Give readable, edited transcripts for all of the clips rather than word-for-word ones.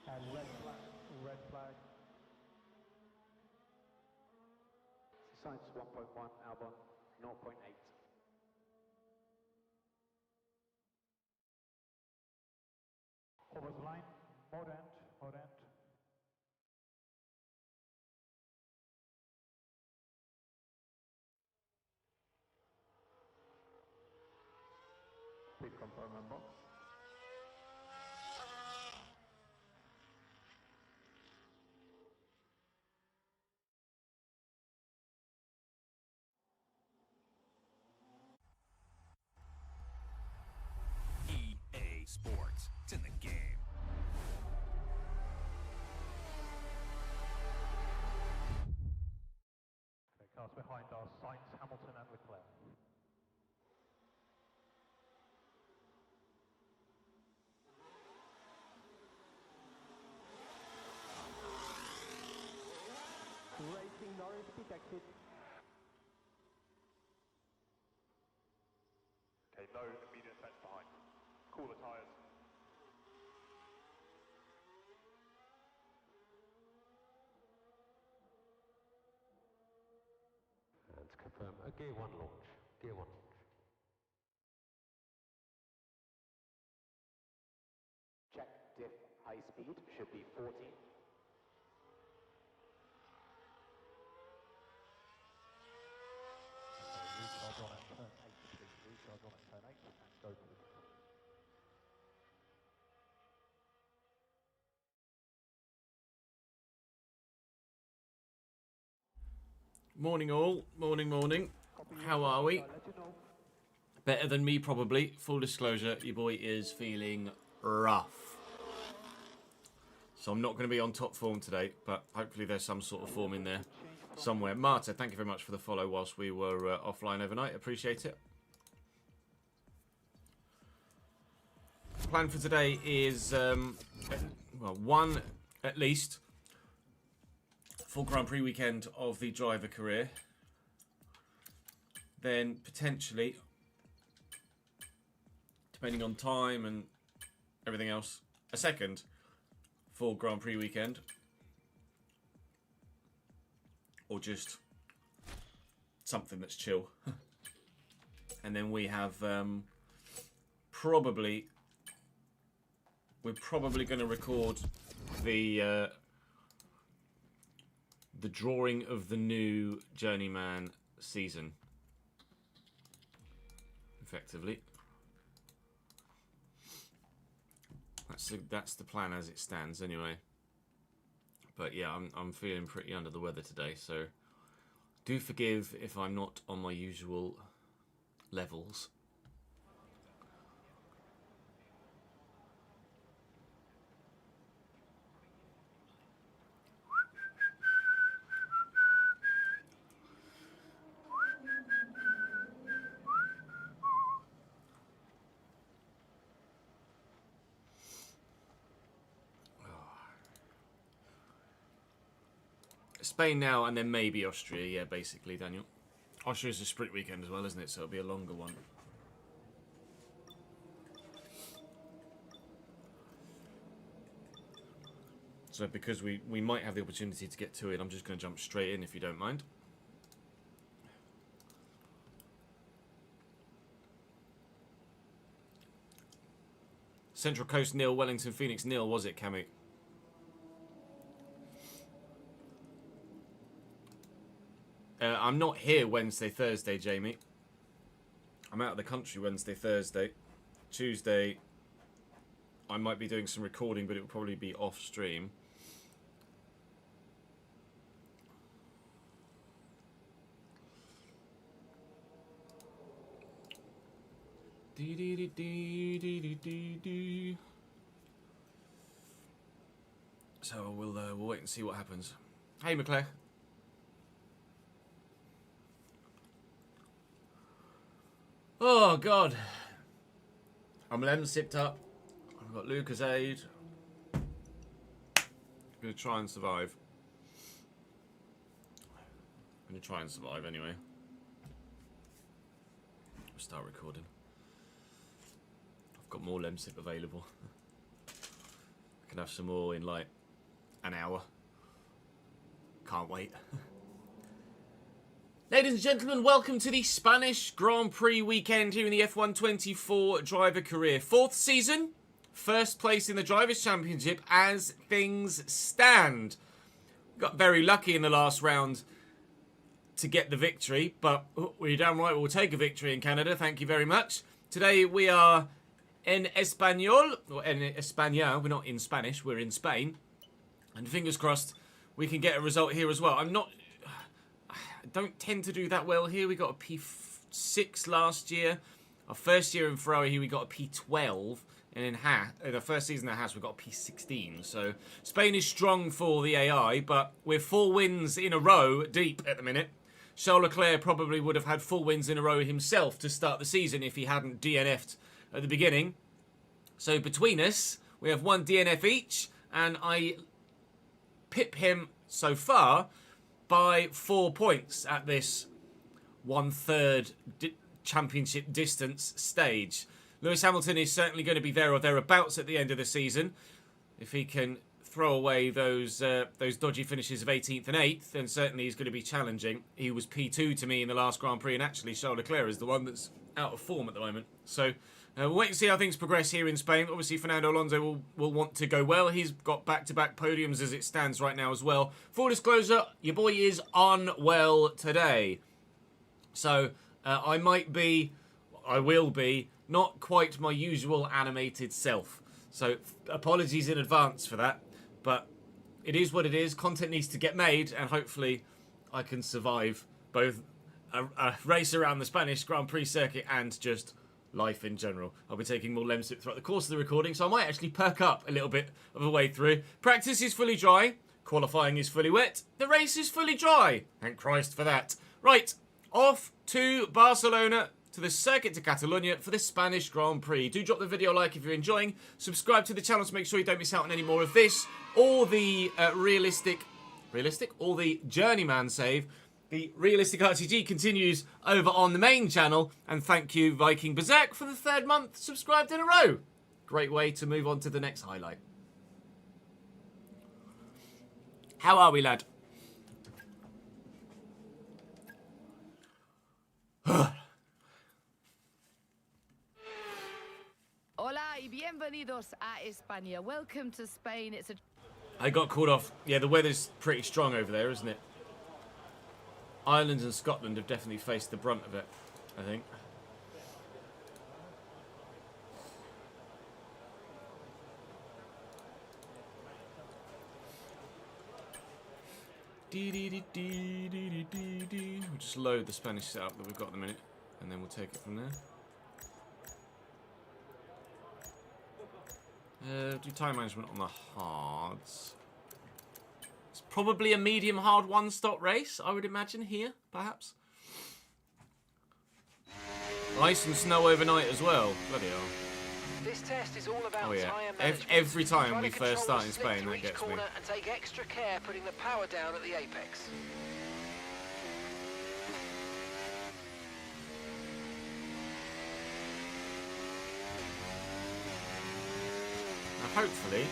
And red flag. Science 1.1, Albon 0.8. Over the line, mode end, mode end. Please confirm and box. EA Sports. It's in the game. Okay, cars behind are Sainz, Hamilton and Leclerc. Racing Norris pit exit. Okay, no immediate effects behind. Cool the tyres. And to confirm a gear 1 launch. Gear 1 launch. Check diff high speed should be 40. Recharge on at turn 8, please. Recharge on at turn 8 and go for it. Morning all, morning. How are we? Better than me probably. Full disclosure, your boy is feeling rough. So I'm not going to be on top form today, but hopefully there's some sort of form in there somewhere. Marta, thank you very much for the follow whilst we were offline overnight. Appreciate it. Plan for today is, well, one at least full Grand Prix weekend of the driver career. Then potentially, depending on time and everything else, a second full Grand Prix weekend. Or just something that's chill. And then we have we're probably going to record the drawing of the new Journeyman season, effectively. That's the plan as it stands, anyway. But yeah, I'm feeling pretty under the weather today, so do forgive if I'm not on my usual levels. Spain now, and then maybe Austria, yeah, basically, Daniel. Austria's a sprint weekend as well, isn't it? So it'll be a longer one. So because we might have the opportunity to get to it, I'm just going to jump straight in, if you don't mind. Central Coast nil, Wellington Phoenix nil, was it, Cammy? I'm not here Wednesday, Thursday, Jamie. I'm out of the country Wednesday, Thursday. Tuesday, I might be doing some recording, but it will probably be off stream. So we'll wait and see what happens. Hey, McClare. Oh, God. I'm lemon sipped up. I've got Lucozade. I'm going to try and survive. I'm going to try and survive anyway. We'll start recording. I've got more Lemsip available. I can have some more in like an hour. Can't wait. Ladies and gentlemen, welcome to the Spanish Grand Prix weekend here in the F1 24 driver career. 4th season, first place in the Drivers' Championship as things stand. Got very lucky in the last round to get the victory, but we're damn right we'll take a victory in Canada. Thank you very much. Today we are in Español, or in España. We're not in Spanish, we're in Spain. And fingers crossed we can get a result here as well. I don't tend to do that well here. We got a P6 last year. Our first year in Ferrari here we got a P12. And in the first season at Haas we got a P16. So Spain is strong for the AI, but we're 4 wins in a row deep at the minute. Charles Leclerc probably would have had 4 wins in a row himself to start the season if he hadn't DNF'd at the beginning. So between us, we have 1 DNF each, and I pip him so far by 4 points at this 1/3 championship distance stage. Lewis Hamilton is certainly going to be there or thereabouts at the end of the season. If he can throw away those dodgy finishes of 18th and 8th, then certainly he's going to be challenging. He was P2 to me in the last Grand Prix, and actually Charles Leclerc is the one that's out of form at the moment. So we'll wait and see how things progress here in Spain. Obviously, Fernando Alonso will want to go well. He's got back-to-back podiums as it stands right now as well. Full disclosure, your boy is unwell today. So I will be, not quite my usual animated self. So apologies in advance for that. But it is what it is. Content needs to get made, and hopefully I can survive both a race around the Spanish Grand Prix circuit and just life in general. I'll be taking more Lemsip throughout the course of the recording, so I might actually perk up a little bit of a way through. Practice is fully dry. Qualifying is fully wet. The race is fully dry. Thank Christ for that. Right, off to Barcelona, to the Circuit de Catalunya for the Spanish Grand Prix. Do drop the video a like if you're enjoying. Subscribe to the channel to make sure you don't miss out on any more of this, or the or the Journeyman save. The Realistic RTG continues over on the main channel. And thank you, Viking Berserk, for the 3rd month subscribed in a row. Great way to move on to the next highlight. How are we, lad? Hola y bienvenidos a España. Welcome to Spain. I got called off. Yeah, the weather's pretty strong over there, isn't it? Ireland and Scotland have definitely faced the brunt of it, I think. We'll just load the Spanish setup that we've got at the minute, and then we'll take it from there. Do time management on the hards. It's probably a medium hard 1-stop race, I would imagine, here, perhaps. Ice and snow overnight as well. Bloody hell. This test is all about Oh yeah, tyre management. every time Try we to first control start in the slip Spain, through that each gets me. corner and take extra care putting the power down at the apex. Now, hopefully,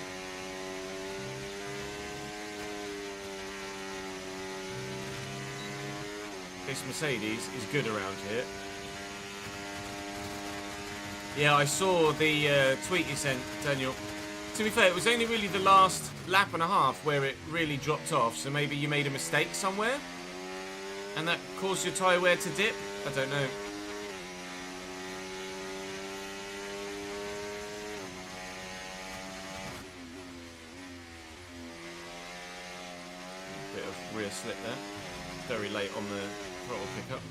this Mercedes is good around here. Yeah, I saw the tweet you sent, Daniel. To be fair, it was only really the last lap and a half where it really dropped off, so maybe you made a mistake somewhere, and that caused your tyre wear to dip? I don't know. Bit of rear slip there. Very late on the throttle pickup.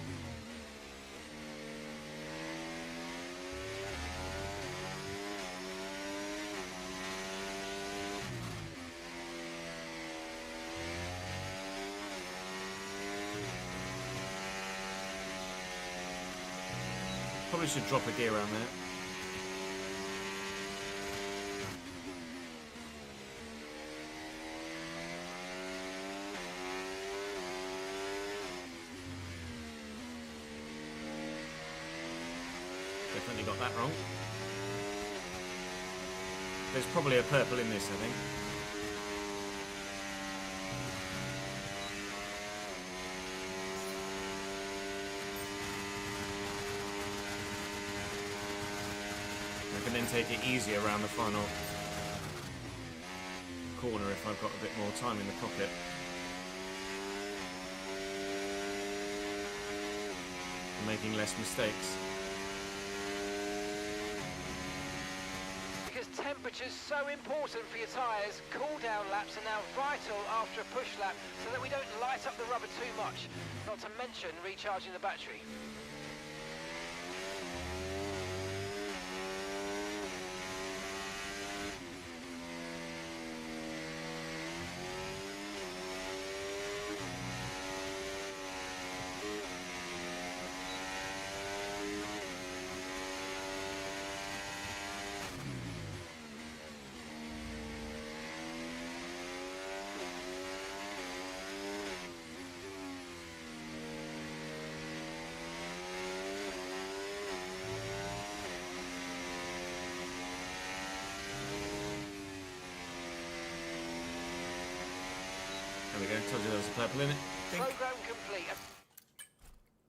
Probably should drop a gear around there. Definitely got that wrong. There's probably a purple in this, I think. I can then take it easy around the final corner if I've got a bit more time in the pocket. And making less mistakes. Because temperature's so important for your tyres, cool down laps are now vital after a push lap so that we don't light up the rubber too much, not to mention recharging the battery. There we go, told you there was a purple in it. Program complete.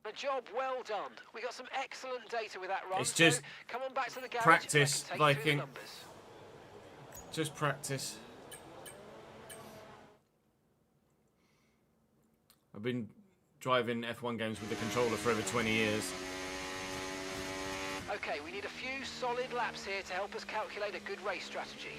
A job well done. We got some excellent data with that run. It's just so come on back to the garage. practice, and I can take you through Viking. the numbers. Just practice. I've been driving F1 games with the controller for over 20 years. Okay, we need a few solid laps here to help us calculate a good race strategy.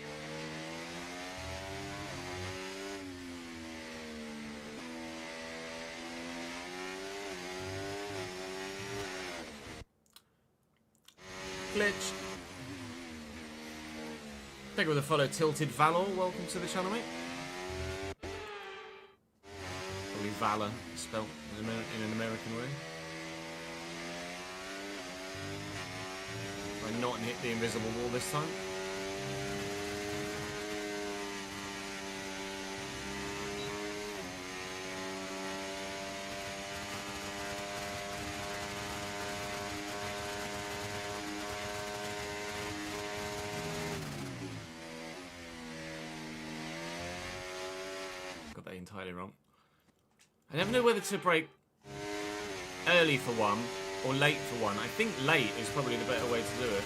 Glitch. Thank you for the follow, Tilted Valor. Welcome to the channel, mate. Probably Valor spelt in an American way. Try not hit the invisible wall this time. Got that entirely wrong. I never know whether to brake early for one or late for one. I think late is probably the better way to do it,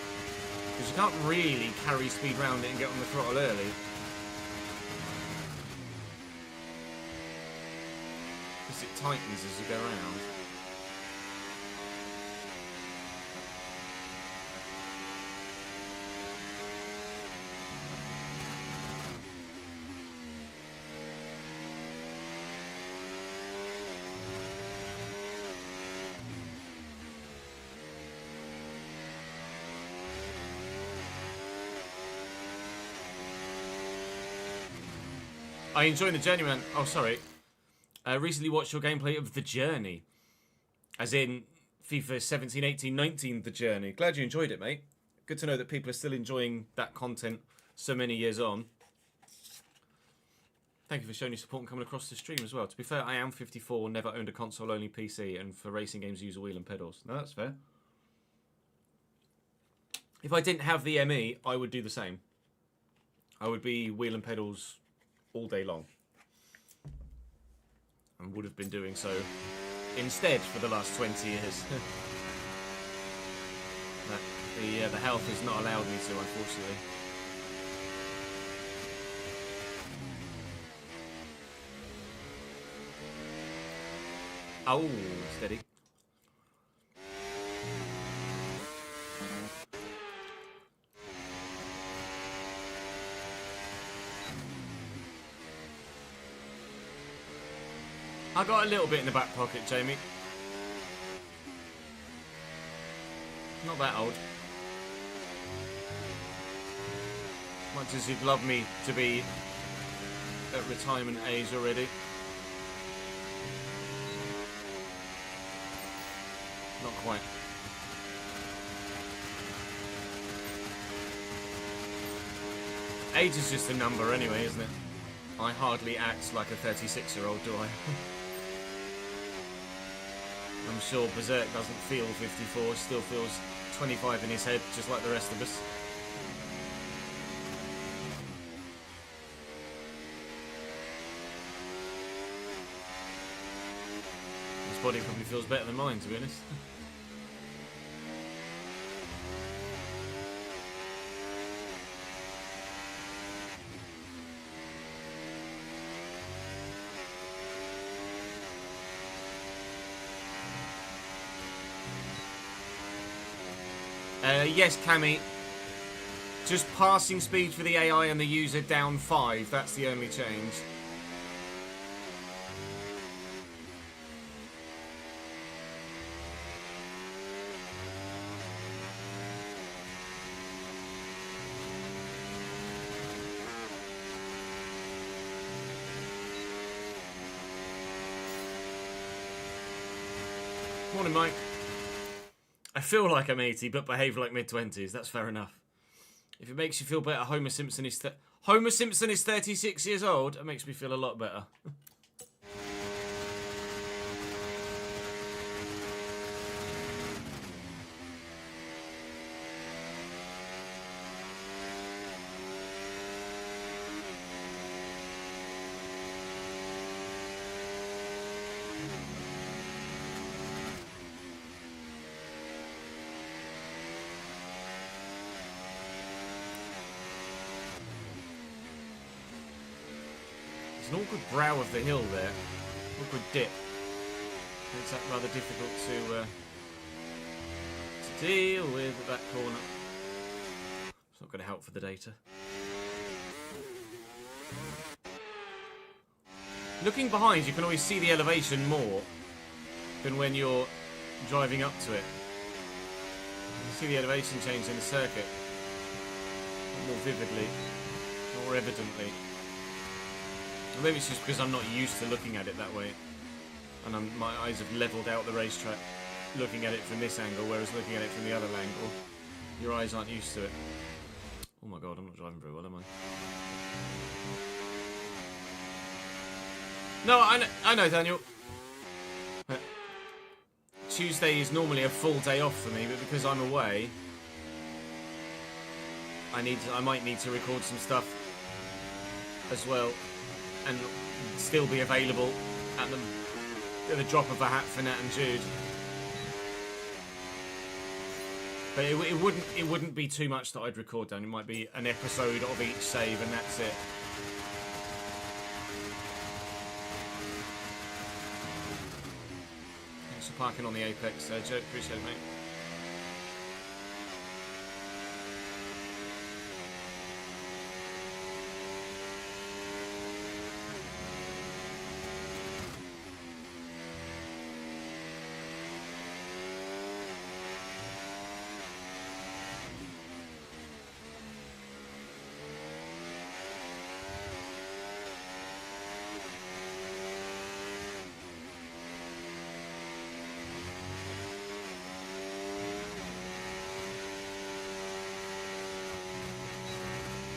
because you can't really carry speed round it and get on the throttle early. Because it tightens as you go around. I enjoy the Journeyman. Oh, sorry. Recently watched your gameplay of The Journey. As in FIFA 17, 18, 19, The Journey. Glad you enjoyed it, mate. Good to know that people are still enjoying that content so many years on. Thank you for showing your support and coming across the stream as well. To be fair, I am 54, never owned a console-only PC, and for racing games, use a wheel and pedals. No, that's fair. If I didn't have the ME, I would do the same. I would be wheel and pedals all day long, and would have been doing so instead for the last 20 years. The health has not allowed me to, unfortunately. Oh, steady. I got a little bit in the back pocket, Jamie. Not that old. Much as you'd love me to be at retirement age already. Not quite. Age is just a number anyway, isn't it? I hardly act like a 36-year-old, do I? I'm sure Berserk doesn't feel 54, still feels 25 in his head, just like the rest of us. body probably feels better than mine, to be honest. Yes, Cammy. Just passing speed for the AI and the user down 5. That's the only change. Morning, Mike. I feel like I'm 80, but behave like mid-20s. That's fair enough. If it makes you feel better, Homer Simpson is 36 years old. It makes me feel a lot better. An awkward brow of the hill there. Awkward dip. Makes that rather difficult to deal with at that corner. It's not going to help for the data. Looking behind, you can always see the elevation more than when you're driving up to it. You see the elevation change in the circuit more vividly, more evidently. Maybe it's just because I'm not used to looking at it that way, and my eyes have levelled out the racetrack looking at it from this angle, whereas looking at it from the other angle, your eyes aren't used to it. Oh my god, I'm not driving very well, am I? No, I know, Daniel. Tuesday is normally a full day off for me, but because I'm away, I might need to record some stuff as well. And still be available at the drop of a hat for Nat and Jude. But it wouldn't be too much that I'd record down. It might be an episode of each save and that's it. Thanks for parking on the Apex, Joe. Appreciate it, mate.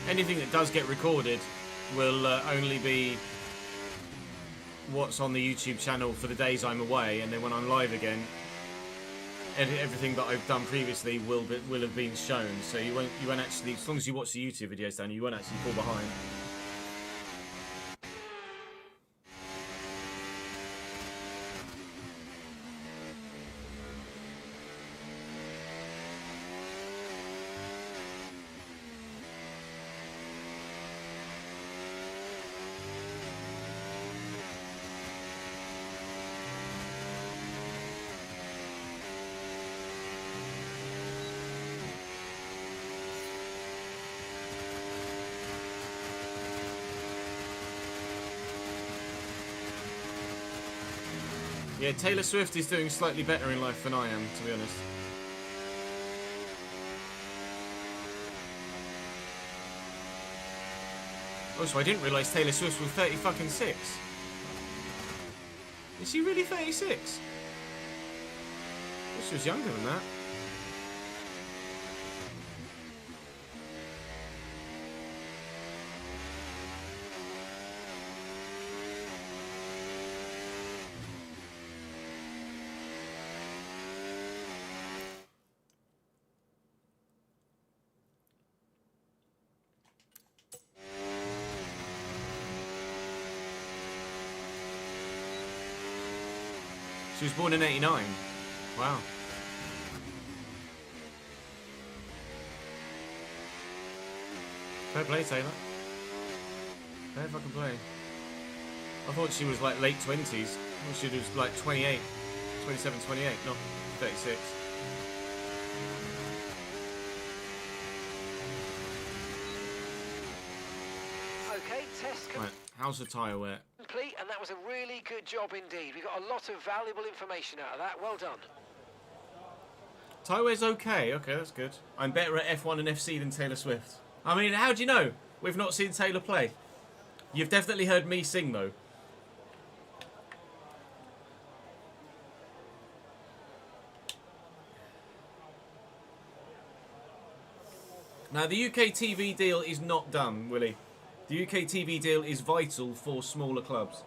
Anything that does get recorded will only be what's on the YouTube channel for the days I'm away, and then when I'm live again, everything that I've done previously will have been shown. So you won't actually, as long as you watch the YouTube videos, Dan, you won't actually fall behind. Yeah, Taylor Swift is doing slightly better in life than I am, to be honest. Also, I didn't realise Taylor Swift was 36. Is she really 36? I thought she was younger than that. She was born in 89. Wow. Fair play, Taylor. Fair fucking play. I thought she was like late 20s. I thought she was like 28. 27, 28, not 36. Okay, test Right, how's the tyre wear? complete, and that was a really good job indeed. We got a lot of valuable information out of that. Well done. Tyre wear's okay. Okay, that's good. I'm better at F1 and FC than Taylor Swift. I mean, how do you know? We've not seen Taylor play. You've definitely heard me sing, though. Now, the UK TV deal is not done, Willie. The UK TV deal is vital for smaller clubs.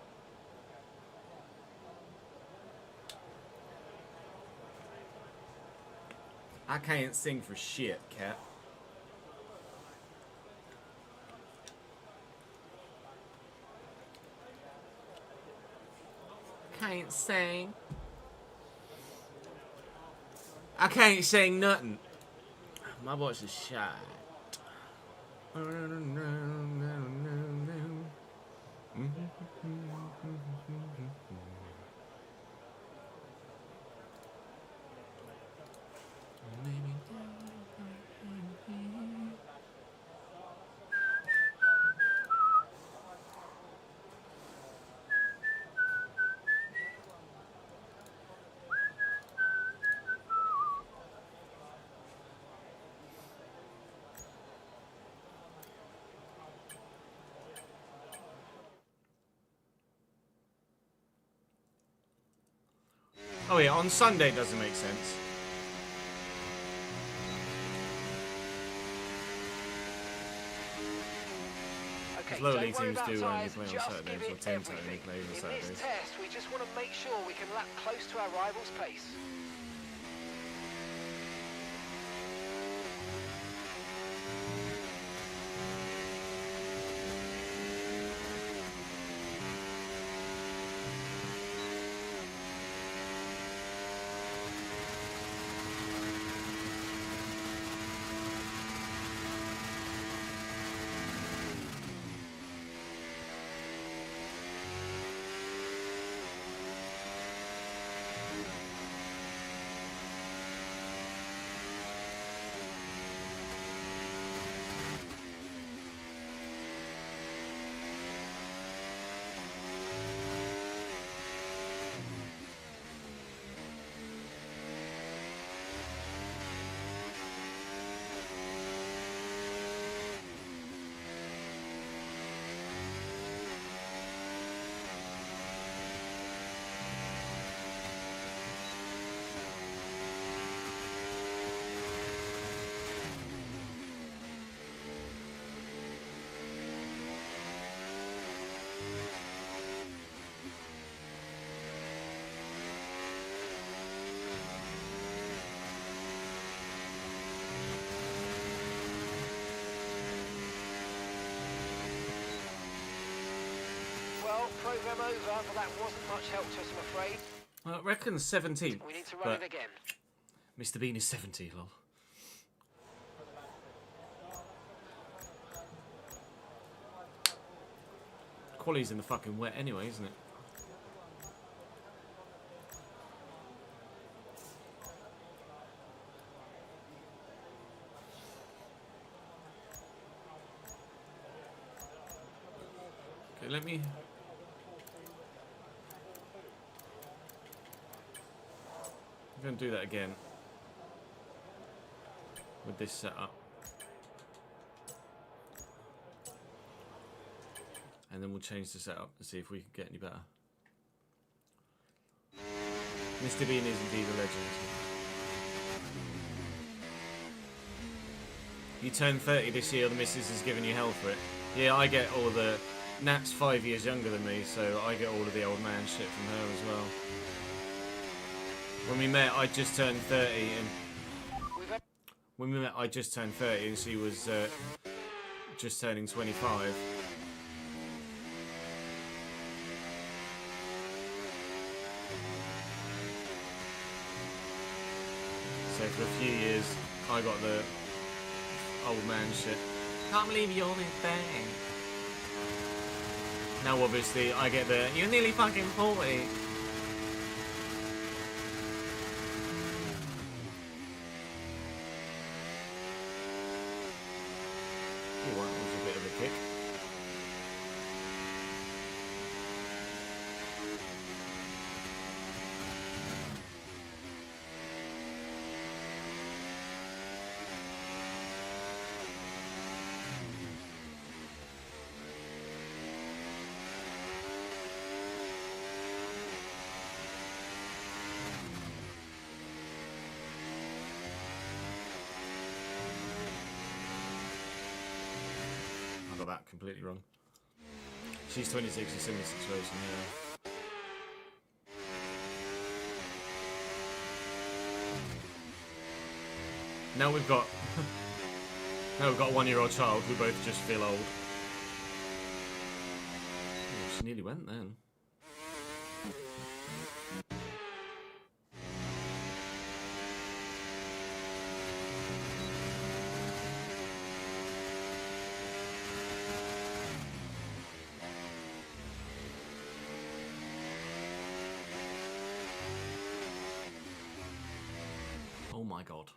I can't sing for shit, cat. Can't sing. I can't sing nothing. My voice is shy. Oh yeah, on Sunday it doesn't make sense. Okay, Lower don't league worry teams about do only tyres, play on just Saturdays, give or it tend to only everything. play on In this Saturdays. test, we just want to make sure we can lap close to our rival's pace. Well, programme over, but that wasn't much help to us, I'm afraid. I reckon 17. We need to run it again. Mr. Bean is 70, lol. Quality's in the fucking wet anyway, isn't it? Okay, let me... I'm going to do that again with this setup. And then we'll change the setup and see if we can get any better. Mr. Bean is indeed a legend. You turn 30 this year, the missus is giving you hell for it. Yeah, I get all the... Nat's 5 years younger than me, so I get all of the old man shit from her as well. When we met, I just turned 30, and... When we met, I just turned 30, and she was just turning 25. So for a few years, I got the old man shit. Can't believe you're this thing. Now obviously I get the, you're nearly fucking 40. That was a bit of a kick. I got that completely wrong. She's 26, she's 76 racing, yeah. Now we've got now we've got a 1-year-old child who both just feel old. Oh, she nearly went then. Oh my god.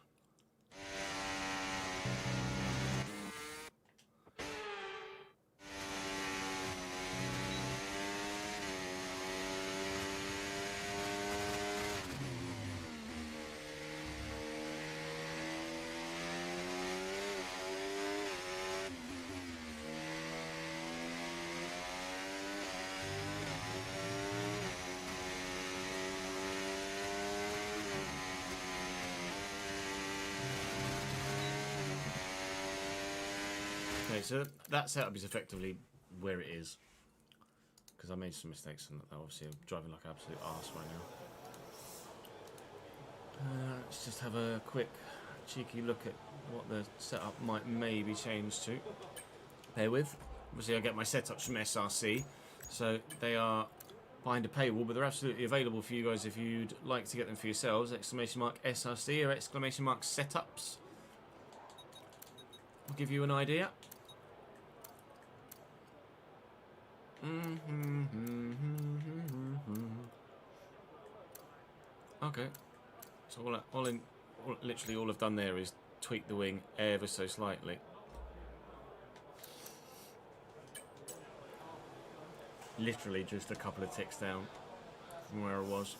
Okay, so that setup is effectively where it is. Because I made some mistakes and obviously I'm driving like an absolute arse right now. Let's just have a quick cheeky look at what the setup might maybe change to. Bear with. Obviously I get my setups from SRC. So they are behind a paywall, but they're absolutely available for you guys if you'd like to get them for yourselves. Exclamation mark SRC or exclamation mark setups. I'll give you an idea. Okay, so literally all I've done there is tweak the wing ever so slightly. Literally just a couple of ticks down from where I was.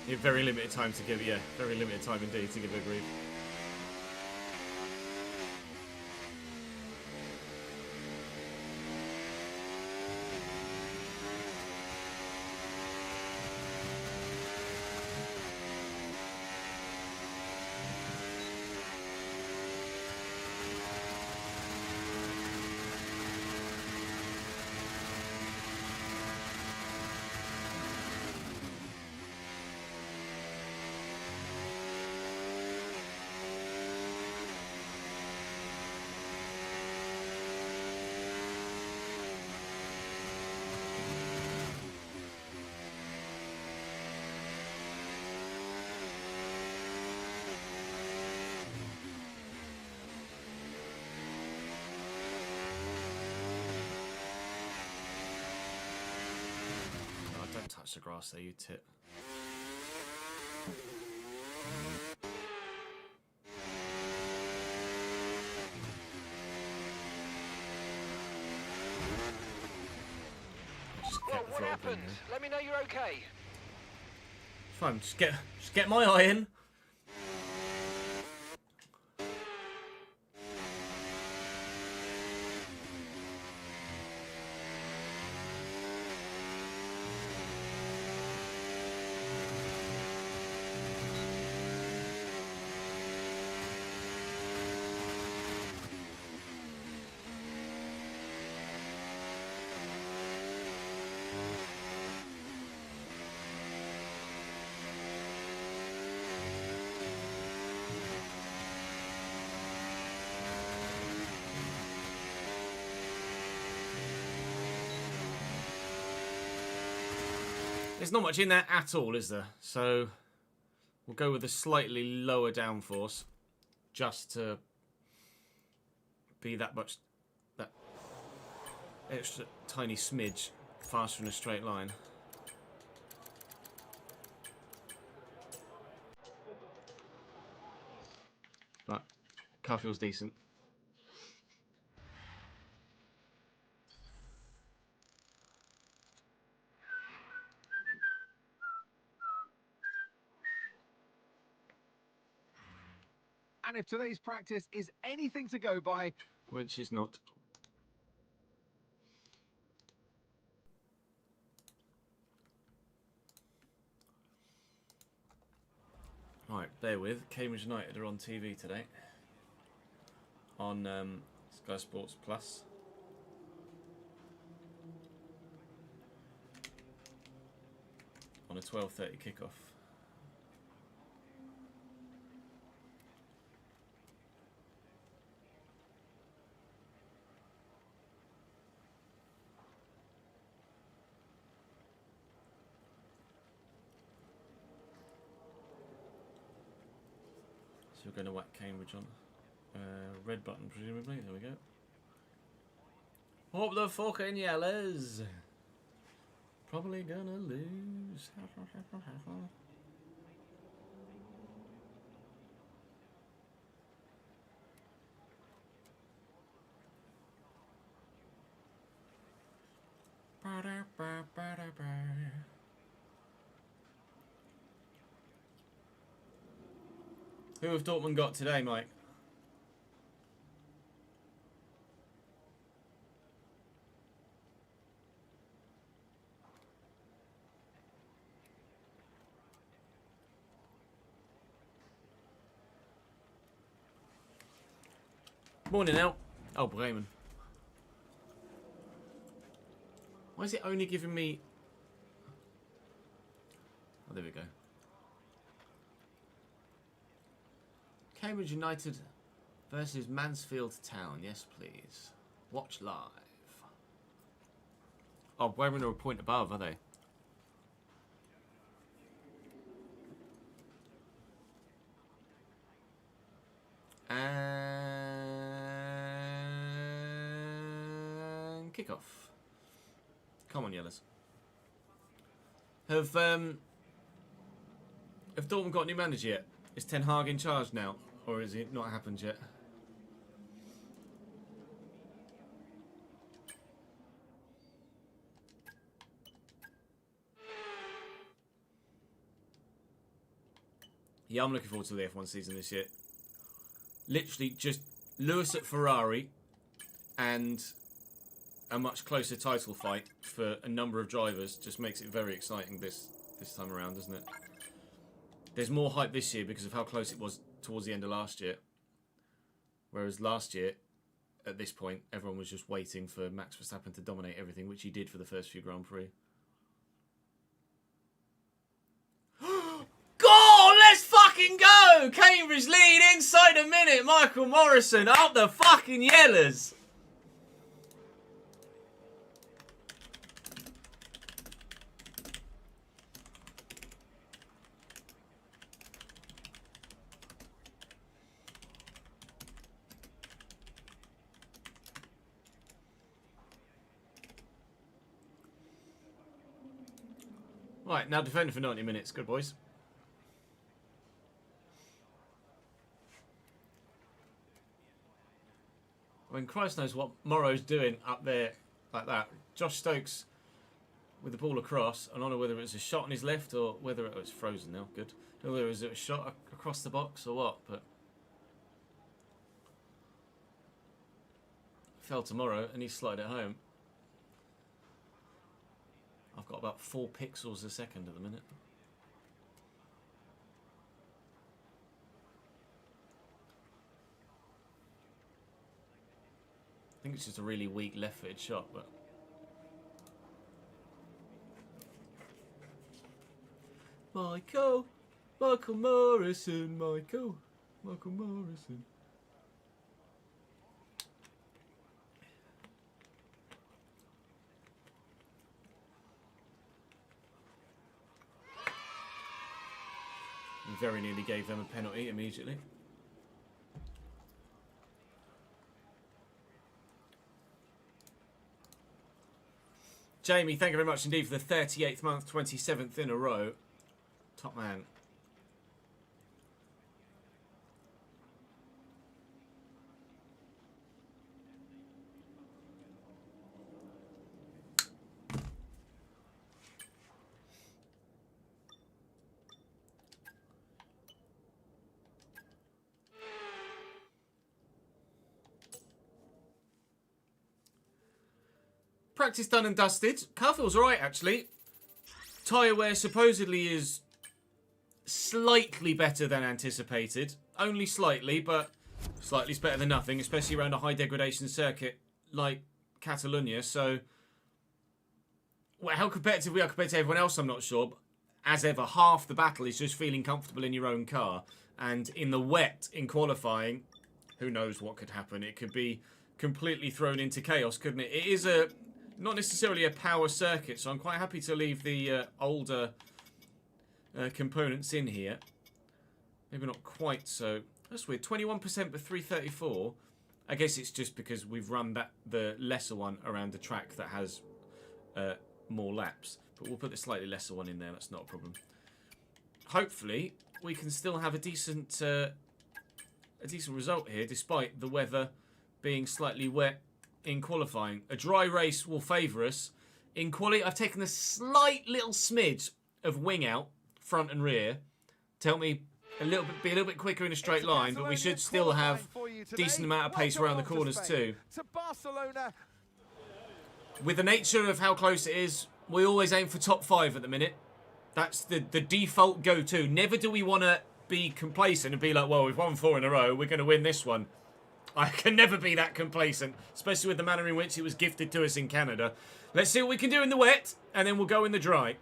You have very limited time to give, yeah, very limited time indeed to give a grief. Don't touch the grass there, you tit. What happened? Let me know you're okay. It's fine, just get my eye in. There's not much in there at all, is there? So we'll go with a slightly lower downforce, just to be that extra tiny smidge faster in a straight line. But car feels decent. And if today's practice is anything to go by, Which is not. Right, bear with. Cambridge United are on TV today. On Sky Sports Plus. On a 12:30 kickoff. So we're going to whack Cambridge on. Red button, presumably. There we go. Hope the fucking yellows. Probably gonna lose. Who have Dortmund got today, Mike? Morning, El. Oh, Bremen. Why is it only giving me... Oh, there we go. Cambridge United versus Mansfield Town. Yes, please. Watch live. Oh, Bremen are a point above, are they? And kickoff. Come on, yellows. Have Dortmund got a new manager yet? Is Ten Hag in charge now, or has it not happened yet? Yeah, I'm looking forward to the F1 season this year. Literally just Lewis at Ferrari and a much closer title fight for a number of drivers just makes it very exciting this time around, doesn't it? There's more hype this year because of how close it was towards the end of last year. Whereas last year, at this point, everyone was just waiting for Max Verstappen to dominate everything, which he did for the first few Grand Prix. Let's fucking go! Cambridge lead inside a minute. Michael Morrison up the fucking yellers. Right, now defending for 90 minutes. Good boys. I mean, Christ knows what Morrow's doing up there like that. Josh Stokes with the ball across. I don't know whether it was a shot on his left or whether it was frozen now. Good. I don't know whether it was a shot across the box or what, but fell to Morrow and he slid it home. I've got about 4 pixels a second at the minute. I think it's just a really weak left-footed shot, but Michael Morrison, Michael Morrison. Very nearly gave them a penalty immediately. Jamie, thank you very much indeed for the 38th month, 27th in a row. Top man. Practice done and dusted. Car feels alright, actually. Tyre wear supposedly is slightly better than anticipated. Only slightly, but slightly's better than nothing, especially around a high degradation circuit like Catalonia. So, well, how competitive we are compared to everyone else, I'm not sure. But as ever, half the battle is just feeling comfortable in your own car. And in the wet, in qualifying, who knows what could happen. It could be completely thrown into chaos, couldn't it? It is not necessarily a power circuit, so I'm quite happy to leave the older components in here. Maybe not quite so. That's weird. 21% but 334. I guess it's just because we've run the lesser one around the track that has more laps. But we'll put the slightly lesser one in there. That's not a problem. Hopefully, we can still have a decent result here, despite the weather being slightly wet in qualifying. A dry race will favour us. In quali, I've taken a slight little smidge of wing out, front and rear, to help me be a little bit quicker in a straight line, but we should still have decent amount of pace around the corners too. With the nature of how close it is, we always aim for top 5 at the minute. That's the default go-to. Never do we want to be complacent and be like, well, we've won 4 in a row, we're going to win this one. I can never be that complacent, especially with the manner in which it was gifted to us in Canada. Let's see what we can do in the wet, and then we'll go in the dry.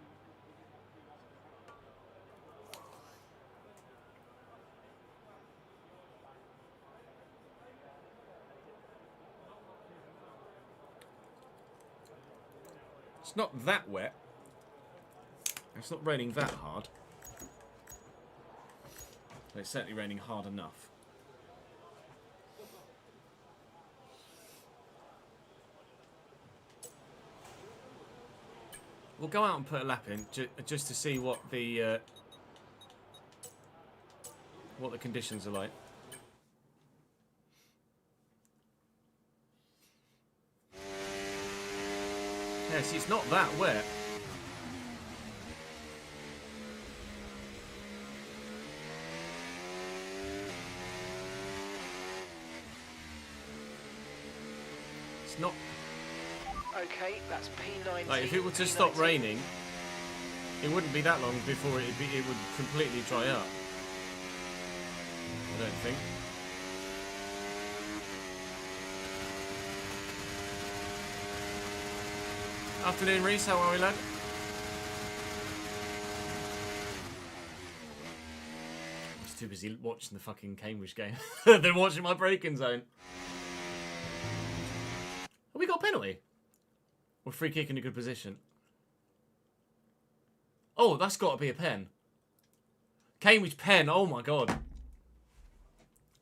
It's not that wet. It's not raining that hard. But it's certainly raining hard enough. We'll go out and put a lap in just to see what the conditions are like. Yeah, see, it's not that wet. It's not. Okay, that's P19. Like, if it were to stop raining, it wouldn't be that long before it would completely dry up. I don't think. Afternoon, Reese. How are we, lad? I'm just too busy watching the fucking Cambridge game than watching my braking zone. Have we got a penalty? Or free kick in a good position? Oh, that's got to be a pen. Cambridge pen. Oh my god.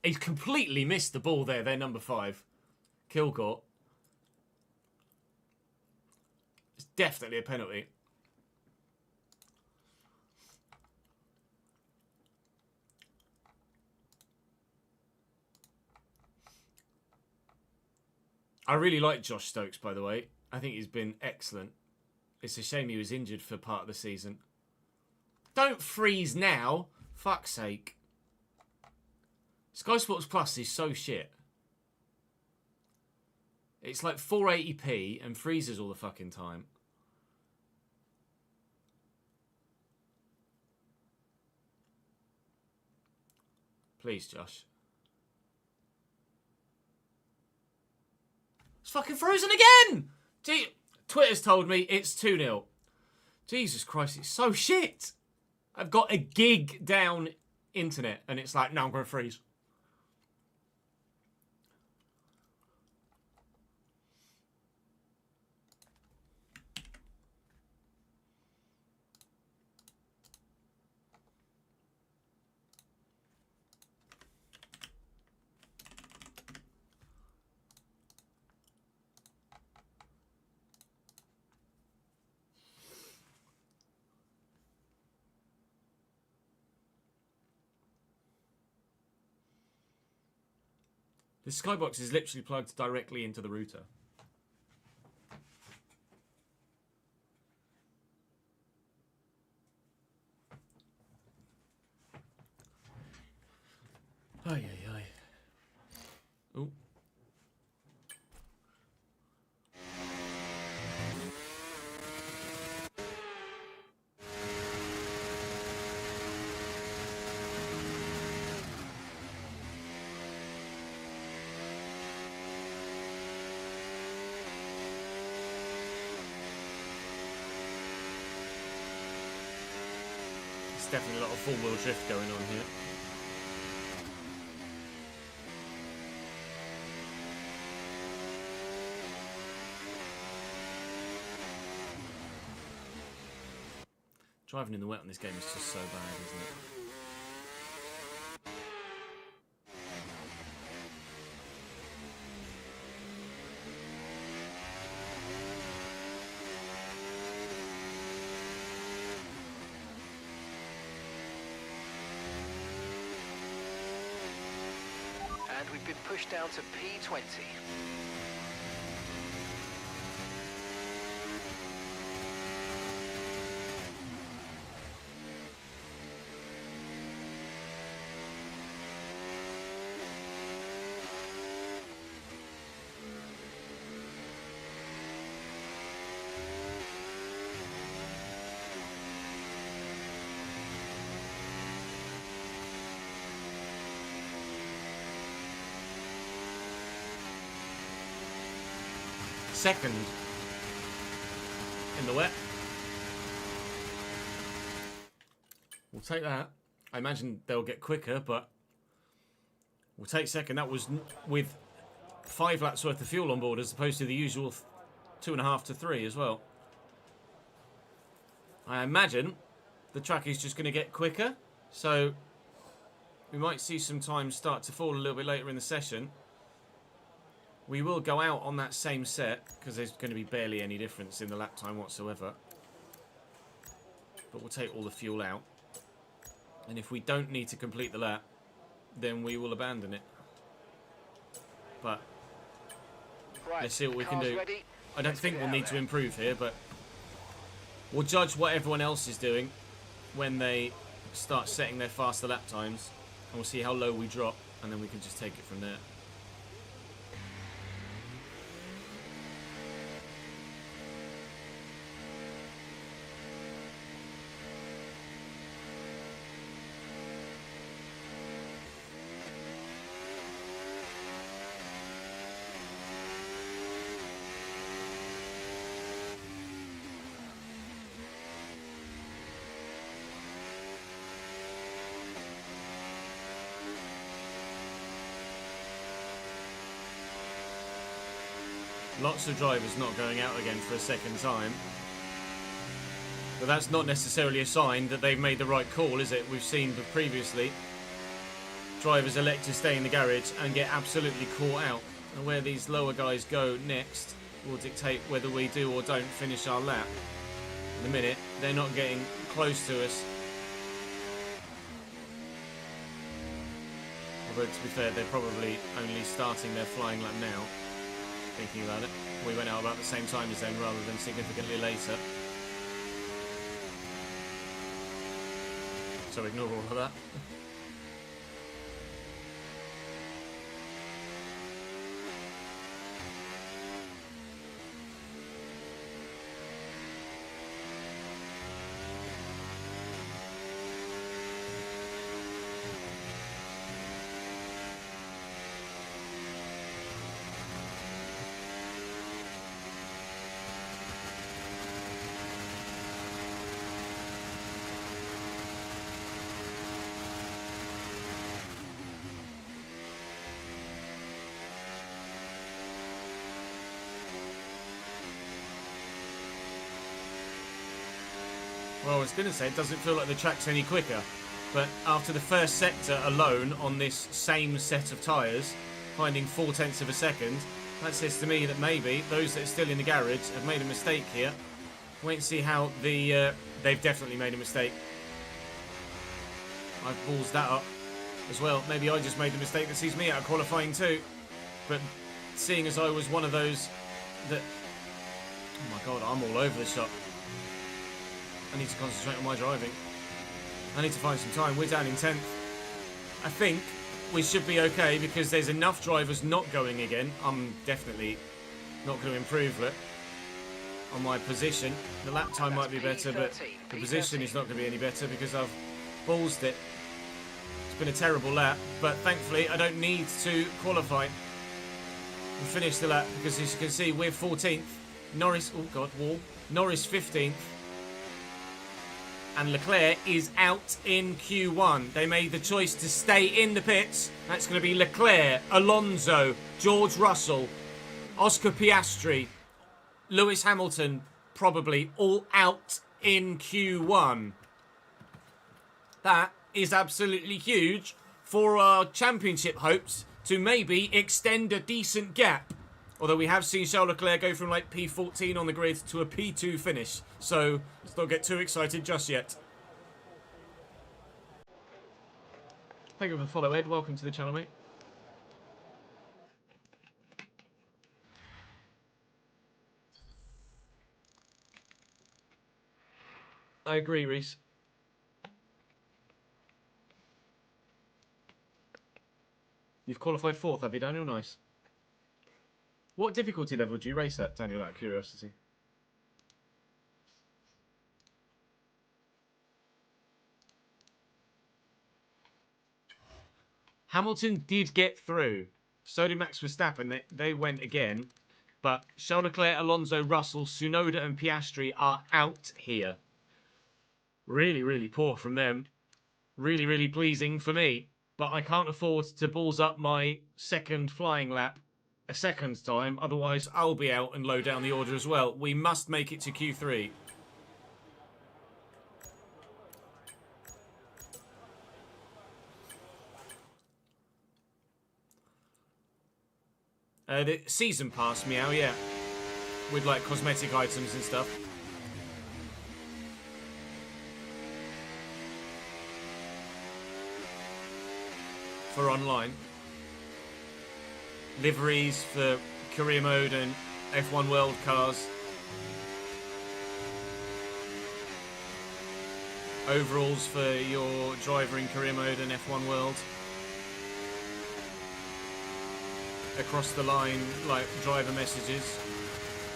He's completely missed the ball there. They're number 5. Kilcourt. It's definitely a penalty. I really like Josh Stokes, by the way. I think he's been excellent. It's a shame he was injured for part of the season. Don't freeze now. Fuck's sake. Sky Sports Plus is so shit. It's like 480p and freezes all the fucking time. Please, Josh. It's fucking frozen again! Gee, Twitter's told me it's 2-0. Jesus Christ, it's so shit. I've got a gig down internet and it's like, no, I'm going to freeze. This skybox is literally plugged directly into the router. Ay, ay, ay. Oh. There's definitely a lot of four-wheel drift going on here. Driving in the wet on this game is just so bad, isn't it? And we've been pushed down to P20. Second in the wet. We'll take that. I imagine they'll get quicker, but we'll take second. That was with 5 laps worth of fuel on board as opposed to the usual 2.5 to 3 as well. I imagine the track is just going to get quicker, so we might see some time start to fall a little bit later in the session. We will go out on that same set because there's going to be barely any difference in the lap time whatsoever. But we'll take all the fuel out. And if we don't need to complete the lap, then we will abandon it. But Right, let's see what we can do. ready. I don't think we'll need to improve here, but we'll judge what everyone else is doing when they start setting their faster lap times. And we'll see how low we drop, and then we can just take it from there. Lots of drivers not going out again for a second time. But that's not necessarily a sign that they've made the right call, is it? We've seen previously drivers elect to stay in the garage and get absolutely caught out. And where these lower guys go next will dictate whether we do or don't finish our lap. In a minute, they're not getting close to us. Although, to be fair, they're probably only starting their flying lap now. Thinking about it, we went out about the same time as them rather than significantly later. So ignore all of that. Well, I was going to say, it doesn't feel like the track's any quicker. But after the first sector alone on this same set of tyres, finding 0.4 of a second, that says to me that maybe those that are still in the garage have made a mistake here. Wait and see how the... they've definitely made a mistake. I've ballsed that up as well. Maybe I just made the mistake that sees me out of qualifying too. but seeing as I was one of those that... Oh my god, I'm all over the shop. I need to concentrate on my driving. I need to find some time. We're down in 10th. I think we should be okay because there's enough drivers not going again. I'm definitely not going to improve it on my position. The lap time might be better, but the position is not going to be any better because I've ballsed it. It's been a terrible lap, but thankfully I don't need to qualify and finish the lap because, as you can see, we're 14th. Norris, oh god, wall. Norris 15th. And Leclerc is out in Q1. They made the choice to stay in the pits. That's going to be Leclerc, Alonso, George Russell, Oscar Piastri, Lewis Hamilton, probably all out in Q1. That is absolutely huge for our championship hopes to maybe extend a decent gap. Although we have seen Charles Leclerc go from like P14 on the grid to a P2 finish. So let's not get too excited just yet. Thank you for the follow, Ed. Welcome to the channel, mate. I agree, Reese. You've qualified 4th, have you, Daniel? Nice. What difficulty level do you race at, Daniel, out of curiosity? Hamilton did get through. So did Max Verstappen. They went again. But Charles Leclerc, Alonso, Russell, Tsunoda and Piastri are out here. Really, really poor from them. Really, really pleasing for me. But I can't afford to balls up my second flying lap a second time. Otherwise, I'll be out and low down the order as well. We must make it to Q3. The season pass, meow, yeah. With like cosmetic items and stuff. For online. Liveries for career mode and F1 World cars. Overalls for your driver in career mode and F1 World. Across the line, like driver messages.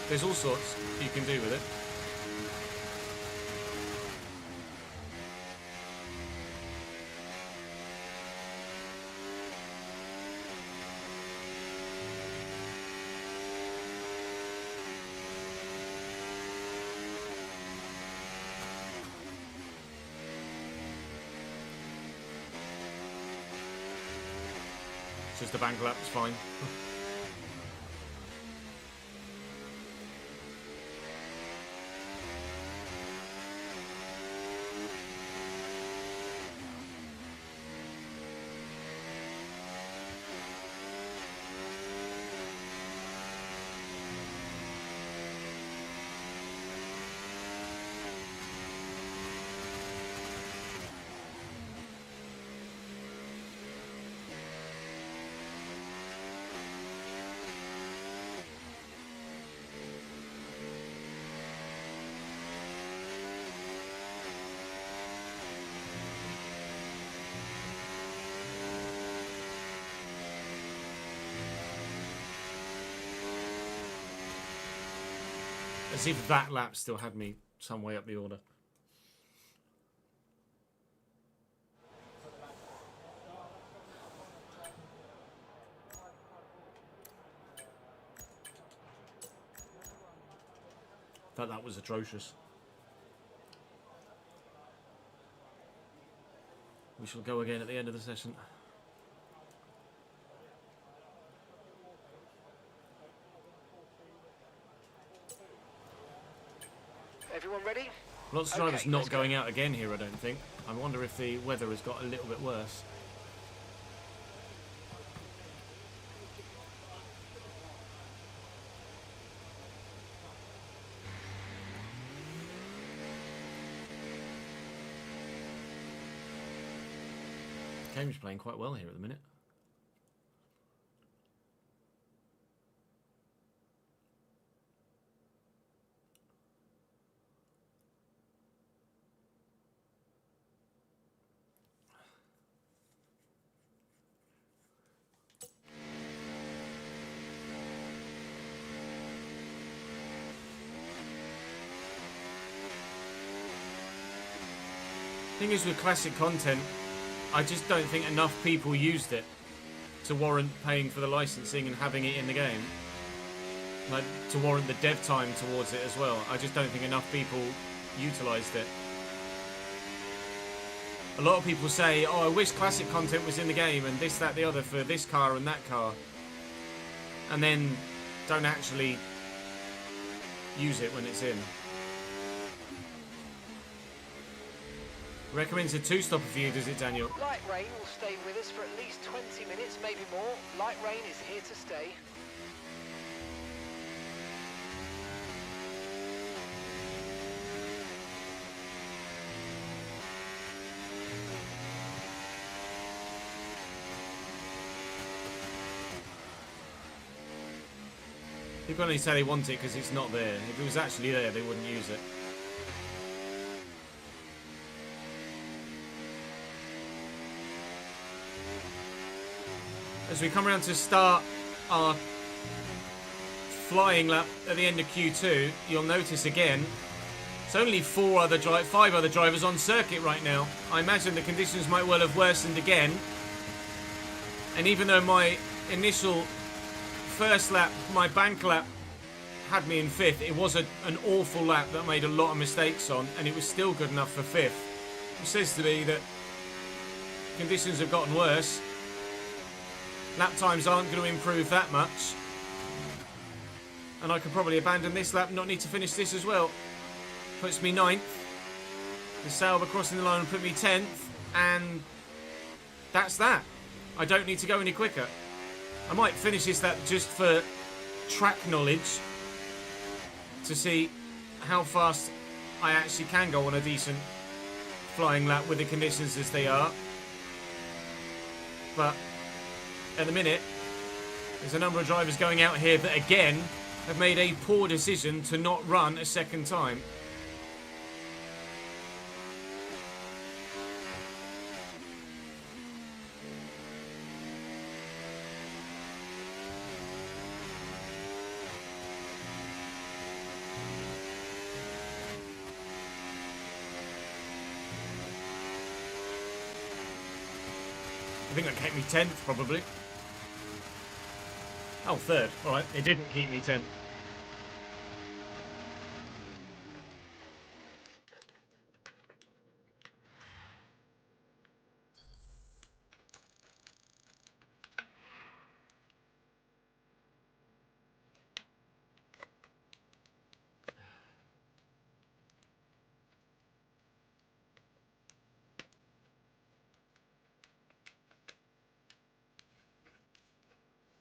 There's all sorts you can do with it. Just a bank lap, it's fine. As if that lap still had me some way up the order. Thought that was atrocious. We shall go again at the end of the session. Everyone ready? Lots of drivers not going out again here, I don't think. I wonder if the weather has got a little bit worse. Game's playing quite well here at the minute. Thing is, with classic content, I just don't think enough people used it to warrant paying for the licensing and having it in the game. Like, to warrant the dev time towards it as well. I just don't think enough people utilised it. A lot of people say, oh, I wish classic content was in the game and this, that, the other for this car and that car. And then don't actually use it when it's in. Recommends a two-stopper for you, does it, Daniel? Light rain will stay with us for at least 20 minutes, maybe more. Light rain is here to stay. People only say they want it because it's not there. If it was actually there, they wouldn't use it. As we come around to start our flying lap at the end of Q2, you'll notice again, it's only 5 other drivers on circuit right now. I imagine the conditions might well have worsened again. And even though my initial first lap, my bank lap, had me in 5th, it was an awful lap that I made a lot of mistakes on, and it was still good enough for 5th. Which says to me that conditions have gotten worse. Lap times aren't going to improve that much. And I could probably abandon this lap and not need to finish this as well. Puts me 9th. The Sauber crossing the line will put me 10th. And that's that. I don't need to go any quicker. I might finish this lap just for track knowledge. To see how fast I actually can go on a decent flying lap with the conditions as they are. But at the minute, there's a number of drivers going out here that again have made a poor decision to not run a second time. I think that kept me 10th, probably. Oh, 3rd. Alright, it didn't keep me 10th.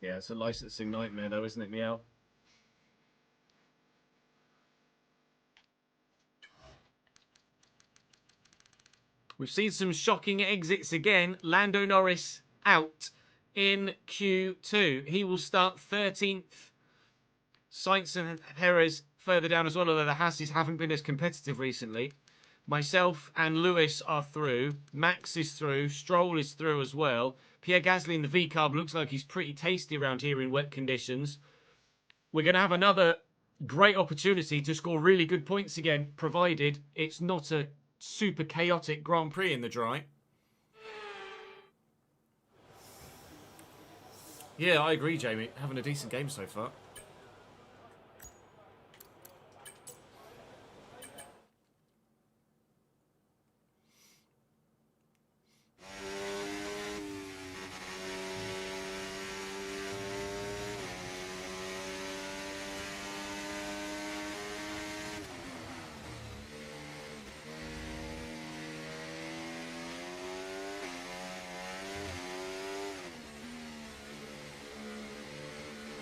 Yeah, it's a licensing nightmare though, isn't it, Meow? We've seen some shocking exits again. Lando Norris out in Q2. He will start 13th. Sainz and Perez further down as well, although the Hasses haven't been as competitive recently. Myself and Lewis are through. Max is through. Stroll is through as well. Pierre Gasly in the V-Carb looks like he's pretty tasty around here in wet conditions. We're going to have another great opportunity to score really good points again, provided it's not a super chaotic Grand Prix in the dry. Yeah, I agree, Jamie. Having a decent game so far.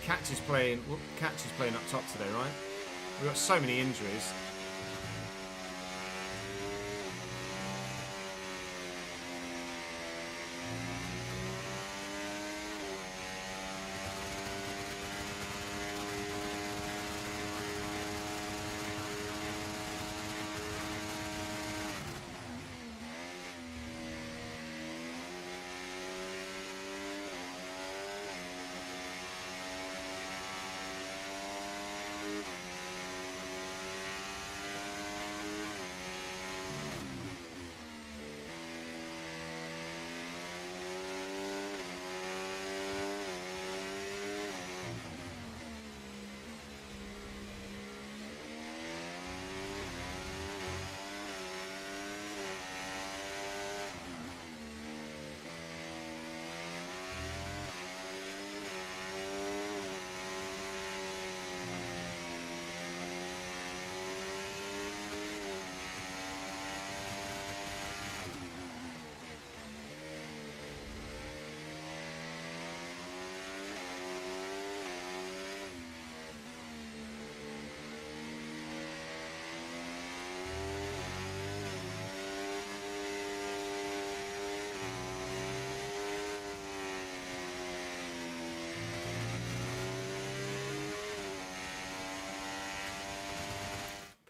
Catch is playing up top today, right? We've got so many injuries.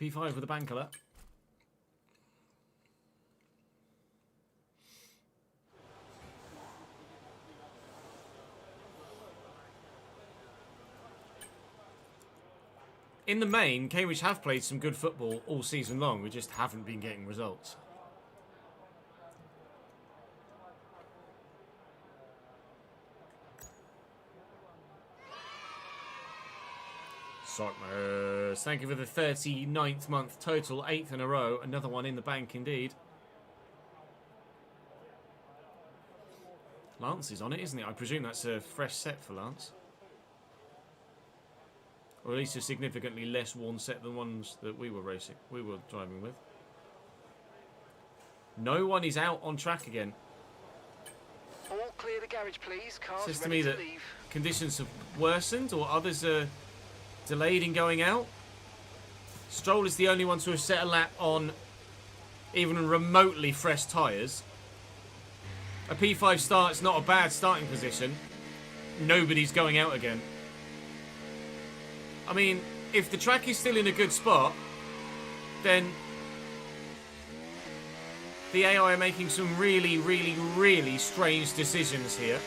P5 with a banker lap. In the main, Cambridge have played some good football all season long. We just haven't been getting results. Sockmers, thank you for the 39th month total, 8th in a row. Another one in the bank indeed. Lance is on it, isn't it? I presume that's a fresh set for Lance. Or at least a significantly less worn set than ones that we were driving with. No one is out on track again. All clear the garage, please. Cars Says to ready me to that leave. conditions have worsened or others are delayed in going out. Stroll is the only one to have set a lap on even remotely fresh tyres. A P5 start's not a bad starting position. Nobody's going out again. I mean, if the track is still in a good spot, then the AI are making some really, really, really strange decisions here.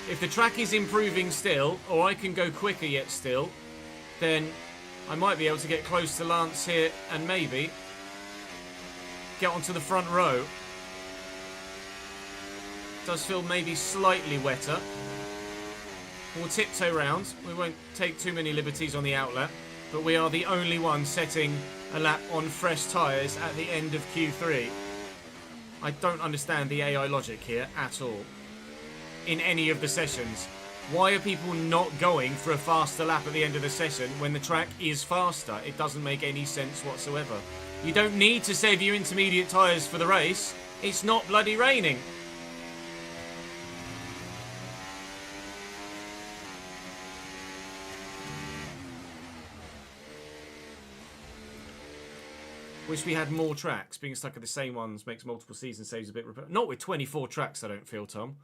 If the track is improving still, or I can go quicker yet still, then I might be able to get close to Lance here and maybe get onto the front row. Does feel maybe slightly wetter. We'll tiptoe round. We won't take too many liberties on the outlet, but we are the only one setting a lap on fresh tyres at the end of Q3. I don't understand the AI logic here at all. In any of the sessions. Why are people not going for a faster lap at the end of the session when the track is faster? It doesn't make any sense whatsoever. You don't need to save your intermediate tyres for the race. It's not bloody raining. Wish we had more tracks. Being stuck at the same ones makes multiple season saves a bit... Not with 24 tracks, I don't feel, Tom.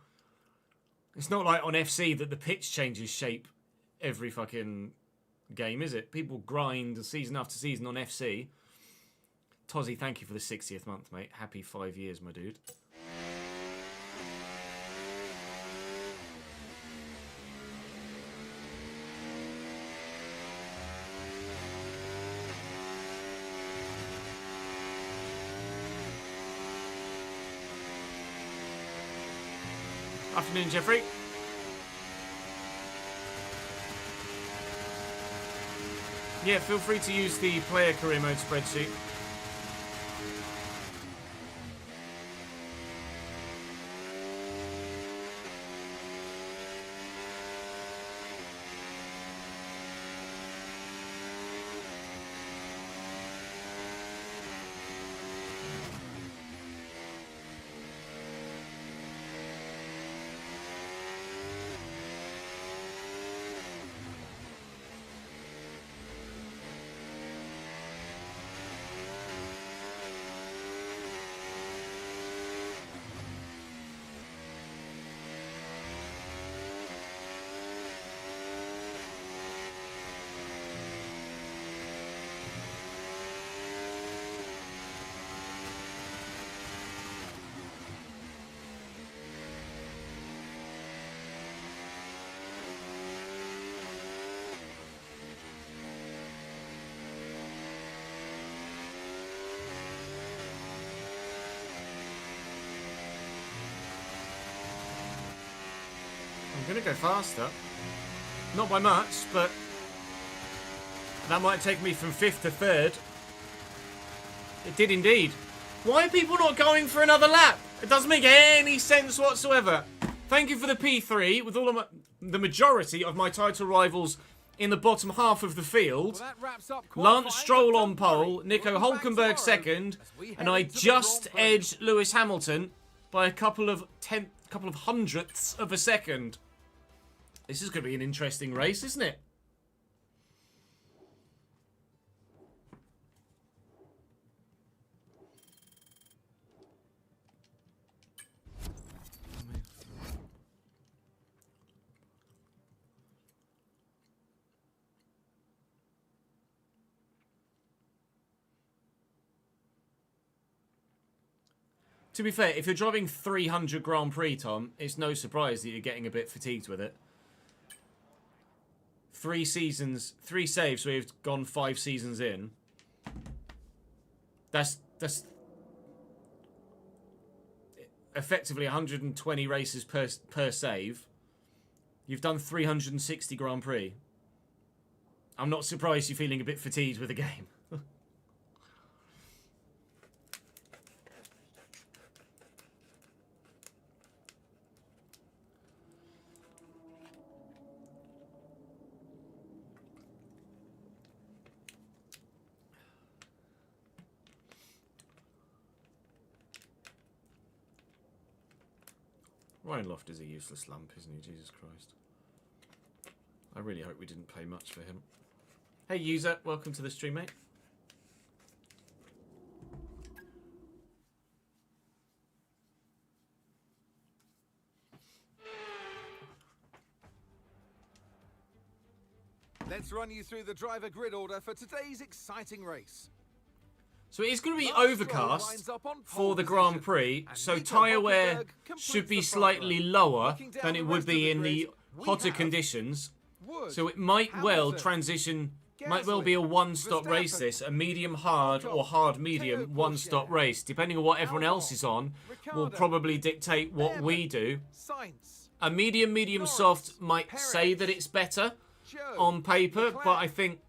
It's not like on FC that the pitch changes shape every fucking game, is it? People grind season after season on FC. Tozzy, thank you for the 60th month, mate. Happy 5 years, my dude. Afternoon, Jeffrey. Yeah, feel free to use the player career mode spreadsheet. I'm going to go faster. Not by much, but that might take me from 5th to 3rd. It did indeed. Why are people not going for another lap? It doesn't make any sense whatsoever. Thank you for the P3, with all of the majority of my title rivals in the bottom half of the field. Lance Stroll on pole, Nico Hulkenberg second, and I just edged Lewis Hamilton by a couple of hundredths of a second. This is going to be an interesting race, isn't it? To be fair, if you're driving 300 Grand Prix, Tom, it's no surprise that you're getting a bit fatigued with it. 3 seasons, 3 saves, so we've gone 5 seasons in. That's effectively 120 races per save. You've done 360 Grand Prix. I'm not surprised you're feeling a bit fatigued with the game. Ryan Loft is a useless lump, isn't he? Jesus Christ. I really hope we didn't pay much for him. Hey, user. Welcome to the stream, mate. Let's run you through the driver grid order for today's exciting race. So it is going to be overcast for the Grand Prix, so tyre wear should be slightly lower than it would be in the hotter conditions. So it might well transition, might well be a one-stop race this, a medium hard or hard medium one-stop race. Depending on what everyone else is on, will probably dictate what we do. A medium soft might say that it's better on paper, but I think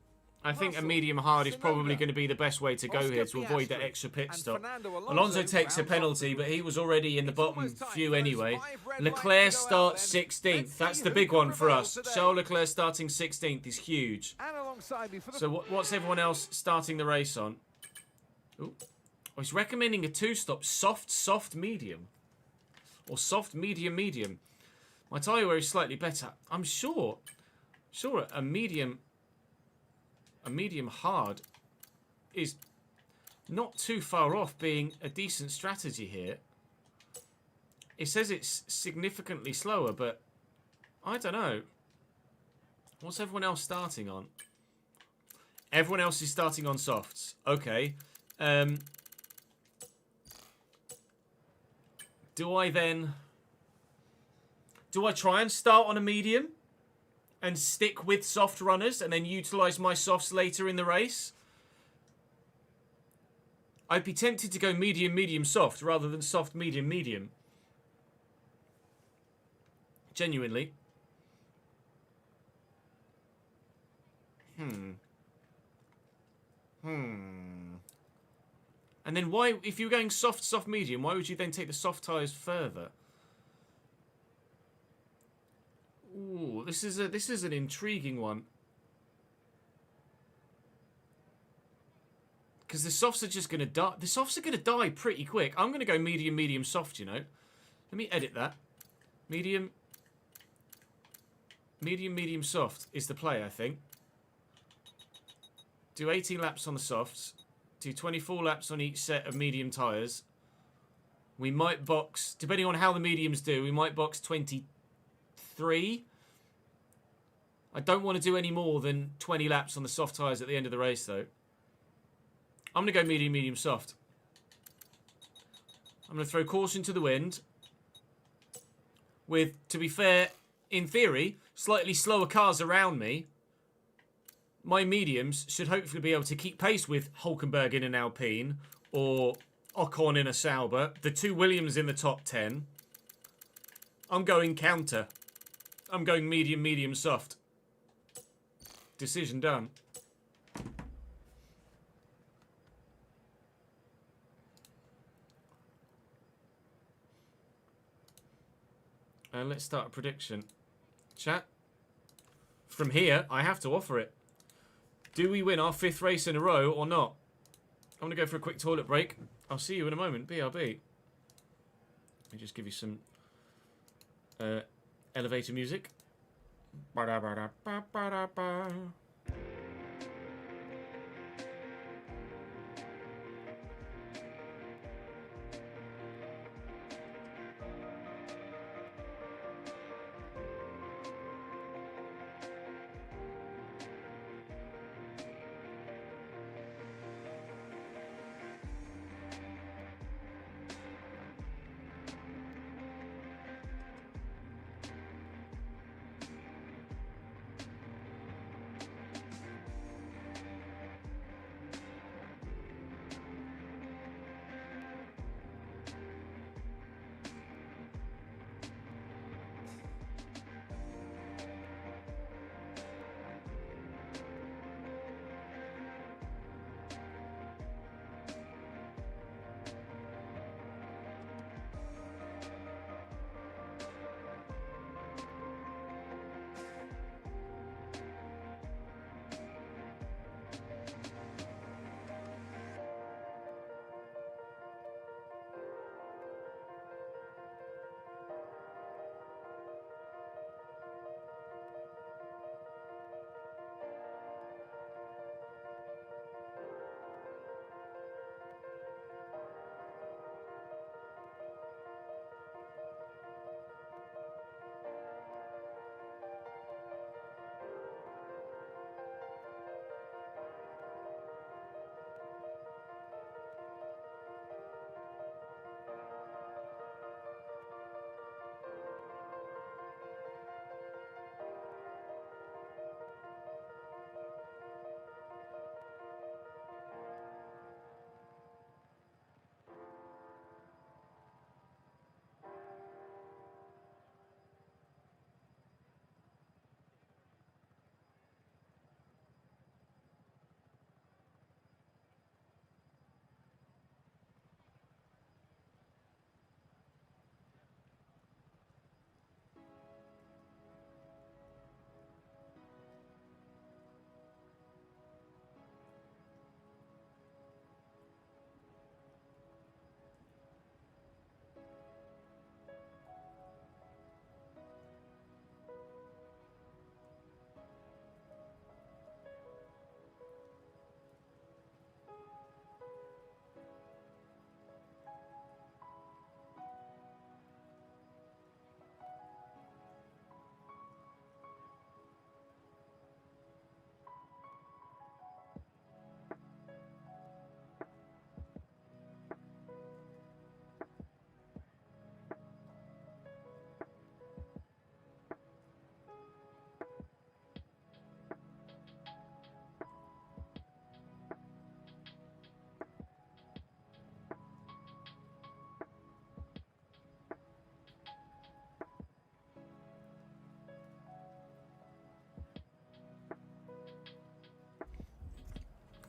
a medium hard is probably going to be the best way to go here to avoid that extra pit stop. Alonso takes a penalty, but he was already in the bottom few anyway. Leclerc starts 16th. That's the big one for us. Charles Leclerc starting 16th is huge. So what's everyone else starting the race on? Ooh. Oh, he's recommending a 2-stop. Soft, medium. Or soft, medium. My tyre wear is slightly better. I'm sure a medium hard is not too far off being a decent strategy here. It says it's significantly slower, but I don't know. What's everyone else starting on? Everyone else is starting on softs. Okay. Do I try and start on a medium and stick with soft runners and then utilise my softs later in the race? I'd be tempted to go medium soft rather than soft medium. Genuinely. And then why, if you're going soft medium, why would you then take the soft tyres further? Ooh, this is an intriguing one. Because the softs are just going to die. The softs are going to die pretty quick. I'm going to go medium soft, you know. Let me edit that. Medium soft is the play, I think. Do 18 laps on the softs. Do 24 laps on each set of medium tyres. We might box, depending on how the mediums do, we might box 23. I don't want to do any more than 20 laps on the soft tyres at the end of the race, though. I'm going to go medium soft. I'm going to throw caution to the wind. With, to be fair, in theory, slightly slower cars around me. My mediums should hopefully be able to keep pace with Hulkenberg in an Alpine or Ocon in a Sauber. The 2 Williams in the top 10. I'm going counter. I'm going medium soft. Decision done. And let's start a prediction. Chat. From here, I have to offer it. Do we win our 5th race in a row or not? I'm going to go for a quick toilet break. I'll see you in a moment. BRB. Let me just give you some elevator music. Ba-da-ba-da-ba-ba-da-ba.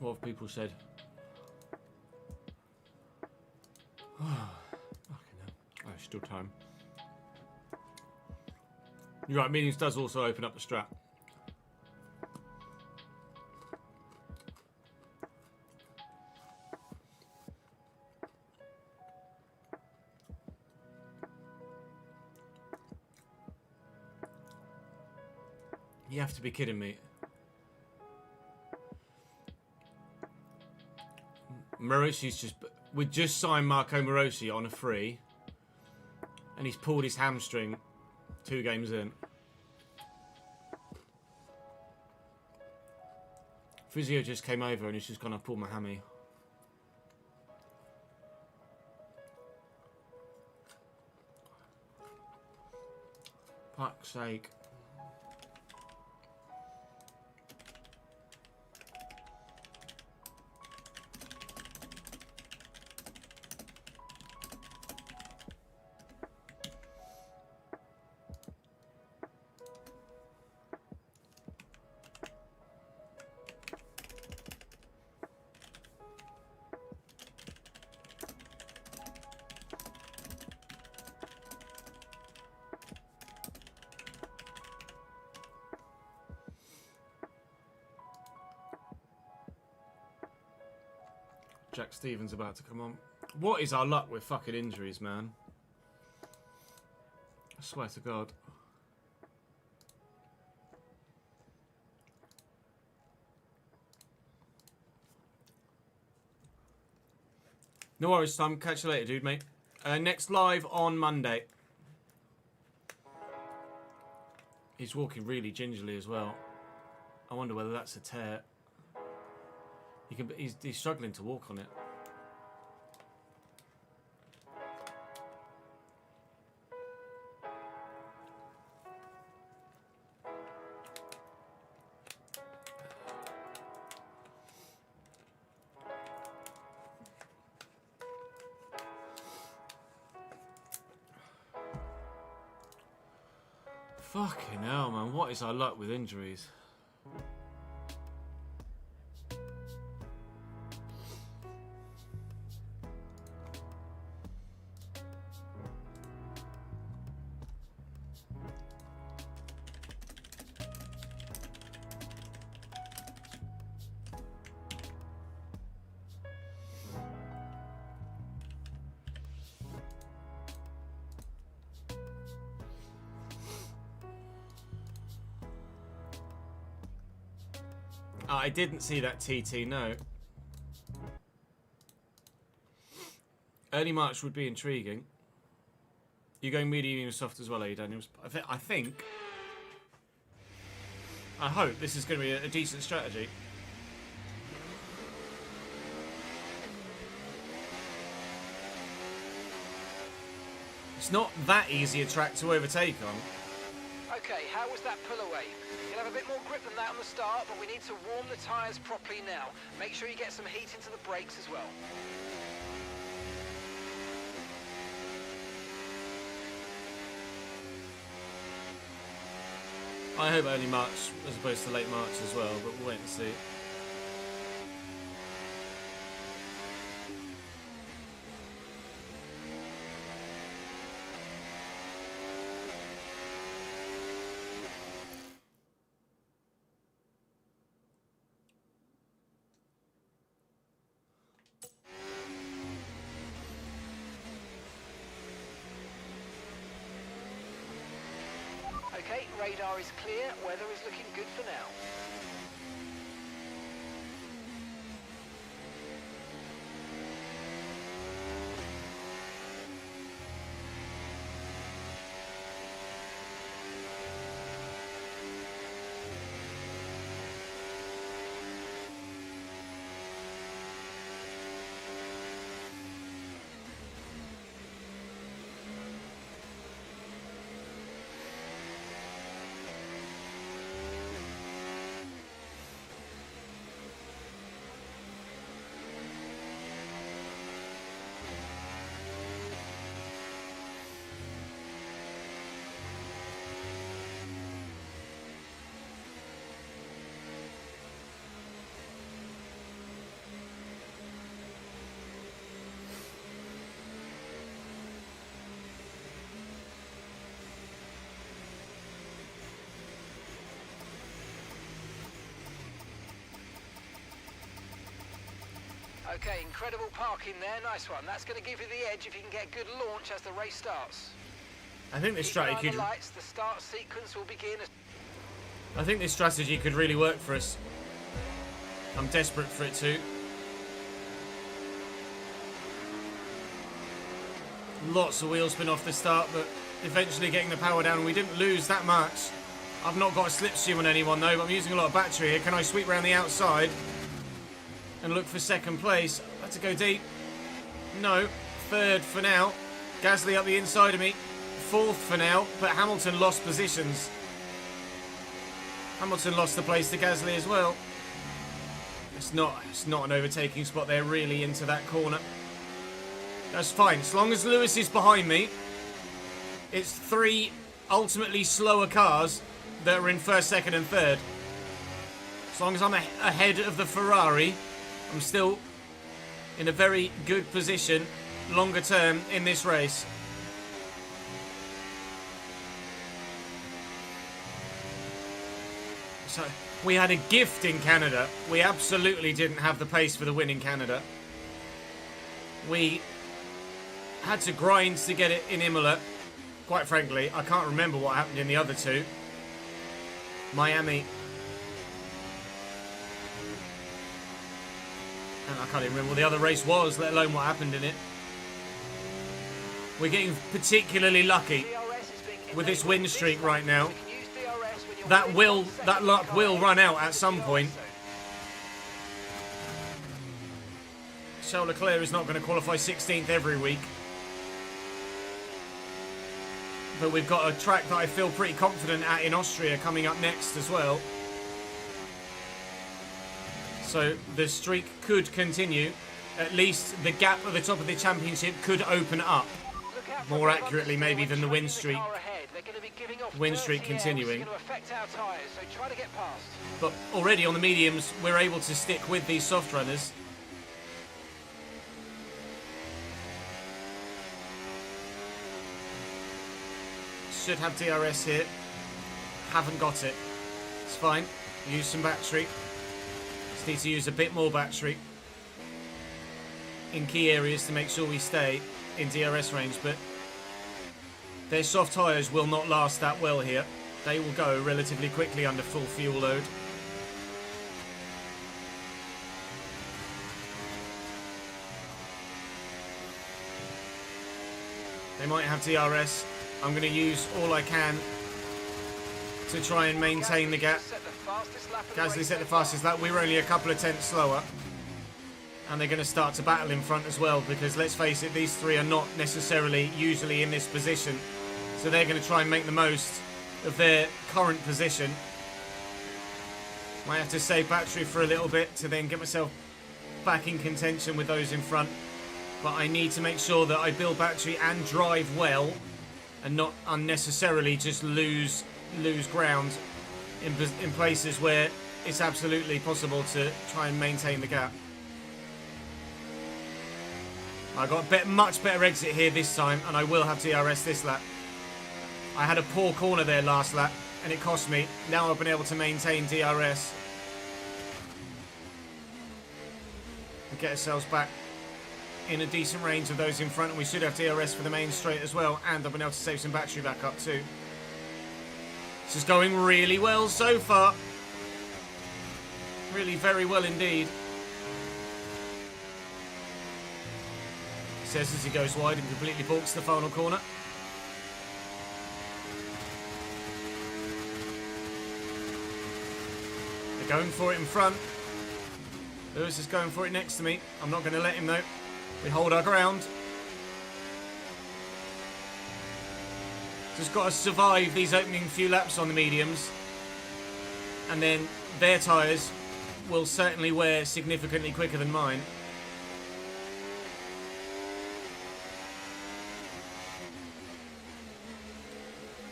What have people said? Fucking hell. Oh, still time. You're right, meetings does also open up the strap. You have to be kidding me. Morosi's just... We just signed Marco Morosi on a free. And he's pulled his hamstring 2 games in. Physio just came over and he's just gonna pull my hammy. Fuck's sake. Jack Stevens about to come on. What is our luck with fucking injuries, man? I swear to God. No worries, Tom. Catch you later, dude, mate. Next live on Monday. He's walking really gingerly as well. I wonder whether that's a tear. He's struggling to walk on it. Fucking hell, man. What is our luck with injuries? I didn't see that TT, no. Early March would be intriguing. You're going medium and soft as well, are you, Daniels? I think. I hope this is going to be a decent strategy. It's not that easy a track to overtake on. Okay, how was that pull away? You'll have a bit more grip than that on the start, but we need to warm the tyres properly now. Make sure you get some heat into the brakes as well. I hope early March as opposed to late March as well, but we'll wait and see. Okay, radar is clear, weather is looking good for now. Okay, incredible parking there. Nice one. That's going to give you the edge if you can get a good launch as the race starts. I think this Keep an eye strategy on could. the lights. The start sequence will begin. I think this strategy could really work for us. I'm desperate for it to. Lots of wheel spin off the start, but eventually getting the power down. We didn't lose that much. I've not got a slipstream on anyone though, but I'm using a lot of battery here. Can I sweep around the outside and look for second place? I had to go deep. No. Third for now. Gasly up the inside of me. Fourth for now, but Hamilton lost positions. Hamilton lost the place to Gasly as well. It's not an overtaking spot. They're really into that corner. That's fine. As long as Lewis is behind me, it's 3 ultimately slower cars that are in first, second and third. As long as I'm ahead of the Ferrari, I'm still in a very good position longer term in this race. So we had a gift in Canada. We absolutely didn't have the pace for the win in Canada. We had to grind to get it in Imola. Quite frankly, I can't remember what happened in the other two. Miami. And I can't even remember what the other race was, let alone what happened in it. We're getting particularly lucky with this win streak right now. That luck will run out at some point. Charles Leclerc is not going to qualify 16th every week. But we've got a track that I feel pretty confident at in Austria coming up next as well. So the streak could continue. At least the gap at the top of the championship could open up. More accurately maybe than the win streak. Win streak continuing. But already on the mediums, we're able to stick with these soft runners. Should have DRS here. Haven't got it. It's fine. Use some battery. Just need to use a bit more battery in key areas to make sure we stay in DRS range, but their soft tyres will not last that well here. They will go relatively quickly under full fuel load. They might have DRS. I'm going to use all I can to try and maintain the gap. Gasly set the fastest lap. We were only a couple of tenths slower. And they're going to start to battle in front as well, because let's face it, these three are not necessarily usually in this position. So they're going to try and make the most of their current position. Might have to save battery for a little bit to then get myself back in contention with those in front. But I need to make sure that I build battery and drive well and not unnecessarily just lose ground in places where it's absolutely possible to try and maintain the gap. I got a much better exit here this time, and I will have DRS this lap. I had a poor corner there last lap, and it cost me. Now I've been able to maintain DRS. And get ourselves back in a decent range of those in front, and we should have DRS for the main straight as well, and I've been able to save some battery back up too. This is going really well so far. Really very well indeed. Says as he goes wide and completely balks the final corner. They're going for it in front. Lewis is going for it next to me. I'm not going to let him though. We hold our ground. Just got to survive these opening few laps on the mediums. And then their tyres will certainly wear significantly quicker than mine.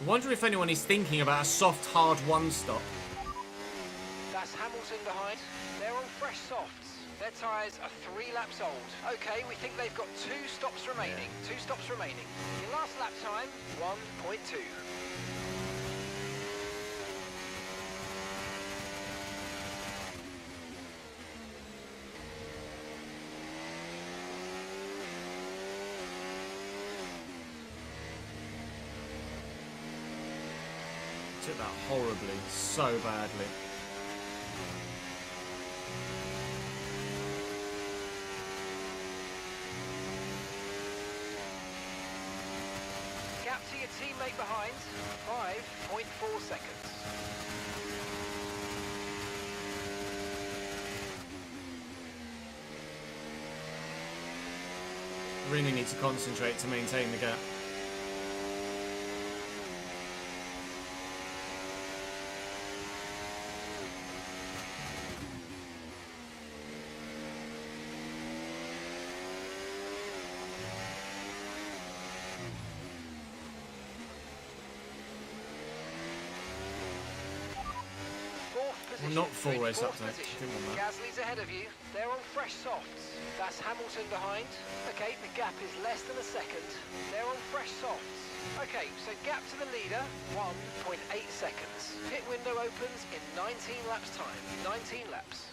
I wonder if anyone is thinking about a soft, hard one-stop. That's Hamilton behind. They're all fresh softs. Their tyres are 3 laps old. Okay, we think they've got 2 stops remaining. 2 stops remaining. Your last lap time, 1.2. Took that horribly, so badly. Gap to your teammate behind, 5.4 seconds. Really need to concentrate to maintain the gap. Position, not full race fourth update. position. Didn't want that. Gasly's ahead of you. They're on fresh softs. That's Hamilton behind. Okay, the gap is less than a second. They're on fresh softs. Okay, so gap to the leader, 1.8 seconds. Pit window opens in 19 laps time. 19 laps.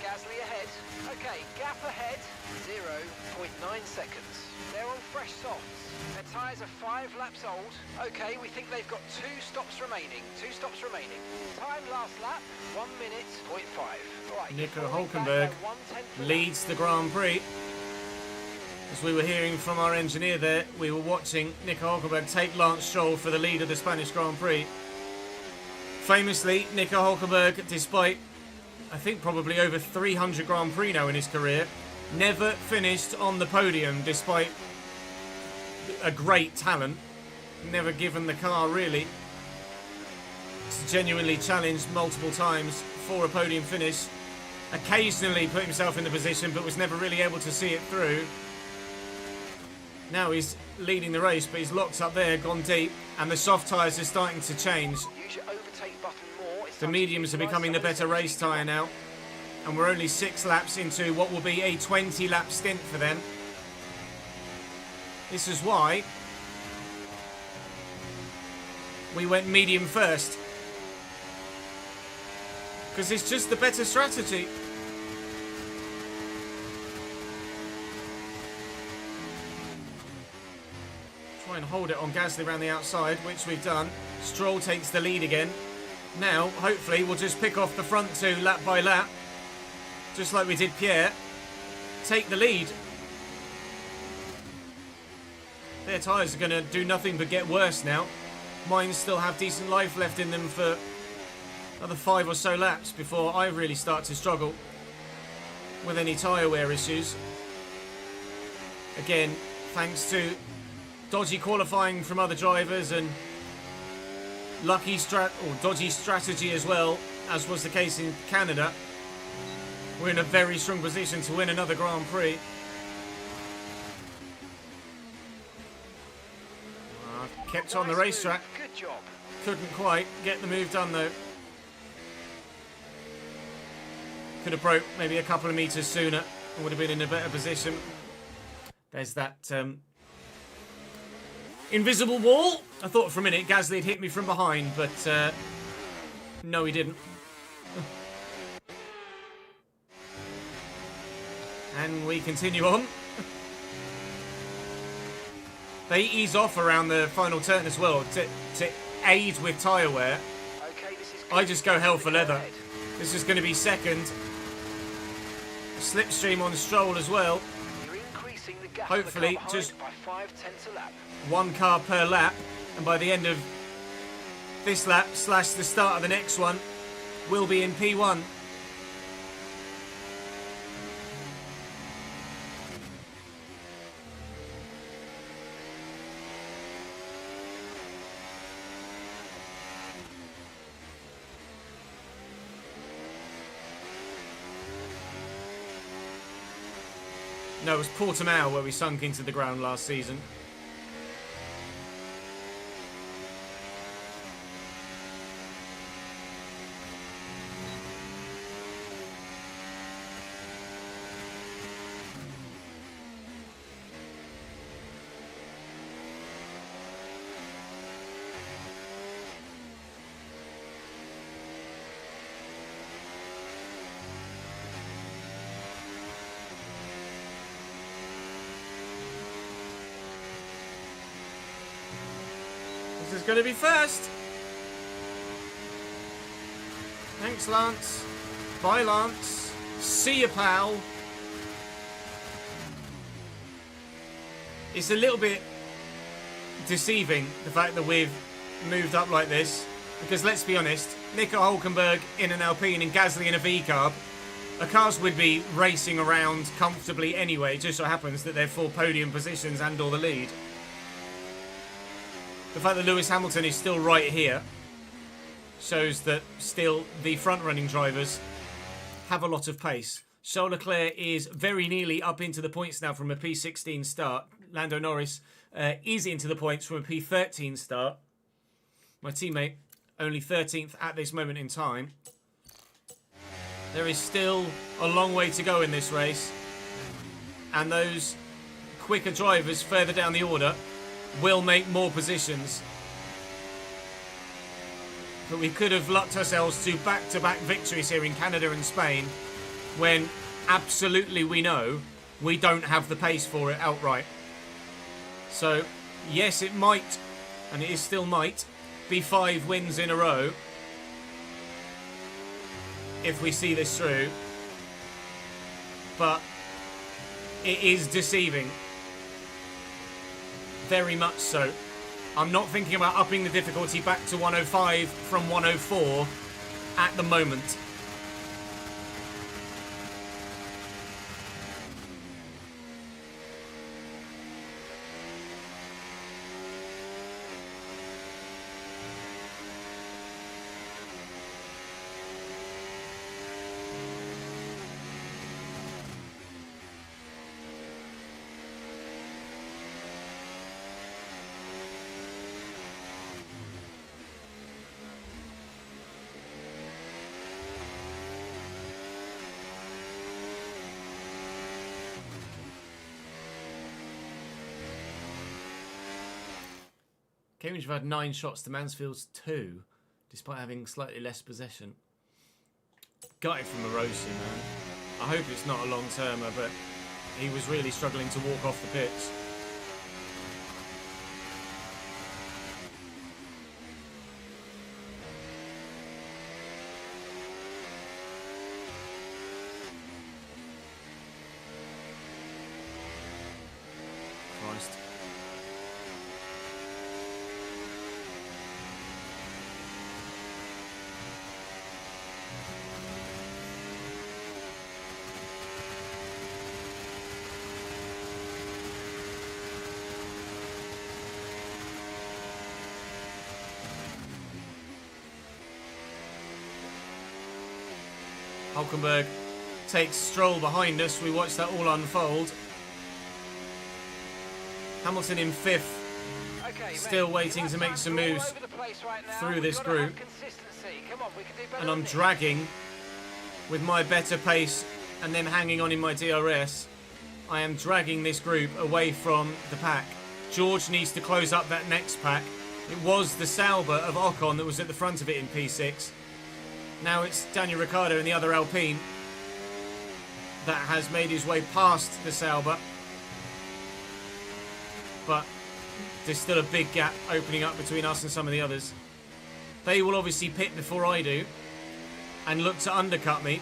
Gasly ahead. Okay, gap ahead, 0.9 seconds. They're on fresh softs. Their tyres are 5 laps old. Okay, we think they've got 2 stops remaining. 2 stops remaining. Time last lap, 1 minute, 0.5. All right, Nico Hulkenberg leads the Grand Prix. As we were hearing from our engineer there, we were watching Nico Hulkenberg take Lance Stroll for the lead of the Spanish Grand Prix. Famously, Nico Hulkenberg, despite I think probably over 300 Grand Prix now in his career, never finished on the podium despite a great talent. Never given the car really. He's genuinely challenged multiple times for a podium finish. Occasionally put himself in the position but was never really able to see it through. Now he's leading the race but he's locked up there, gone deep, and the soft tyres are starting to change. Use your overtake button more. The mediums are becoming the better race tyre now, and we're only 6 laps into what will be a 20-lap stint for them. This is why we went medium first, because it's just the better strategy. Try and hold it on Gasly around the outside, which we've done. Stroll takes the lead again. Now, hopefully, we'll just pick off the front 2 lap by lap, just like we did Pierre. Take the lead. Their tyres are going to do nothing but get worse now. Mine still have decent life left in them for another 5 or so laps before I really start to struggle with any tyre wear issues. Again, thanks to dodgy qualifying from other drivers and dodgy strategy as well, as was the case in Canada, we're in a very strong position to win another Grand Prix. Kept on the racetrack. Good job. Couldn't quite get the move done though. Could have broke maybe a couple of metres sooner and would have been in a better position. There's that invisible wall. I thought for a minute Gasly had hit me from behind, but no, he didn't. And we continue on. They ease off around the final turn as well to aid with tyre wear. Okay, this is I just go hell for leather. This is going to be second. Slipstream on Stroll as well. You're increasing the gap Hopefully just by 0.5 a lap. 1 car per lap, and by the end of this lap / the start of the next one, we'll be in P1. No, it was Portimao where we sunk into the ground last season. going to be first. Thanks, Lance. Bye, Lance. See you, pal. It's a little bit deceiving, the fact that we've moved up like this. Because let's be honest, Nico Hulkenberg in an Alpine and Gasly in a V-Carb, our cars would be racing around comfortably anyway. It just so happens that they're for podium positions and or the lead. The fact that Lewis Hamilton is still right here shows that still the front-running drivers have a lot of pace. Charles Leclerc is very nearly up into the points now from a P16 start. Lando Norris is into the points from a P13 start. My teammate only 13th at this moment in time. There is still a long way to go in this race. And those quicker drivers further down the order will make more positions. But we could have lucked ourselves to back-to-back victories here in Canada and Spain when absolutely we know we don't have the pace for it outright. So, yes, it might, and it is still might, be 5 wins in a row if we see this through. But it is deceiving. Very much so. I'm not thinking about upping the difficulty back to 105 from 104 at the moment. Cambridge have had 9 shots to Mansfield's 2, despite having slightly less possession. Gutted from Morosi, man. I hope it's not a long-termer, but he was really struggling to walk off the pitch. Christ. Hulkenberg takes Stroll behind us. We watch that all unfold. Hamilton in 5th. Okay, still waiting to make some moves through this group. And I'm dragging with my better pace and them hanging on in my DRS. I am dragging this group away from the pack. George needs to close up that next pack. It was the Sauber of Ocon that was at the front of it in P6. Now it's Daniel Ricciardo and the other Alpine that has made his way past the Sauber. But there's still a big gap opening up between us and some of the others. They will obviously pit before I do and look to undercut me.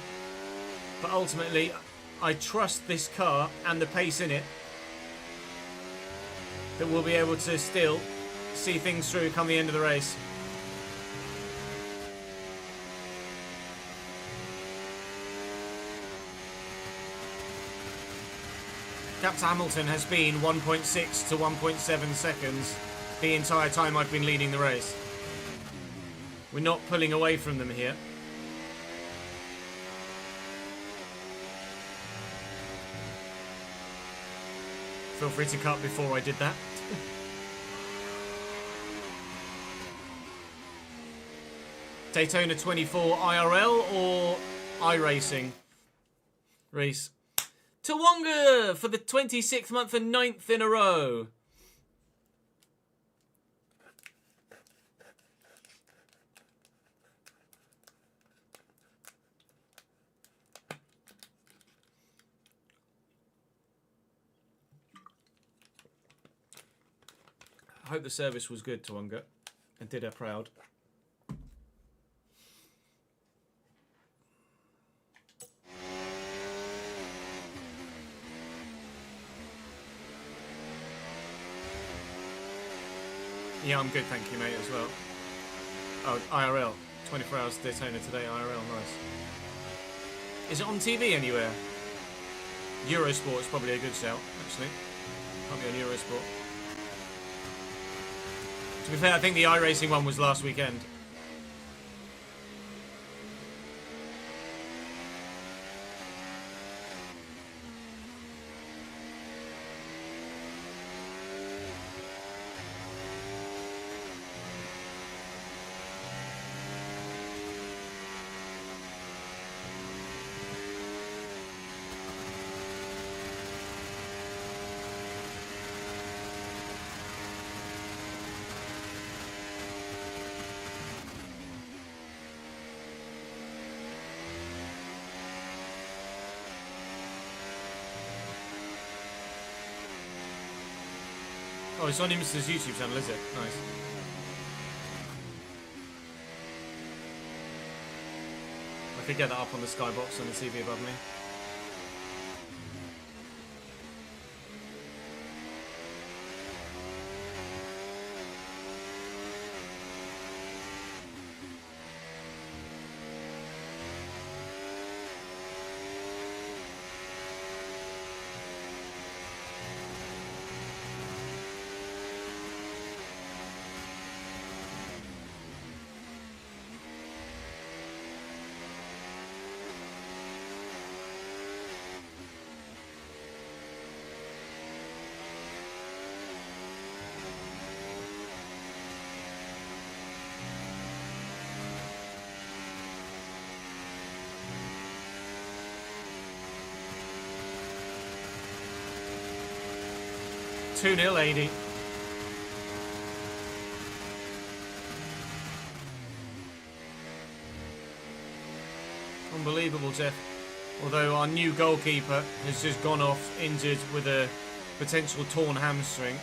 But ultimately, I trust this car and the pace in it that we'll be able to still see things through come the end of the race. Captain Hamilton has been 1.6 to 1.7 seconds the entire time I've been leading the race. We're not pulling away from them here. Feel free to cut before I did that. Daytona 24 IRL or iRacing? Reese. Tawonga for the 26th month and 9th in a row. I hope the service was good, Tawonga. and did her proud. Yeah, I'm good, thank you, mate, as well. Oh, IRL. 24 hours Daytona today, IRL, nice. Is it on TV anywhere? Eurosport's probably a good shout, actually. Can't be on Eurosport. To be fair, I think the iRacing one was last weekend. Oh, it's on M's YouTube channel, is it? Nice. I could get that up on the skybox on the TV above me. Two-nil, 80. Unbelievable, Jeff. Although our new goalkeeper has just gone off injured with a potential torn hamstring.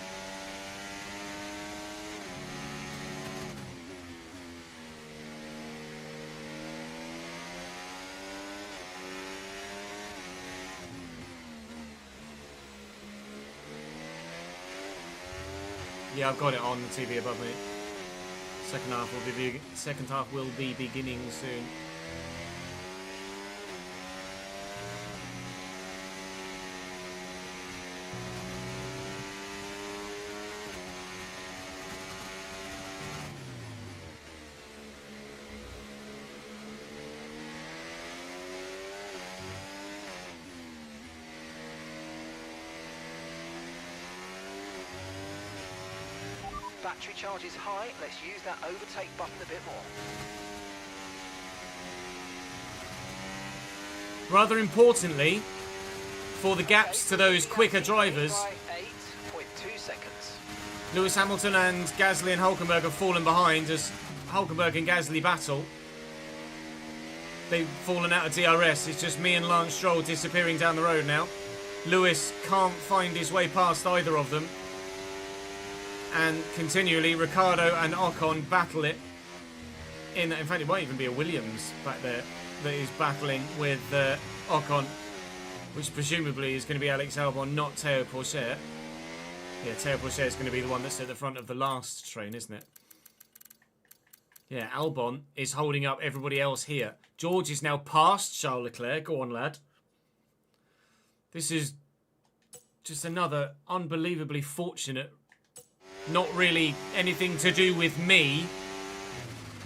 Yeah, I've got it on the TV above me. Second half will be beginning soon. Battery charge is high. Let's use that overtake button a bit more. Rather importantly, for the gaps to those quicker drivers, 8.2 seconds. Lewis Hamilton and Gasly and Hulkenberg have fallen behind as Hulkenberg and Gasly battle. They've fallen out of DRS. It's just me and Lance Stroll disappearing down the road now. Lewis can't find his way past either of them. And continually, Ricciardo and Ocon battle it. In fact, it might even be a Williams back there that is battling with Ocon, which presumably is going to be Alex Albon, not Théo Pourchaire. Yeah, Théo Pourchaire is going to be the one that's at the front of the last train, isn't it? Yeah, Albon is holding up everybody else here. George is now past Charles Leclerc. Go on, lad. This is just another unbelievably fortunate, not really anything to do with me,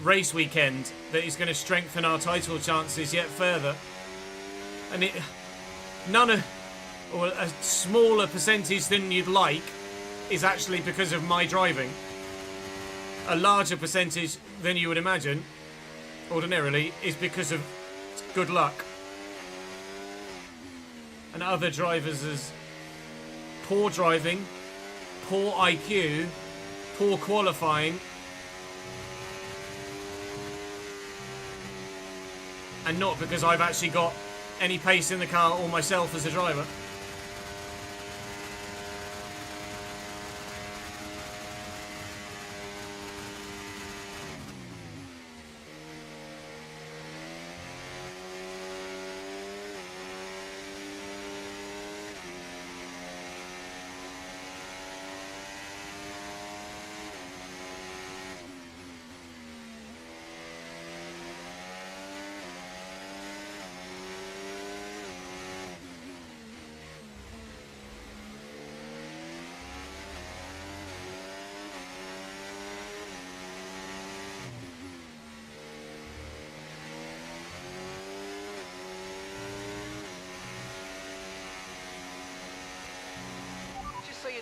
race weekend that is going to strengthen our title chances yet further. And or a smaller percentage than you'd like is actually because of my driving. A larger percentage than you would imagine, ordinarily, is because of good luck. And other drivers' poor driving, poor IQ, poor qualifying, and not because I've actually got any pace in the car or myself as a driver.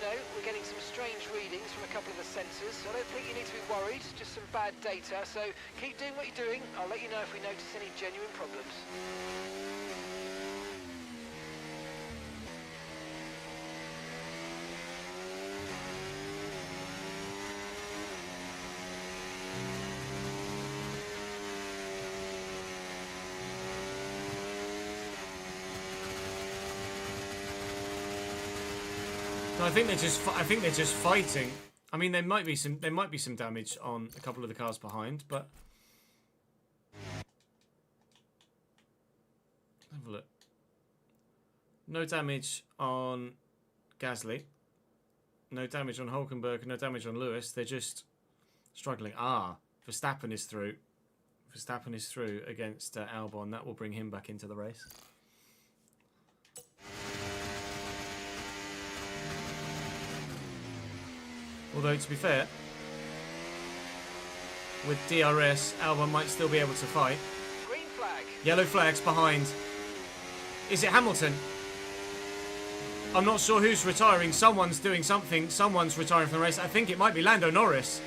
know, we're getting some strange readings from a couple of the sensors. So I don't think you need to be worried, just some bad data. So keep doing what you're doing. I'll let you know if we notice any genuine problems. No, I think they're just fighting. I mean, there might be some damage on a couple of the cars behind, but have a look. No damage on Gasly. No damage on Hulkenberg. No damage on Lewis. They're just struggling. Ah, Verstappen is through. Verstappen is through against Albon. That will bring him back into the race. Although, to be fair, with DRS, Albon might still be able to fight. Green flag. Yellow flags behind. Is it Hamilton? I'm not sure who's retiring. Someone's doing something. Someone's retiring from the race. I think it might be Lando Norris.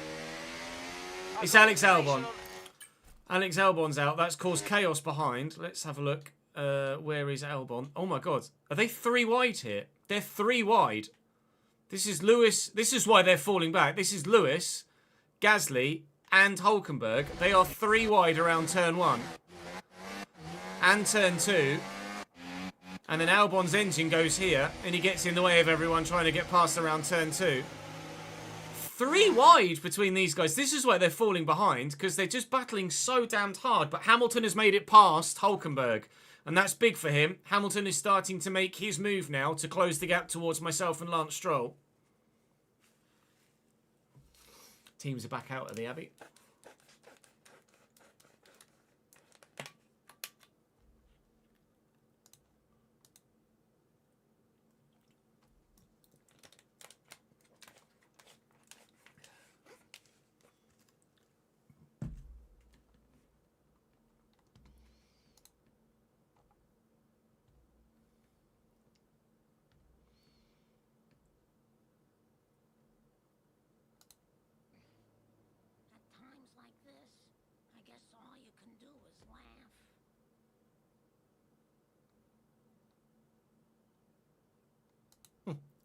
It's Alex Albon. Alex Albon's out. That's caused chaos behind. Let's have a look. Where is Albon? Oh my God. Are they 3 wide here? They're 3 wide. This is Lewis. This is why they're falling back. This is Lewis, Gasly, and Hulkenberg. They are 3 wide around turn 1 and turn 2. And then Albon's engine goes here, and he gets in the way of everyone trying to get past around turn 2. 3 wide between these guys. This is why they're falling behind, because they're just battling so damned hard. But Hamilton has made it past Hulkenberg, and that's big for him. Hamilton is starting to make his move now to close the gap towards myself and Lance Stroll. Teams are back out at the Abbey.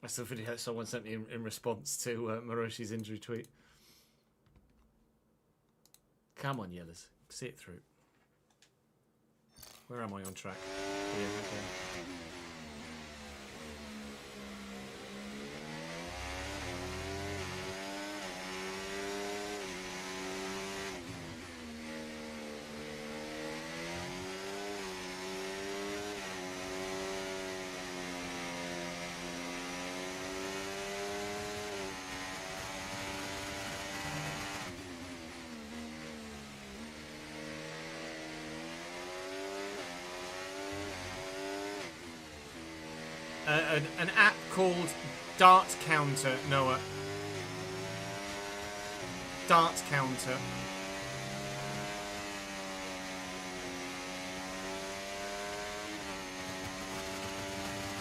That's the video someone sent me in response to Maroshi's injury tweet. Come on, Yellers. See it through. Where am I on track? Yeah, okay. An app called Dart Counter, Noah. Dart Counter.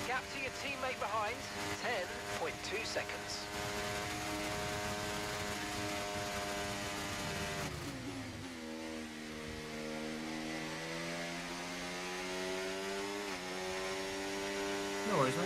Gap to your teammate behind, 10.2 seconds. No worries, mate.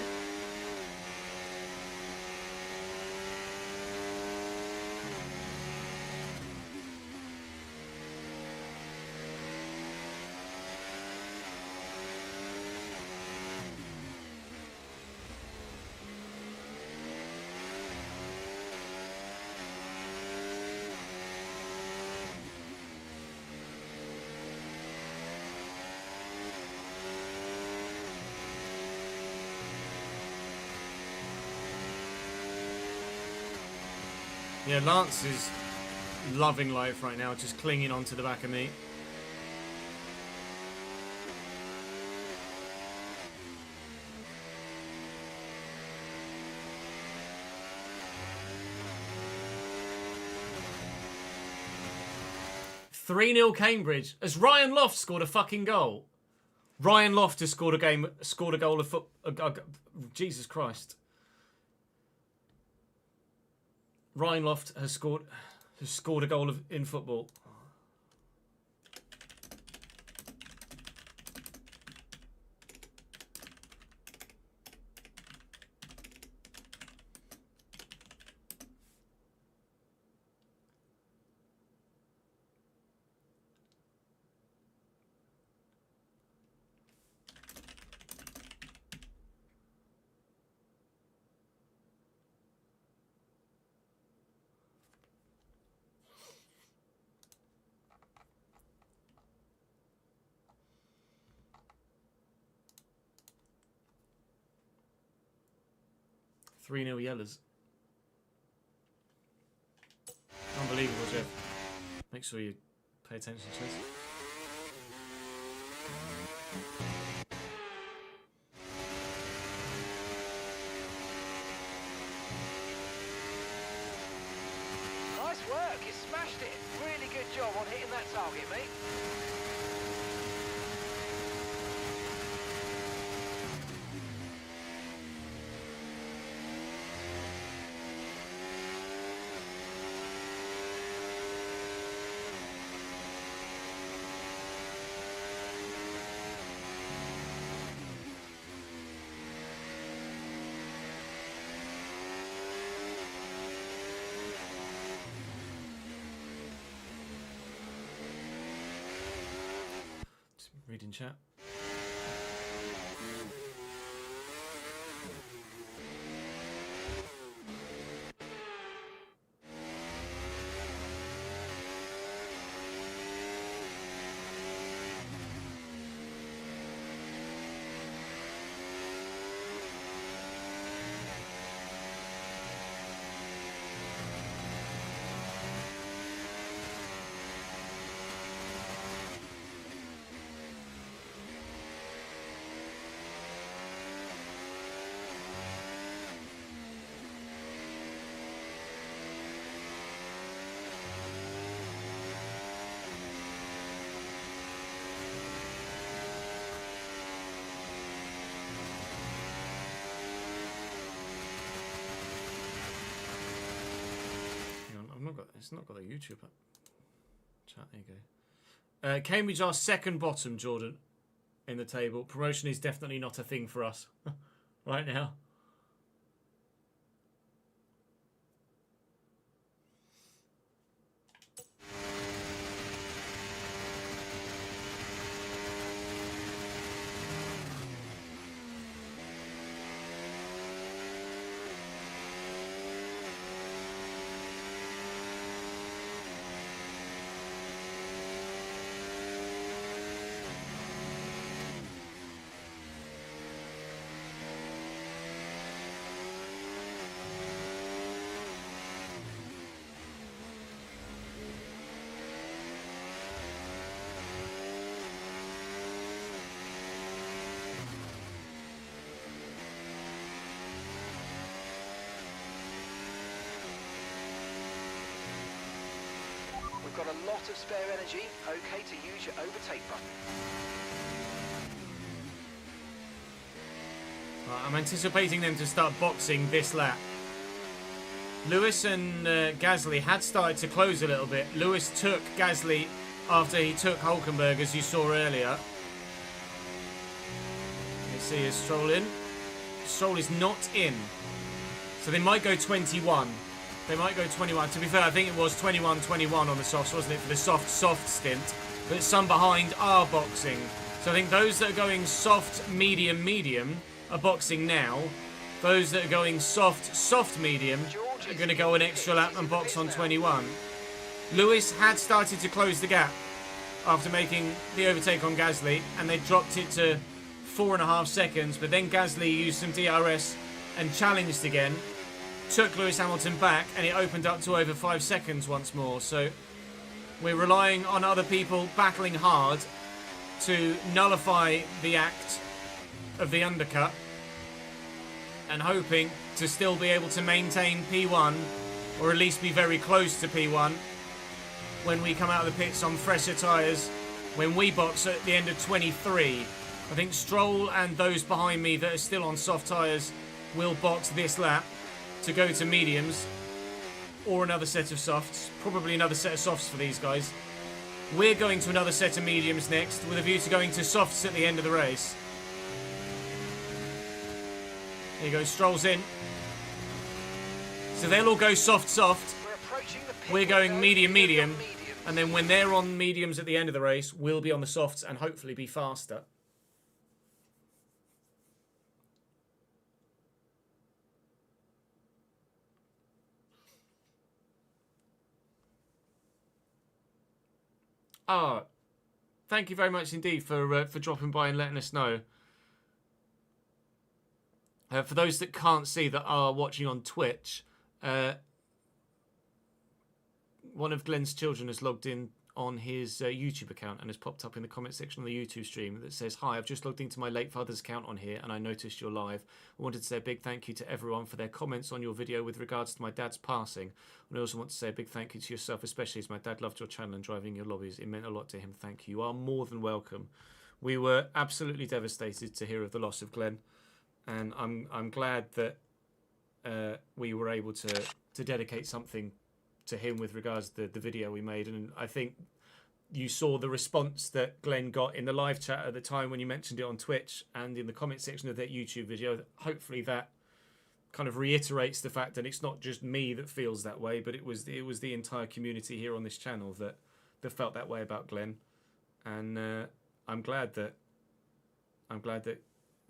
Yeah, Lance is loving life right now, just clinging onto the back of me. (3-0) Cambridge. Has Ryan Loft scored a fucking goal? Ryan Loft has scored a goal of Jesus Christ. Ryan Loft has scored a goal in football. Three 0 Yellers. Unbelievable, Jeff. Make sure you pay attention to this. Nice work, you smashed it. Really good job on hitting that target, mate. Reading chat. It's not got a YouTube chat. There you go. Cambridge are second bottom, Jordan, in the table. Promotion is definitely not a thing for us right now. We've got a lot of spare energy. Okay to use your overtake button. I'm anticipating them to start boxing this lap. Lewis and Gasly had started to close a little bit. Lewis took Gasly after he took Hulkenberg, as you saw earlier. You see his Stroll in. Stroll is not in. So they might go 21. They might go 21. To be fair, I think it was 21-21 on the softs, wasn't it, for the soft stint. But some behind are boxing. So I think those that are going soft, medium are boxing now. Those that are going soft, medium are going to go an extra lap and box on 21. Lewis had started to close the gap after making the overtake on Gasly, and they dropped it to 4.5 seconds. But then Gasly used some DRS and challenged again. Took Lewis Hamilton back, and it opened up to over 5 seconds once more. So we're relying on other people battling hard to nullify the act of the undercut, and hoping to still be able to maintain P1, or at least be very close to P1 when we come out of the pits on fresher tyres, when we box at the end of 23. I think Stroll and those behind me that are still on soft tyres will box this lap to go to mediums. or another set of softs. Probably another set of softs for these guys. We're going to another set of mediums next, with a view to going to softs at the end of the race. Here you go, Stroll's in. So they'll all go soft, soft. We're going medium, medium. And then when they're on mediums at the end of the race, we'll be on the softs and hopefully be faster. Ah, thank you very much indeed for dropping by and letting us know. For those that can't see, that are watching on Twitch, one of Glenn's children has logged in on his YouTube account and has popped up in the comment section on the YouTube stream that says, "Hi, I've just logged into my late father's account on here and I noticed you're live. I wanted to say a big thank you to everyone for their comments on your video with regards to my dad's passing. And I also want to say a big thank you to yourself, especially as my dad loved your channel and driving your lobbies. It meant a lot to him. Thank you. You are more than welcome." We were absolutely devastated to hear of the loss of Glenn, and I'm glad that we were able to dedicate something to him with regards to the video we made. And I think you saw the response that Glenn got in the live chat at the time when you mentioned it on Twitch and in the comment section of that YouTube video. Hopefully that kind of reiterates the fact that it's not just me that feels that way, but it was the entire community here on this channel that felt that way about Glenn. And I'm glad that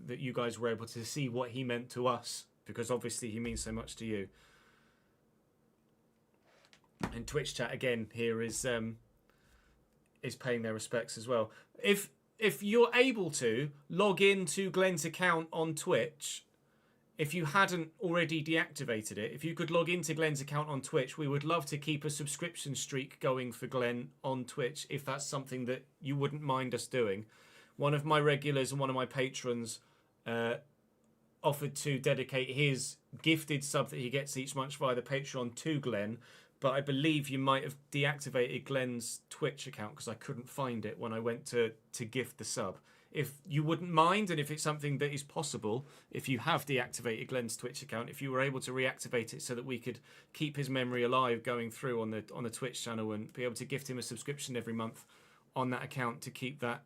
you guys were able to see what he meant to us, because obviously he means so much to you. And Twitch chat again here is paying their respects as well. If you're able to log into Glenn's account on Twitch, if you hadn't already deactivated it, if you could log into Glenn's account on Twitch, we would love to keep a subscription streak going for Glenn on Twitch, if that's something that you wouldn't mind us doing. One of my regulars and one of my patrons offered to dedicate his gifted sub that he gets each month via the Patreon to Glenn, but I believe you might have deactivated Glenn's Twitch account because I couldn't find it when I went to gift the sub. If you wouldn't mind, and if it's something that is possible, if you have deactivated Glenn's Twitch account, if you were able to reactivate it so that we could keep his memory alive going through on the Twitch channel and be able to gift him a subscription every month on that account to keep that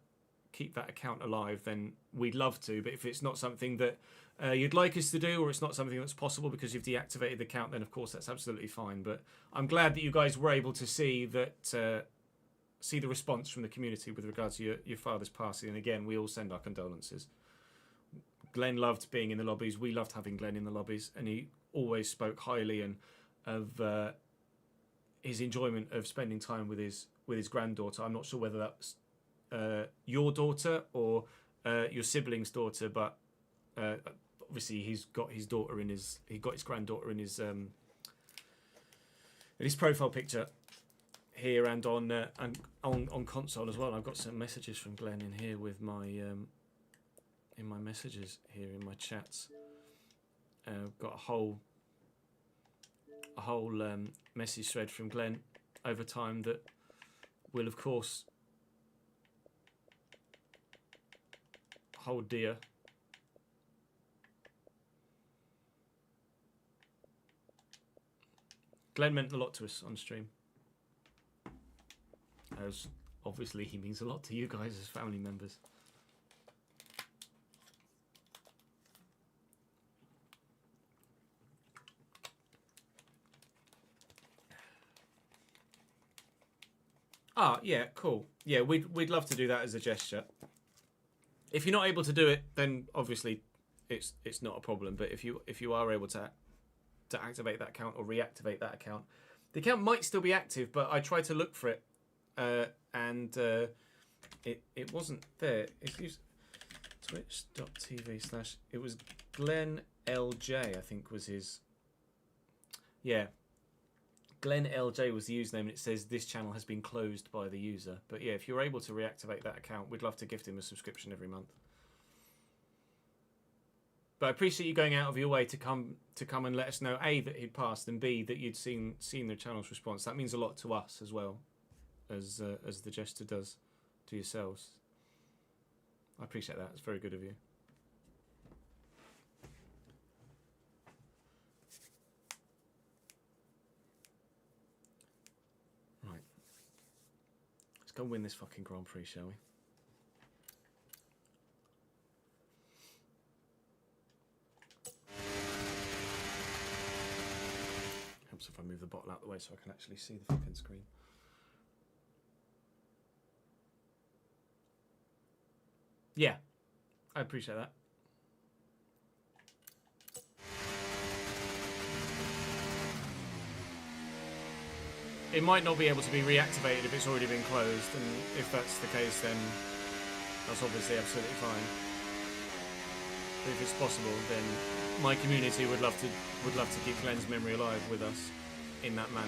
account alive, then we'd love to. But if it's not something that you'd like us to do, or it's not something that's possible because you've deactivated the account, then of course that's absolutely fine. But I'm glad that you guys were able to see that, see the response from the community with regards to your father's passing. And again, we all send our condolences. Glenn loved being in the lobbies. We loved having Glenn in the lobbies, and he always spoke highly of his enjoyment of spending time with his granddaughter. I'm not sure whether that's your daughter or your sibling's daughter, but obviously he got his granddaughter in his profile picture here and on console as well. I've got some messages from Glenn in here with my in my messages here in my chats. I've got a whole message thread from Glenn over time that will of course hold dear. Glenn meant a lot to us on stream, as obviously he means a lot to you guys as family members. Ah, yeah, cool. Yeah, we'd love to do that as a gesture. If you're not able to do it, then obviously it's not a problem. But if you are able to activate that account or reactivate that account, the account might still be active. But I tried to look for it, and it wasn't there. If you twitch.tv/ it was Glenn LJ, I think was his. Yeah. Glenn LJ was the username, and it says this channel has been closed by the user. But yeah, if you're able to reactivate that account, we'd love to gift him a subscription every month. But I appreciate you going out of your way to come and let us know, A, that he'd passed, and B, that you'd seen the channel's response. That means a lot to us as well, as the gesture does to yourselves. I appreciate that. It's very good of you. go and win this fucking Grand Prix, shall we? Helps if I move the bottle out of the way so I can actually see the fucking screen. Yeah, I appreciate that. It might not be able to be reactivated if it's already been closed, and if that's the case, then that's obviously absolutely fine. But if it's possible, then my community would love to keep Glenn's memory alive with us in that manner.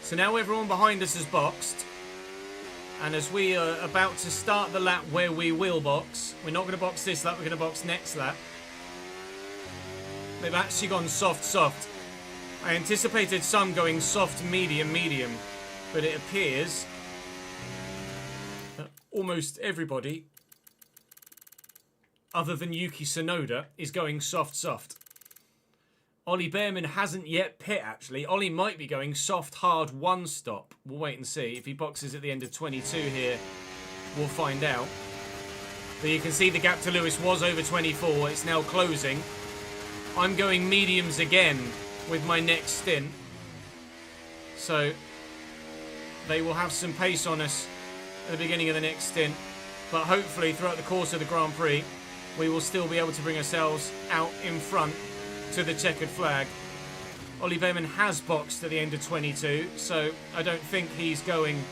So now everyone behind us is boxed, and as we are about to start the lap where we will box, we're not going to box this lap, we're going to box next lap. They've actually gone soft, soft. I anticipated some going soft, medium, medium, but it appears that almost everybody, other than Yuki Tsunoda, is going soft, soft. Ollie Behrman hasn't yet pit, actually. Ollie might be going soft, hard, one stop. We'll wait and see. If he boxes at the end of 22 here, we'll find out. But you can see the gap to Lewis was over 24. It's now closing. I'm going mediums again with my next stint. So they will have some pace on us at the beginning of the next stint. But hopefully throughout the course of the Grand Prix, we will still be able to bring ourselves out in front to the checkered flag. Ollie Behrman has boxed at the end of 22, so I don't think he's going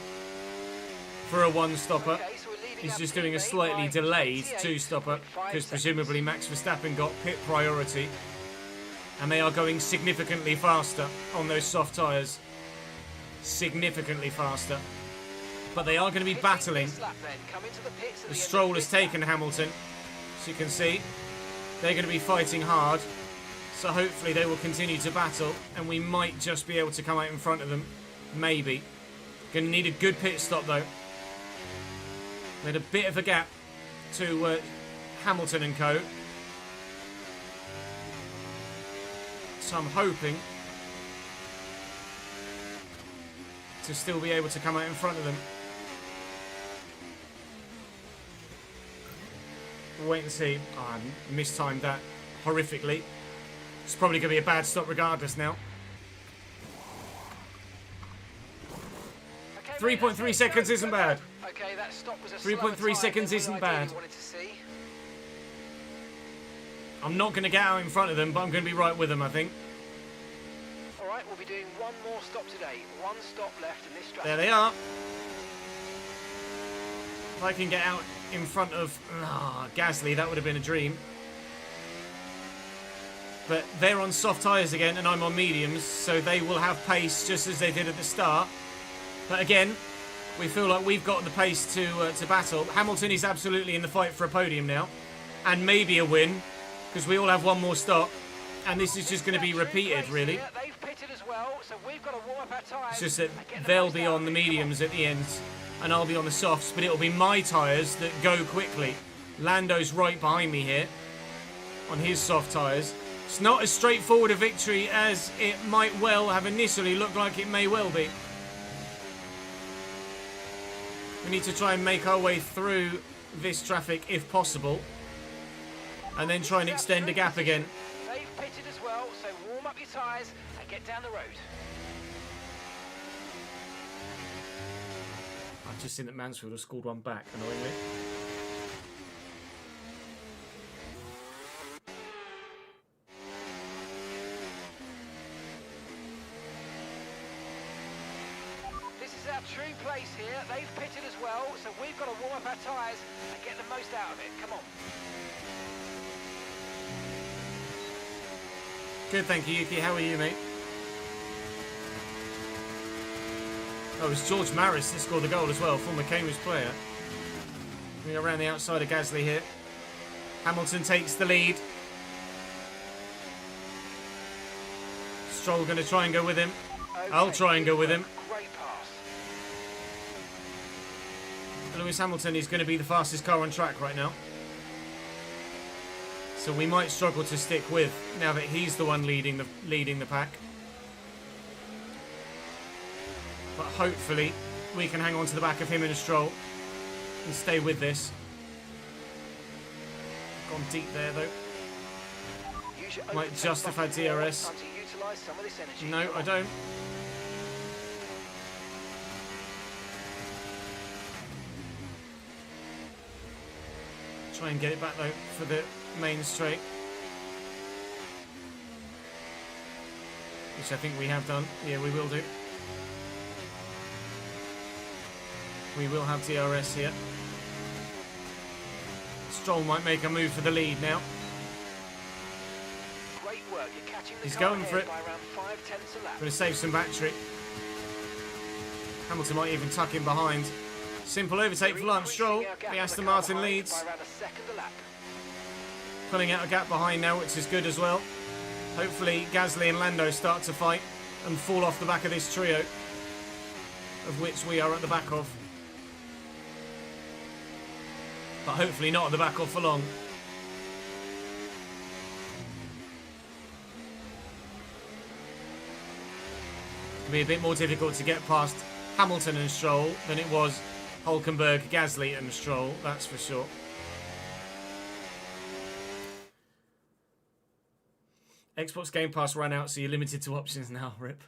for a one-stopper. Okay, so He's just doing a slightly delayed two-stopper, because presumably Max Verstappen got pit priority, and they are going significantly faster on those soft tyres. Significantly faster. But they are going to be battling. The Stroll has taken Hamilton, as you can see. They're going to be fighting hard. So hopefully they will continue to battle, and we might just be able to come out in front of them. Maybe. Going to need a good pit stop though. We had a bit of a gap to Hamilton and co. So I'm hoping to still be able to come out in front of them. We'll wait and see. Oh, I mistimed that horrifically. It's probably going to be a bad stop regardless now. 3.3 seconds isn't bad. Okay, that stop was a 3.3 seconds isn't bad. I'm not going to get out in front of them, but I'm going to be right with them, I think. Alright, we'll be doing one more stop today. One stop left in this strategy. There they are. If I can get out in front of Gasly, that would have been a dream. But they're on soft tyres again, and I'm on mediums, so they will have pace just as they did at the start. But again, we feel like we've got the pace to battle. Hamilton is absolutely in the fight for a podium now, and maybe a win, because we all have one more stop, and this is just going to be repeated, really. It's just that they'll be on the mediums at the end, and I'll be on the softs, but it'll be my tyres that go quickly. Lando's right behind me here on his soft tyres. It's not as straightforward a victory as it might well have initially looked like it may well be. We need to try and make our way through this traffic if possible, and then try and extend the gap again. They've pitted as well, so warm up your tyres and get down the road. I've just seen that Mansfield has scored one back, annoyingly. True place here. They've pitted as well, so we've got to warm up our tyres and get the most out of it. Come on. Good, thank you, Yuki. How are you, mate? Oh, it was George Maris that scored the goal as well, former Cambridge player. We're around the outside of Gasly here. Hamilton takes the lead. Stroll going to try and go with him. Okay, I'll try and go with him. Great pass. Lewis Hamilton is going to be the fastest car on track right now. So we might struggle to stick with now that he's the one leading the pack. But hopefully we can hang on to the back of him in a Stroll and stay with this. Gone deep there though. Might just have had DRS. No, I don't. Try and get it back though for the main straight, which I think we have done. Yeah, we will do. We will have DRS here. Stroll might make a move for the lead now. Great work. You're catching the He's car going for it. by around 0.5 a lap. Going to save some battery. Hamilton might even tuck in behind. Simple overtake for Lance Stroll. The Aston Martin leads. By around a second a lap. Pulling out a gap behind now, which is good as well. Hopefully Gasly and Lando start to fight and fall off the back of this trio, of which we are at the back of. But hopefully not at the back of for long. It'll be a bit more difficult to get past Hamilton and Stroll than it was Hülkenberg, Gasly and Stroll, that's for sure. Xbox Game Pass ran out, so you're limited to options now, RIP.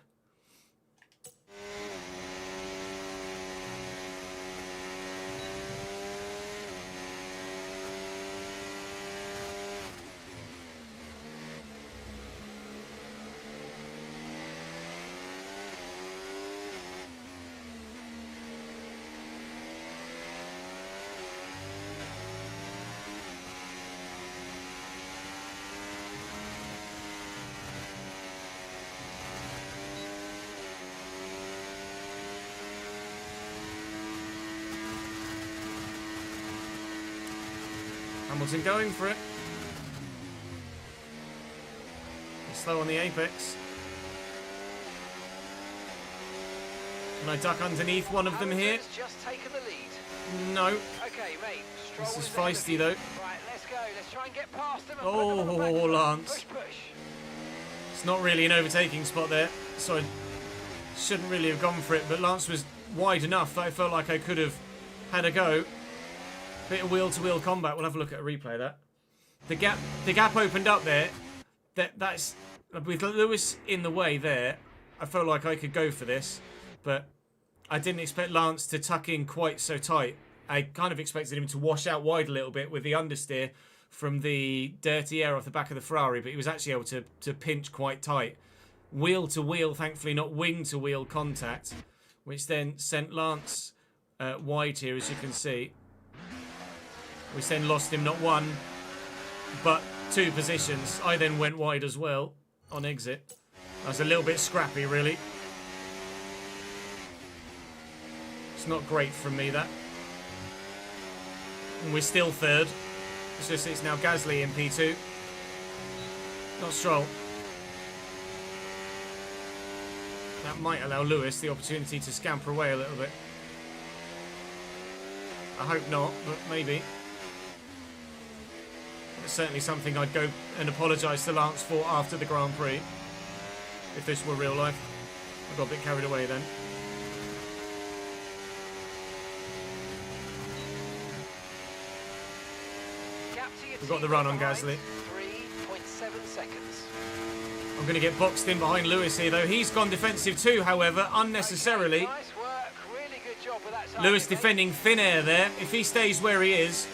Hamilton going for it. He's slow on the apex. Can I duck underneath one of them here? Just taken the lead. No. Okay, mate. Stroll This is feisty though. Right, let's go. Let's try and get past them. And Oh, put them on the back. Lance. Push, push. It's not really an overtaking spot there, so I shouldn't really have gone for it, but Lance was wide enough that I felt like I could have had a go. Bit of wheel-to-wheel combat. We'll have a look at a replay of that. The gap opened up there. That's with Lewis in the way there. I felt like I could go for this, but I didn't expect Lance to tuck in quite so tight. I kind of expected him to wash out wide a little bit with the understeer from the dirty air off the back of the Ferrari, but he was actually able to pinch quite tight. Wheel-to-wheel, thankfully not wing-to-wheel contact, which then sent Lance wide here, as you can see. We then lost him not one, but two positions. I then went wide as well on exit. That was a little bit scrappy, really. It's not great from me, that. And we're still third. It's just it's now Gasly in P2. Not Stroll. That might allow Lewis the opportunity to scamper away a little bit. I hope not, but maybe. It's certainly something I'd go and apologise to Lance for after the Grand Prix, if this were real life. I got a bit carried away then. We've got the run on Gasly. 3.7 seconds. I'm going to get boxed in behind Lewis here, though. He's gone defensive too, however, unnecessarily. Okay, nice work. Really good job with that. Lewis defending thin air there. If he stays where he is,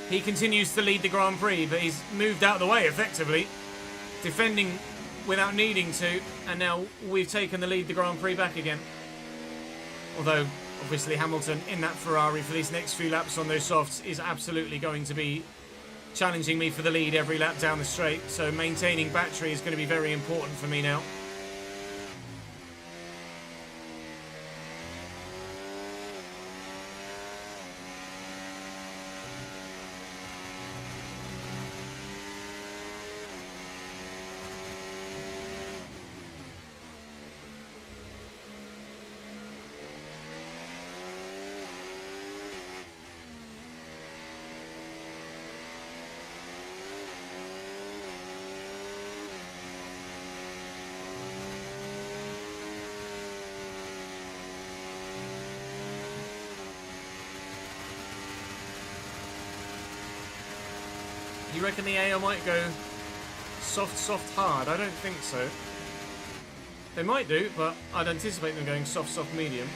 he continues to lead the Grand Prix, but he's moved out of the way, effectively. Defending without needing to, and now we've taken the lead the Grand Prix back again. Although, obviously, Hamilton in that Ferrari for these next few laps on those softs is absolutely going to be challenging me for the lead every lap down the straight, so maintaining battery is going to be very important for me now. You reckon the AO might go soft, soft, hard? I don't think so. They might do, but I'd anticipate them going soft, soft, medium.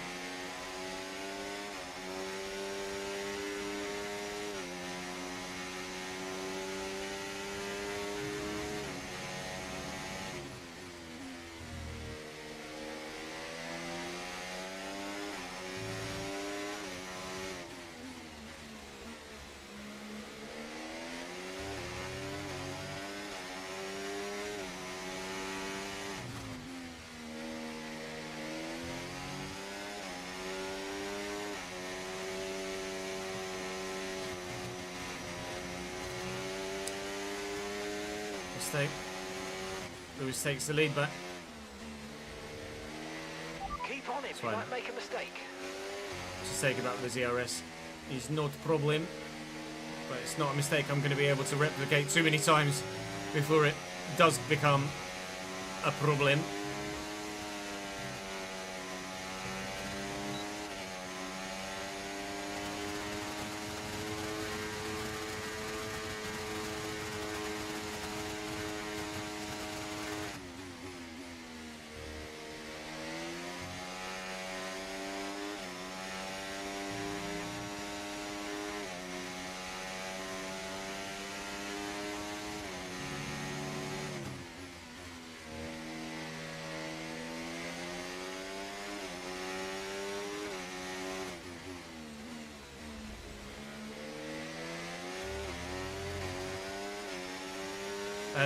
Mistake. Lewis takes the lead back. Keep on him, he fine. might make a mistake. Mistake about the ZRS is not a problem, but it's not a mistake I'm going to be able to replicate too many times before it does become a problem.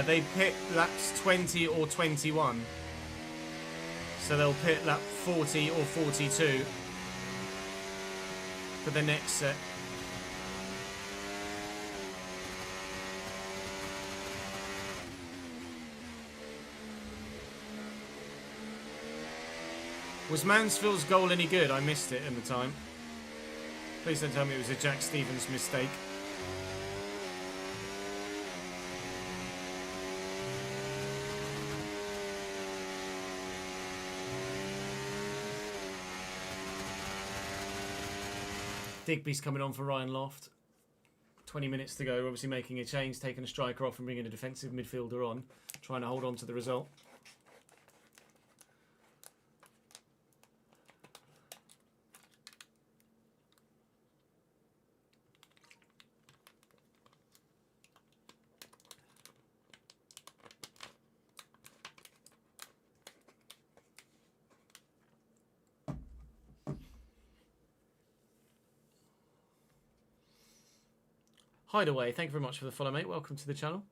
They pit laps 20 or 21. So they'll pit lap 40 or 42 for the next set. Was Mansfield's goal any good? I missed it in the time. Please don't tell me it was a Jack Stevens mistake. Digby's coming on for Ryan Loft. 20 minutes to go. Obviously making a change, taking a striker off and bringing a defensive midfielder on. Trying to hold on to the result. Hideaway, thank you very much for the follow, mate. Welcome to the channel.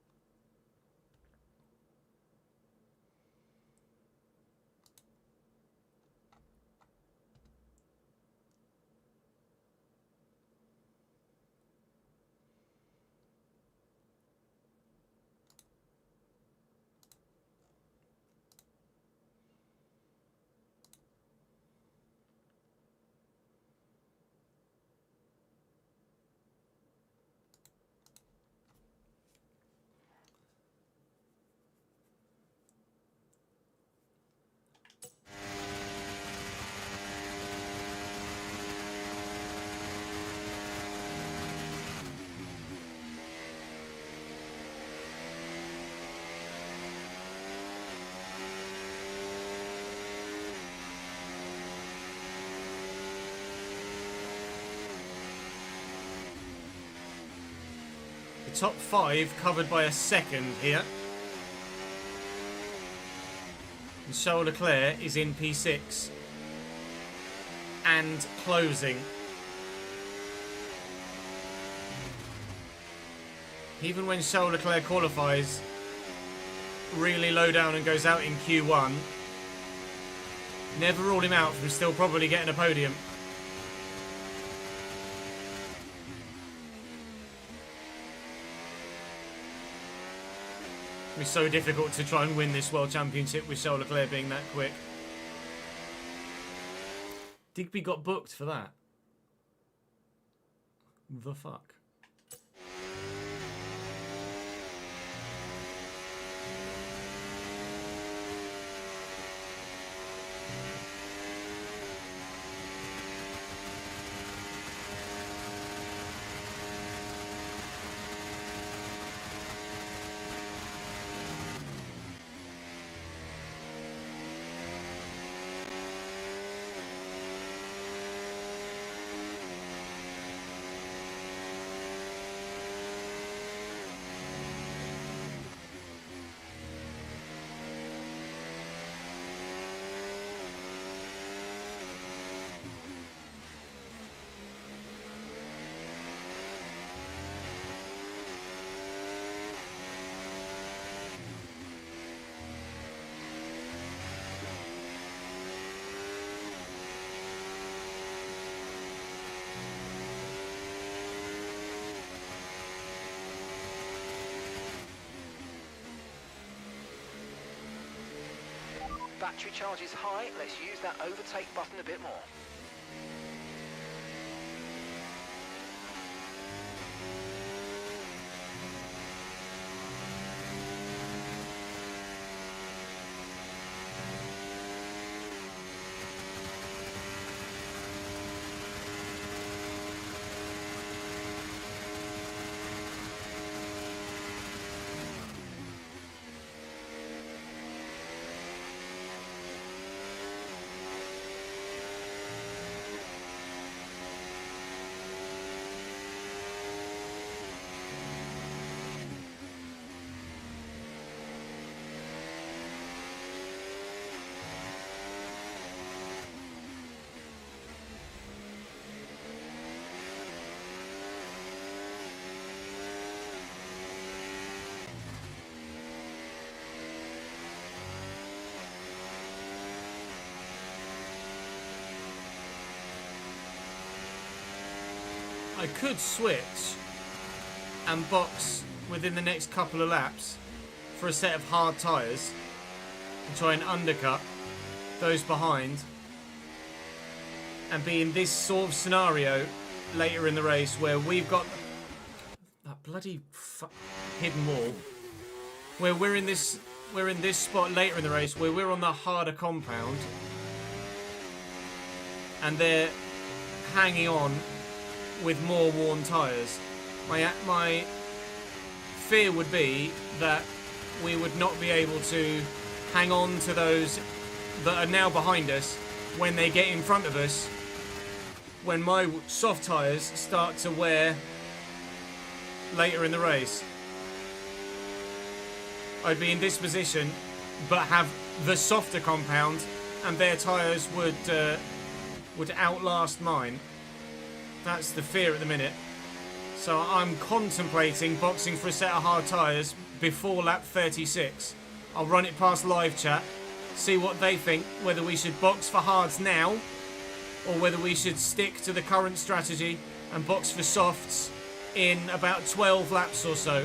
The top 5 covered by a second here. And Charles Leclerc is in P6 and closing. Even when Charles Leclerc qualifies really low down and goes out in Q1, never rule him out from still probably getting a podium. It's so difficult to try and win this World Championship with Charles Leclerc being that quick. Digby got booked for that. The fuck? battery charge is high. Let's use that overtake button a bit more. I could switch and box within the next couple of laps for a set of hard tyres and try and undercut those behind and be in this sort of scenario later in the race where we've got that bloody hidden wall, where we're in this spot later in the race where we're on the harder compound and they're hanging on with more worn tyres. My fear would be that we would not be able to hang on to those that are now behind us when they get in front of us, when my soft tyres start to wear later in the race. I'd be in this position but have the softer compound and their tyres would outlast mine. That's the fear at the minute. So I'm contemplating boxing for a set of hard tyres before lap 36. I'll run it past live chat, see what they think, whether we should box for hards now or whether we should stick to the current strategy and box for softs in about 12 laps or so.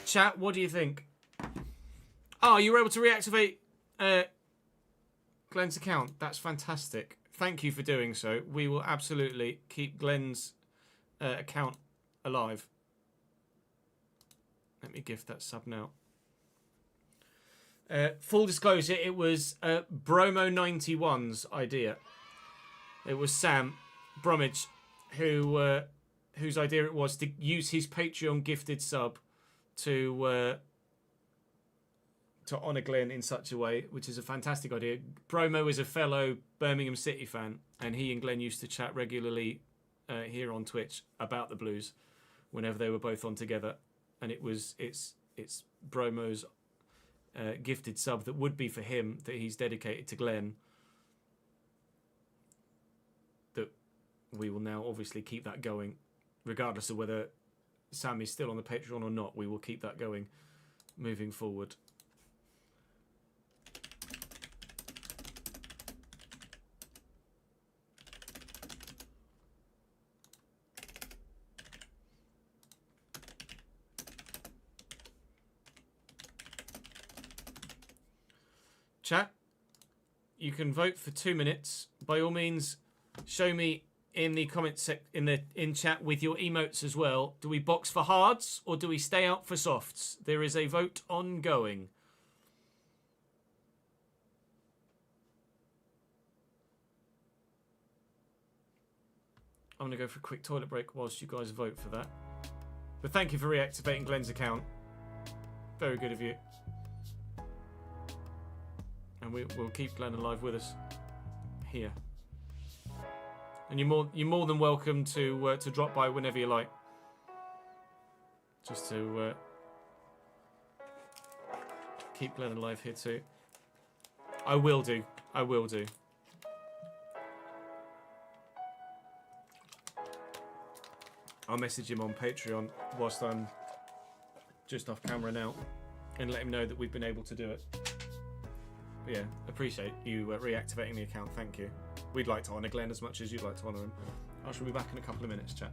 Chat, what do you think? Oh, you were able to reactivate Glenn's account. That's fantastic. Thank you for doing so. We will absolutely keep Glenn's account alive. Let me gift that sub now. Full disclosure, it was Bromo91's idea. It was Sam Bromwich whose idea it was to use his Patreon gifted sub to honour Glenn in such a way, which is a fantastic idea. Bromo is a fellow Birmingham City fan, and he and Glenn used to chat regularly here on Twitch about the Blues whenever they were both on together. And it's Bromo's gifted sub that would be for him, that he's dedicated to Glenn, that we will now obviously keep that going, regardless of whether Sam is still on the Patreon or not. We will keep that going moving forward. Chat, you can vote for 2 minutes. By all means, show me in the comments in chat with your emotes as well. Do we box for hards or do we stay out for softs? There is a vote ongoing. I'm going to go for a quick toilet break whilst you guys vote for that. But thank you for reactivating Glenn's account. Very good of you. And we'll keep Glenn alive with us here. And you're more than welcome to drop by whenever you like. Just to keep Glenn alive here too. I will do. I will do. I'll message him on Patreon whilst I'm just off camera now and let him know that we've been able to do it. But yeah, appreciate you reactivating the account. Thank you. We'd like to honour Glenn as much as you'd like to honour him. I shall be back in a couple of minutes, chat.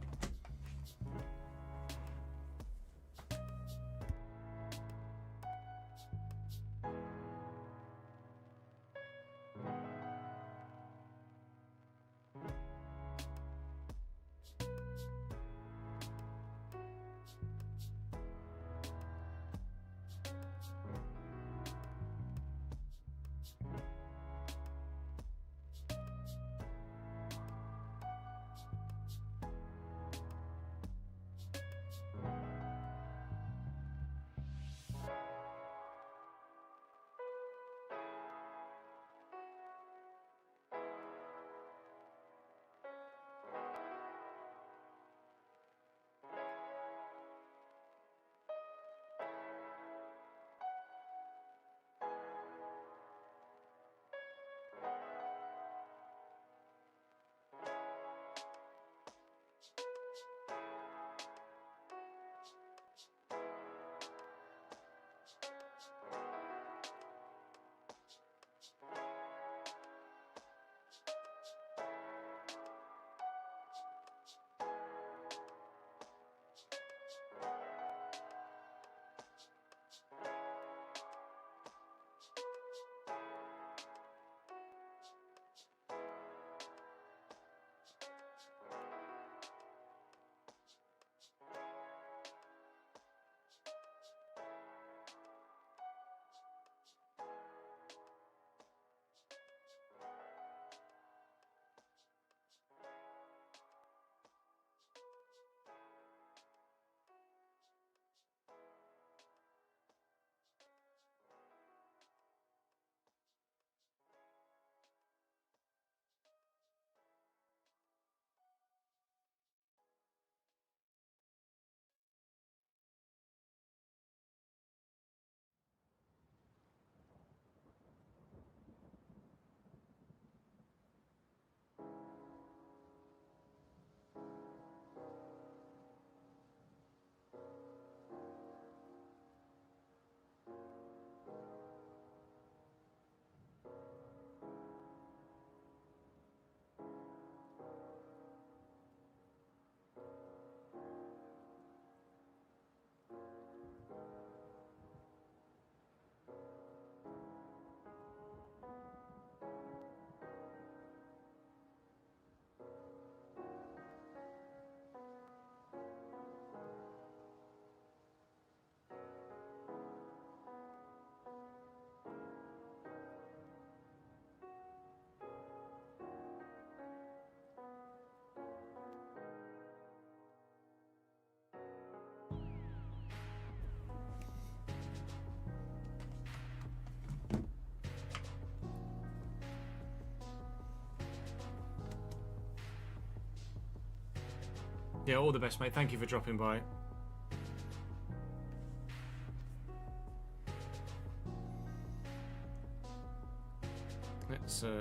Yeah, all the best, mate. Thank you for dropping by.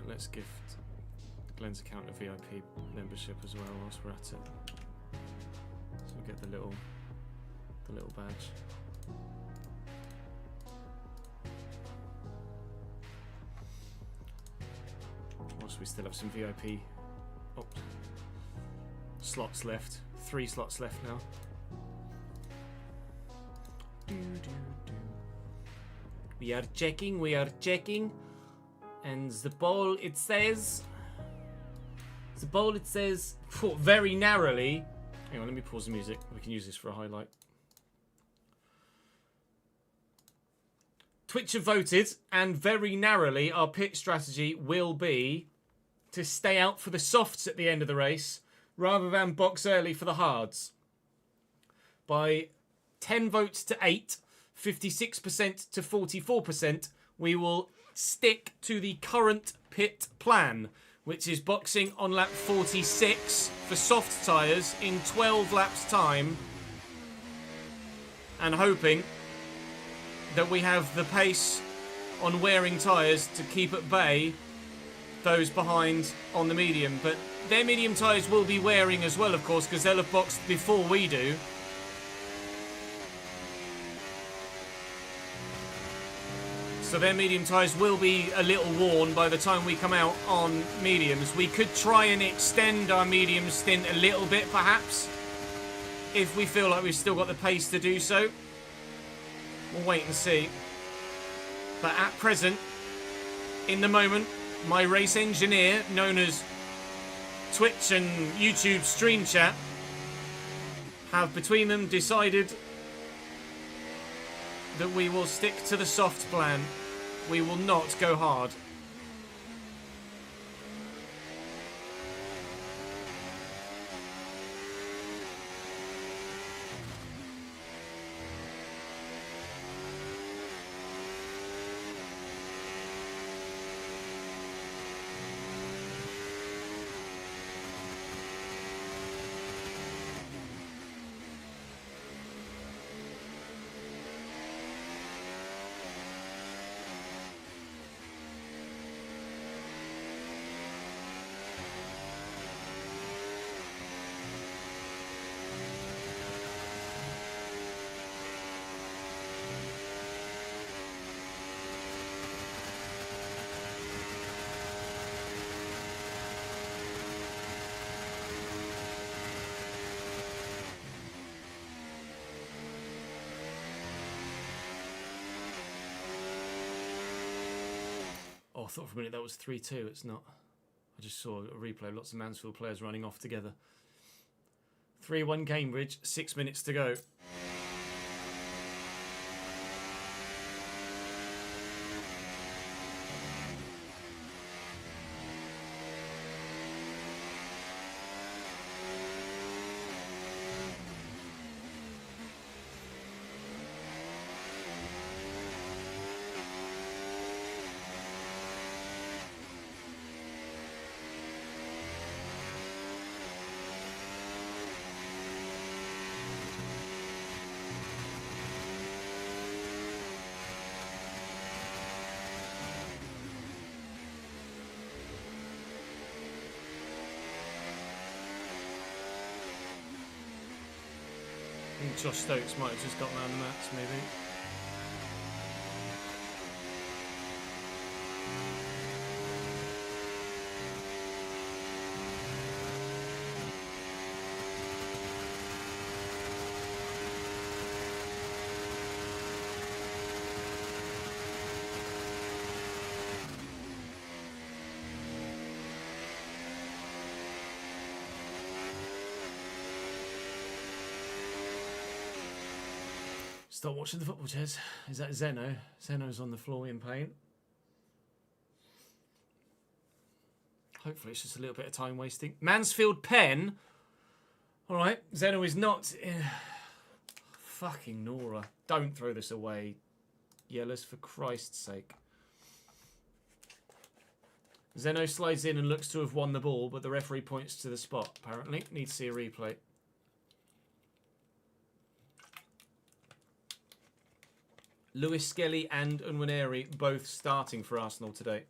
Let's gift Glenn's account a VIP membership as well whilst we're at it. So we get the little badge. Whilst we still have some VIP slots left. 3 slots left now. We are checking. And the bowl, it says, very narrowly. Hang on, let me pause the music. We can use this for a highlight. Twitch have voted, and very narrowly, our pit strategy will be to stay out for the softs at the end of the race, rather than box early for the hards. By 10 votes to 8, 56% to 44%, we will stick to the current pit plan, which is boxing on lap 46 for soft tyres in 12 laps time, and hoping that we have the pace on wearing tyres to keep at bay those behind on the medium. But their medium tyres will be wearing as well, of course, because they'll have boxed before we do. So their medium tyres will be a little worn by the time we come out on mediums. We could try and extend our medium stint a little bit, perhaps, if we feel like we've still got the pace to do so. We'll wait and see. But at present, in the moment, my race engineer, known as Twitch and YouTube Stream Chat, have between them decided that we will stick to the soft plan. We will not go hard. Oh, I thought for a minute that was 3-2. It's not. I just saw a replay of lots of Mansfield players running off together. 3-1 Cambridge, 6 minutes to go. I think Josh Stokes might have just got man of the match, maybe. Stop watching the football, Jez. Is that Zeno? Zeno's on the floor in pain. Hopefully it's just a little bit of time wasting. Mansfield Pen. All right. Zeno is not... Fucking Nora. Don't throw this away. Yellows, for Christ's sake. Zeno slides in and looks to have won the ball, but the referee points to the spot, apparently. Need to see a replay. Lewis Skelly and Nwaneri both starting for Arsenal today.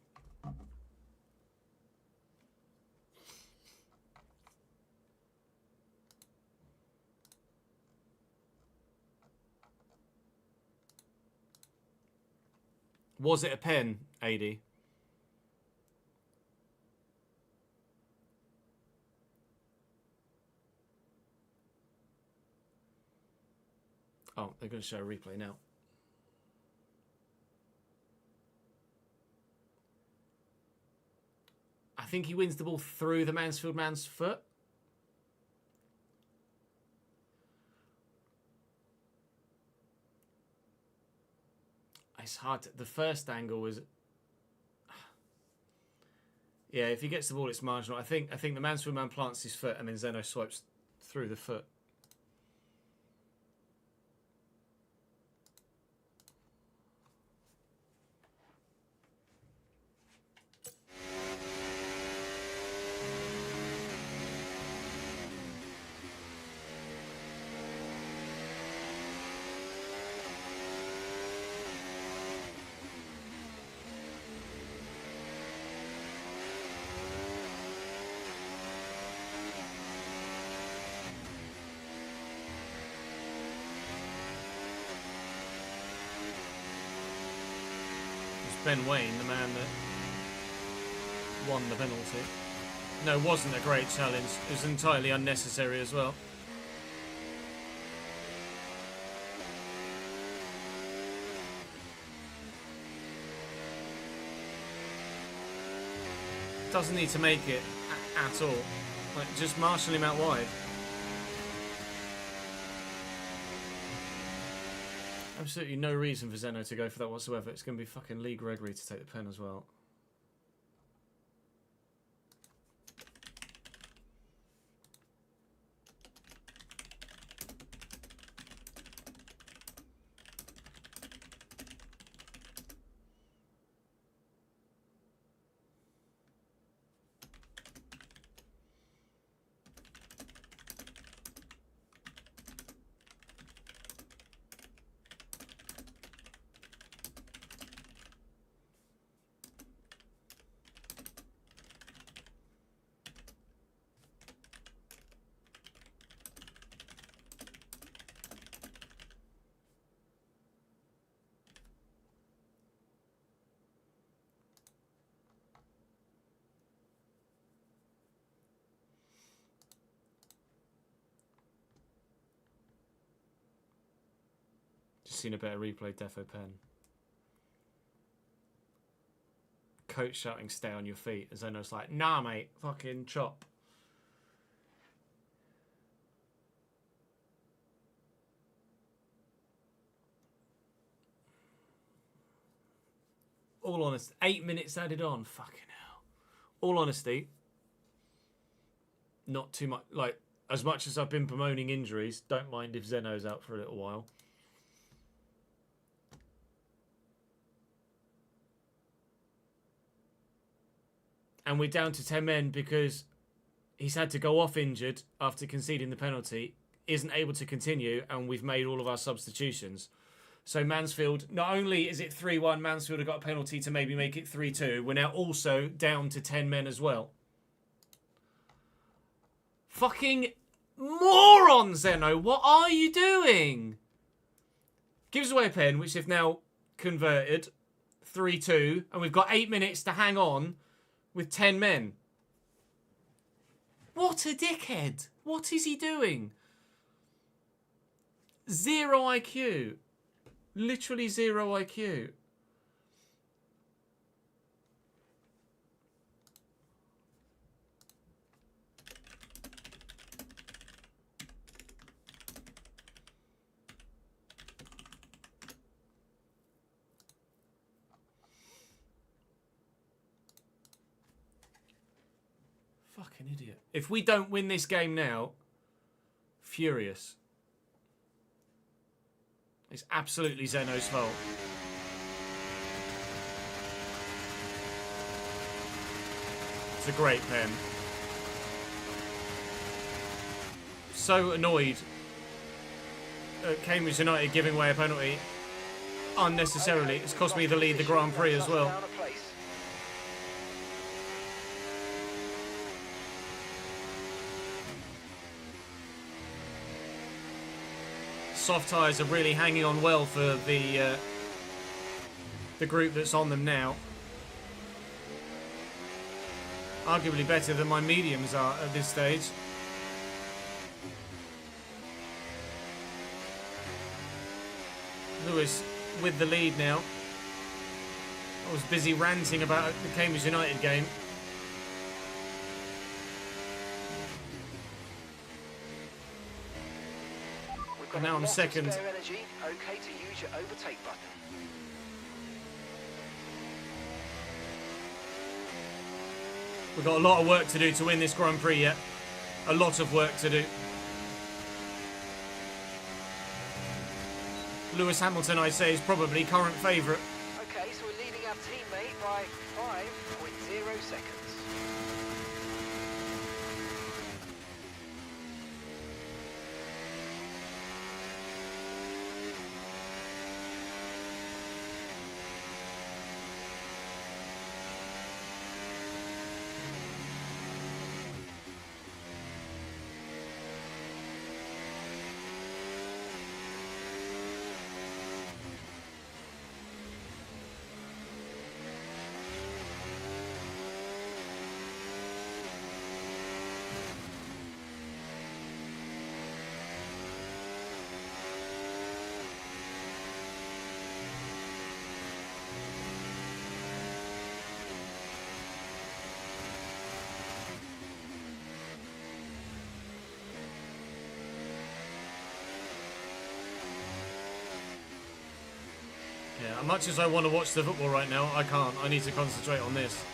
Was it a pen, AD? Oh, they're going to show a replay now. I think he wins the ball through the Mansfield man's foot. It's hard to, the first angle was, yeah, if he gets the ball it's marginal. I think the Mansfield man plants his foot and then Zeno swipes through the foot. Ben Wayne, the man that won the penalty. No, it wasn't a great challenge. It was entirely unnecessary as well. Doesn't need to make it at all. Like, just marshal him out wide. Absolutely no reason for Zeno to go for that whatsoever. It's going to be fucking Lee Gregory to take the pen as well. Seen a better replay, Defo Pen. Coach shouting, stay on your feet. And Zeno's like, nah, mate, fucking chop. All honesty, 8 minutes added on. Fucking hell. All honesty, not too much. Like, as much as I've been bemoaning injuries, don't mind if Zeno's out for a little while. And we're down to 10 men because he's had to go off injured after conceding the penalty, isn't able to continue, and we've made all of our substitutions. So Mansfield, not only is it 3-1, Mansfield have got a penalty to maybe make it 3-2, we're now also down to 10 men as well. Fucking moron, Zeno, what are you doing? Gives away a pen, which they've now converted, 3-2, and we've got 8 minutes to hang on with 10 men. What a dickhead. What is he doing? Zero IQ. Literally zero IQ. Fucking idiot. If we don't win this game now, furious. It's absolutely Zeno's fault. It's a great pen. So annoyed at Cambridge United giving away a penalty. unnecessarily. It's cost me the lead the Grand Prix as well. Soft tyres are really hanging on well for the group that's on them now. Arguably better than my mediums are at this stage. Lewis with the lead now. I was busy ranting about the Cambridge United game. And now I'm second. Energy. Okay to use your overtake button. We've got a lot of work to do to win this Grand Prix yet. A lot of work to do. Lewis Hamilton, I say, is probably current favourite. Okay, so we're leading our teammate by 5.0 seconds. Yeah, as much as I want to watch the football right now, I can't. I need to concentrate on this.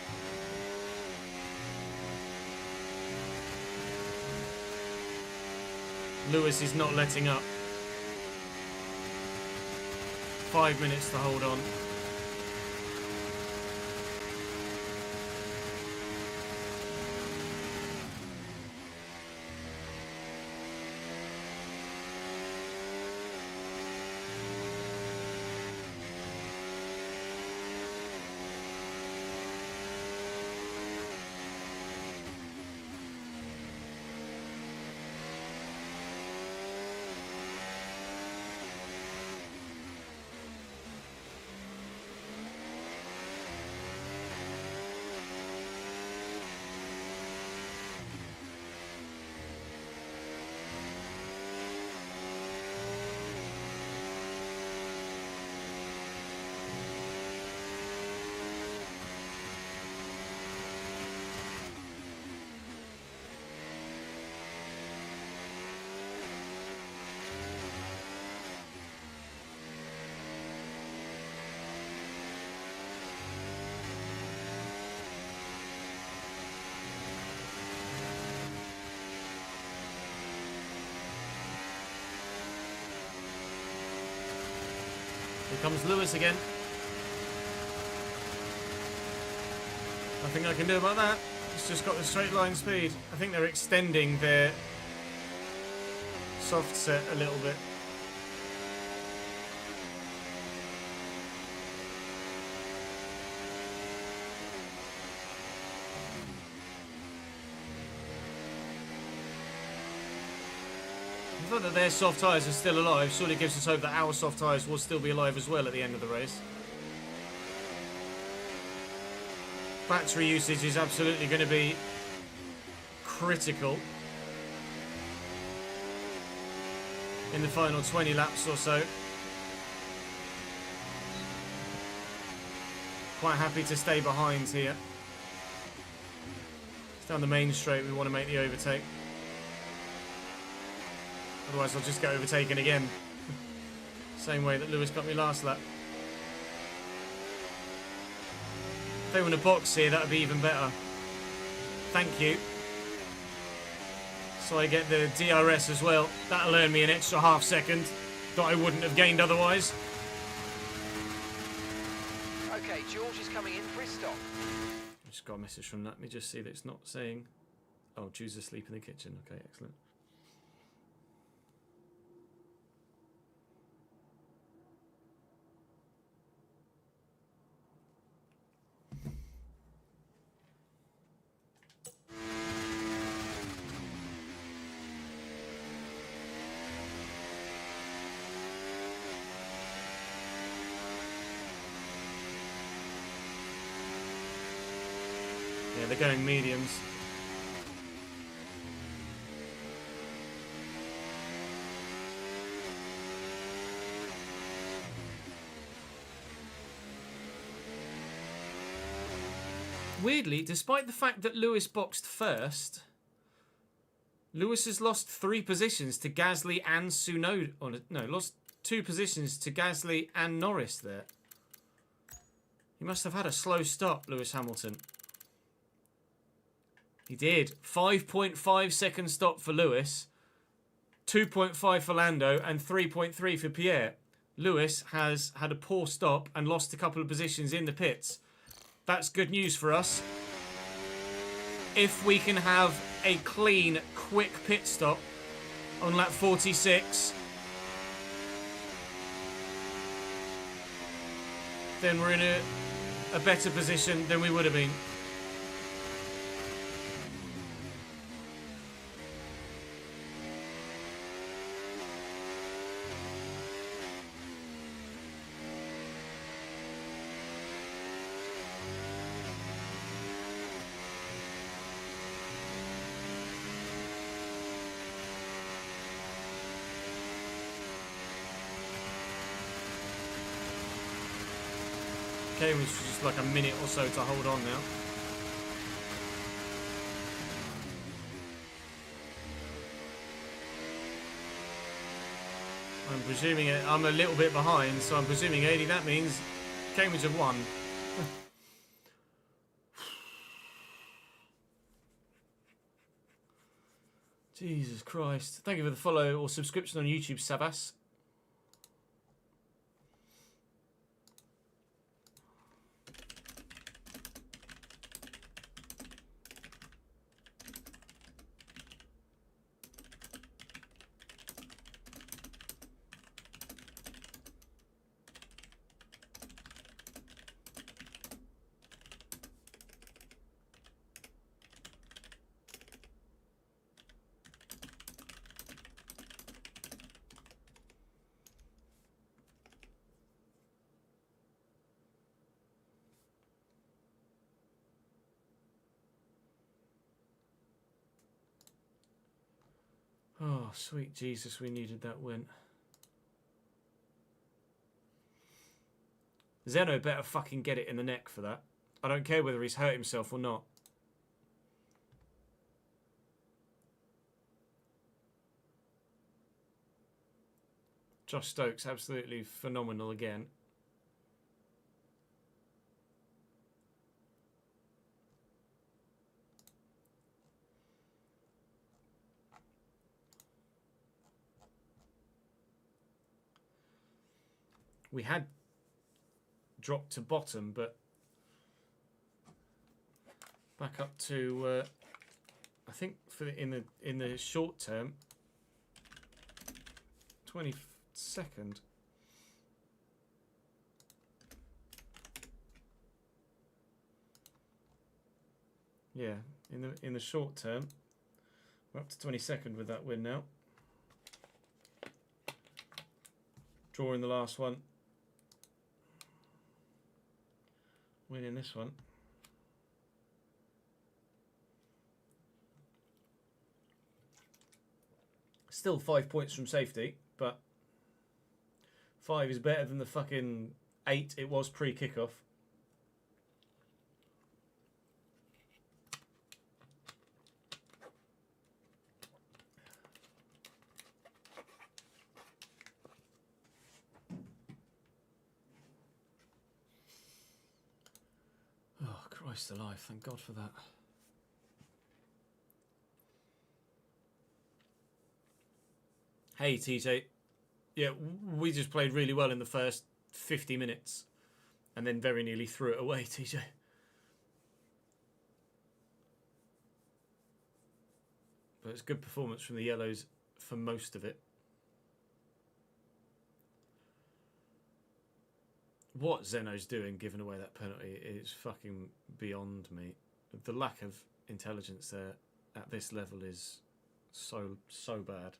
Lewis is not letting up. 5 minutes to hold on. Here comes Lewis again. Nothing I can do about that. It's just got the straight line speed. I think they're extending their soft set a little bit. The fact that their soft tyres are still alive surely gives us hope that our soft tyres will still be alive as well at the end of the race. Battery usage is absolutely going to be critical in the final 20 laps or so. Quite happy to stay behind here. It's down the main straight, we want to make the overtake. Otherwise I'll just get overtaken again. Same way that Lewis got me last lap. If they were in a box here, that would be even better. Thank you. So I get the DRS as well. That'll earn me an extra half second that I wouldn't have gained otherwise. Okay, George is coming in for his stop. I just got a message from that. Let me just see that it's not saying... Oh, Drew's asleep in the kitchen. Okay, excellent. they're going mediums. Weirdly, despite the fact that Lewis boxed first, Lewis has lost 3 positions to Gasly and Tsunoda. Oh, no, lost 2 positions to Gasly and Norris there. He must have had a slow stop, Lewis Hamilton. He did. 5.5 second stop for Lewis, 2.5 for Lando, and 3.3 for Pierre. Lewis has had a poor stop and lost a couple of positions in the pits. That's good news for us. If we can have a clean, quick pit stop on lap 46, then we're in a better position than we would have been. Okay, which is just like a minute or so to hold on now. I'm presuming I'm a little bit behind, so I'm presuming 80. That means Cambridge have won. Jesus Christ. Thank you for the follow or subscription on YouTube, Sabas. Oh, sweet Jesus, we needed that win. Zeno better fucking get it in the neck for that. I don't care whether he's hurt himself or not. Josh Stokes, absolutely phenomenal again. We had dropped to bottom, but back up to I think for in the short term, 22nd. Yeah, in the short term, we're up to 22nd with that win now. Drawing the last one. Winning this one. Still 5 points from safety, but 5 is better than the fucking 8 it was pre-kickoff. Christ alive, thank God for that. Hey TJ, yeah, we just played really well in the first 50 minutes and then very nearly threw it away, TJ. But it's good performance from the Yellows for most of it. What Zeno's doing giving away that penalty is fucking beyond me. The lack of intelligence there at this level is so bad.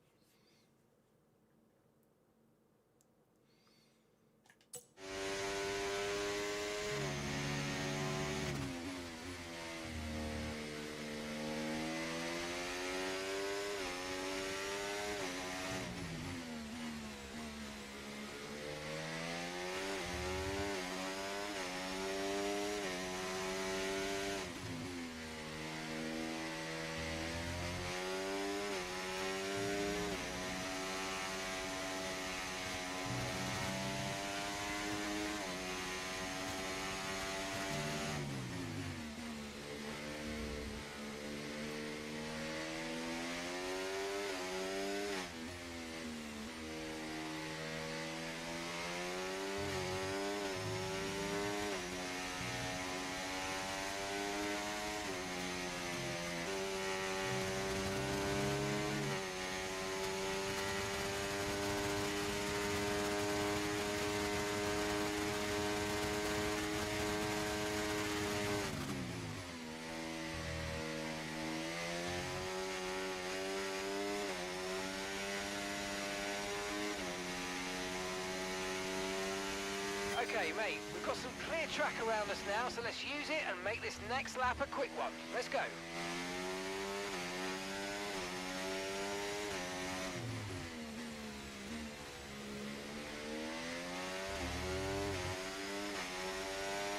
Okay, mate, we've got some clear track around us now, so let's use it and make this next lap a quick one. Let's go.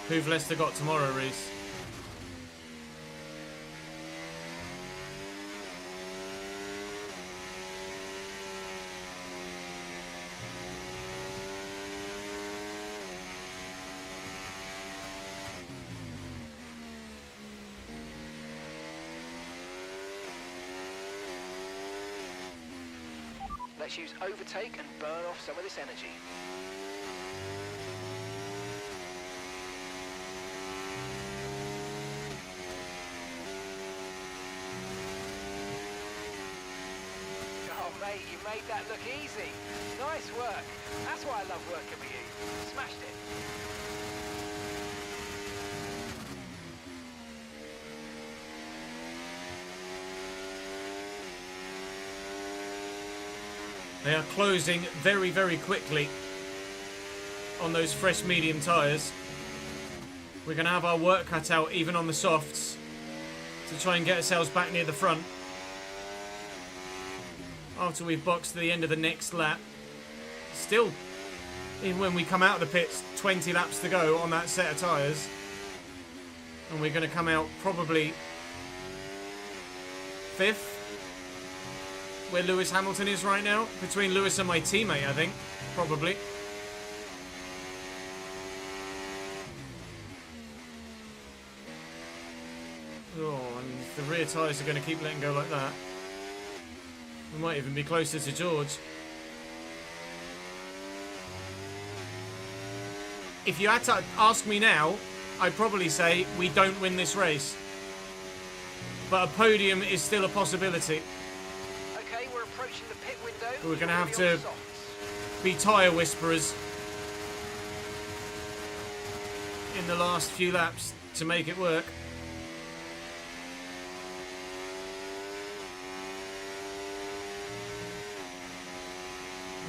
Who've Leicester got tomorrow, Reese? Let's use overtake and burn off some of this energy. Oh mate, you made that look easy. Nice work. That's why I love working with you. Smashed it. They are closing very, very quickly on those fresh medium tyres. We're going to have our work cut out even on the softs to try and get ourselves back near the front after we've boxed to the end of the next lap. Still, even when we come out of the pits, 20 laps to go on that set of tyres. And we're going to come out probably 5th. Where Lewis Hamilton is right now. Between Lewis and my teammate, I think. Probably. Oh, and the rear tyres are going to keep letting go like that. We might even be closer to George. If you had to ask me now, I'd probably say we don't win this race. But a podium is still a possibility. We're approaching the pit window. We're going to have to be tyre whisperers in the last few laps to make it work.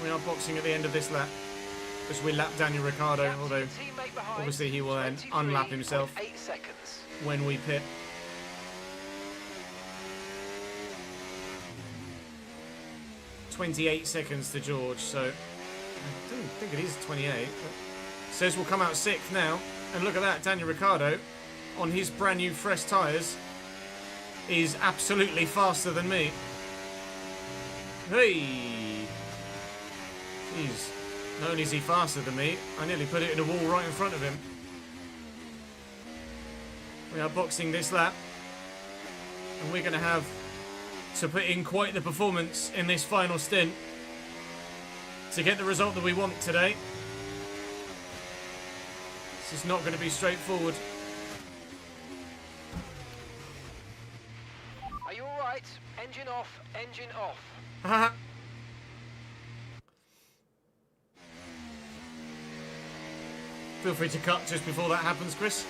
We are boxing at the end of this lap as we lap Daniel Ricciardo, although obviously he will then unlap himself when we pit. 28 seconds to George, so I don't think it is 28. But says we'll come out 6th now, and look at that, Daniel Ricciardo on his brand new fresh tyres is absolutely faster than me. Hey, jeez, not only is he faster than me, I nearly put it in a wall right in front of him. We are boxing this lap, and we're going to have to put in quite the performance in this final stint to get the result that we want today. This is not going to be straightforward. Are you alright? Engine off, engine off. Haha. Feel free to cut just before that happens, Chris.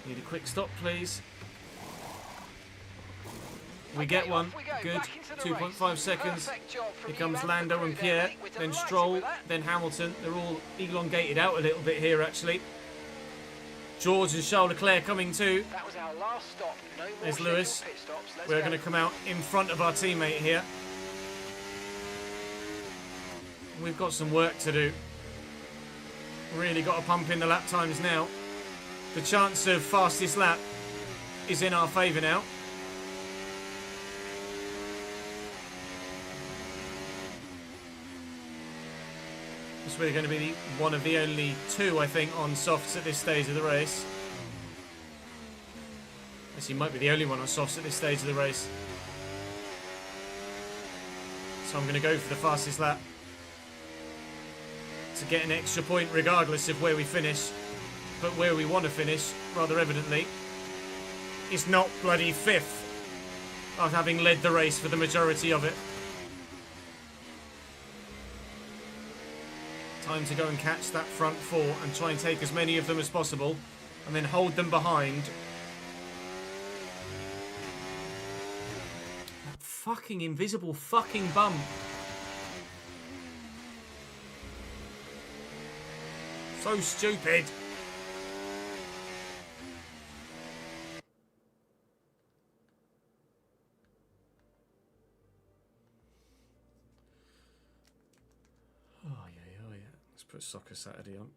Need a quick stop, please. We get one. Good. 2.5 seconds. Here comes Lando and Pierre, then Stroll, then Hamilton. They're all elongated out a little bit here, actually. George and Charles Leclerc coming too. That was our last stop. No more There's Lewis. pit stops. Let's We're go. going to come out in front of our teammate here. We've got some work to do. Really got to pump in the lap times now. The chance of fastest lap is in our favour now. It's really going to be one of the only two, I think, on softs at this stage of the race. Yes, he might be the only one on softs at this stage of the race. So I'm going to go for the fastest lap to get an extra point regardless of where we finish. But where we want to finish, rather evidently, is not bloody 5th after having led the race for the majority of it. Time to go and catch that front four and try and take as many of them as possible and then hold them behind. That fucking invisible fucking bump. So stupid. Oh yeah. Let's put Soccer Saturday on.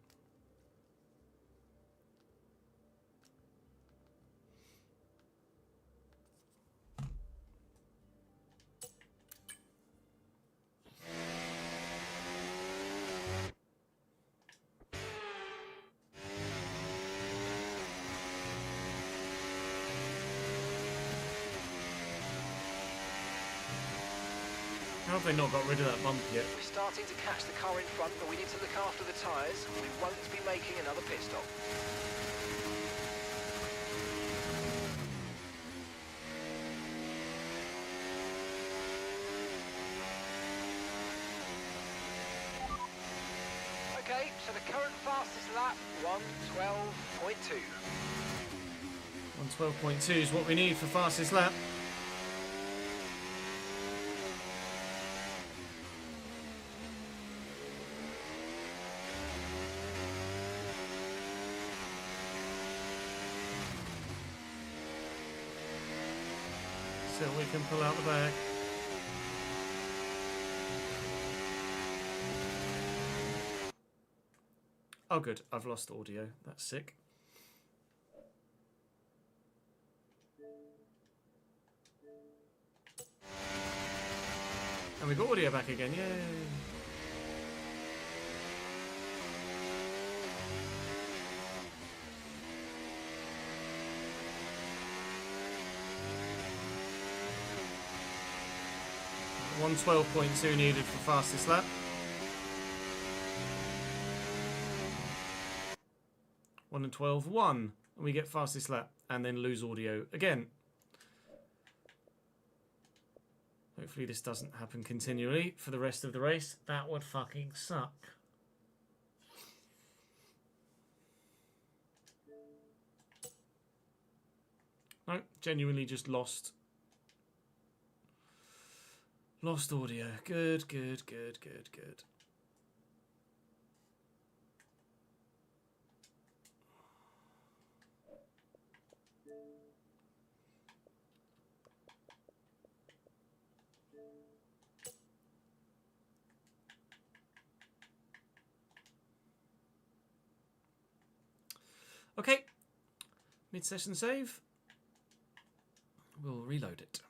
How have they not got rid of that bump yet? We're starting to catch the car in front, but we need to look after the tyres. We won't be making another pit stop. Okay, so the current fastest lap, 1:12.2. 112.2 is what we need for fastest lap. So we can pull out the bag. Oh good, I've lost audio. That's sick. And we got audio back again, yay! 112.2 needed for fastest lap. 1 and 12, 1. And we get fastest lap and then lose audio again. Hopefully this doesn't happen continually for the rest of the race. That would fucking suck. No, genuinely just lost. Lost audio. Good. Okay. Mid-session save. We'll reload it.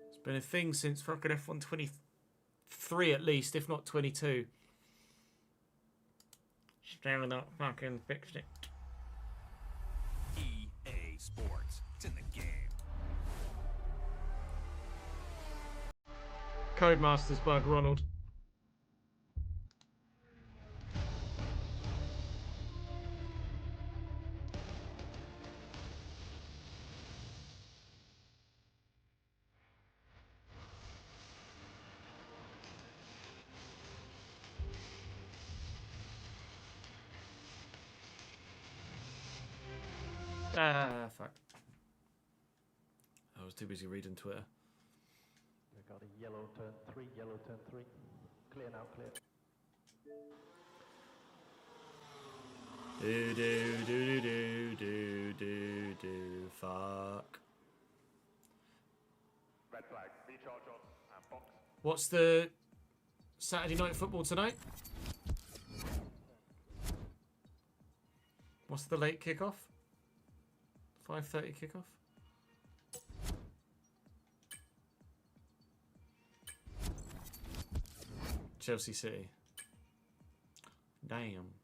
It's been a thing since fucking F1 23 at least, if not 22. Still not fucking fixed it. EA Sports. It's in the game. Codemasters bug, Ronald. Ah, fuck. I was too busy reading Twitter. We've got a yellow turn 3, yellow turn 3. Clear now, clear. Do, fuck. Red flag, recharge on, and box. What's the Saturday night football tonight? What's the late kickoff? 5:30 kickoff? Chelsea City. Damn.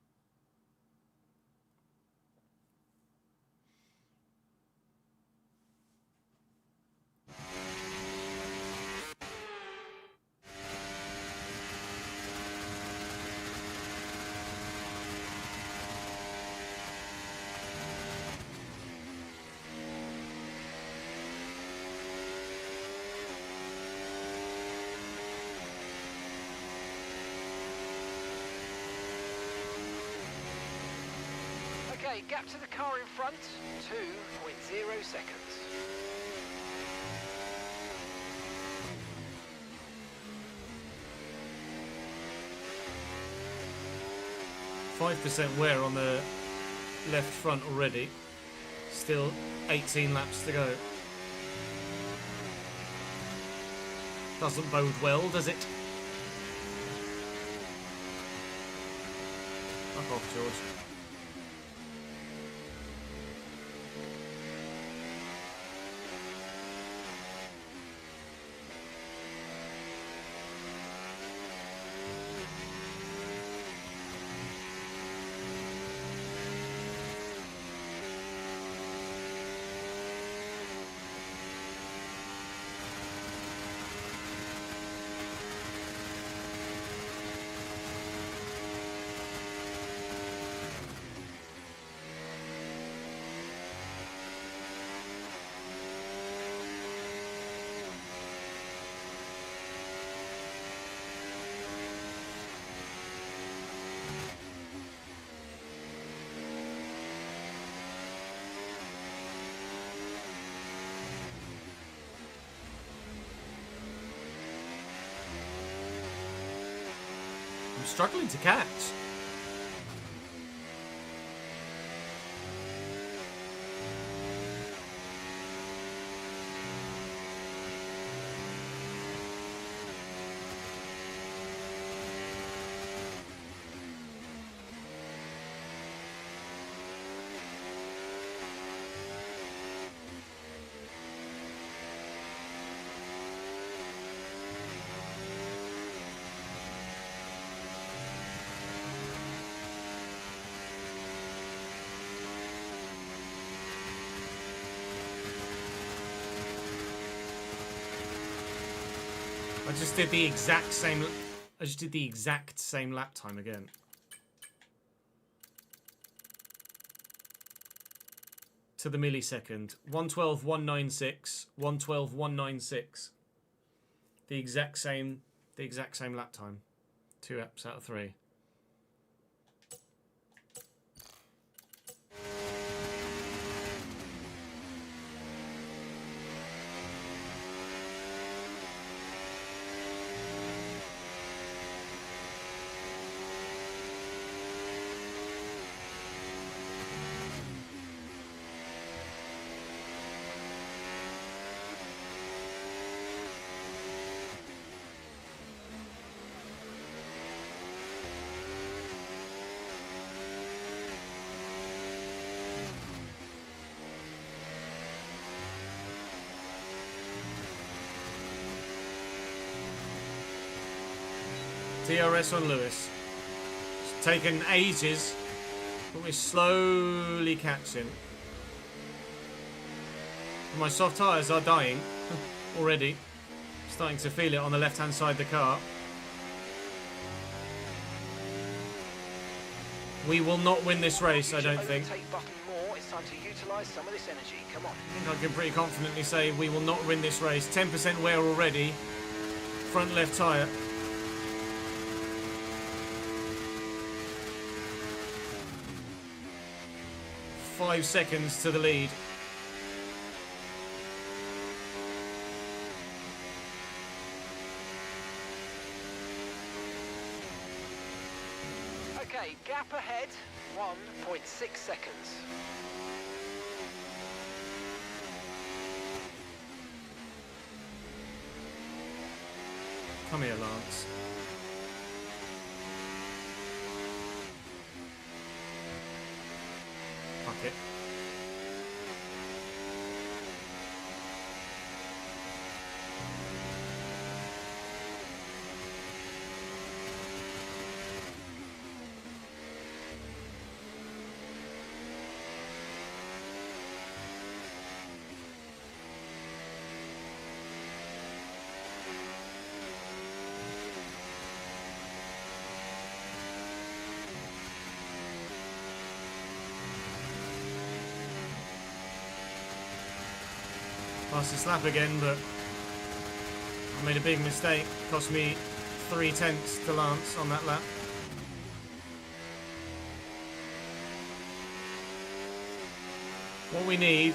gap to the car in front, 2.0 seconds. %5 wear on the left front already. Still 18 laps to go. Doesn't bode well, does it? Fuck off, George. I'm struggling to catch. I just did the exact same lap time again. To the millisecond. 112.196, 112.196. The exact same lap time. 2 laps out of 3. DRS on Lewis. It's taken ages, but we're slowly catching. My soft tyres are dying already. Starting to feel it on the left-hand side of the car. We will not win this race, I don't think. It's time to utilise some of this energy. Come on. I think I can pretty confidently say we will not win this race. 10% wear already. Front left tyre. .5 seconds to the lead. Okay, gap ahead, 1.6 seconds. Come here, Lance. Fuck it. Fastest lap again, but I made a big mistake. Cost me 0.3 to Lance on that lap. What we need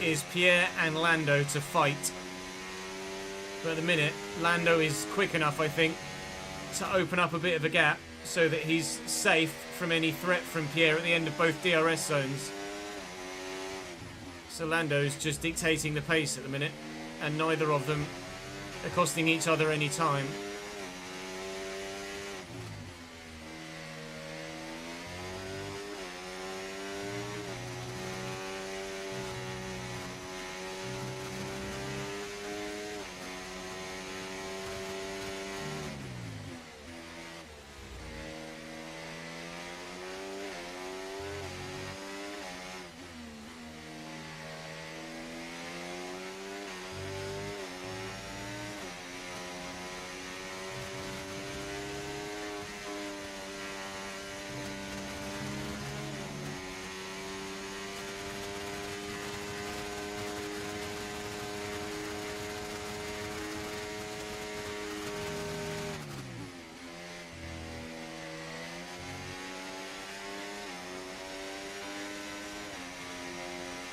is Pierre and Lando to fight. But at the minute, Lando is quick enough, I think, to open up a bit of a gap so that he's safe from any threat from Pierre at the end of both DRS zones. So Lando's just dictating the pace at the minute, and neither of them are costing each other any time.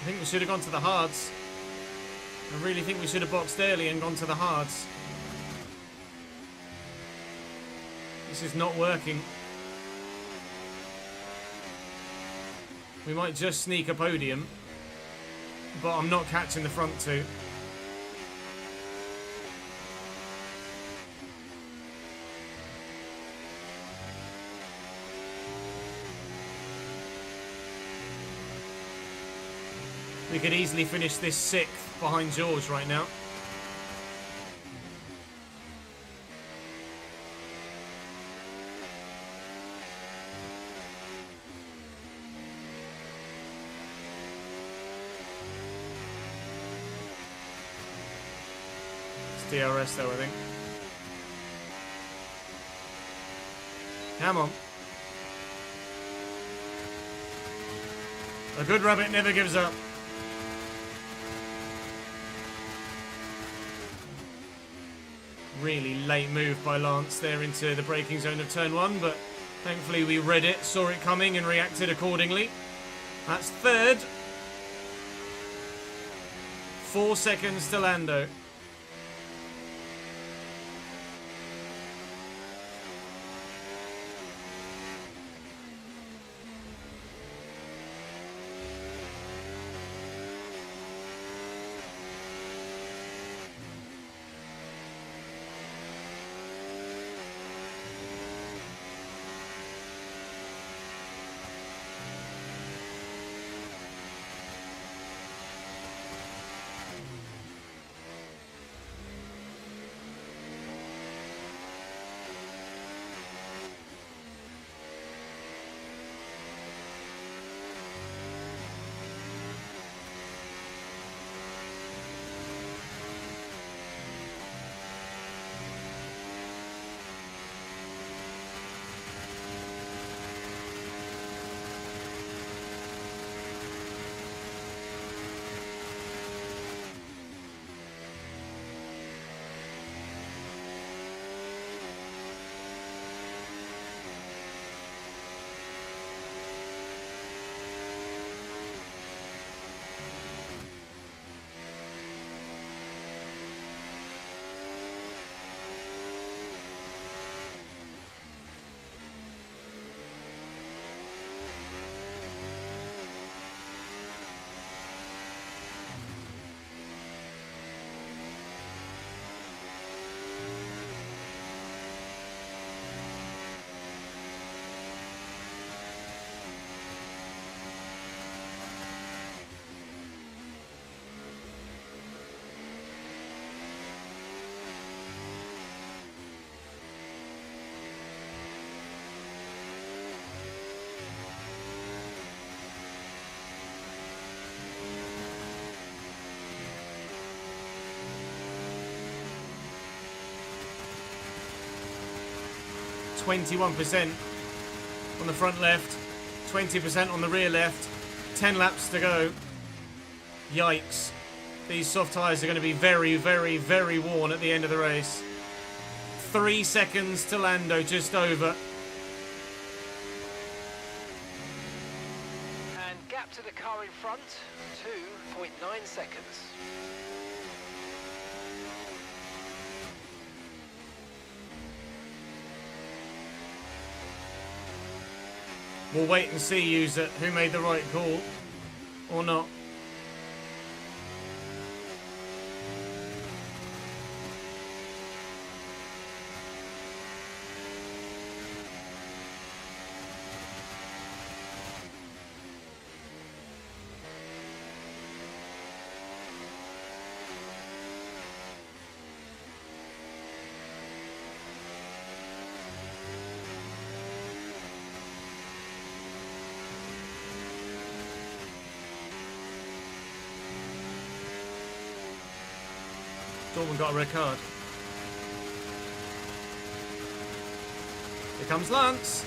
I think we should have gone to the hards. I really think we should have boxed early and gone to the hards. This is not working. We might just sneak a podium, but I'm not catching the front two. We could easily finish this 6th behind George right now. It's DRS though, I think. Come on. A good rabbit never gives up. Really late move by Lance there into the braking zone of turn 1, but thankfully we read it, saw it coming and reacted accordingly. That's 3rd. 4 seconds to Lando. %, on the front left, 20% on the rear left, 10 laps to go. Yikes. These soft tyres are going to be very, very, very worn at the end of the race. 3 seconds to Lando, just over. And gap to the car in front, 2.9 seconds. We'll wait and see, user, who made the right call or not. Dortmund got a red card. Here comes Lance.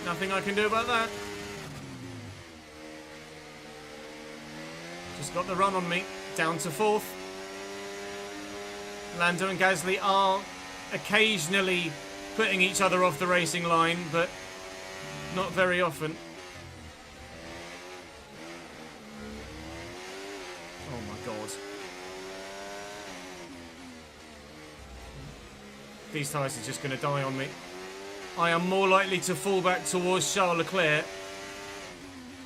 Nothing I can do about that. Just got the run on me. Down to 4th. Lando and Gasly are occasionally putting each other off the racing line, but not very often. Oh my god. These tyres are just going to die on me. I am more likely to fall back towards Charles Leclerc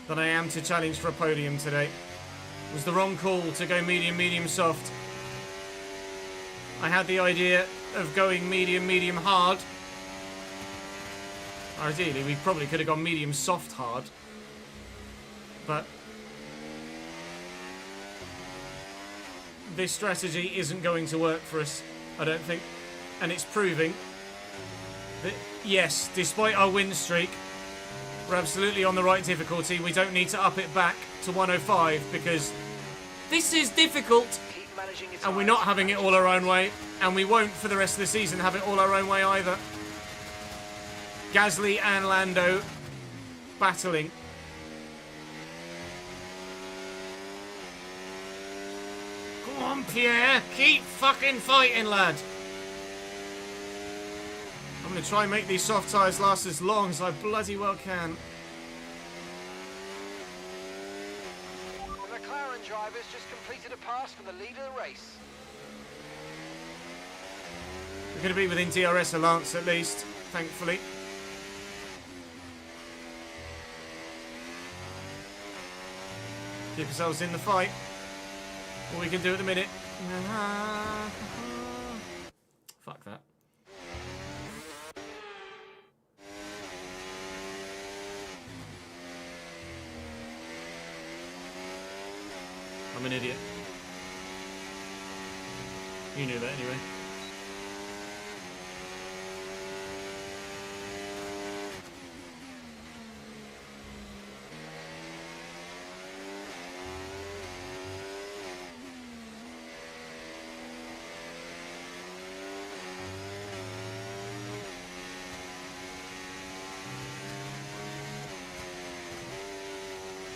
than I am to challenge for a podium today. It was the wrong call to go medium, medium, soft. I had the idea of going medium, medium, hard. Ideally, we probably could have gone medium, soft, hard. But this strategy isn't going to work for us, I don't think. And it's proving that, yes, despite our win streak, we're absolutely on the right difficulty. We don't need to up it back to 105 because this is difficult. And we're not having it all our own way. And we won't for the rest of the season have it all our own way either. Gasly and Lando battling. Come on, Pierre. Keep fucking fighting, lad. I'm going to try and make these soft tyres last as long as I bloody well can. The McLaren drivers just completed a pass for the lead of the race. We're going to be within DRS of Lance at least, thankfully. Keep ourselves in the fight. All we can do at the minute. Fuck that. I'm an idiot. You knew that anyway.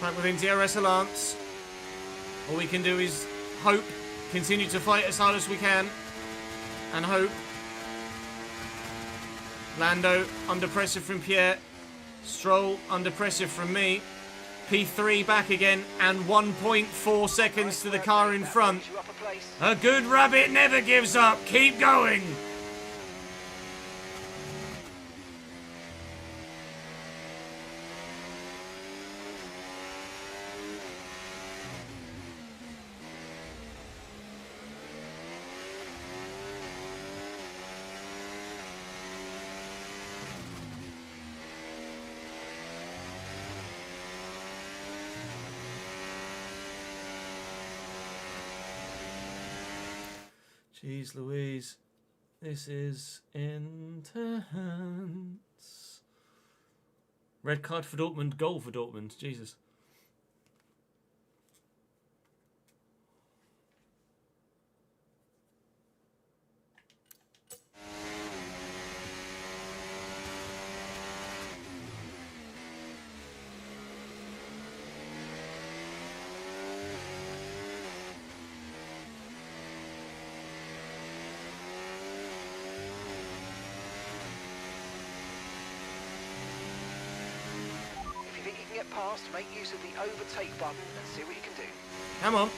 Back within DRS Lance. All we can do is hope, continue to fight as hard as we can, and hope. Lando under pressure from Pierre, Stroll under pressure from me, P3 back again, and 1.4 seconds to the car in front. A good rabbit never gives up, keep going! Jeez Louise, this is intense. Red card for Dortmund, goal for Dortmund, Jesus. get past, make use of the overtake button and see what you can do. Come on.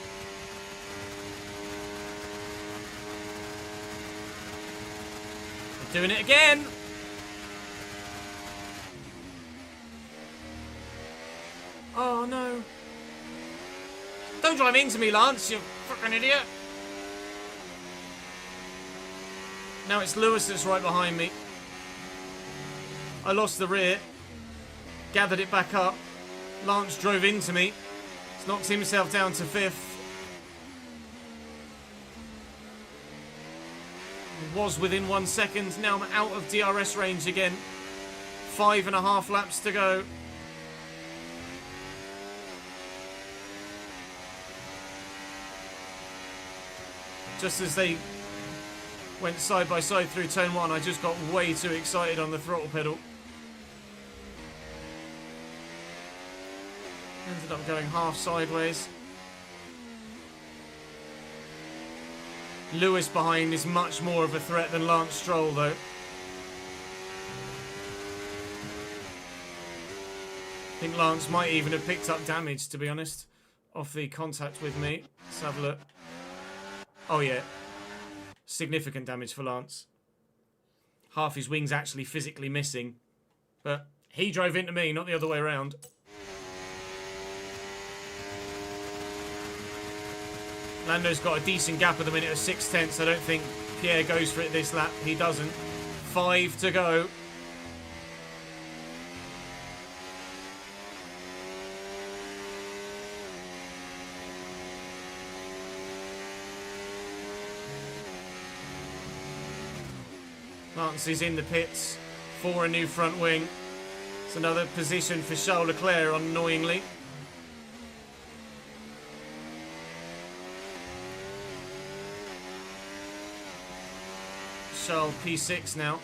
We're doing it again. Oh no. Don't drive into me, Lance, you fucking idiot. Now it's Lewis that's right behind me. I lost the rear. Gathered it back up. Lance drove into me. He's knocked himself down to 5th. Was within 1 second. Now I'm out of DRS range again. 5.5 laps to go. Just as they went side by side through turn 1, I just got way too excited on the throttle pedal. Ended up going half sideways. Lewis behind is much more of a threat than Lance Stroll, though. I think Lance might even have picked up damage, to be honest, off the contact with me. Let's have a look. Oh yeah, significant damage for Lance. Half his wing's actually physically missing, but he drove into me, not the other way around. Lando's got a decent gap at the minute of 0.6. I don't think Pierre goes for it this lap. He doesn't. 5 to go. Lance is in the pits for a new front wing. It's another position for Charles Leclerc, annoyingly. Charles P6 now.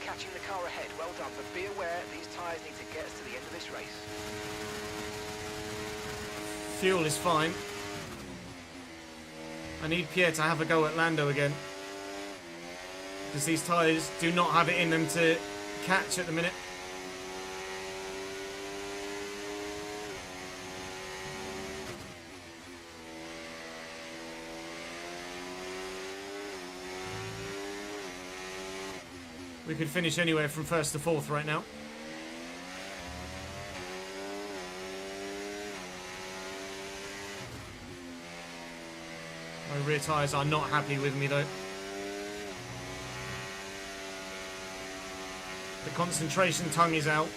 Catching the car ahead, well done, but be aware these tyres need to get us to the end of this race. Fuel is fine. I need Pierre to have a go at Lando again, because these tyres do not have it in them to catch at the minute. We could finish anywhere from 1st to 4th right now. My rear tyres are not happy with me though. The concentration tongue is out.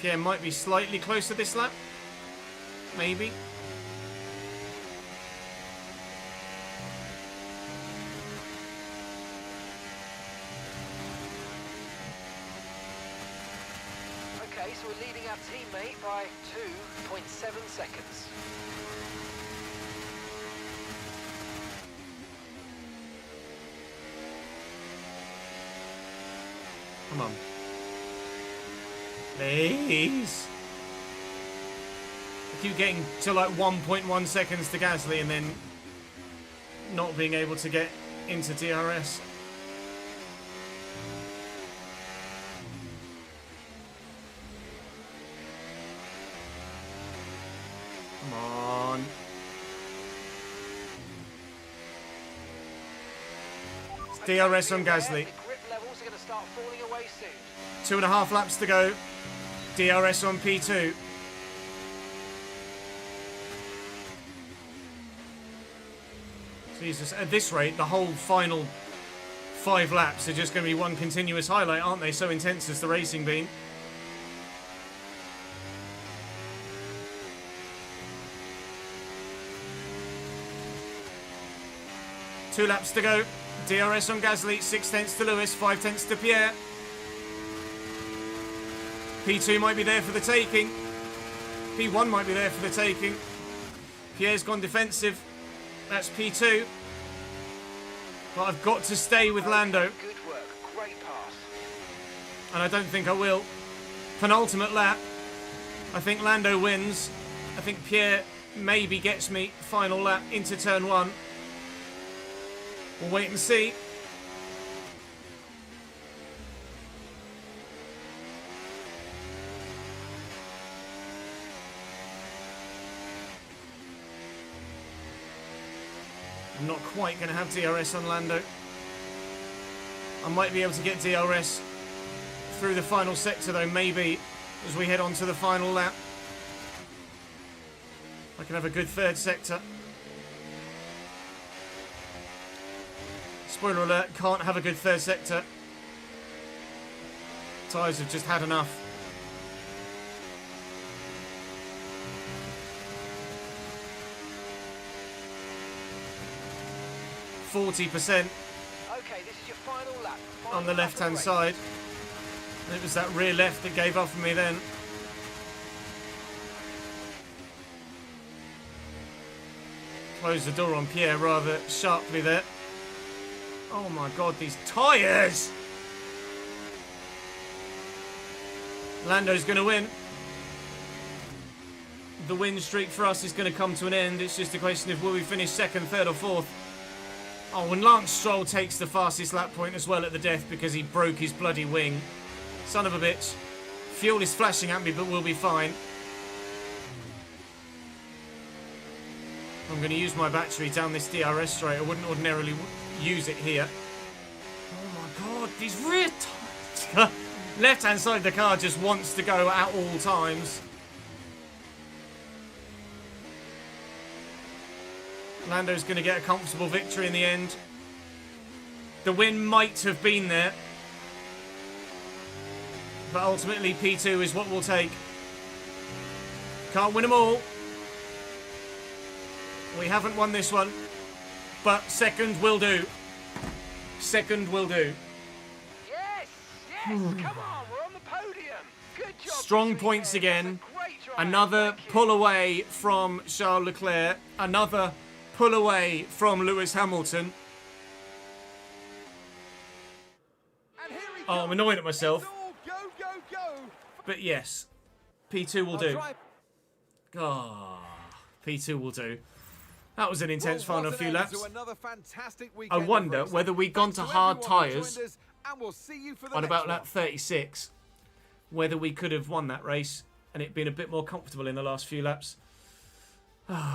Pierre might be slightly closer this lap. Maybe. Okay, so we're leading our teammate by 2.7 seconds. Come on. Please. I keep getting to like 1.1 seconds to Gasly and then not being able to get into DRS. Come on. It's DRS on Gasly. The grip levels are going to start falling away soon. 2.5 laps to go. DRS on P2. Jesus, at this rate, the whole final 5 laps are just going to be one continuous highlight, aren't they? So intense as the racing been. 2 laps to go. DRS on Gasly, 6 tenths to Lewis, 5 tenths to Pierre. P2 might be there for the taking. P1 might be there for the taking. Pierre's gone defensive. That's P2. But I've got to stay with Lando. Good work. Great pass. And I don't think I will. Penultimate lap. I think Lando wins. I think Pierre maybe gets me final lap into turn 1. We'll wait and see. I'm not quite going to have DRS on Lando. I might be able to get DRS through the final sector though, maybe, as we head on to the final lap. I can have a good 3rd sector. Spoiler alert, can't have a good 3rd sector. Tyres have just had enough. %40 Okay, this is your final lap. on the left-hand side. And it was that rear left that gave up on me then. Closed the door on Pierre rather sharply there. Oh my god, these tyres! Lando's going to win. The win streak for us is going to come to an end. It's just a question of will we finish 2nd, 3rd or 4th. Oh, and Lance Stroll takes the fastest lap point as well at the death because he broke his bloody wing. Son of a bitch. Fuel is flashing at me, but we'll be fine. I'm going to use my battery down this DRS straight. I wouldn't ordinarily use it here. Oh my god, these rear tyres. Left-hand side of the car just wants to go at all times. Lando's going to get a comfortable victory in the end. The win might have been there. But ultimately, P2 is what we'll take. Can't win them all. We haven't won this one. But 2nd will do. 2nd will do. Yes! Come on, we're on the podium. Good job. Strong points again. Another pull away from Charles Leclerc. Another pull away from Lewis Hamilton. Oh, I'm annoyed at myself. But yes, P2 will do. Ah, P2 will do. That was an intense final few laps. I wonder whether we'd gone to hard tyres on about lap 36, whether we could have won that race and it been a bit more comfortable in the last few laps.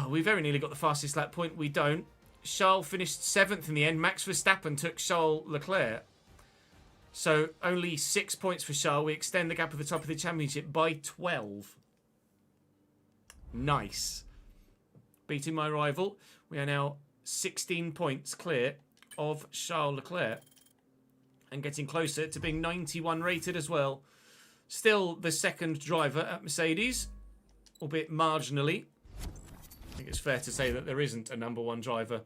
We very nearly got the fastest lap point. We don't. Charles finished 7th in the end. Max Verstappen took Charles Leclerc. So only 6 points for Charles. We extend the gap at the top of the championship by 12. Nice. Beating my rival. We are now 16 points clear of Charles Leclerc. And getting closer to being 91 rated as well. Still the 2nd driver at Mercedes. Albeit marginally. I think it's fair to say that there isn't a number 1 driver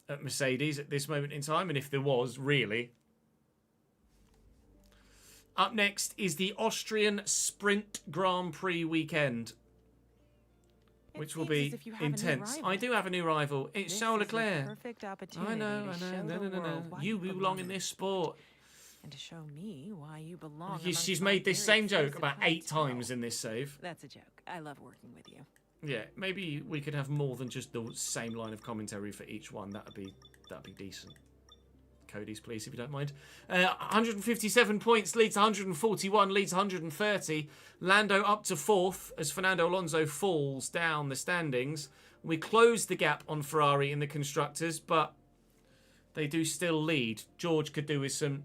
at Mercedes at this moment in time. And if there was, really. Up next is the Austrian Sprint Grand Prix weekend. Which will be intense. I do have a new rival. It's Charles Leclerc. Perfect opportunity I know. No. You belong in this sport. And to show me why you belong. She's made this same joke about 8 times in this save. That's a joke. I love working with you. Yeah, maybe we could have more than just the same line of commentary for each one. That'd be decent. Cody's, please, if you don't mind. 157 points leads 141, leads 130. Lando up to 4th as Fernando Alonso falls down the standings. We close the gap on Ferrari in the constructors, but they do still lead. George could do with some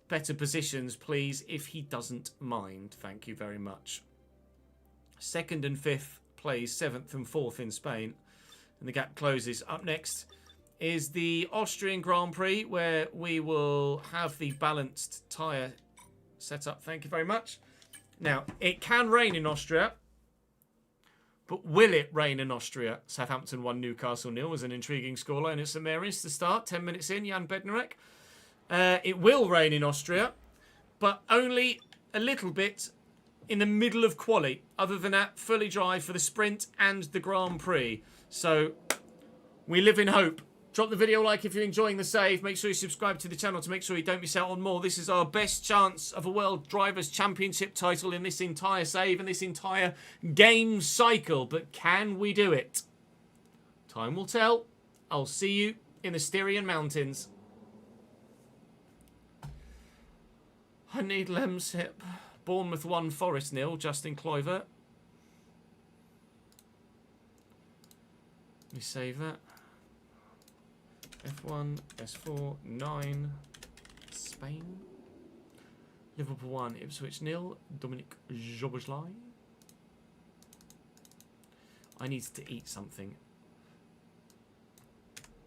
better positions, please, if he doesn't mind. Thank you very much. 2nd and 5th plays 7th and 4th in Spain, and the gap closes. Up next is the Austrian Grand Prix, where we will have the balanced tyre set up. Thank you very much. Now, it can rain in Austria, But will it rain in Austria? Southampton 1, Newcastle 0 was an intriguing scoreline at St Mary's to start. 10 minutes in, Jan Bednarek. It will rain in Austria, but only a little bit in the middle of quali. Other than that, fully dry for the sprint and the Grand Prix. So we live in hope. Drop the video a like if you're enjoying the save. Make sure you subscribe to the channel to make sure you don't miss out on more. This is our best chance of a World Drivers' Championship title in this entire save and this entire game cycle. But can we do it? Time will tell. I'll see you in the Styrian Mountains. I need Lemsip. Bournemouth 1, Forest 0. Justin Kluivert. Let me save that. F1, S4, 9, Spain. Liverpool 1, Ipswich 0, Dominic Joboslai. I need to eat something.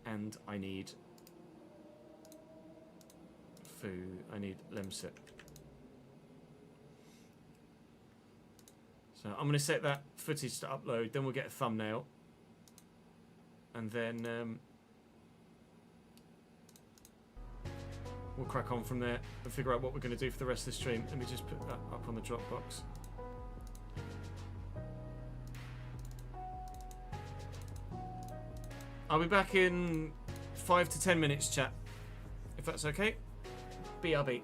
And I need food. I need Lemsip. So I'm going to set that footage to upload, then we'll get a thumbnail. And then we'll crack on from there and figure out what we're going to do for the rest of the stream. Let me just put that up on the Dropbox. I'll be back in 5 to 10 minutes, chat. If that's okay. BRB.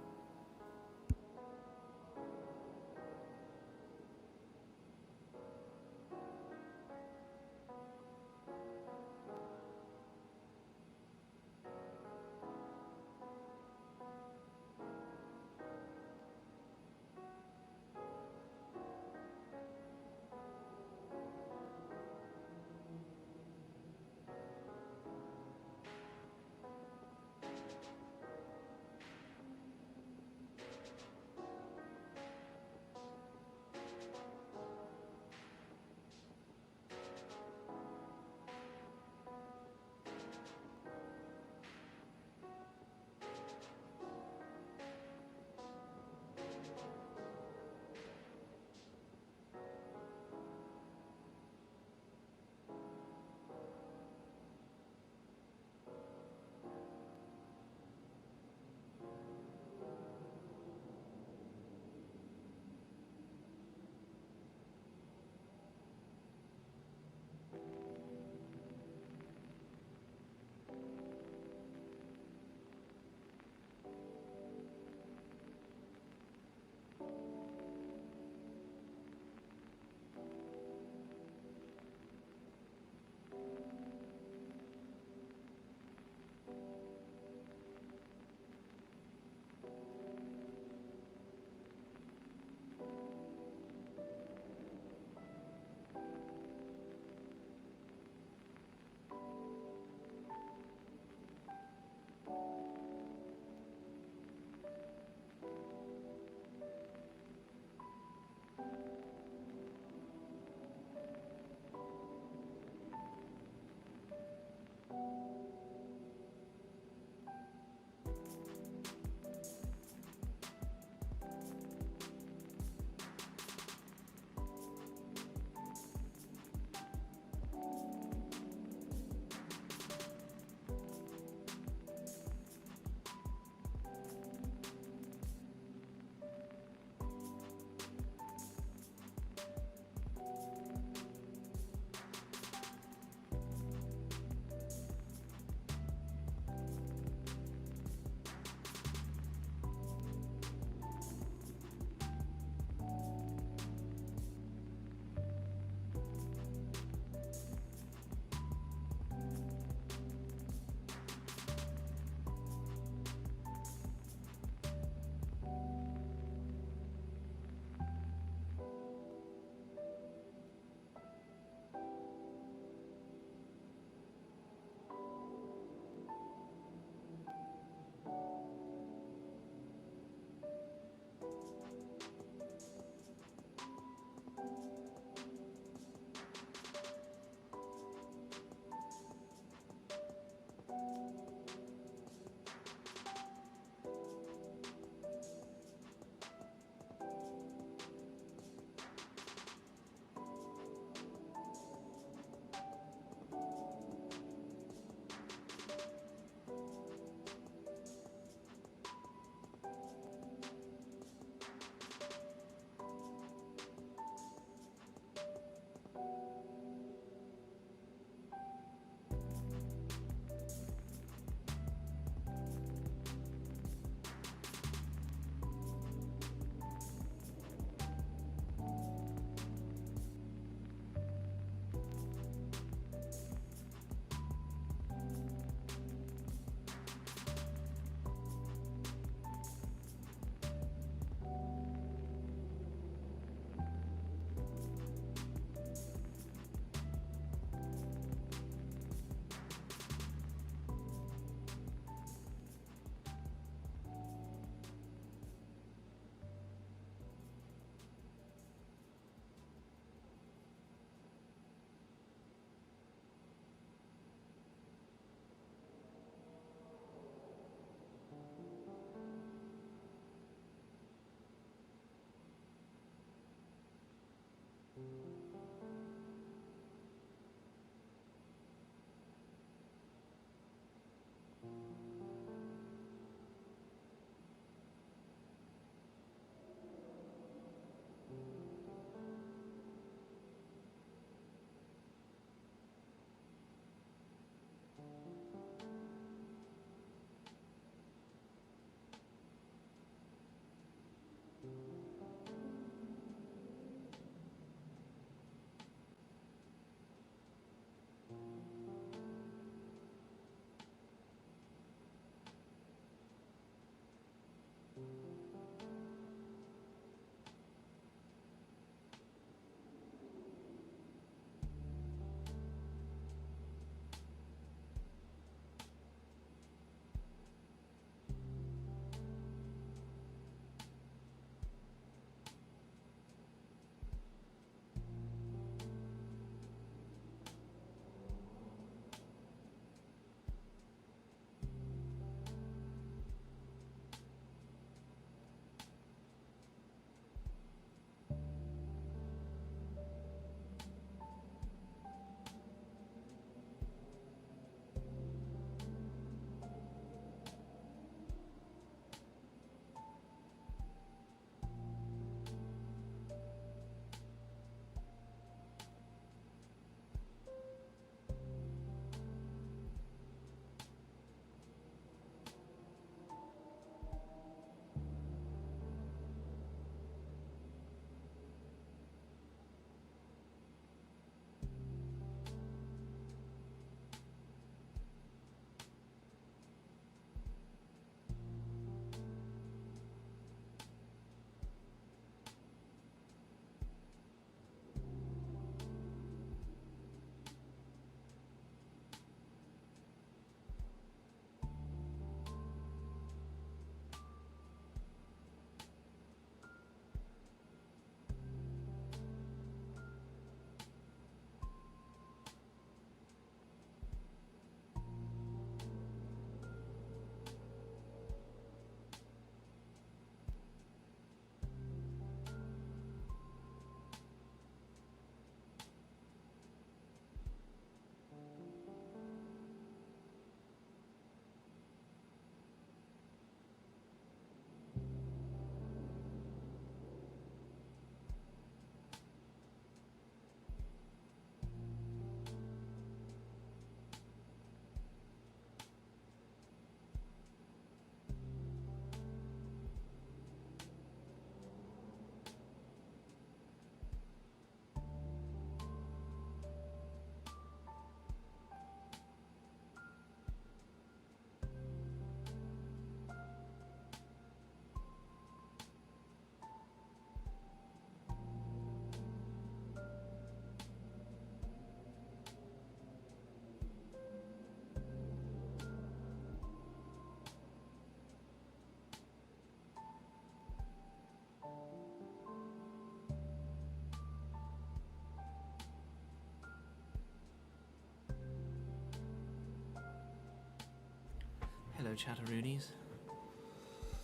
Hello, Chatteroonies.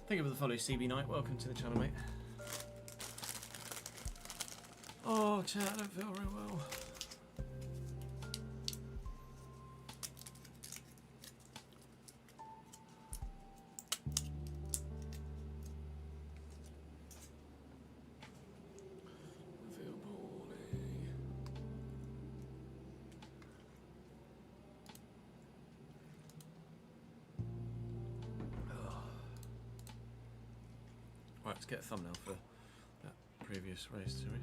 Thank you for the follow, CB Knight. Welcome to the channel, mate. Oh, chat, I don't feel very well. Right, let's get a thumbnail for that previous race, shall we?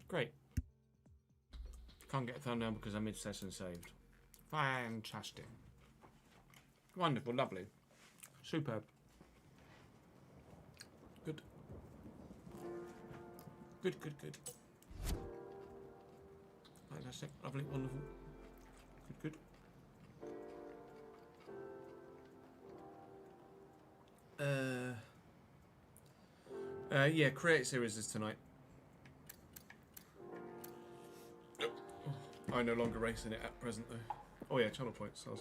Great. Can't get a thumbnail because I'm mid-session saved. Fantastic. Wonderful, lovely. Superb. Good. Good, good, good. Fantastic, lovely, wonderful. Good, good. Yeah, Create Series is tonight. I no longer race in it at present though. Oh yeah, channel points, stars.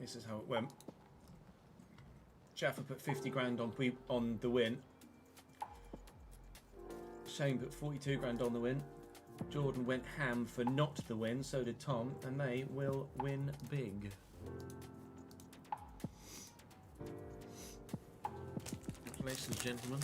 This is how it went. Jaffa put 50 grand on the win. Shane put 42 grand on the win. Jordan went ham for not the win, so did Tom, and they will win big. Ladies and gentlemen.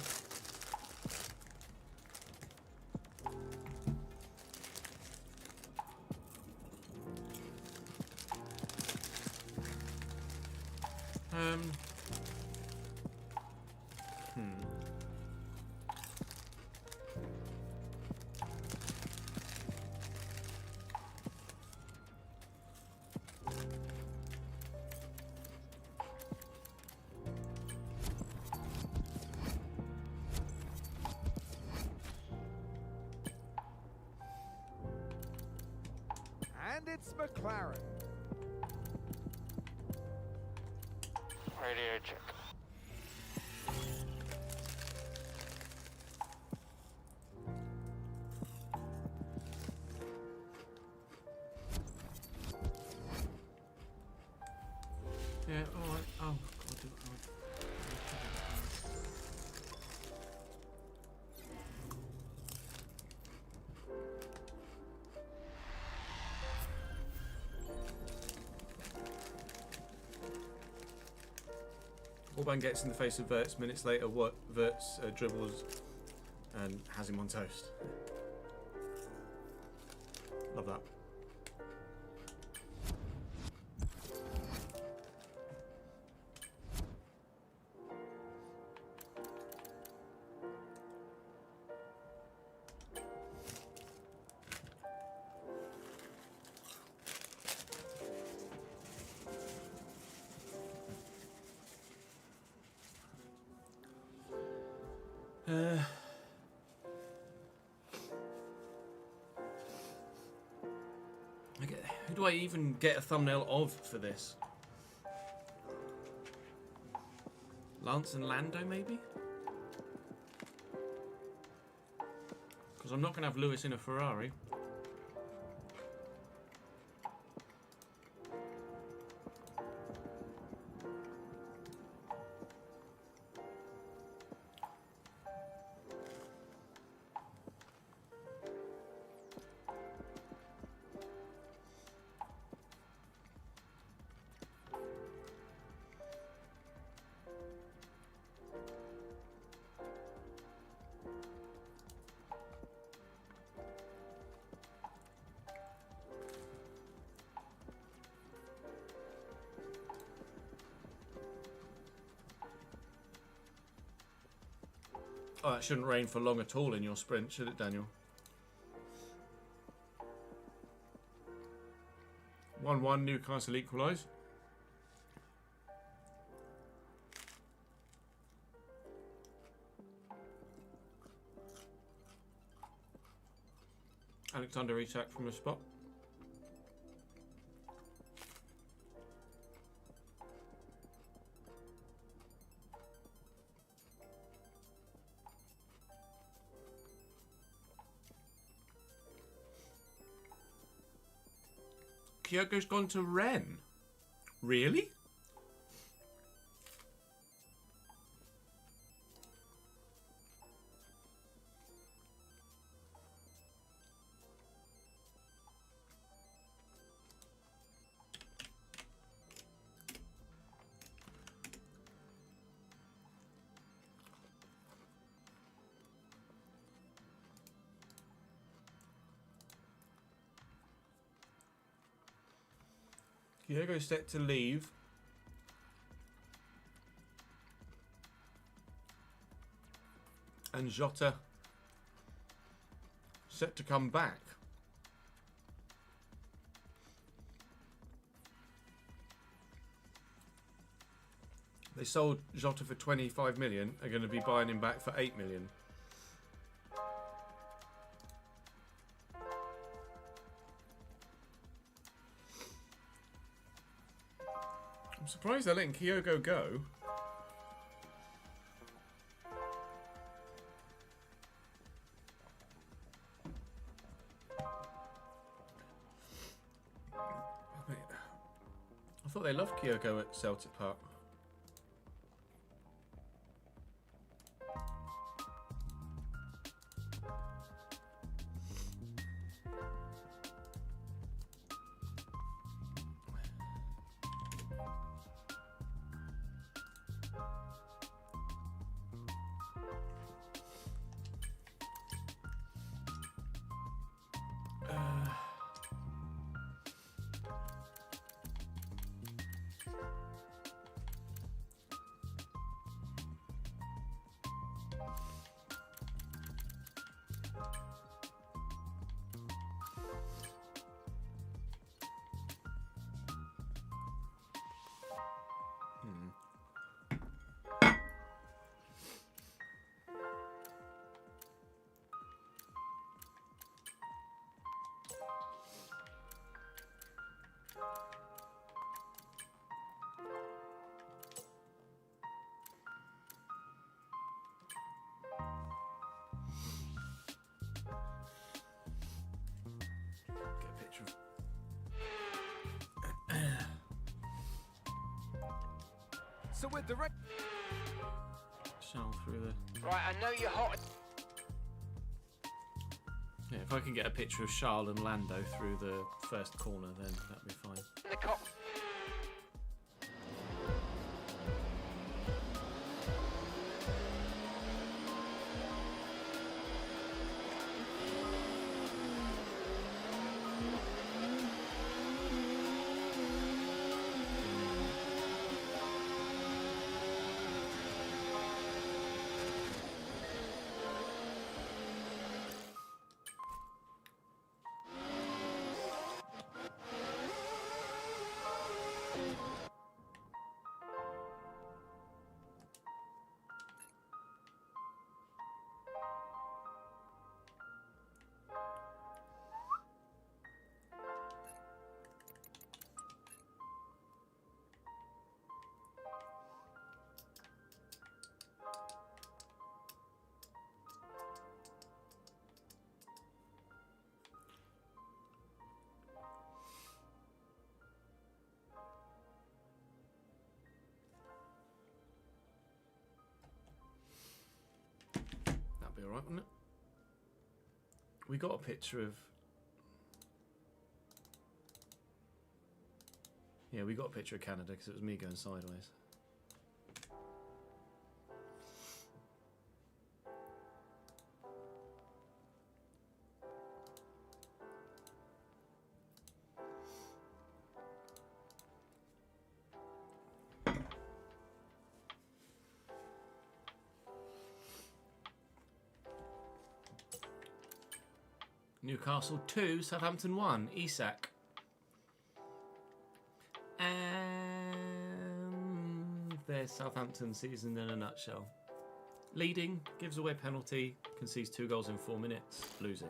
And it's McLaren. Radio check. Yeah, alright. Oh, God, do it. Orban gets in the face of Verts. Minutes later, what Verts dribbles and has him on toast. Love that. Who do I even get a thumbnail of for this? Lance and Lando, maybe? Because I'm not going to have Lewis in a Ferrari. Oh, it shouldn't rain for long at all in your sprint, should it, Daniel? 1-1, Newcastle equalise. Alexander Isak from a spot. Kyogo's gone to Ren. Really? Kyogo's set to leave. And Jota set to come back. They sold Jota for 25 million. Are going to be buying him back for 8 million. I'm surprised they're letting Kyogo go. I thought they loved Kyogo at Celtic Park. So with the Shall through the... Right, I know you're hot. Yeah, if I can get a picture of Charles and Lando through the first corner, then that'd be fine. In the cop. That'd be alright, wouldn't it? We got a picture of... Yeah, we got a picture of Canada because it was me going sideways. Newcastle 2, Southampton 1. Isak. And there's Southampton season in a nutshell. Leading, gives away penalty, concedes 2 goals in 4 minutes, losing.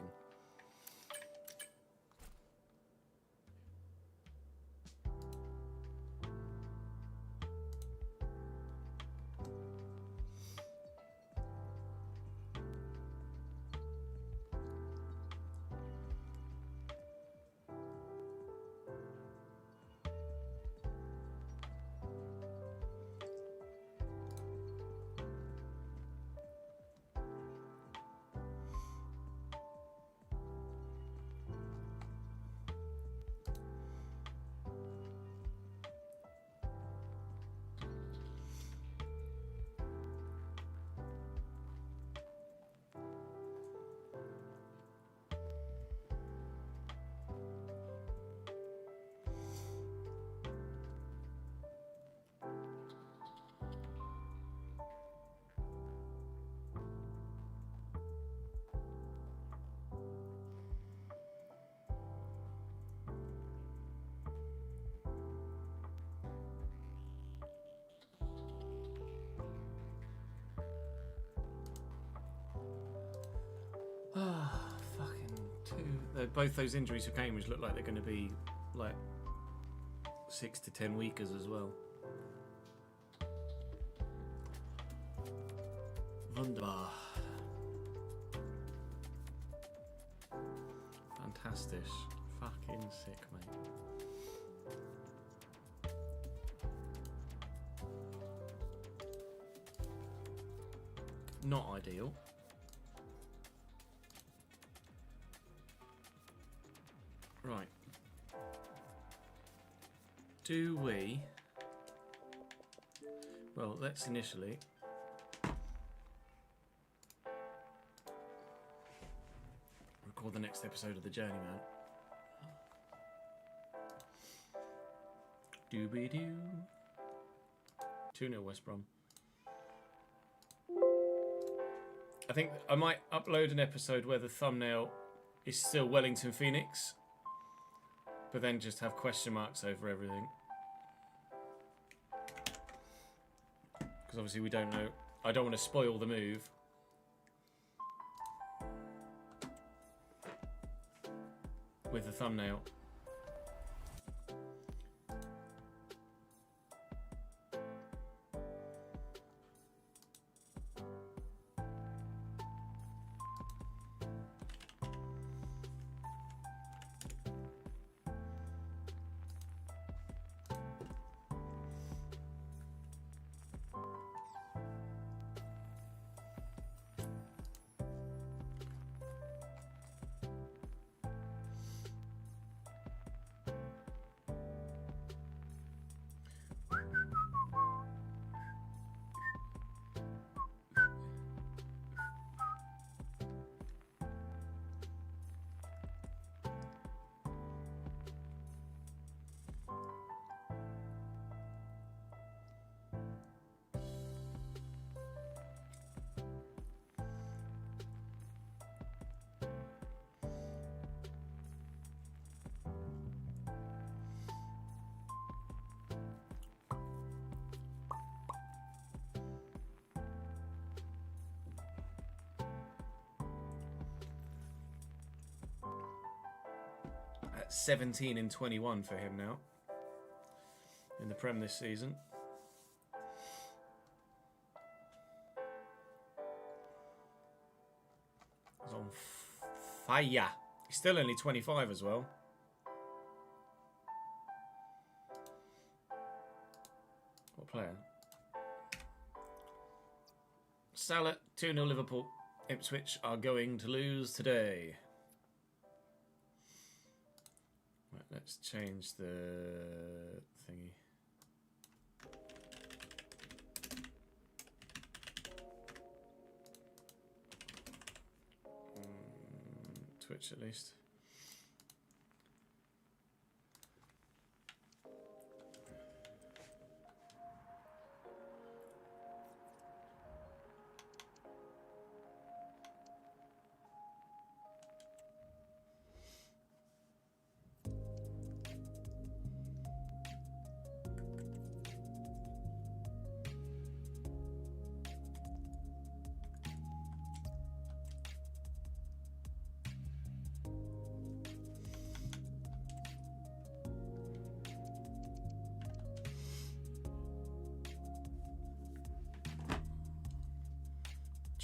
Both those injuries for Cambridge look like they're going to be like 6 to 10 weekers as well. Wunderbar. Fantastic. Fucking sick, mate. Not ideal. Right. Do we... Well, let's initially... record the next episode of the Journeyman. Doobie-doo. 2-0 West Brom. I think I might upload an episode where the thumbnail is still Wellington Phoenix, but then just have question marks over everything. Because obviously we don't know. I don't want to spoil the move. With the thumbnail. At 17 in 21 for him now in the Prem this season. He's on fire. He's still only 25 as well. What player? Salah, 2-0 Liverpool. Ipswich are going to lose today. Right, let's change the thingy. Twitch at least.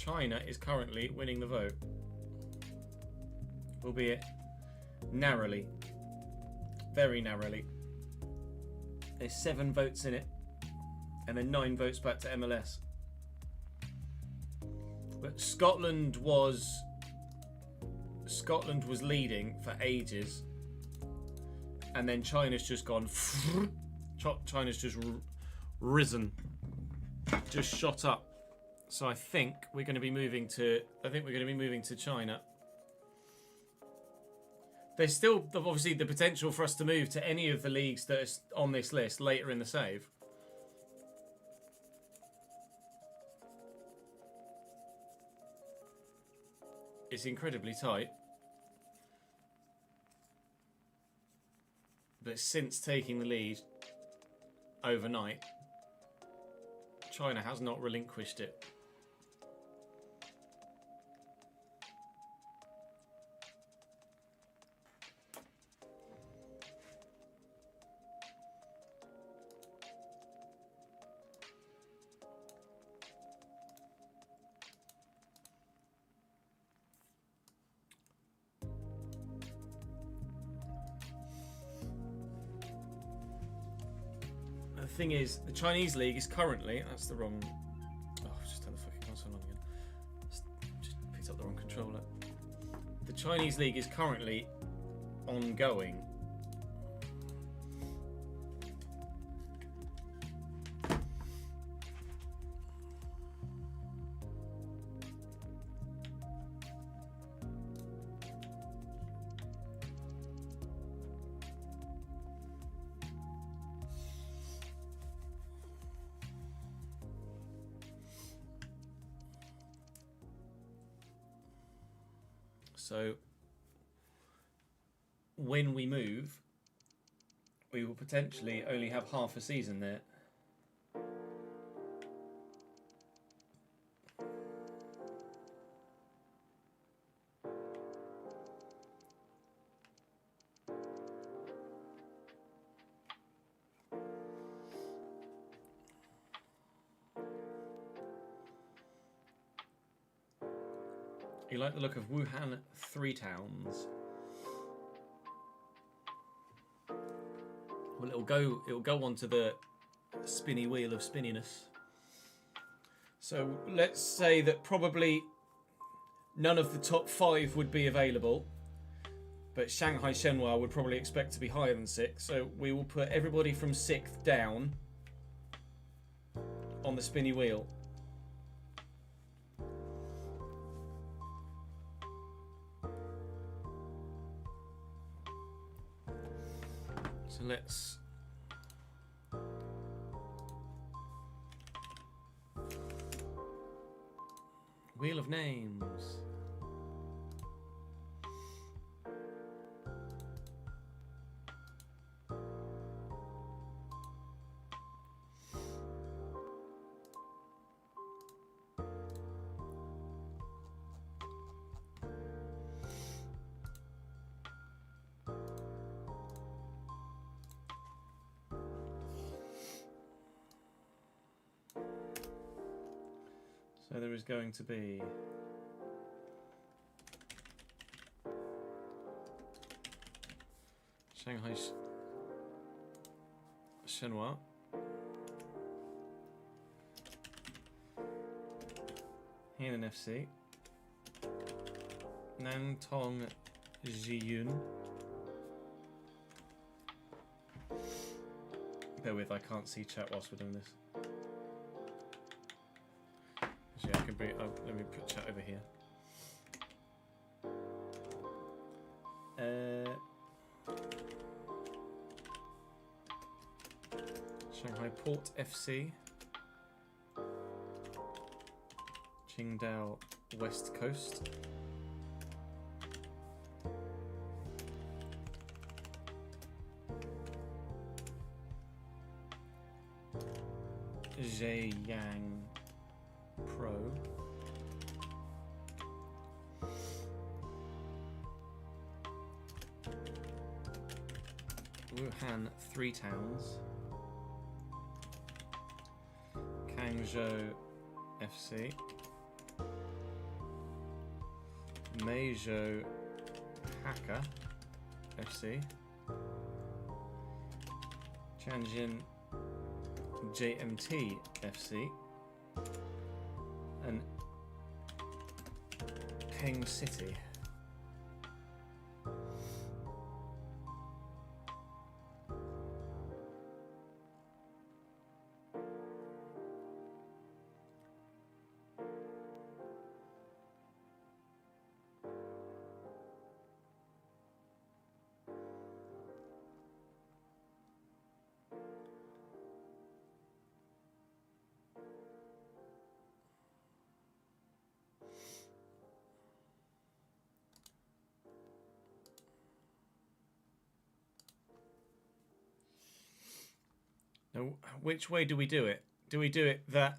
China is currently winning the vote. Albeit narrowly. Very narrowly. There's 7 votes in it. And then 9 votes back to MLS. But Scotland was leading for ages. And then China's just gone. China's just risen. Just shot up. So I think we're going to be moving to China. There's still obviously the potential for us to move to any of the leagues that are on this list later in the save. It's incredibly tight. But since taking the lead overnight, China has not relinquished it. The thing is, the Chinese league is currently... That's the wrong... Oh, I've just turned the fucking console on again. Just picked up the wrong controller. The Chinese league is currently ongoing. So when we move, we will potentially only have half a season there. You like the look of Wuhan 3 towns? Well, it'll go onto the spinny wheel of spinniness. So let's say that probably none of the top 5 would be available, but Shanghai Shenhua would probably expect to be higher than 6. So we will put everybody from 6th down on the spinny wheel. So let's Wheel of Names. So there is going to be Shanghai Shenhua, Hainan FC, Nantong Zhiyun. Bear with, I can't see chat whilst we're doing this. Actually, I can bring. Oh, let me put chat over here. Shanghai Port FC, Qingdao West Coast, Zhejiang Pro, Wuhan 3 towns, Hangzhou FC, Meijo Haka FC, Tianjin JMT FC, and Peng City. Now, which way do we do it? Do we do it that...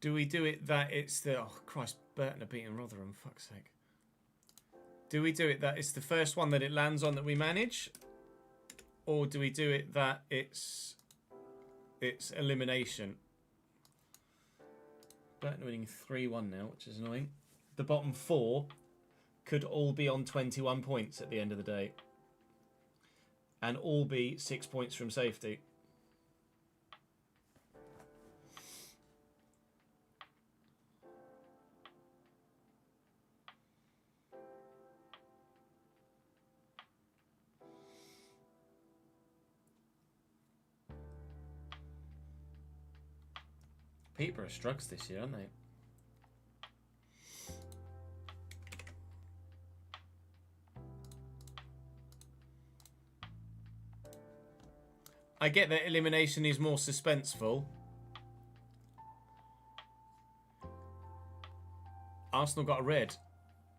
Do we do it that it's the... Oh, Christ, Burton are beating Rotherham, fuck's sake. Do we do it that it's the first one that it lands on that we manage? Or do we do it that it's elimination? Burton winning 3-1 now, which is annoying. The bottom 4 could all be on 21 points at the end of the day. And all be 6 points from safety. Peterborough struggles this year, aren't they? I get that elimination is more suspenseful. Arsenal got a red.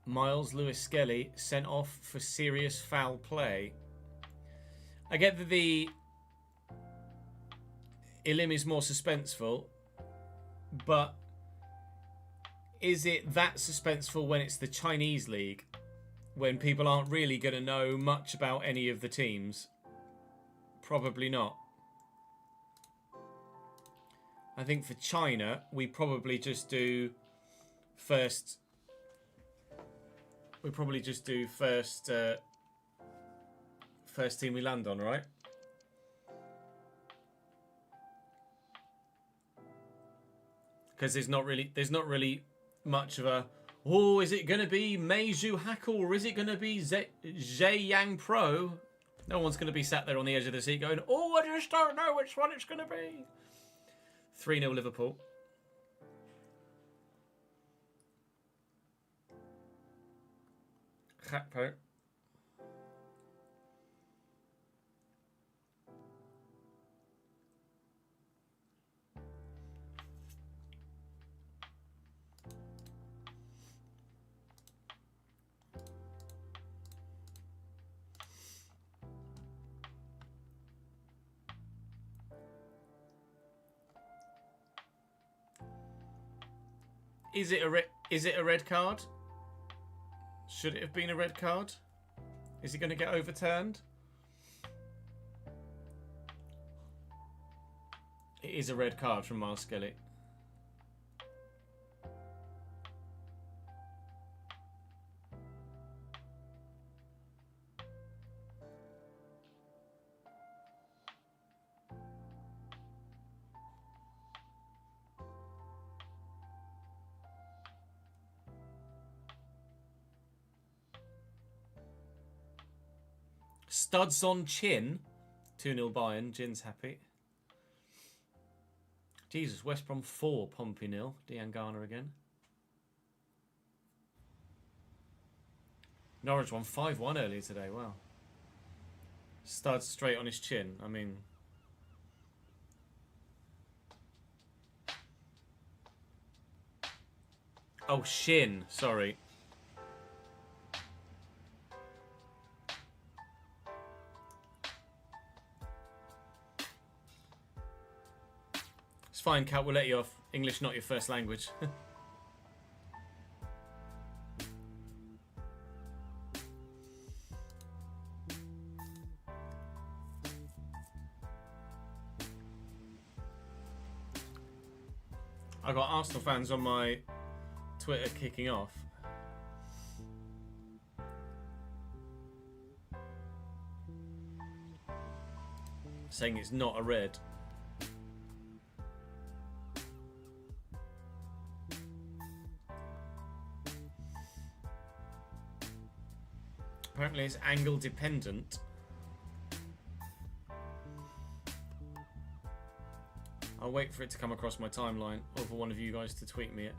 Miles Lewis-Skelly sent off for serious foul play. I get that the elim is more suspenseful, but is it that suspenseful when it's the Chinese league? When people aren't really going to know much about any of the teams? Probably not. I think for China, we probably just do first... We probably just do first team we land on, right? Because there's not really much of a, oh, is it going to be Meiju Hackle or is it going to be Zhejiang Pro? No one's going to be sat there on the edge of the seat going, oh, I just don't know which one it's going to be. 3-0 Liverpool. Gakpo. Is it a red card? Should it have been a red card? Is he going to get overturned? It is a red card from Miles Skelly. Studs on Chin. 2-0 Bayern. Jin's happy. Jesus, West Brom 4, Pompey 0. Dean Garner again. Norwich won 5-1 earlier today. Wow. Studs straight on his chin. I mean... Oh, shin. Sorry. It's fine, Cat. We'll let you off. English not your first language. I got Arsenal fans on my Twitter kicking off. Saying it's not a red. Apparently it's angle dependent. I'll wait for it to come across my timeline or for one of you guys to tweet me it.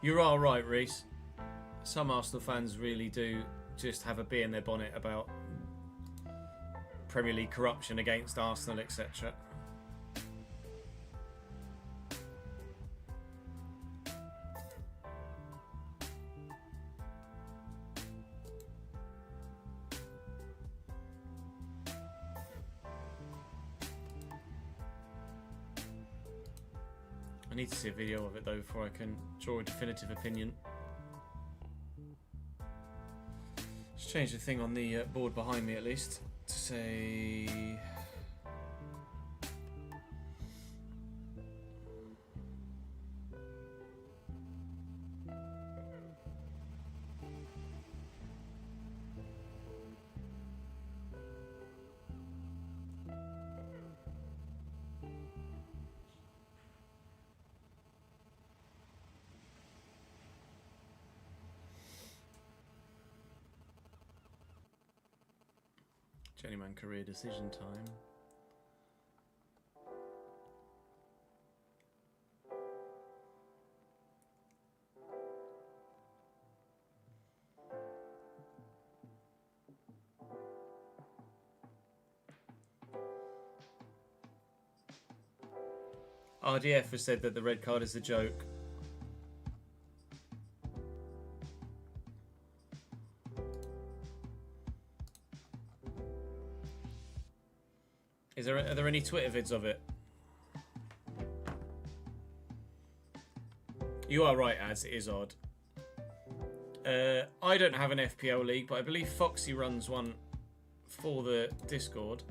You are right, Reese. Some Arsenal fans really do just have a bee in their bonnet about Premier League corruption against Arsenal, etc. I need to see a video of it though before I can draw a definitive opinion. Just change the thing on the board behind me at least to say... Journeyman career decision time. RDF has said that the red card is a joke. Are there any Twitter vids of it? You are right, Ads. It is odd. I don't have an FPL league, but I believe Foxy runs one for the Discord.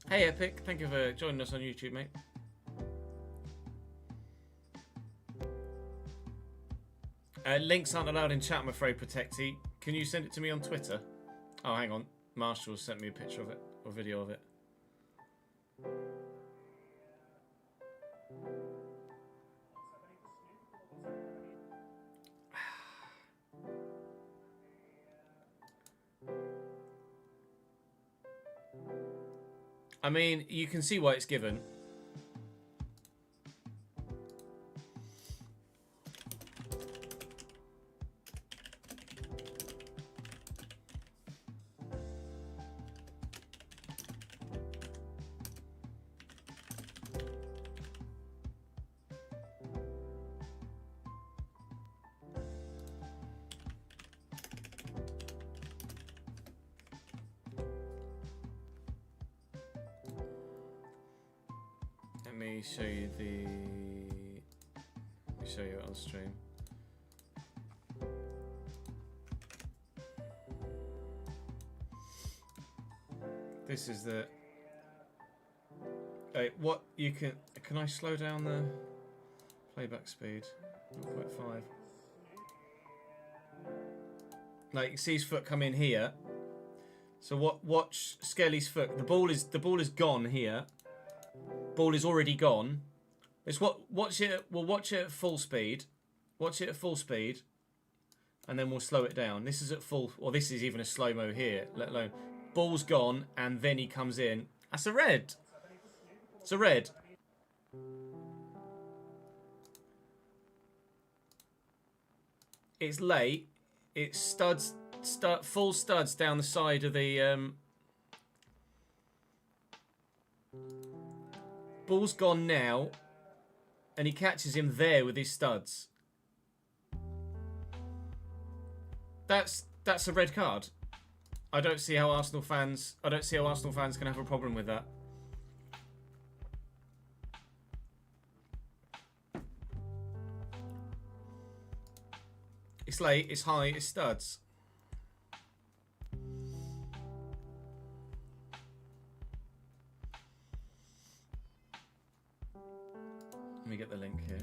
Hey Epic, thank you for joining us on YouTube, mate. Links aren't allowed in chat, I'm afraid, Protecty. Can you send it to me on Twitter? Oh, hang on. Marshall sent me a picture of it, or video of it. I mean, you can see why it's given. show you it on stream. This is the... what you can... Can I slow down the playback speed? 0.5. Like, you see his foot come in here. So watch Skelly's foot. The ball is gone here. Ball is already gone. Watch it. We'll watch it at full speed. Watch it at full speed, and then we'll slow it down. This is at full, or this is even a slow mo here. Let alone ball's gone, and then he comes in. That's a red. It's a red. It's late. It's studs, full studs down the side of the. Ball's gone now, and he catches him there with his studs. That's a red card. I don't see how Arsenal fans can have a problem with that. It's late, it's high, it's studs. Let me get the link here.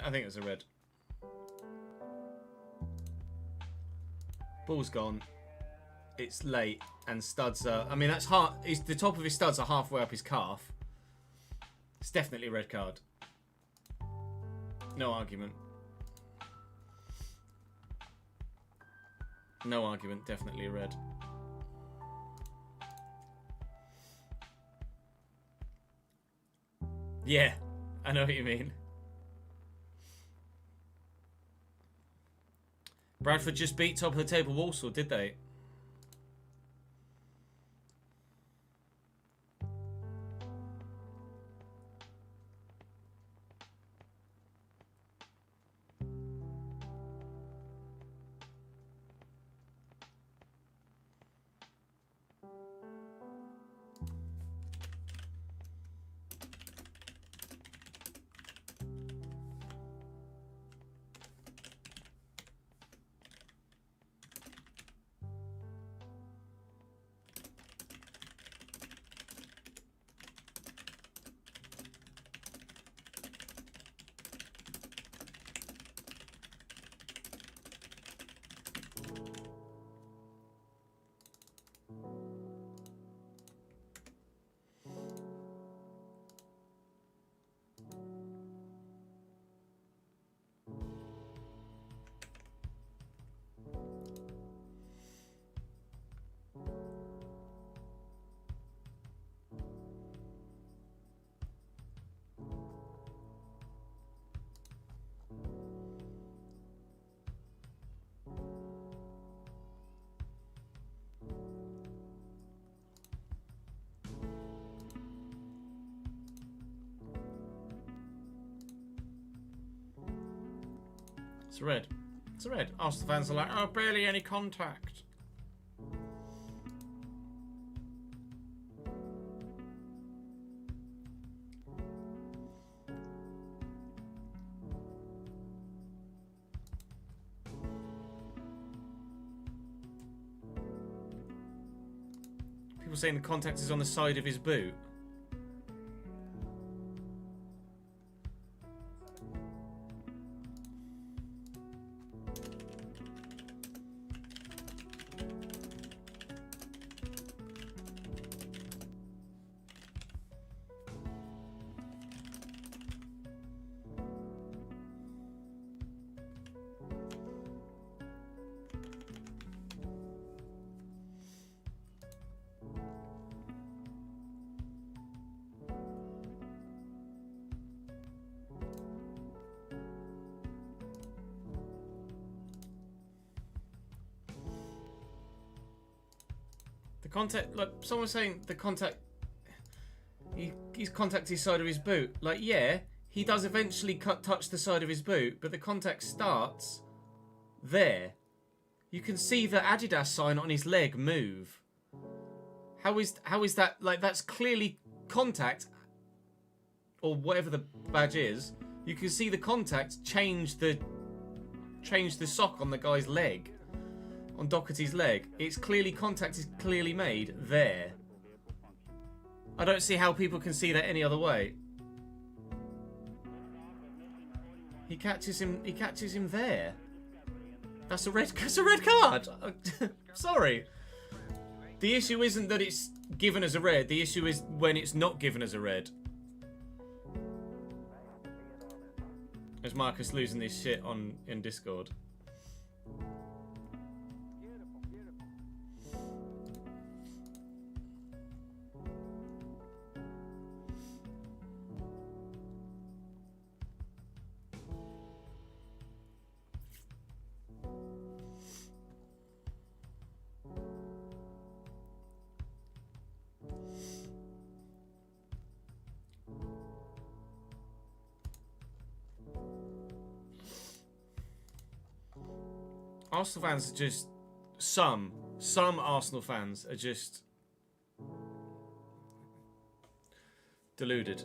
I think it was a red. Ball's gone. It's late, and studs are... I mean, that's hard. The top of his studs are halfway up his calf. It's definitely a red card. No argument. No argument. Definitely a red. Yeah, I know what you mean. Bradford just beat top of the table Walsall, did they? It's a red. It's a red. Arsenal fans are like, oh, barely any contact. People saying the contact is on the side of his boot. The contact, like someone's saying, the contact. He's contacted his side of his boot. Like, yeah, he does eventually touch the side of his boot, but the contact starts there. You can see the Adidas sign on his leg move. How is that? Like, that's clearly contact, or whatever the badge is. You can see the contact change the sock on the guy's leg, on Doherty's leg. It's clearly contact is clearly made there. I don't see how people can see that any other way. He catches him there. That's a red card. Sorry. The issue isn't that it's given as a red. The issue is when it's not given as a red. Is Marcus losing this shit in Discord? Arsenal fans are just some Arsenal fans are just deluded.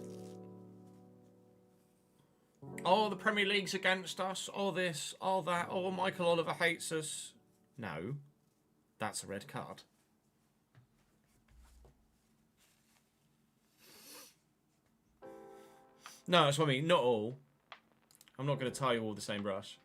Oh, the Premier League's against us. Oh, this, oh that. Oh, Michael Oliver hates us. No, that's a red card. No, that's what I mean. Not all. I'm not going to tie you all with the same brush.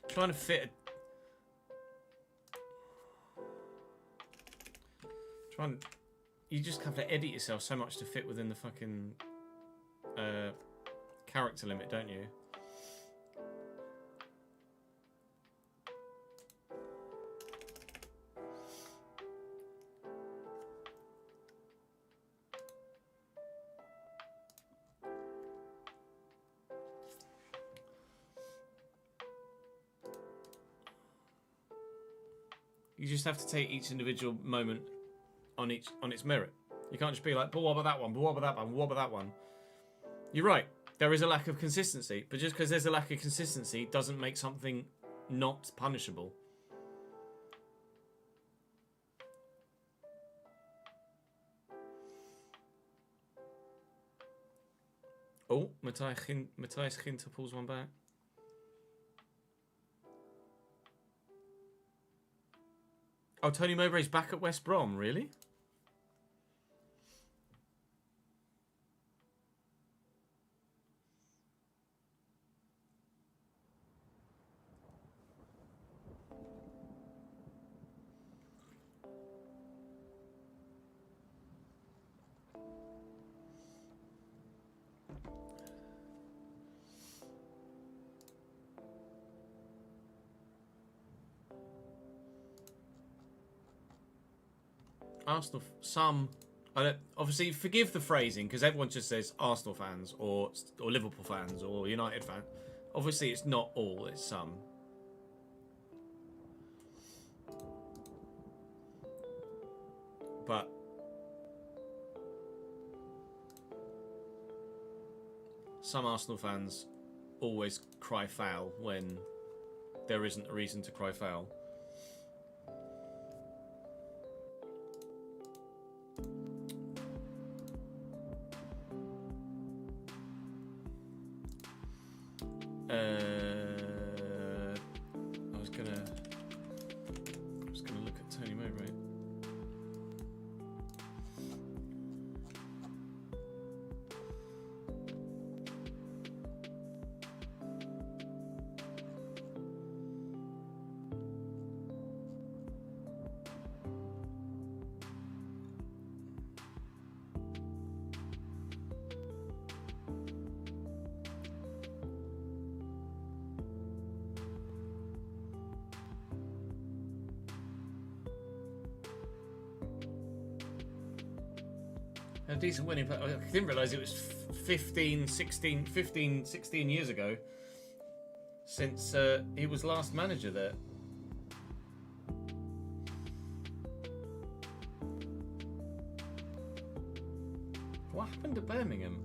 Trying to fit. You just have to edit yourself so much to fit within the fucking character limit, don't you? You just have to take each individual moment on its merit. You can't just be like, but what about that one? But what about that one? What about that one? You're right. There is a lack of consistency, but just because there's a lack of consistency doesn't make something not punishable. Oh, Matthias Ginter pulls one back. Oh, Tony Mowbray's back at West Brom, really? Arsenal, I don't, obviously forgive the phrasing because everyone just says Arsenal fans or Liverpool fans or United fans. Obviously it's not all, it's some. But some Arsenal fans always cry foul when there isn't a reason to cry foul. I was gonna look at Tony Mowbray. A decent winning. I didn't realise it was 15, 16 years ago since he was last manager there. What happened to Birmingham?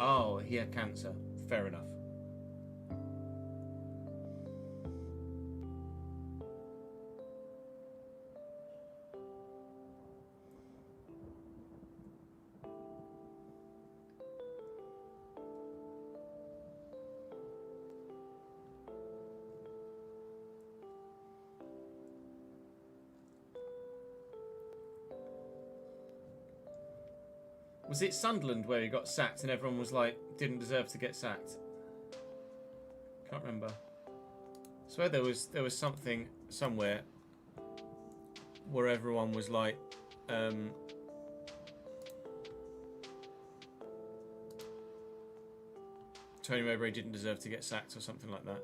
Oh, he had cancer. Fair enough. Was it Sunderland where he got sacked and everyone was like, didn't deserve to get sacked? Can't remember. I swear there was something somewhere where everyone was like, Tony Mowbray didn't deserve to get sacked or something like that.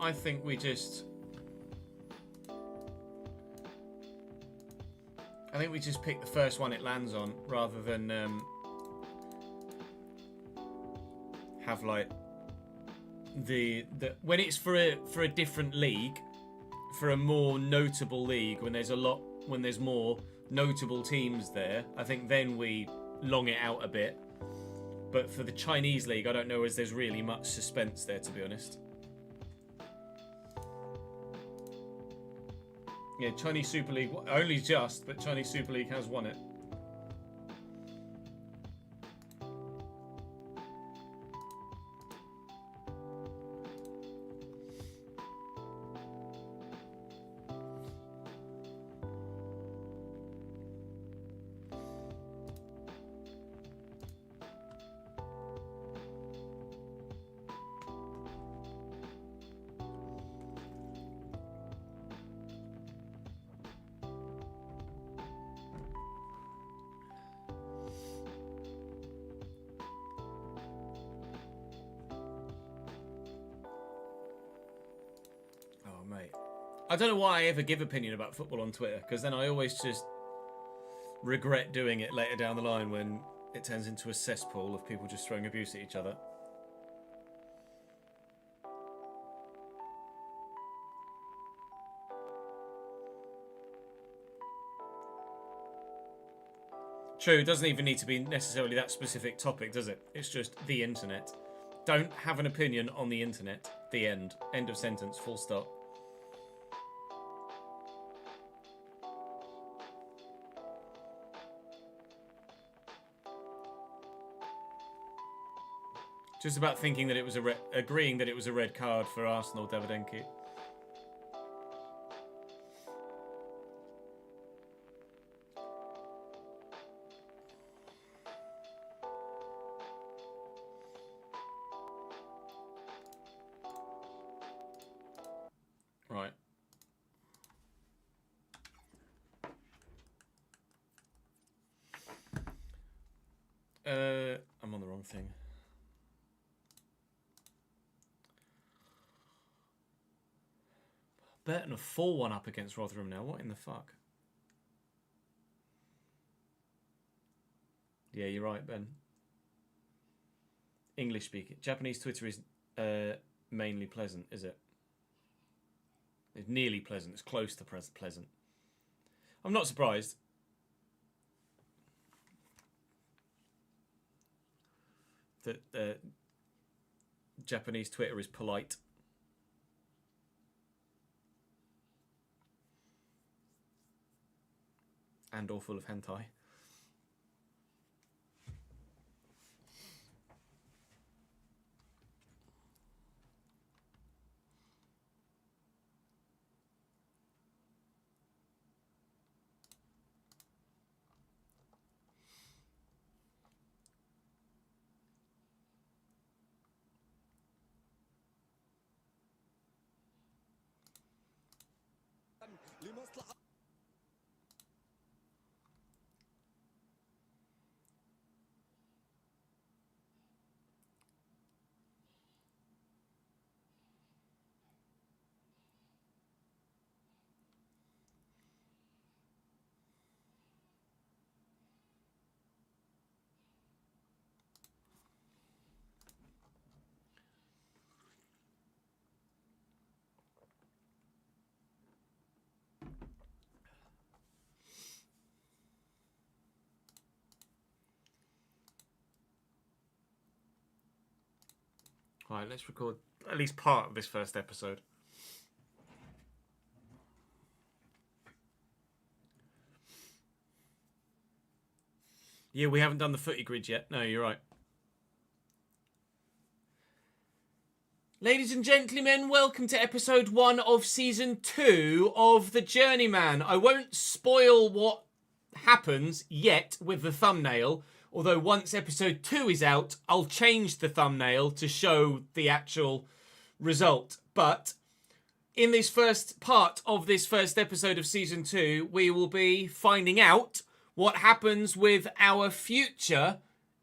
I think we just pick the first one it lands on rather than have like the when it's for a different league, for a more notable league, when there's more notable teams there, I think then we long it out a bit. But for the Chinese league, I don't know as there's really much suspense there, to be honest. Yeah, Chinese Super League, only just, but Chinese Super League has won it. I don't know why I ever give opinion about football on Twitter, because then I always just regret doing it later down the line when it turns into a cesspool of people just throwing abuse at each other. True, it doesn't even need to be necessarily that specific topic, does it? It's just the internet. Don't have an opinion on the internet. The end. End of sentence. Full stop. Just about thinking that it was agreeing that it was a red card for Arsenal, Davidenki. Right. I'm on the wrong thing. Burton are 4-1 up against Rotherham now. What in the fuck? Yeah, you're right, Ben. English speaking. Japanese Twitter is mainly pleasant, is it? It's nearly pleasant. It's close to pleasant. I'm not surprised. That Japanese Twitter is polite. And all full of hentai. Right, let's record at least part of this first episode. Yeah, we haven't done the footy grid yet. No, you're right. Ladies and gentlemen, welcome to episode 1 of season 2 of The Journeyman. I won't spoil what happens yet with the thumbnail, although once episode 2 is out, I'll change the thumbnail to show the actual result. But in this first part of this first episode of season 2, we will be finding out what happens with our future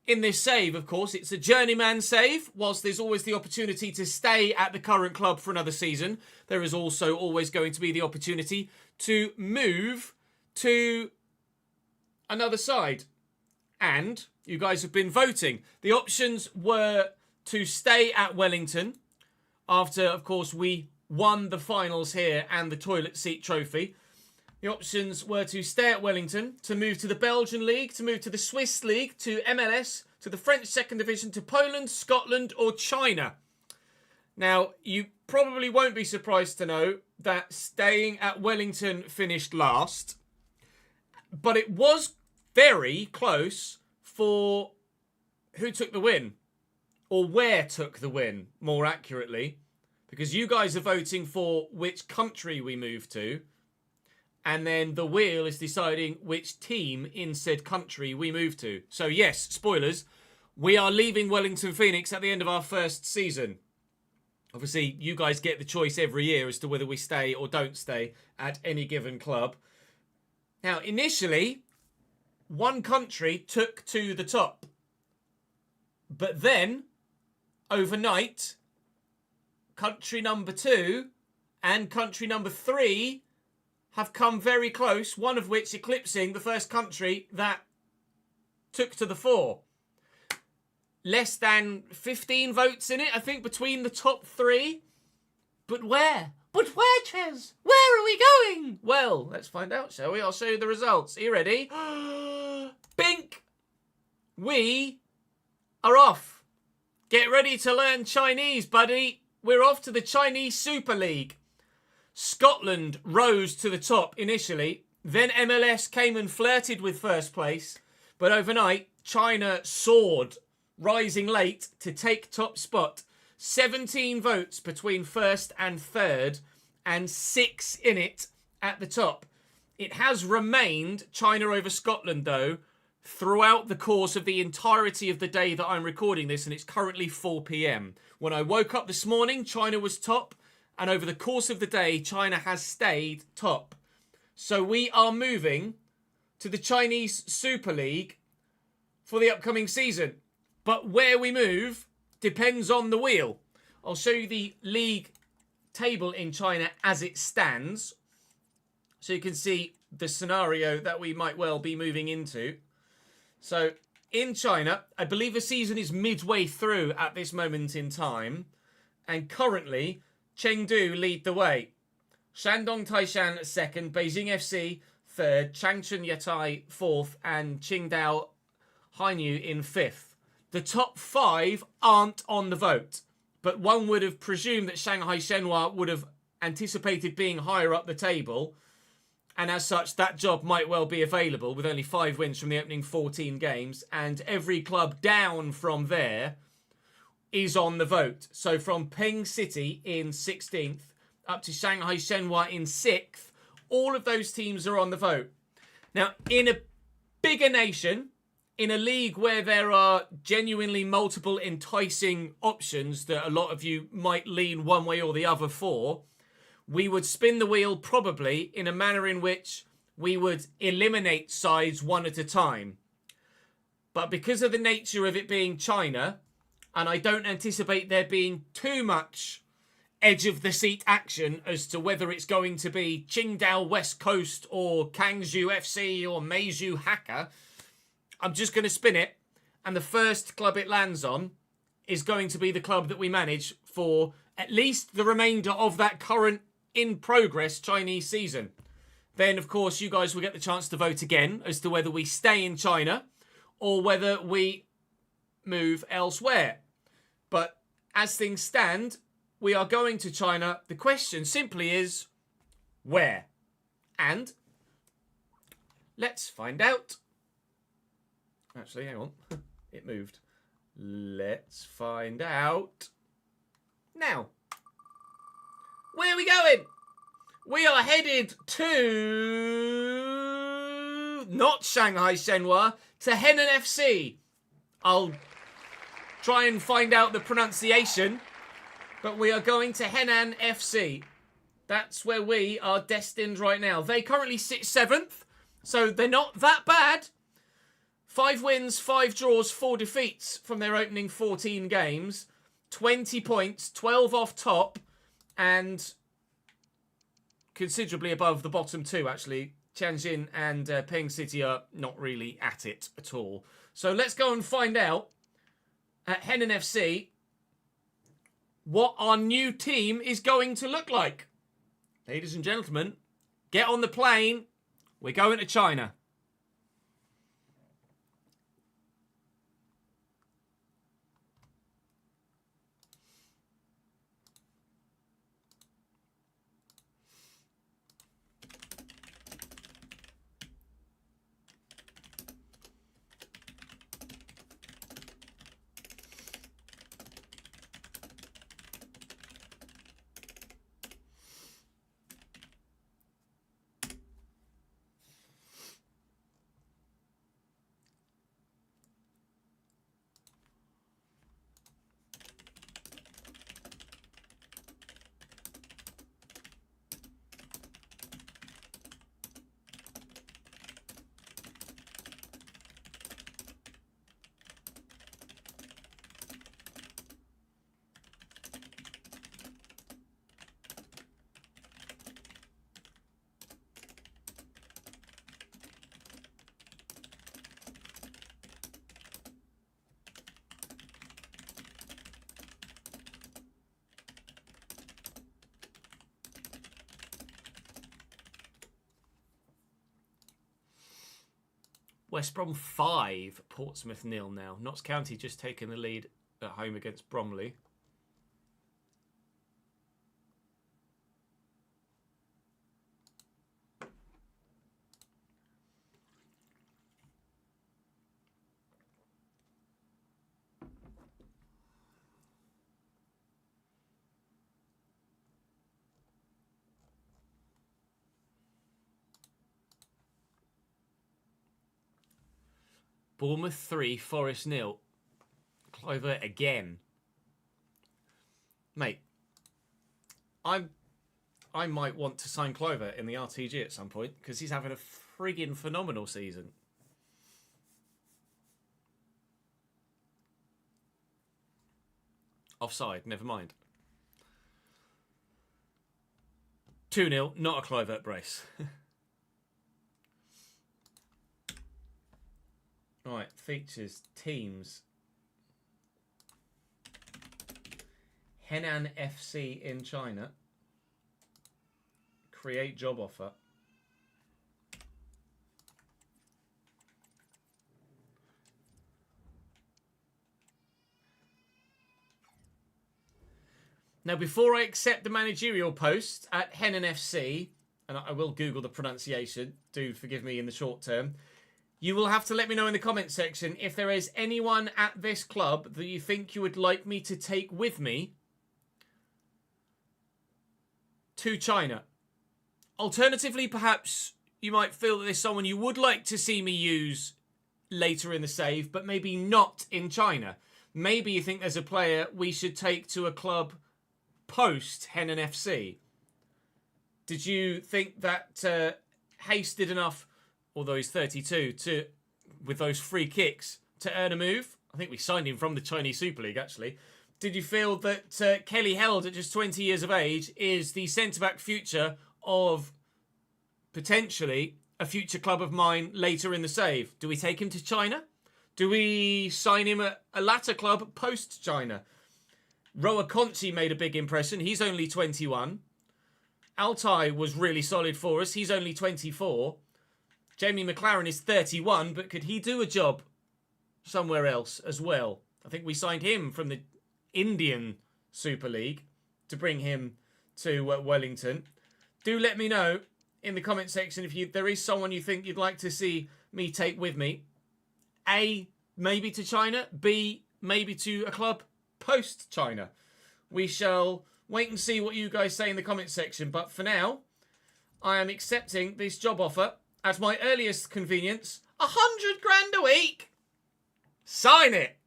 in this save. Of course, it's a journeyman save. Whilst there's always the opportunity to stay at the current club for another season, there is also always going to be the opportunity to move to another side. And you guys have been voting. The options were to stay at Wellington after, of course, we won the finals here and the toilet seat trophy. The options were to stay at Wellington, to move to the Belgian League, to move to the Swiss League, to MLS, to the French Second Division, to Poland, Scotland or China. Now, you probably won't be surprised to know that staying at Wellington finished last. But it was very close for who took the win. Or where took the win, more accurately. Because you guys are voting for which country we move to. And then the wheel is deciding which team in said country we move to. So yes, spoilers, we are leaving Wellington Phoenix at the end of our first season. Obviously, you guys get the choice every year as to whether we stay or don't stay at any given club. Now, initially, one country took to the top. But then, overnight, country number 2 and country number 3 have come very close, one of which eclipsing the first country that took to the fore. Less than 15 votes in it, I think, between the top 3. But where? But where, Ches? Where are we going? Well, let's find out, shall we? I'll show you the results. Are you ready? Bink! We are off. Get ready to learn Chinese, buddy. We're off to the Chinese Super League. Scotland rose to the top initially. Then MLS came and flirted with first place. But overnight, China soared, rising late to take top spot. 17 votes between first and third, and 6 in it at the top. It has remained China over Scotland, though, throughout the course of the entirety of the day that I'm recording this, and it's currently 4 p.m. When I woke up this morning, China was top, and over the course of the day, China has stayed top. So we are moving to the Chinese Super League for the upcoming season. But where we move depends on the wheel. I'll show you the league table in China as it stands, so you can see the scenario that we might well be moving into. So in China, I believe the season is midway through at this moment in time, and currently Chengdu lead the way. Shandong Taishan second, Beijing FC third, Changchun Yatai fourth, and Qingdao Hainyu in fifth. The top 5 aren't on the vote, but one would have presumed that Shanghai Shenhua would have anticipated being higher up the table, and as such, that job might well be available with only 5 wins from the opening 14 games, and every club down from there is on the vote. So from Peng City in 16th up to Shanghai Shenhua in 6th, all of those teams are on the vote. Now, in a bigger nation, in a league where there are genuinely multiple enticing options that a lot of you might lean one way or the other for, we would spin the wheel probably in a manner in which we would eliminate sides one at a time. But because of the nature of it being China, and I don't anticipate there being too much edge of the seat action as to whether it's going to be Qingdao West Coast or Kangzhou FC or Meizhou Hakka, I'm just going to spin it, and the first club it lands on is going to be the club that we manage for at least the remainder of that current in-progress Chinese season. Then, of course, you guys will get the chance to vote again as to whether we stay in China or whether we move elsewhere. But as things stand, we are going to China. The question simply is, where? And let's find out. Actually, hang on. It moved. Let's find out now. Where are we going? We are headed to not Shanghai Shenhua, to Henan FC. I'll try and find out the pronunciation, but we are going to Henan FC. That's where we are destined right now. They currently sit 7th, so they're not that bad. 5 wins, 5 draws, 4 defeats from their opening 14 games. 20 points, 12 off top, and considerably above the bottom 2, actually. Tianjin and Peng City are not really at it at all. So let's go and find out at Henan FC what our new team is going to look like. Ladies and gentlemen, get on the plane. We're going to China. West Brom 5, Portsmouth 0 now. Notts County just taking the lead at home against Bromley. Bournemouth 3, Forest 0. Clover again. Mate, I might want to sign Clover in the RTG at some point because he's having a friggin' phenomenal season. Offside, never mind. 2-0, not a Clover brace. Right, features, teams. Henan FC in China. Create job offer. Now, before I accept the managerial post at Henan FC, and I will Google the pronunciation, do forgive me in the short term, you will have to let me know in the comment section if there is anyone at this club that you think you would like me to take with me to China. Alternatively, perhaps you might feel that there's someone you would like to see me use later in the save, but maybe not in China. Maybe you think there's a player we should take to a club post Henan FC. Did you think that Hayes did enough, although he's 32, with those free kicks to earn a move? I think we signed him from the Chinese Super League, actually. Did you feel that Kelly Held, at just 20 years of age, is the centre-back future of potentially a future club of mine later in the save? Do we take him to China? Do we sign him at a latter club post-China? Roa Conchi made a big impression. He's only 21. Altai was really solid for us. He's only 24. Jamie McLaren is 31, but could he do a job somewhere else as well? I think we signed him from the Indian Super League to bring him to Wellington. Do let me know in the comment section if there is someone you think you'd like to see me take with me. A, maybe to China. B, maybe to a club post-China. We shall wait and see what you guys say in the comment section. But for now, I am accepting this job offer at my earliest convenience. 100 grand a week. Sign it.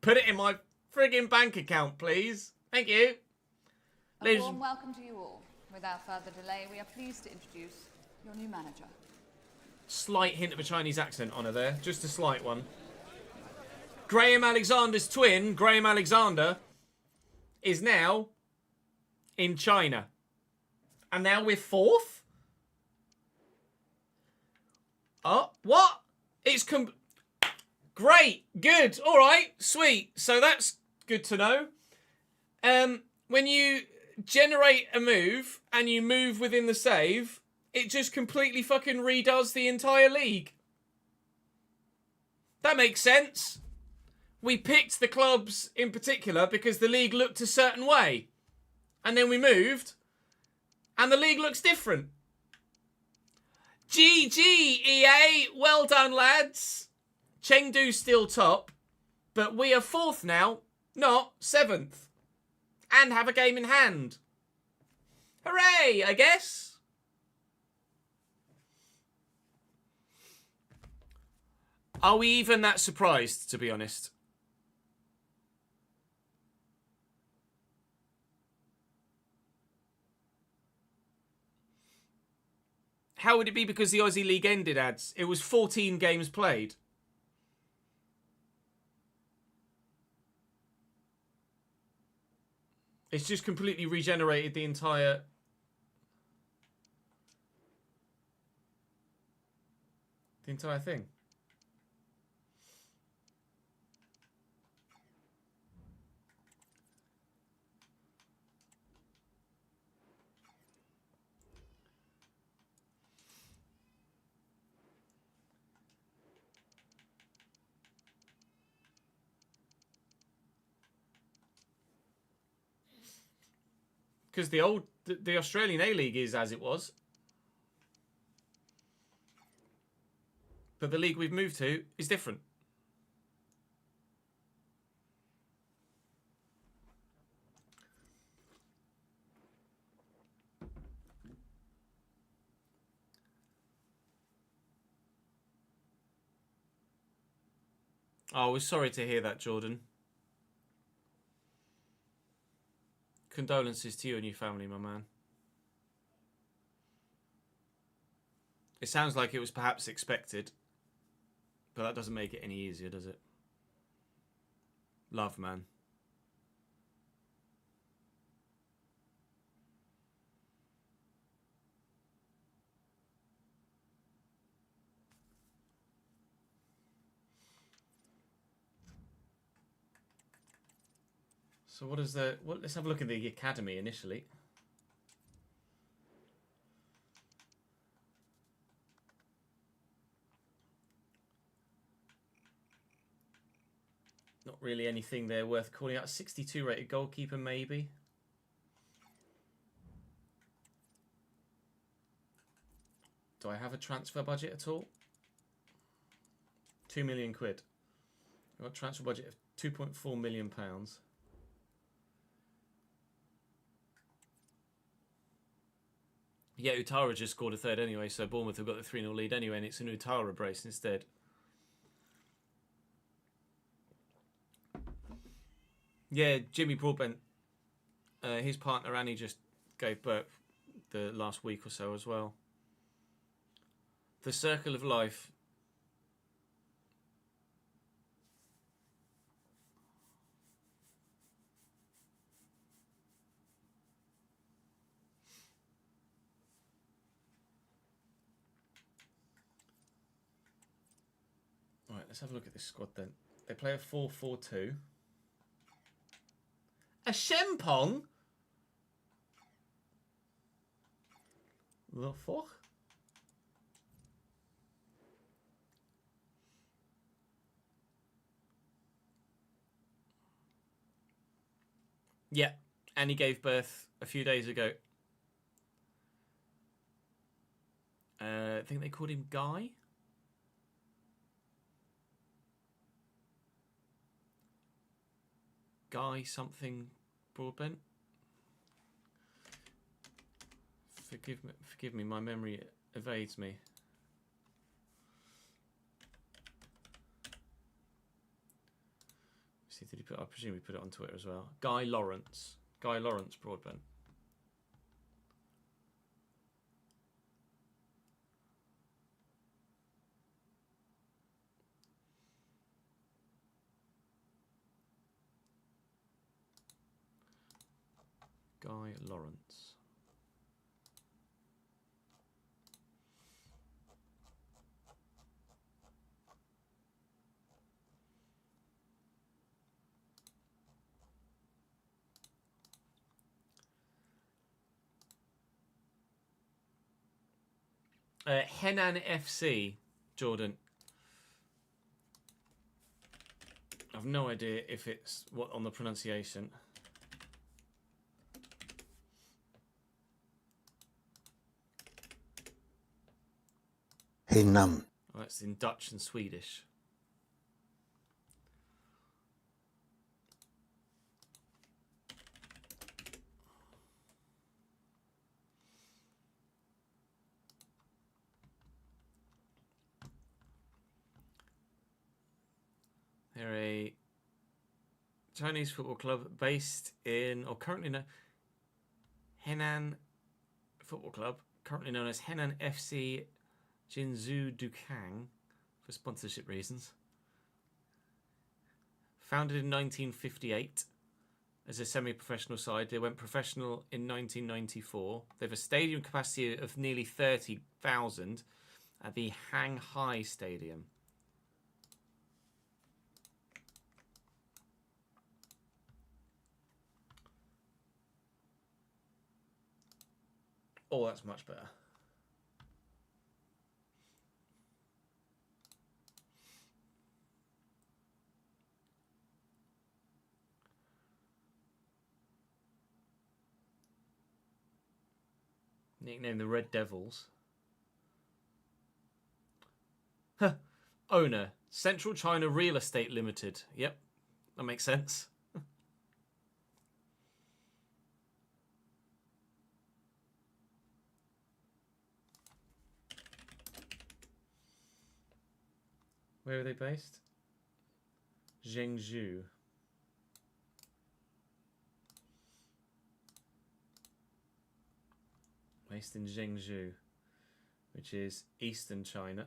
Put it in my friggin' bank account, please. Thank you. A warm welcome to you all. Without further delay, we are pleased to introduce your new manager. Slight hint of a Chinese accent on her there. Just a slight one. Graham Alexander's twin, Graham Alexander, is now in China. And now we're fourth? Oh, what? It's great, good, all right, sweet. So that's good to know. When you generate a move and you move within the save, it just completely fucking redoes the entire league. That makes sense. We picked the clubs in particular because the league looked a certain way. And then we moved, and the league looks different. GG, EA. Well done, lads. Chengdu's still top, but we are fourth now, not seventh. And have a game in hand. Hooray, I guess. Are we even that surprised, to be honest? How would it be because the Aussie League ended, ads? It was 14 games played. It's just completely regenerated the entire thing. Because the Australian A-League is as it was. But the league we've moved to is different. Oh, we're sorry to hear that, Jordan. Condolences to you and your family, my man. It sounds like it was perhaps expected, but that doesn't make it any easier, does it? Love, man. So what is the... Well, let's have a look at the academy initially. Not really anything there worth calling out. 62 rated goalkeeper, maybe. Do I have a transfer budget at all? 2 million quid. I've got a transfer budget of £2.4 million. Yeah, Utara just scored a third anyway, so Bournemouth have got the 3-0 lead anyway, and it's an Utara brace instead. Yeah, Jimmy Broadbent, his partner Annie just gave birth the last week or so as well. The circle of life. Right, let's have a look at this squad then. They play a 4-4-2. A Shempong? The fuck? Yeah, Annie gave birth a few days ago. I think they called him Guy. Guy something Broadbent. Forgive me, my memory evades me. See, did he put? I presume he put it on Twitter as well. Guy Lawrence Broadbent. Guy Lawrence. Henan FC, Jordan. I've no idea if it's what on the pronunciation. Henan. Oh, that's in Dutch and Swedish. They're a Chinese football club based in, or currently known, Henan Football Club, currently known as Henan FC Jinzhou Dukang for sponsorship reasons. Founded in 1958 as a semi-professional side, they went professional in 1994. They have a stadium capacity of nearly 30,000 at the Hanghai Stadium. Oh, that's much better. Nicknamed the Red Devils. Huh. Owner, Central China Real Estate Limited. Yep, that makes sense. Where are they based? Zhengzhou. Based in Zhengzhou, which is eastern China.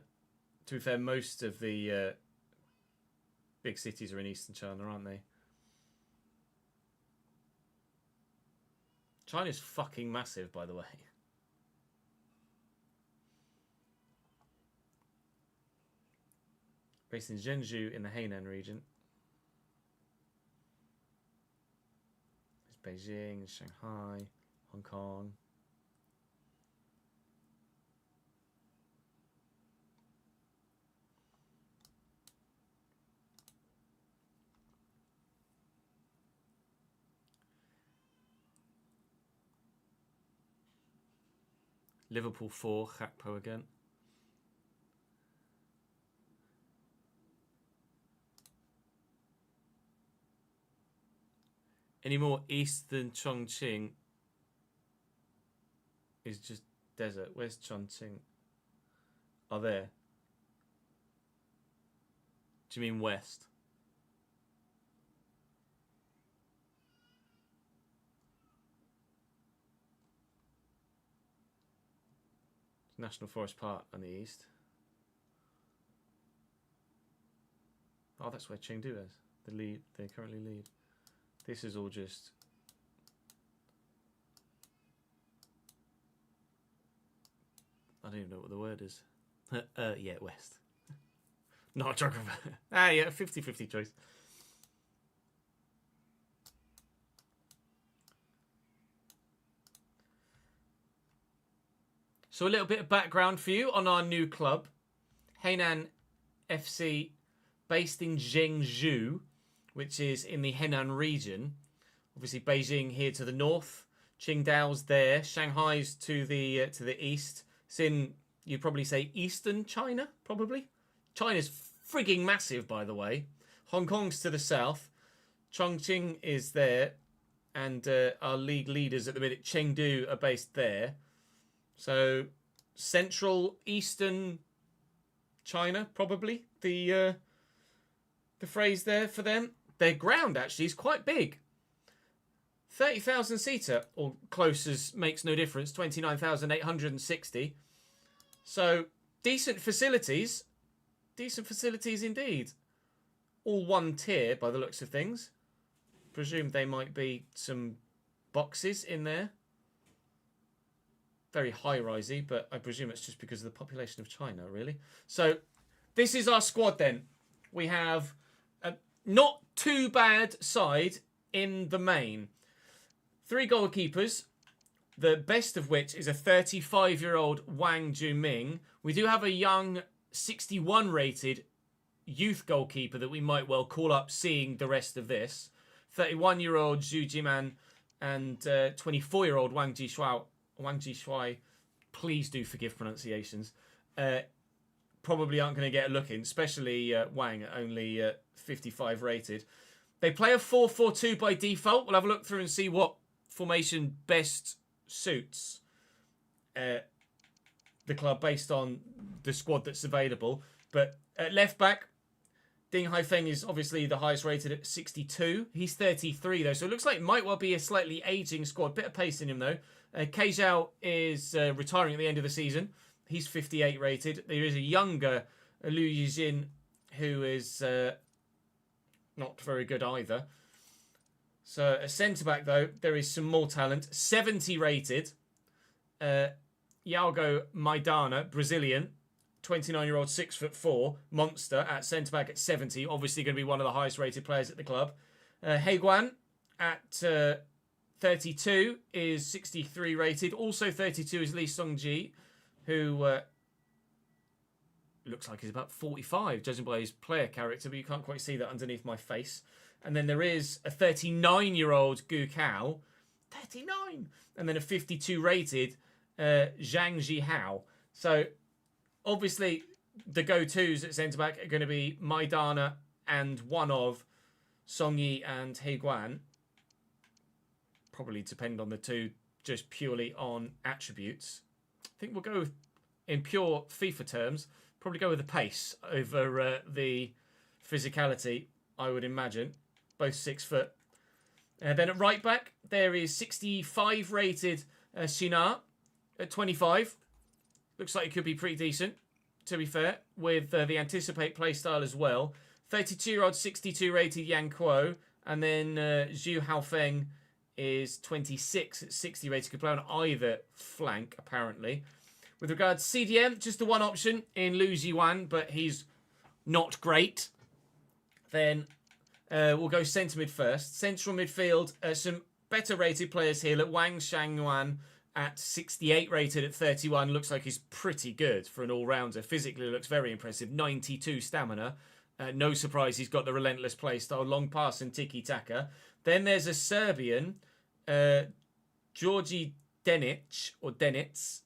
To be fair, most of the big cities are in eastern China, aren't they? China's fucking massive, by the way. Based in Zhengzhou in the Hainan region. There's Beijing, Shanghai, Hong Kong. Liverpool 4, Gakpo again. Any more east than Chongqing is just desert. Where's Chongqing? Oh, there. Do you mean west? National Forest Park on the east. Oh, that's where Chengdu is. They currently lead. This is all just... I don't even know what the word is. Yeah, west. Not a geographer. Yeah, 50-50 choice. So a little bit of background for you on our new club. Hainan FC, based in Zhengzhou, which is in the Henan region. Obviously Beijing here to the north. Qingdao's there. Shanghai's to the east. It's in, you'd probably say, eastern China, probably. China's frigging massive, by the way. Hong Kong's to the south. Chongqing is there. And our league leaders at the minute, Chengdu, are based there. So, central, eastern China, probably, the phrase there for them. Their ground, actually, is quite big. 30,000 seater, or close as makes no difference, 29,860. So, decent facilities. Decent facilities indeed. All one tier, by the looks of things. Presume they might be some boxes in there. Very high-risey, but I presume it's just because of the population of China, really. So, this is our squad then. We have a not too bad side in the main. 3 goalkeepers, the best of which is a 35-year-old Wang Juming. We do have a young 61-rated youth goalkeeper that we might well call up seeing the rest of this. 31-year-old Zhu Jiman and 24-year-old Wang Jishuai, please do forgive pronunciations, probably aren't going to get a look in, especially Wang at only 55 rated. They play a 4-4-2 by default. We'll have a look through and see what formation best suits the club based on the squad that's available. But at left back, Ding Haifeng is obviously the highest rated at 62. He's 33 though, so it looks like it might well be a slightly aging squad. Bit of pace in him though. Kei Zhao is retiring at the end of the season. He's 58 rated. There is a younger Liu Yijin who is not very good either. So a centre-back, though, there is some more talent. 70 rated. Yago Maidana, Brazilian. 29-year-old, 6'4", monster at centre-back at 70. Obviously going to be one of the highest rated players at the club. He Guan at 32 is 63 rated. Also 32 is Lee Songji, who looks like he's about 45, judging by his player character, but you can't quite see that underneath my face. And then there is a 39-year-old Gu Kao. 39! And then a 52 rated Zhang Jihao. So obviously the go-tos at centre-back are going to be Maidana and one of Song Yi and He Guan. Probably depend on the two just purely on attributes. I think we'll go with, in pure FIFA terms, probably go with the pace over the physicality, I would imagine. Both 6 foot. Then at right back, there is 65 rated Shinar at 25. Looks like it could be pretty decent, to be fair, with the anticipate play style as well. 32-year-old 62 rated Yang Kuo. And then Zhu Haofeng is 26 at 60 rated. Could play on either flank, apparently. With regards to CDM, just the one option in Lu Jiwan, but he's not great. Then we'll go centre mid first. Central midfield, some better rated players here. Look, Wang Xiangyuan at 68 rated at 31. Looks like he's pretty good for an all-rounder. Physically looks very impressive. 92 stamina. No surprise he's got the relentless play style. Long pass and tiki-taka. Then there's a Serbian, Georgi Denic, or Denic,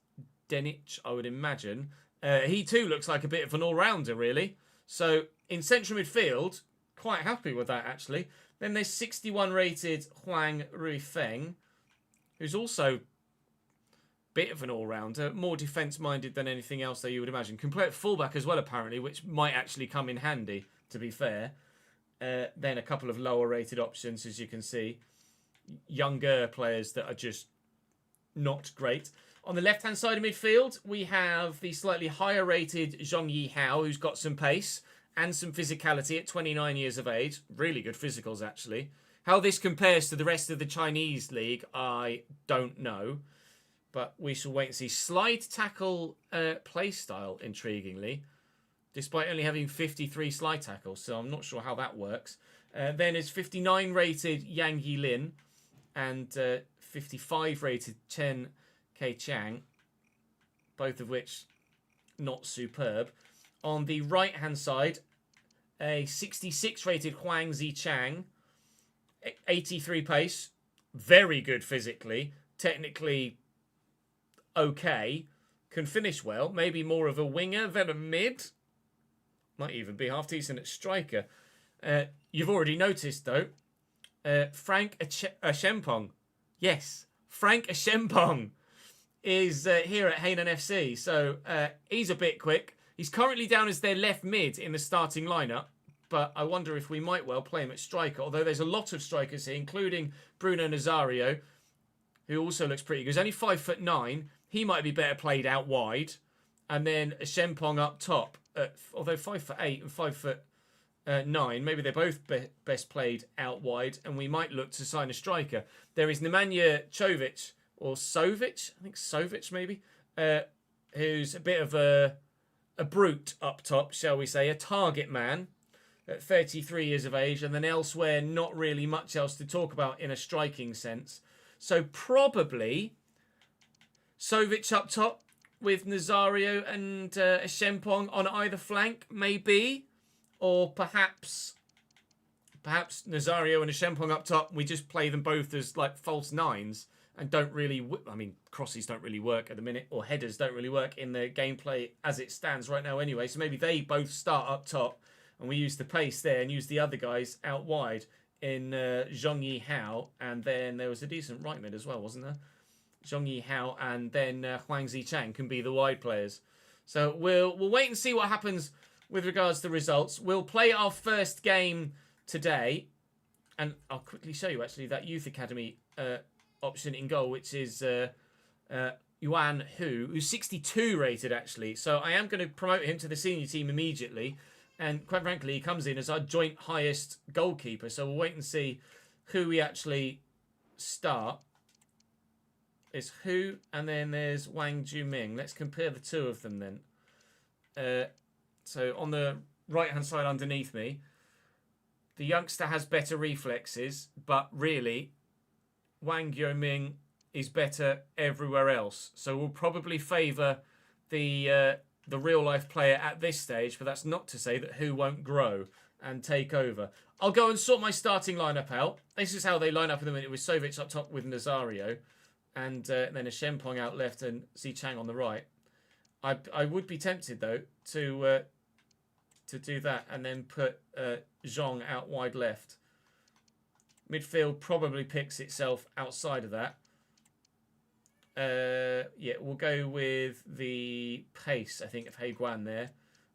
I would imagine. He too looks like a bit of an all-rounder, really. So in central midfield, quite happy with that, actually. Then there's 61 rated Huang Ruifeng, who's also a bit of an all-rounder, more defence-minded than anything else that you would imagine. Can play at fullback as well, apparently, which might actually come in handy, to be fair. Then a couple of lower rated options, as you can see. Younger players that are just not great. On the left-hand side of midfield, we have the slightly higher rated Zhong Yihao, who's got some pace and some physicality at 29 years of age. Really good physicals, actually. How this compares to the rest of the Chinese league, I don't know. But we shall wait and see. Slide tackle play style, intriguingly. Despite only having 53 slide tackles, so I'm not sure how that works. Then it's 59 rated Yang Yilin and 55 rated Chen Keichang, both of which not superb. On the right-hand side, a 66 rated Huang Zichang, 83 pace, very good physically, technically okay, can finish well, maybe more of a winger than a mid. Might even be half decent at striker. You've already noticed, though, Frank Ashempong. Yes, Frank Ashempong is here at Hainan FC. So he's a bit quick. He's currently down as their left mid in the starting lineup. But I wonder if we might well play him at striker. Although there's a lot of strikers here, including Bruno Nazario, who also looks pretty good. He's only 5'9". He might be better played out wide. And then Ashempong up top. Although 5'8" and 5'9", maybe they're both best played out wide, and we might look to sign a striker. There is Nemanja Čović, or Sovic, I think Sovic maybe, who's a bit of a brute up top, shall we say, a target man at 33 years of age, and then elsewhere not really much else to talk about in a striking sense. So probably Sovic up top, with Nazario and Ashempong on either flank, maybe. Or perhaps Nazario and Ashempong up top, we just play them both as like false nines and don't really... I mean, crosses don't really work at the minute, or headers don't really work in the gameplay as it stands right now anyway. So maybe they both start up top and we use the pace there and use the other guys out wide in Zhong Yihao. And then there was a decent right mid as well, wasn't there? Zhong Yihao and then Huang Zichang can be the wide players. So we'll wait and see what happens with regards to results. We'll play our first game today. And I'll quickly show you, actually, that Youth Academy option in goal, which is Yuan Hu, who's 62 rated, actually. So I am going to promote him to the senior team immediately. And quite frankly, he comes in as our joint highest goalkeeper. So we'll wait and see who we actually start. It's Hu, and then there's Wang Juming. Let's compare the two of them then. So on the right-hand side underneath me, the youngster has better reflexes, but really, Wang Juming is better everywhere else. So we'll probably favour the real-life player at this stage, but that's not to say that Hu won't grow and take over. I'll go and sort my starting lineup out. This is how they line up in the minute with Sovic up top with Nazario. and then a Shempong out left and Zichang on the right. I would be tempted though to do that and then put Zhong out wide left. Midfield probably picks itself outside of that. Yeah, we'll go with the pace, I think, of He Guan there.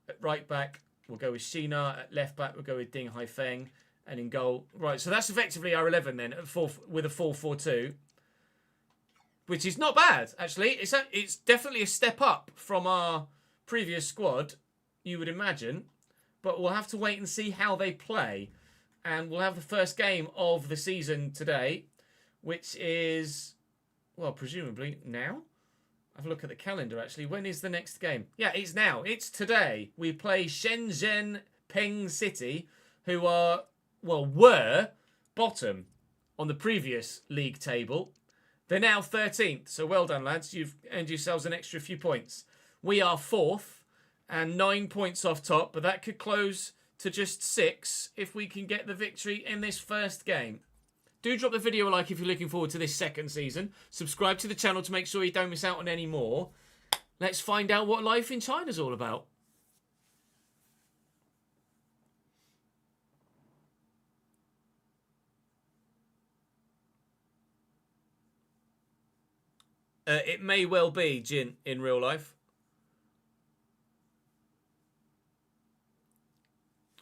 At right back, we'll go with Shina. At left back, we'll go with Ding Haifeng. And in goal, right, so that's effectively our 11 then, with a 4-4-2. Which is not bad, actually. It's definitely a step up from our previous squad, you would imagine. But we'll have to wait and see how they play. And we'll have the first game of the season today, which is, well, presumably now. Have a look at the calendar, actually. When is the next game? Yeah, it's now. It's today. We play Shenzhen Peng City, who are, well, were bottom on the previous league table. They're now 13th, so well done, lads. You've earned yourselves an extra few points. We are 4th and 9 points off top, but that could close to just 6 if we can get the victory in this first game. Do drop the video a like if you're looking forward to this second season. Subscribe to the channel to make sure you don't miss out on any more. Let's find out what life in China's all about. It may well be, Jin, in real life.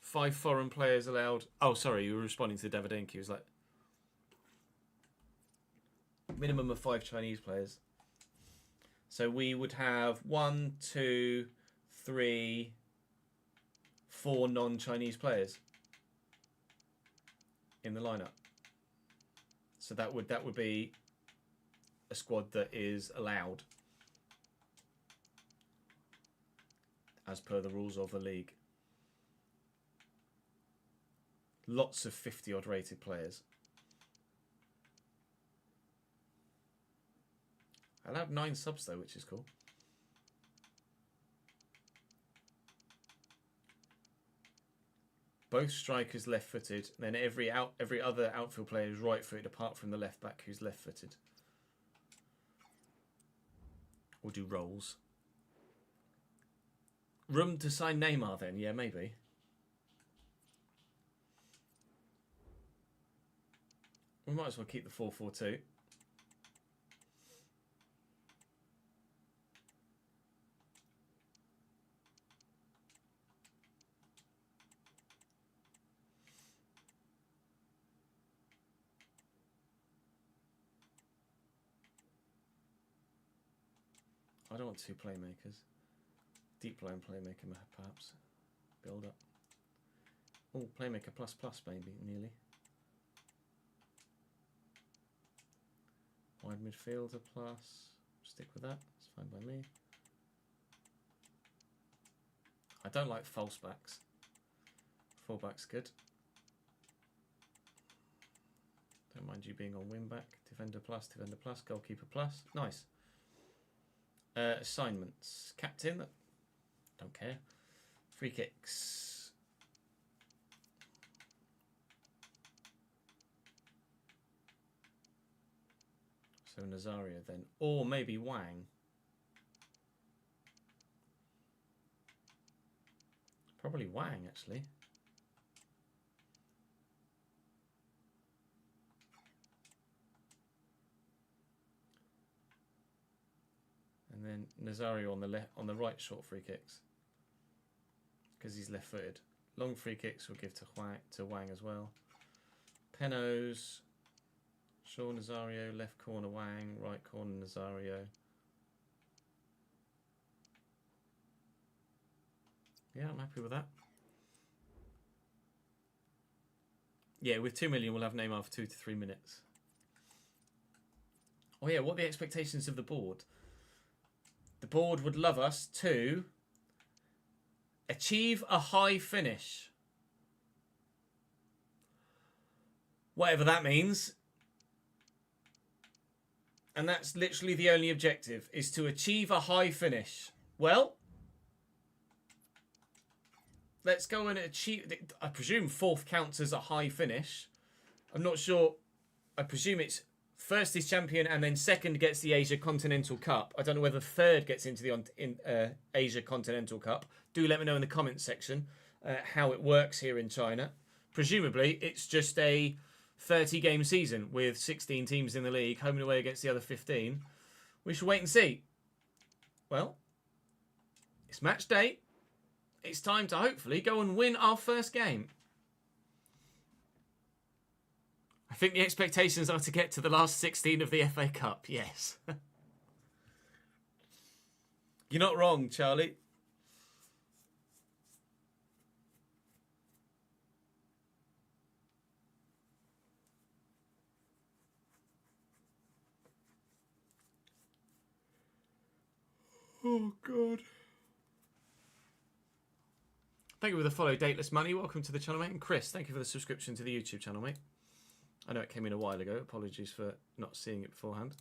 5 foreign players allowed. Oh, sorry, you were responding to Davidenko. He was like, minimum of 5 Chinese players. So we would have 1, 2, 3, 4 non-Chinese players in the lineup. So that would be a squad that is allowed as per the rules of the league. Lots of 50-odd rated players. I allowed 9 subs though, which is cool. Both strikers left-footed. Then every other outfield player is right-footed, apart from the left back who's left-footed. Or do rolls. Room to sign Neymar then? Yeah, maybe. We might as well keep the 4-4-2. I don't want 2 playmakers. Deep line playmaker, perhaps. Build up. Oh, playmaker plus maybe, nearly. Wide midfielder plus. Stick with that. It's fine by me. I don't like false backs. Fullback's good. Don't mind you being on wing back. Defender plus, goalkeeper plus. Nice. Assignments. Captain. Don't care. Free kicks. So Nazario then. Or maybe Wang. Probably Wang, actually. And then Nazario on the left, on the right, short free kicks, because he's left-footed. Long free kicks we'll give to Wang as well. Penos, Shaw, Nazario, left corner Wang, right corner Nazario. Yeah, I'm happy with that. Yeah, with 2 million, we'll have Neymar for 2 to 3 minutes. Oh yeah, what are the expectations of the board? The board would love us to achieve a high finish. Whatever that means. And that's literally the only objective, is to achieve a high finish. Well, let's go and achieve... I presume 4th counts as a high finish. I'm not sure. I presume it's first is champion, and then second gets the Asia Continental Cup. I don't know whether third gets into the Asia Continental Cup. Do let me know in the comments section how it works here in China. Presumably, it's just a 30-game season with 16 teams in the league, home and away against the other 15. We shall wait and see. Well, it's match day. It's time to hopefully go and win our first game. I think the expectations are to get to the last 16 of the FA Cup, yes. You're not wrong, Charlie. Oh, God. Thank you for the follow, Dateless Money. Welcome to the channel, mate. And Chris, thank you for the subscription to the YouTube channel, mate. I know it came in a while ago. Apologies for not seeing it beforehand.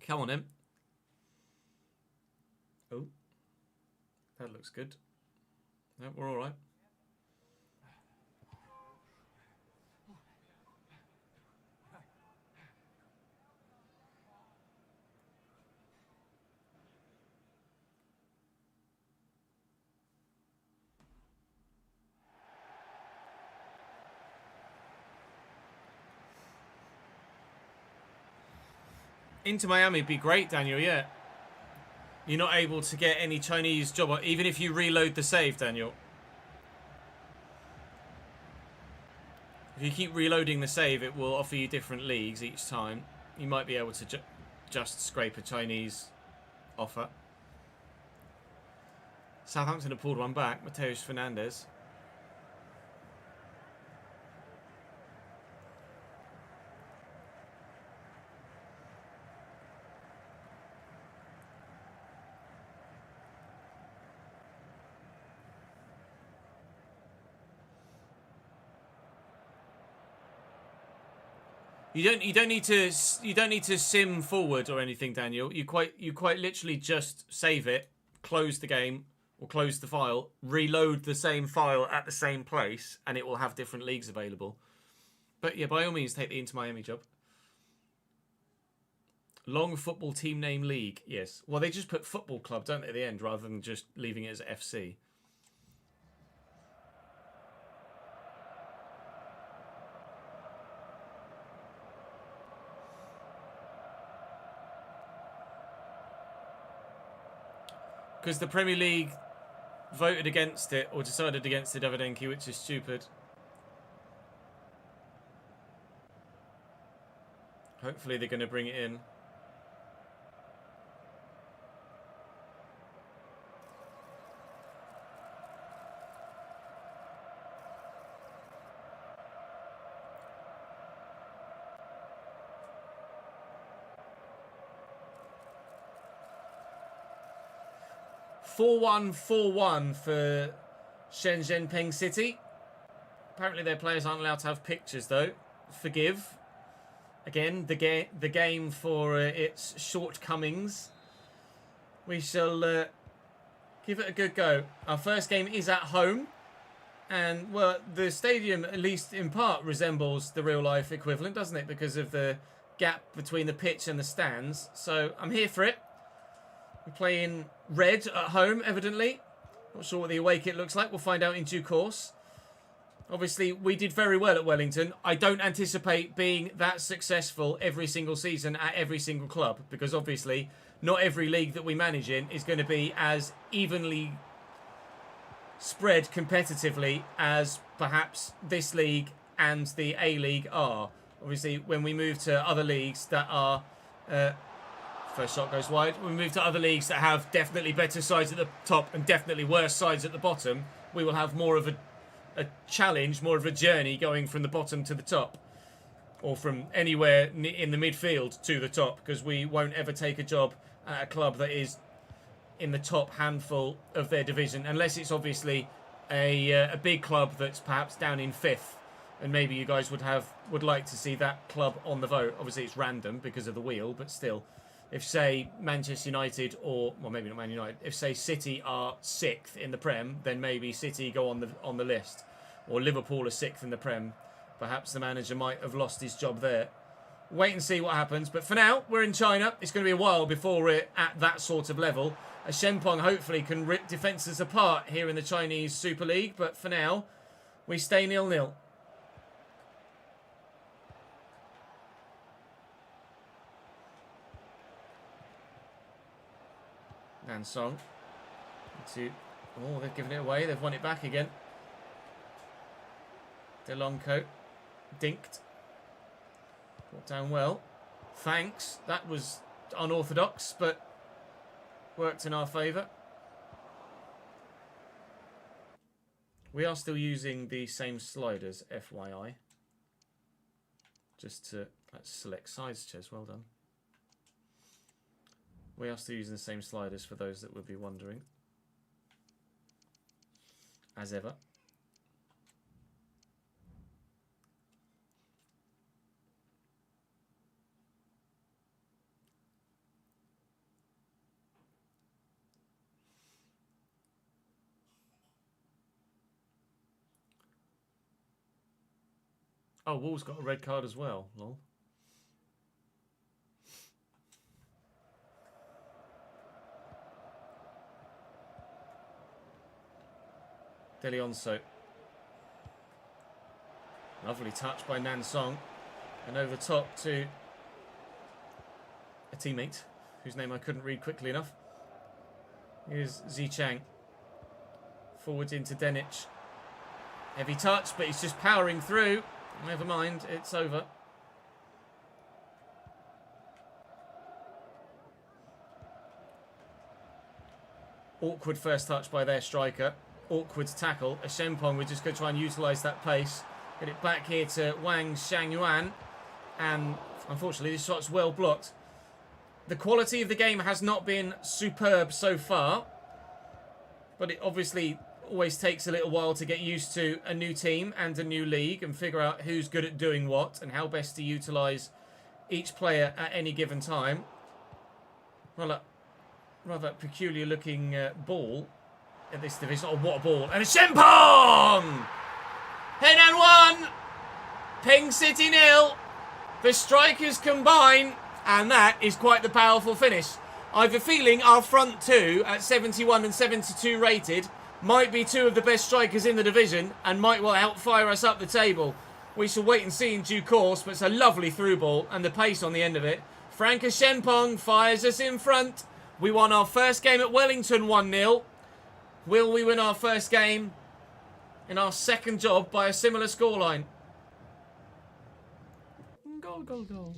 Come on, Em. Oh, that looks good. No, we're all right. Into Miami would be great, Daniel, yeah. You're not able to get any Chinese job, even if you reload the save, Daniel. If you keep reloading the save, it will offer you different leagues each time. You might be able to just scrape a Chinese offer. Southampton have pulled one back. Mateus Fernandes. You don't need to sim forward or anything, Daniel. You quite literally just save it, close the game or close the file, reload the same file at the same place, and it will have different leagues available. But yeah, by all means, take the Inter Miami job. Long football team name league, yes. Well, they just put football club, don't they, at the end, rather than just leaving it as FC. Because the Premier League voted against it, or decided against it, Davidenki, which is stupid. Hopefully they're going to bring it in. (4-1, 4-1) for Shenzhen Peng City. Apparently their players aren't allowed to have pictures, though. Forgive. Again, the game for its shortcomings. We shall give it a good go. Our first game is at home. And, well, the stadium, at least in part, resembles the real-life equivalent, doesn't it? Because of the gap between the pitch and the stands. So, I'm here for it. We play in red at home, evidently. Not sure what the away kit looks like. We'll find out in due course. Obviously, we did very well at Wellington. I don't anticipate being that successful every single season at every single club. Because, obviously, not every league that we manage in is going to be as evenly spread competitively as perhaps this league and the A-League are. Obviously, when we move to other leagues that are First shot goes wide. When we move to other leagues that have definitely better sides at the top and definitely worse sides at the bottom, we will have more of a challenge, more of a journey going from the bottom to the top. Or from anywhere in the midfield to the top, because we won't ever take a job at a club that is in the top handful of their division, unless it's obviously a big club that's perhaps down in 5th, and maybe you guys would like to see that club on the vote. Obviously it's random because of the wheel, but still, if say Manchester United or, well, maybe not Man United, if say City are 6th in the Prem, then maybe City go on the list, or Liverpool are 6th in the Prem. Perhaps the manager might have lost his job there. Wait and see what happens. But for now, we're in China. It's going to be a while before we're at that sort of level. A Shenpong hopefully can rip defences apart here in the Chinese Super League. But for now, we stay 0-0. Nansong. Oh, they've given it away. They've won it back again. Delonco. Dinked. Brought down well. Thanks. That was unorthodox, but worked in our favour. We are still using the same sliders, FYI. Just to select sides, Ches. Well done. We are still using the same sliders for those that would be wondering. As ever. Oh, Wall's got a red card as well. Lol. Delionso. Lovely touch by Nansong. And over the top to a teammate whose name I couldn't read quickly enough. Here's Zichang. Forwards into Denic. Heavy touch, but he's just powering through. Never mind, it's over. Awkward first touch by their striker. Awkward tackle. A Shenpong, we're just going to try and utilise that pace. Get it back here to Wang Xiangyuan. And unfortunately, this shot's well blocked. The quality of the game has not been superb so far. But it obviously always takes a little while to get used to a new team and a new league and figure out who's good at doing what and how best to utilise each player at any given time. Well, a rather peculiar looking ball in this division. Oh, what a ball. And a Shenpong! Henan 1! Ping City 0. The strikers combine, and that is quite the powerful finish. I have a feeling our front two at 71 and 72 rated might be two of the best strikers in the division and might well help fire us up the table. We shall wait and see in due course, but it's a lovely through ball and the pace on the end of it. Franca Shenpong fires us in front. We won our first game at Wellington 1-0. Will we win our first game in our second job by a similar scoreline? Goal, goal, goal.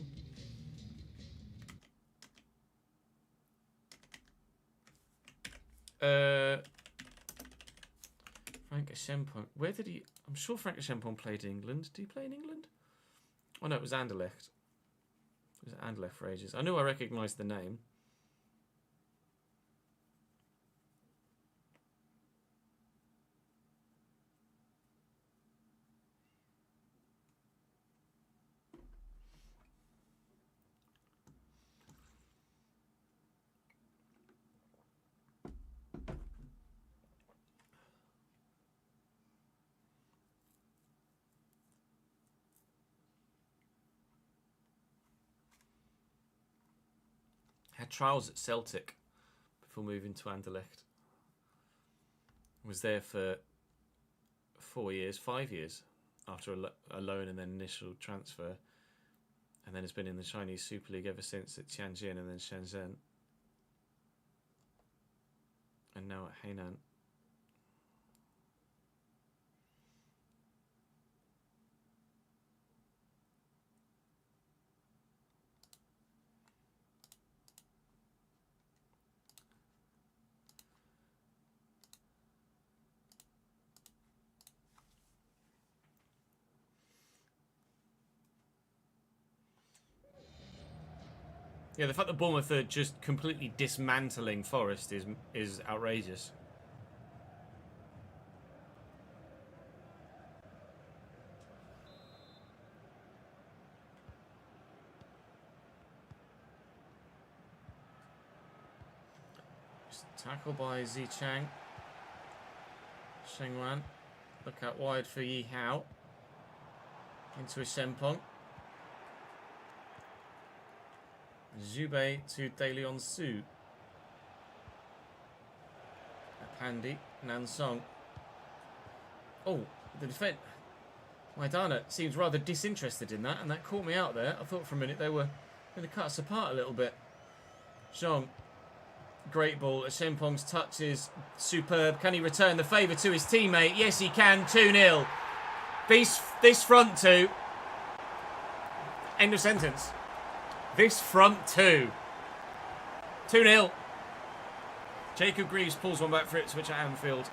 Frank Shenpong. Where did he... I'm sure Frank Shenpong played in England. Did he play in England? Oh, no, it was Anderlecht. It was Anderlecht for ages. I knew I recognised the name. Had trials at Celtic before moving to Anderlecht. Was there for 5 years after a loan and then initial transfer, and then has been in the Chinese Super League ever since at Tianjin and then Shenzhen, and now at Hainan. Yeah, the fact that Bournemouth are just completely dismantling Forest is outrageous. Just tackle by Zichang. Shengwan. Look out wide for Yi Hao. Into a Sempong. Zhubei to De Leon Su. Pandy. Nansong. Oh, the defence. Maidana seems rather disinterested in that, and that caught me out there. I thought for a minute they were going to cut us apart a little bit. Zhong. Great ball. Sempong's touch is superb. Can he return the favour to his teammate? Yes, he can. 2-0. This front two. End of sentence. This front two. 2-0. Jacob Greaves pulls one back for Ipswich at Anfield.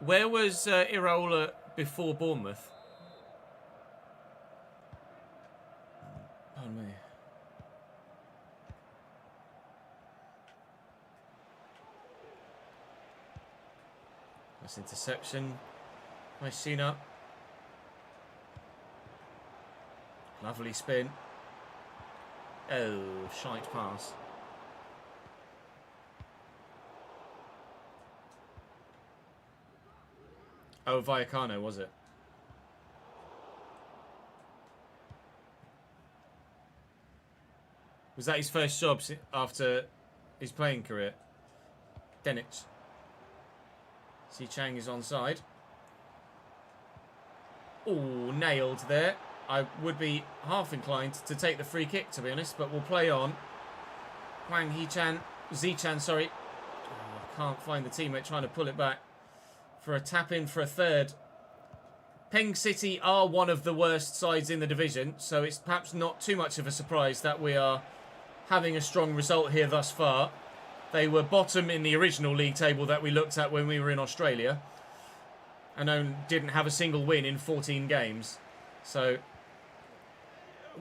Where was Iraola before Bournemouth? Pardon me. Nice interception. Nice scene up. Lovely spin. Oh, shite pass. Oh, Vallecano, was it? Was that his first job after his playing career? Denich. Si Chang is onside. Oh, nailed there. I would be half inclined to take the free kick, to be honest, but we'll play on. Wang Hichan, Zichan, sorry. Oh, I can't find the teammate trying to pull it back. For a tap-in for a third. Peng City are one of the worst sides in the division, so it's perhaps not too much of a surprise that we are having a strong result here thus far. They were bottom in the original league table that we looked at when we were in Australia, and didn't have a single win in 14 games. So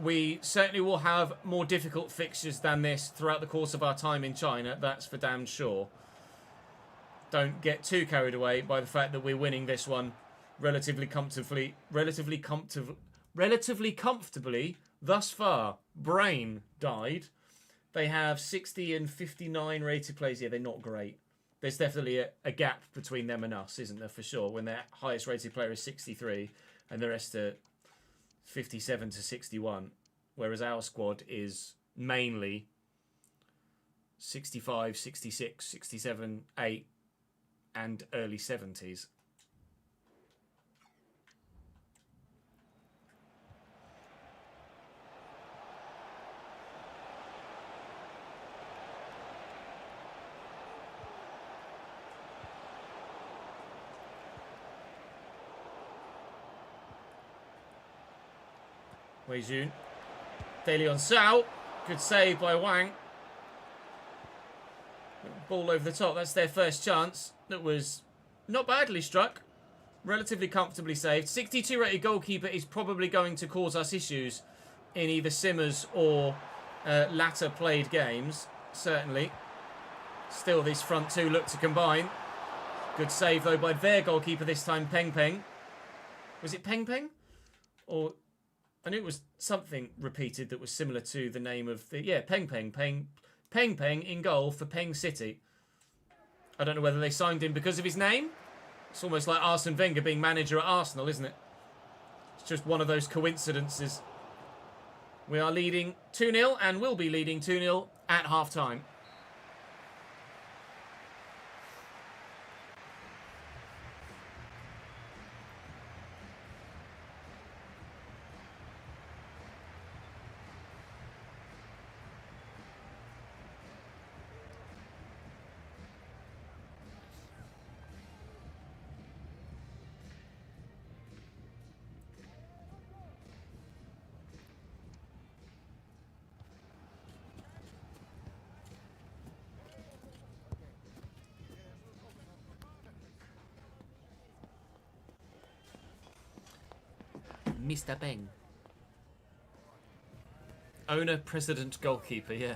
we certainly will have more difficult fixtures than this throughout the course of our time in China, that's for damn sure. Don't get too carried away by the fact that we're winning this one relatively comfortably thus far. Brain died. They have 60 and 59 rated players. Yeah, they're not great. There's definitely a gap between them and us, isn't there, for sure, when their highest rated player is 63 and the rest are 57 to 61, whereas our squad is mainly 65, 66, 67, 8, and early 70s. Wei Jun. De Leon Sao. Good save by Wang. Ball over the top. That's their first chance. That was not badly struck. Relatively comfortably saved. 62 rated goalkeeper is probably going to cause us issues in either Simmers or latter played games. Certainly. Still, this front two look to combine. Good save, though, by their goalkeeper this time, Peng Peng. Was it Peng Peng? Or I knew it was something repeated that was similar to the name of the... Yeah, Peng Peng. Peng Peng in goal for Peng City. I don't know whether they signed him because of his name. It's almost like Arsene Wenger being manager at Arsenal, isn't it? It's just one of those coincidences. We are leading 2-0 and will be leading 2-0 at half-time. Mr. Beng. Owner, president, goalkeeper, yeah.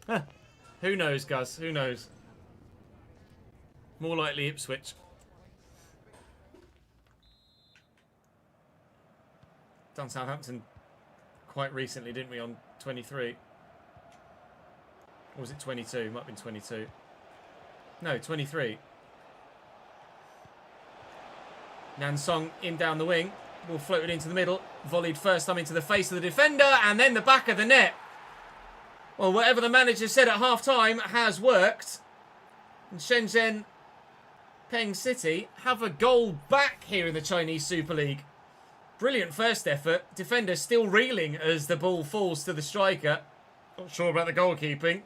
Huh. Who knows, Gus? Who knows? More likely Ipswich. Done Southampton quite recently, didn't we, on 23? Or was it 22? Might have been 22. No, 23. Nansong in down the wing. Ball floated into the middle. Volleyed first time into the face of the defender and then the back of the net. Well, whatever the manager said at half-time has worked. And Shenzhen Peng City have a goal back here in the Chinese Super League. Brilliant first effort. Defender still reeling as the ball falls to the striker. Not sure about the goalkeeping.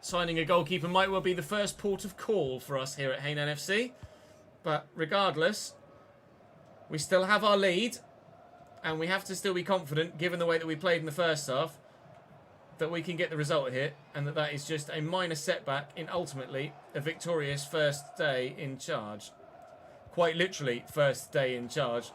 Signing a goalkeeper might well be the first port of call for us here at Hainan FC. But regardless, we still have our lead. And we have to still be confident, given the way that we played in the first half, that we can get the result here. And that is just a minor setback in ultimately a victorious first day in charge. Quite literally, first day in charge.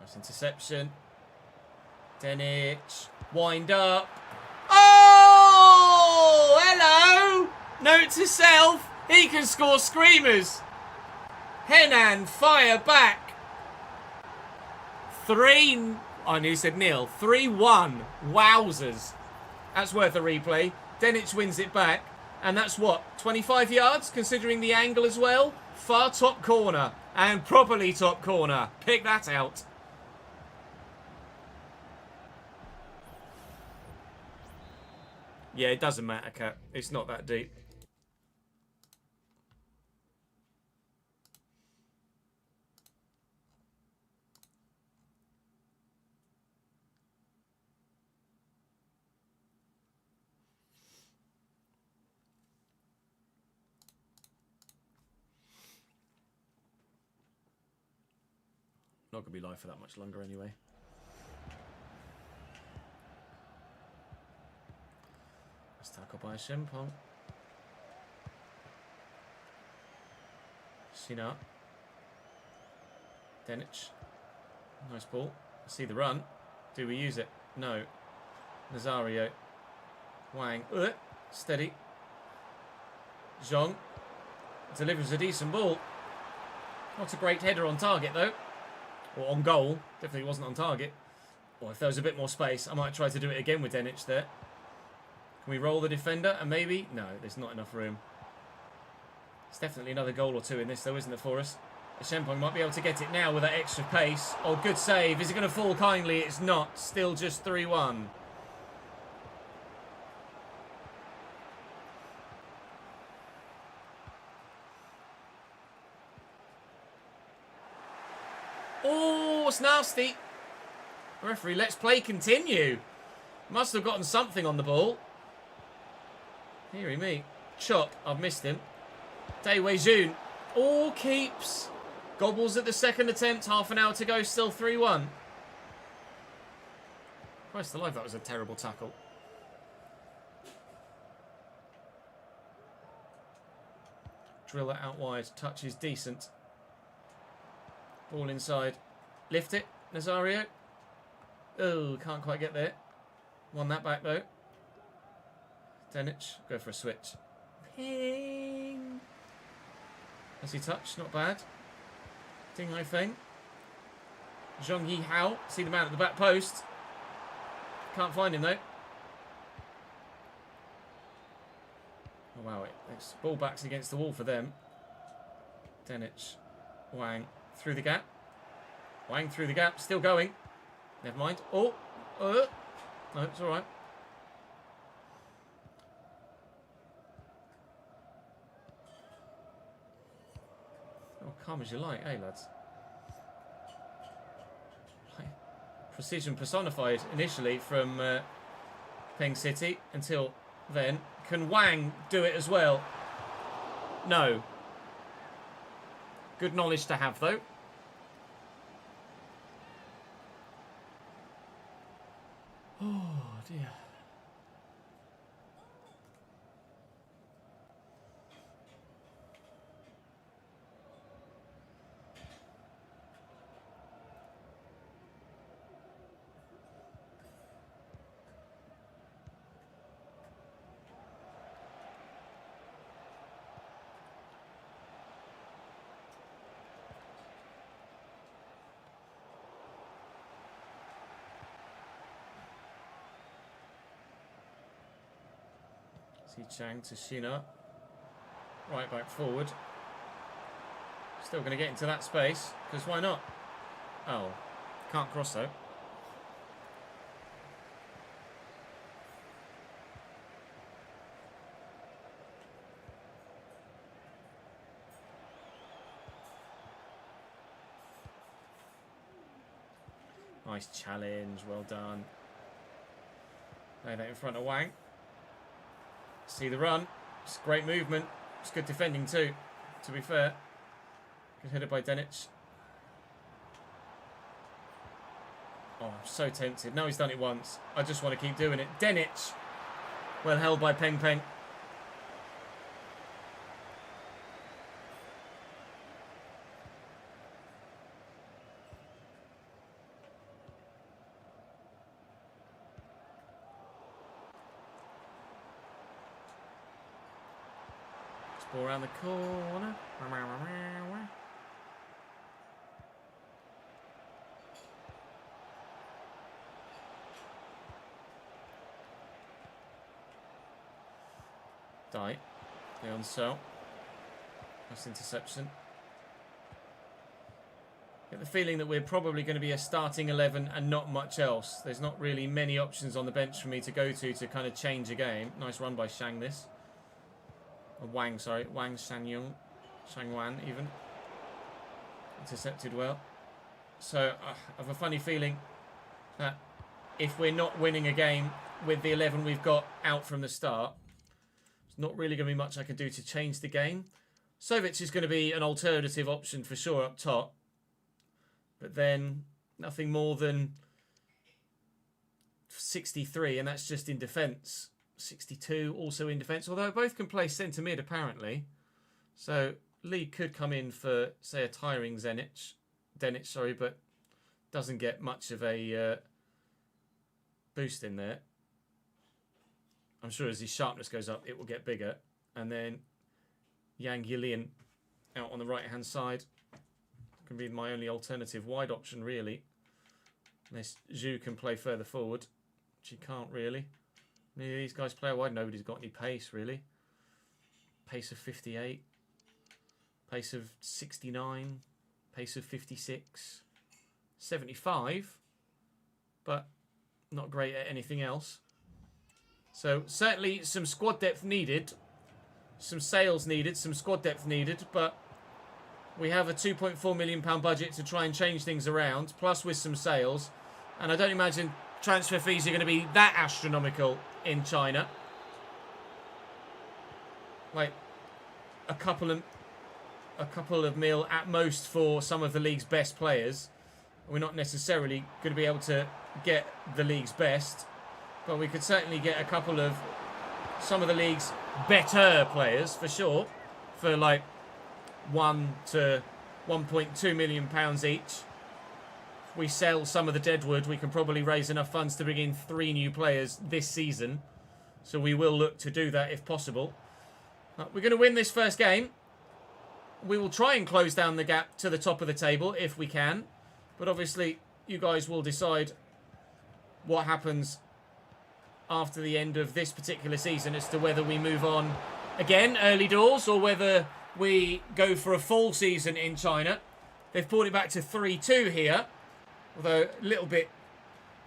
Nice interception. Denich. Wind up. Oh! Hello! Note to self. He can score screamers. Henan fire back. 3... I knew you said nil. 3-1. Wowzers. That's worth a replay. Denich wins it back. And that's what? 25 yards, considering the angle as well? Far top corner. And properly top corner. Pick that out. Yeah, it doesn't matter, Cat. It's not that deep. Not going to be live for that much longer anyway. Let's tackle by Shimpong. Sina. Denich. Nice ball. See the run. Do we use it? No. Nazario. Wang. Steady. Zhong. Delivers a decent ball. Not a great header on target though. Or on goal. Definitely wasn't on target. Or if there was a bit more space, I might try to do it again with Denich there. Can we roll the defender? And maybe... No, there's not enough room. There's definitely another goal or two in this though, isn't there, for us? Shempong might be able to get it now with that extra pace. Oh, good save. Is it going to fall kindly? It's not. Still just 3-1. Oh, it's nasty. Referee, let's play continue. Must have gotten something on the ball. Hear me. Chop. I've missed him. Dai Wei Jun. All keeps. Gobbles at the second attempt. Half an hour to go. Still 3-1. Christ alive, that was a terrible tackle. Drill it out wide. Touch is decent. Ball inside. Lift it. Nazario. Oh, can't quite get there. Won that back though. Denich. Go for a switch. Ping. Has he touched? Not bad. Ding Hai Feng. Zhong Yi Hao. See the man at the back post. Can't find him though. Oh wow, it's ball backs against the wall for them. Denich. Wang. Through the gap. Wang through the gap. Still going. Never mind. Oh. No, it's alright. Oh, calm as you like, eh, lads? Precision personified initially from Peng City until then. Can Wang do it as well? No. Good knowledge to have, though. Oh, dear. See Chang to Shina. Right back forward. Still going to get into that space, because why not? Oh, can't cross though. Nice challenge, well done. Lay that in front of Wang. See the run. It's great movement. It's good defending too, to be fair. Good header by Denic. Oh, I'm so tempted. Now he's done it once. I just want to keep doing it. Denic. Well held by Peng Peng. Ball around the corner. Die. Leon So. Nice interception. Get the feeling that we're probably going to be a starting 11 and not much else. There's not really many options on the bench for me to go to kind of change a game. Nice run by Shang this. Wang, sorry. Wang Shanyong. Shangwan, even. Intercepted well. So, I have a funny feeling that if we're not winning a game with the 11 we've got out from the start, there's not really going to be much I can do to change the game. Sovic is going to be an alternative option for sure up top. But then, nothing more than 63, and that's just in defence. 62 also in defence, although both can play centre mid apparently. So Lee could come in for, say, a tiring Denic, sorry, but doesn't get much of a boost in there. I'm sure as his sharpness goes up, it will get bigger. And then Yang Yilian out on the right-hand side can be my only alternative wide option, really. Unless Zhu can play further forward, which he can't really. Neither of these guys play wide. Nobody's got any pace, really. Pace of 58. Pace of 69. Pace of 56. 75. But not great at anything else. So certainly some squad depth needed. Some sales needed. Some squad depth needed. But we have a £2.4 million budget to try and change things around. Plus with some sales. And I don't imagine transfer fees are going to be that astronomical in China. Like a couple of mil at most for some of the league's best players. We're not necessarily going to be able to get the league's best, but we could certainly get a couple of some of the league's better players for sure, for like £1 to £1.2 million each. If we sell some of the deadwood, we can probably raise enough funds to bring in 3 new players this season. So we will look to do that if possible. We're going to win this first game. We will try and close down the gap to the top of the table if we can. But obviously, you guys will decide what happens after the end of this particular season as to whether we move on again early doors or whether we go for a full season in China. They've brought it back to 3-2 here. Although a little bit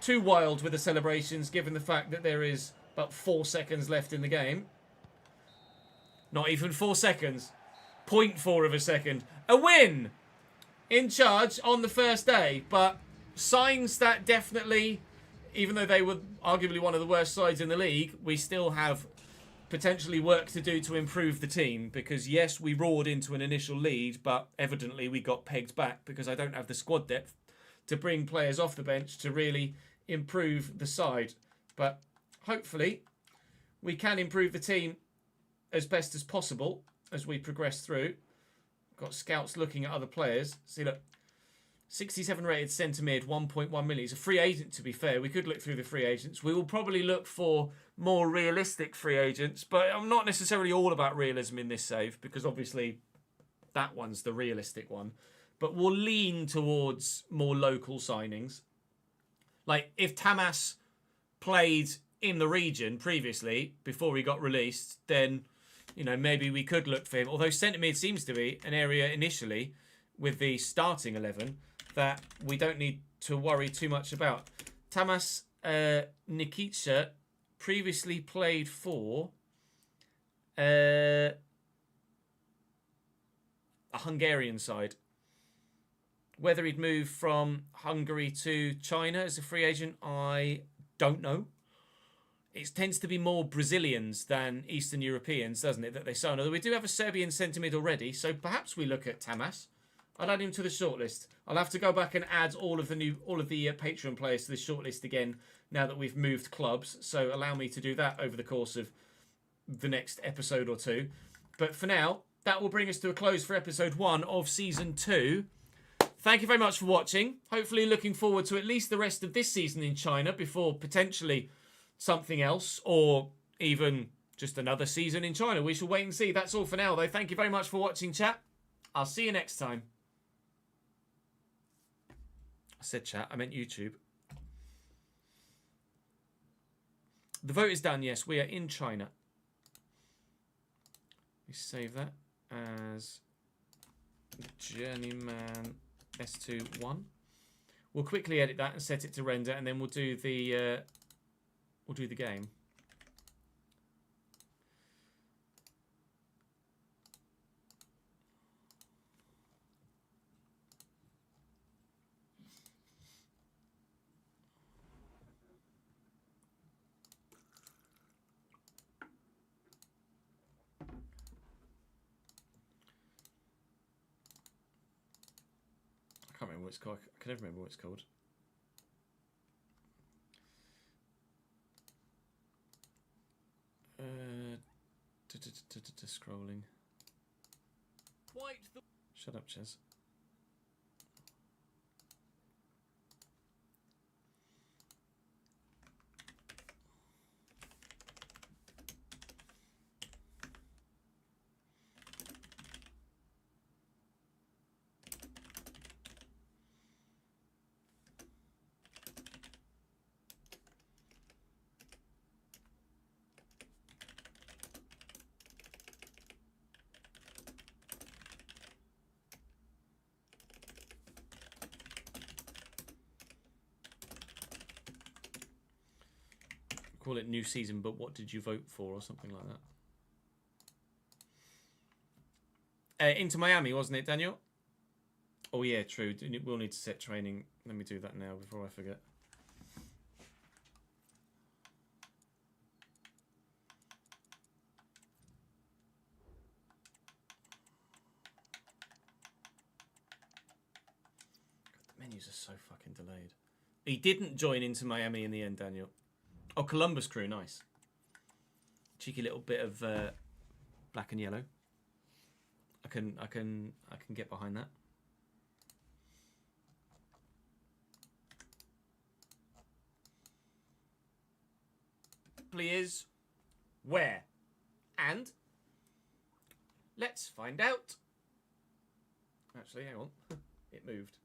too wild with the celebrations given the fact that there is about 4 seconds left in the game. Not even 4 seconds. 0.4 of a second. A win! In charge on the first day. But signs that definitely, even though they were arguably one of the worst sides in the league, we still have potentially work to do to improve the team. Because yes, we roared into an initial lead, but evidently we got pegged back because I don't have the squad depth to bring players off the bench to really improve the side. But hopefully we can improve the team as best as possible as we progress through. Got scouts looking at other players. See, look, 67 rated centre mid, 1.1 million. He's a free agent, to be fair. We could look through the free agents. We will probably look for more realistic free agents, but I'm not necessarily all about realism in this save because obviously that one's the realistic one. But we'll lean towards more local signings. Like if Tamas played in the region previously before he got released, then maybe we could look for him. Although centre mid seems to be an area initially with the starting 11 that we don't need to worry too much about. Tamas Nikitsa previously played for a Hungarian side. Whether he'd move from Hungary to China as a free agent, I don't know. It tends to be more Brazilians than Eastern Europeans, doesn't it, that they sign? Although we do have a Serbian centre mid already, so perhaps we look at Tamas. I'll add him to the shortlist. I'll have to go back and add all of the Patreon players to the shortlist again now that we've moved clubs. So allow me to do that over the course of the next episode or two. But for now, that will bring us to a close for episode 1 of season 2. Thank you very much for watching. Hopefully looking forward to at least the rest of this season in China before potentially something else or even just another season in China. We shall wait and see. That's all for now, though. Thank you very much for watching, chat. I'll see you next time. I said chat, I meant YouTube. The vote is done, yes. We are in China. We save that as Journeyman S21. We'll quickly edit that and set it to render, and then we'll do the game. I can't remember what it's called. I can never remember what it's called. Scrolling. Shut up, Ches. Call it new season, but what did you vote for or something like that? Into Miami, wasn't it, Daniel? Oh yeah, true. We'll need to set training. Let me do that now before I forget. God, the menus are so fucking delayed. He didn't join Into Miami in the end, Daniel. Oh, Columbus Crew, nice. Cheeky little bit of black and yellow. I can get behind that. Is where? And let's find out. Actually, hang on. It moved.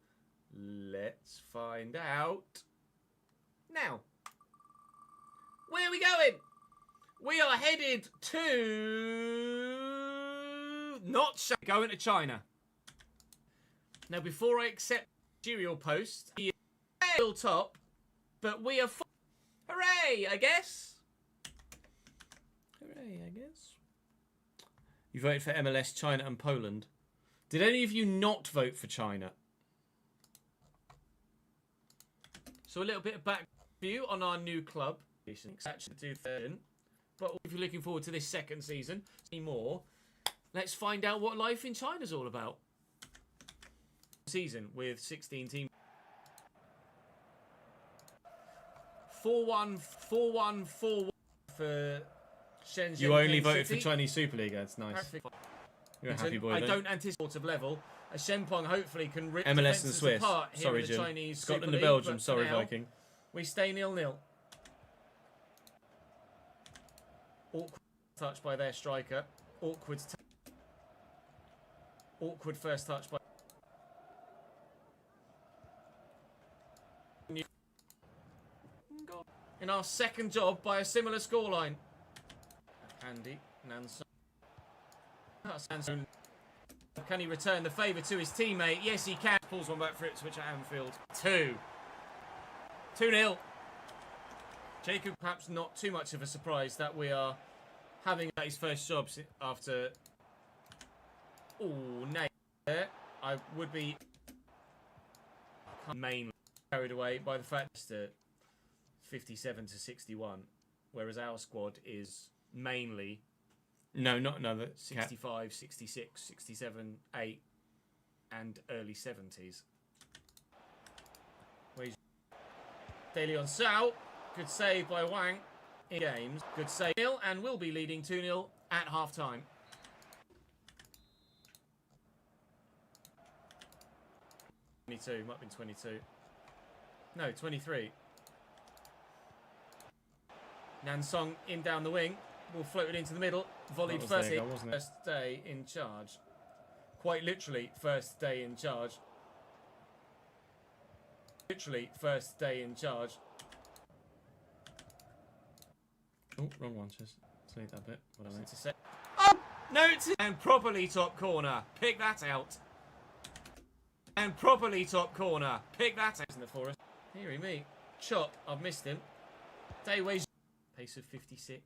Let's find out now. Where are we going? We are headed to... going to China. Now, before I accept material post, he is still top, but we are... Hooray, I guess. Hooray, I guess. You voted for MLS, China and Poland. Did any of you not vote for China? So a little bit of back view on our new club. Actually do third, but if you're looking forward to this second season, see more. Let's find out what life in China's all about. Season with 16 teams. 4-1, 4-1, 4-1 for Shenzhen. You only City. voted for Chinese Super League. That's nice. Perfect. You're a happy boy. I then. don't anticipate sort of level. Shenpong hopefully can rip MLS and Swiss. apart here Sorry, in the Jim. Chinese Scotland Super and League, Belgium. but Sorry, for now, Viking. We stay 0-0. Awkward touch by their striker. Awkward first touch by. In our second job by a similar scoreline. Andy Nanson. Can he return the favour to his teammate? Yes, he can. Pulls one back for Ipswich at Anfield. 2-0. Jacob, perhaps not too much of a surprise that we are having his first job after. Oh, nay. I would be mainly carried away by the fact that 57 to 61, whereas our squad is mainly not another 65, 66, 67, 8, and early 70s. De Leon Sao, good save by Wang in games. Good save, and will be leading 2-0 at half time. Might have been 22. No, 23. Nansong in down the wing. Will float it into the middle. Volleyed first. First day in charge. Quite literally, first day in charge. Literally, first day in charge. Oh, wrong one. Just delete that bit. What I meant to say. Oh! No, and properly top corner. Pick that out. And properly top corner. Pick that out in the forest. Heary me. Chop. I've missed him. Dayway's pace of 56.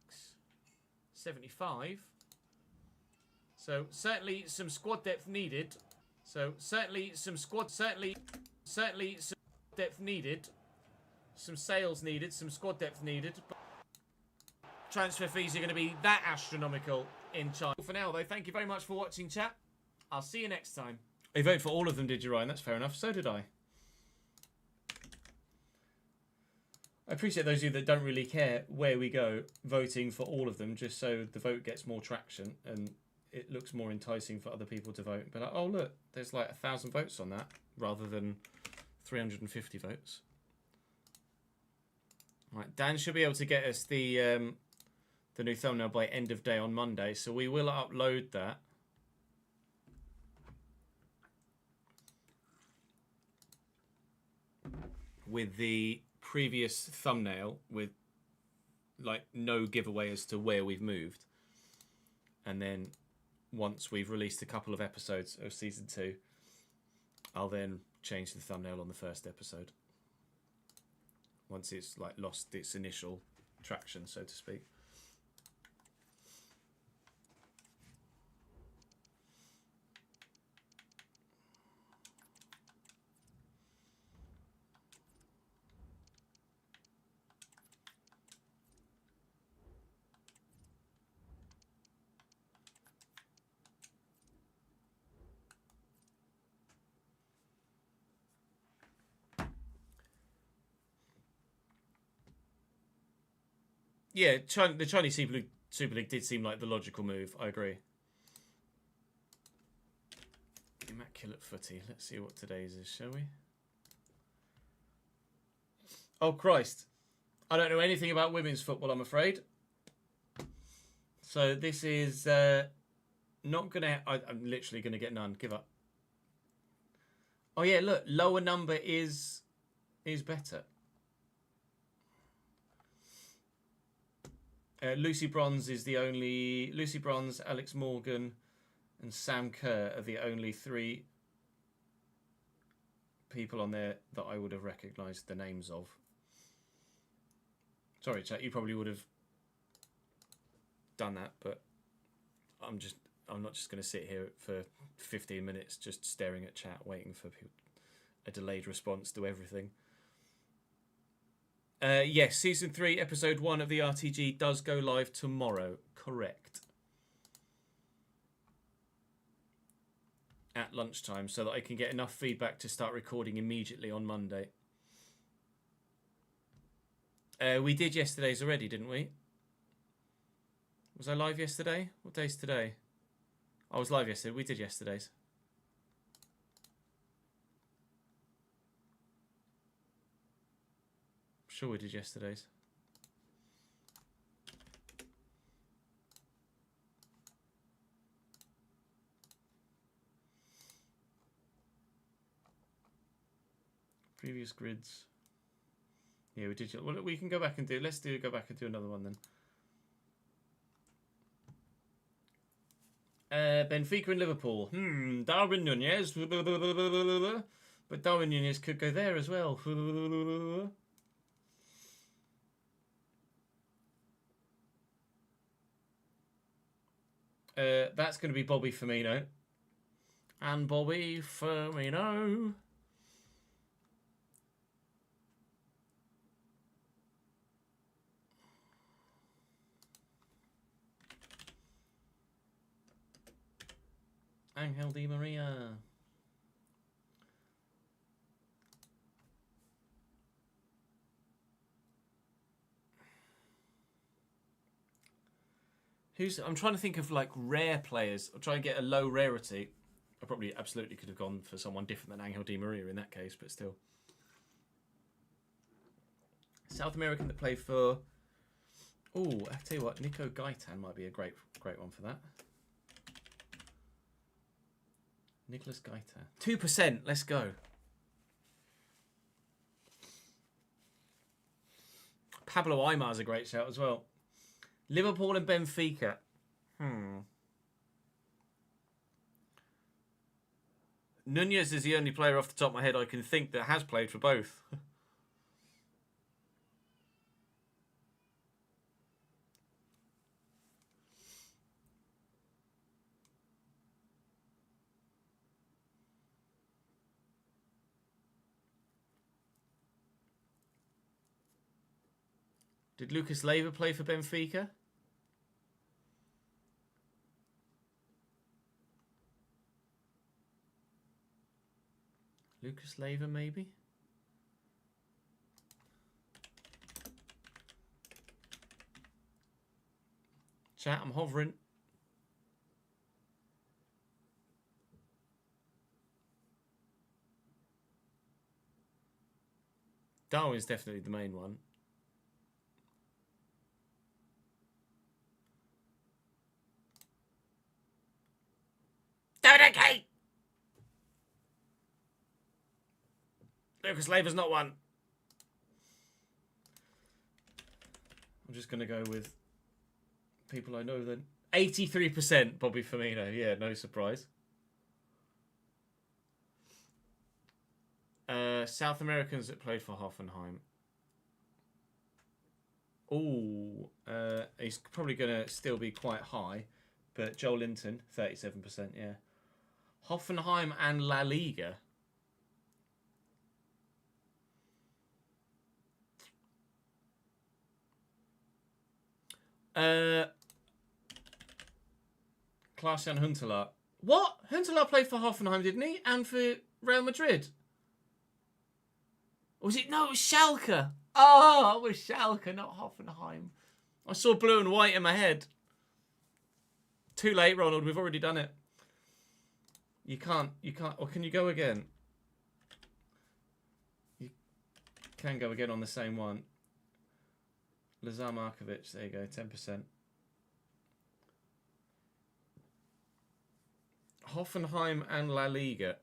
75. So certainly some squad depth needed. Certainly some depth needed. Some sales needed. Some squad depth needed. But transfer fees are going to be that astronomical in China. For now, though, thank you very much for watching, chat. I'll see you next time. You voted for all of them, did you, Ryan? That's fair enough. So did I. I appreciate those of you that don't really care where we go voting for all of them, just so the vote gets more traction and it looks more enticing for other people to vote. But like, oh look, there's like 1,000 votes on that rather than 350 votes. Right, Dan should be able to get us the new thumbnail by end of day on Monday, so we will upload that. With the previous thumbnail with like no giveaway as to where we've moved, and then once we've released a couple of episodes of season 2, I'll then change the thumbnail on the first episode once it's like lost its initial traction, so to speak. Yeah, the Chinese Super League did seem like the logical move. I agree. Immaculate footy. Let's see what today's is, shall we? Oh, Christ. I don't know anything about women's football, I'm afraid. So this is not going to... I'm literally going to get none. Give up. Oh, yeah, look. Lower number is better. Lucy Bronze is the only... Lucy Bronze, Alex Morgan, and Sam Kerr are the only 3 people on there that I would have recognised the names of. Sorry, chat, you probably would have done that, but I'm not just going to sit here for 15 minutes just staring at chat, waiting for a delayed response to everything. Yes, Season 3, Episode 1 of the RTG does go live tomorrow. Correct. At lunchtime, so that I can get enough feedback to start recording immediately on Monday. We did yesterday's already, didn't we? Was I live yesterday? What day's today? I was live yesterday. We did yesterday's. I'm sure we did yesterday's. Previous grids. Yeah, we did. Well, we can go back and do. Let's go back and do another one then. Benfica and Liverpool. Darwin Nunez. But Darwin Nunez could go there as well. That's going to be Bobby Firmino. And Bobby Firmino. Angel Di Maria. I'm trying to think of like rare players. I'll try and get a low rarity. I probably absolutely could have gone for someone different than Angel Di Maria in that case, but still. South American that played for... Oh, I tell you what, Nico Gaitan might be a great one for that. Nicholas Gaitan. 2%, let's go. Pablo Aymar's a great shout as well. Liverpool and Benfica. Nunez is the only player off the top of my head I can think that has played for both. Did Lucas Leiva play for Benfica? Lucas Leiva, maybe? Chat, I'm hovering. Darwin's definitely the main one. Kate! Lucas Leiva's not one. I'm just going to go with people I know then. 83% Bobby Firmino. Yeah, no surprise. South Americans that played for Hoffenheim. Oh, he's probably going to still be quite high. But Joel Linton, 37%, yeah. Hoffenheim and La Liga. Klaas-Jan Huntelaar. What? Huntelaar played for Hoffenheim, didn't he? And for Real Madrid? Or was it? No, it was Schalke. Oh, it was Schalke, not Hoffenheim. I saw blue and white in my head. Too late, Ronald. We've already done it. You can't. Or can you go again? You can go again on the same one. Lazar Markovic. There you go. 10%. Hoffenheim and La Liga.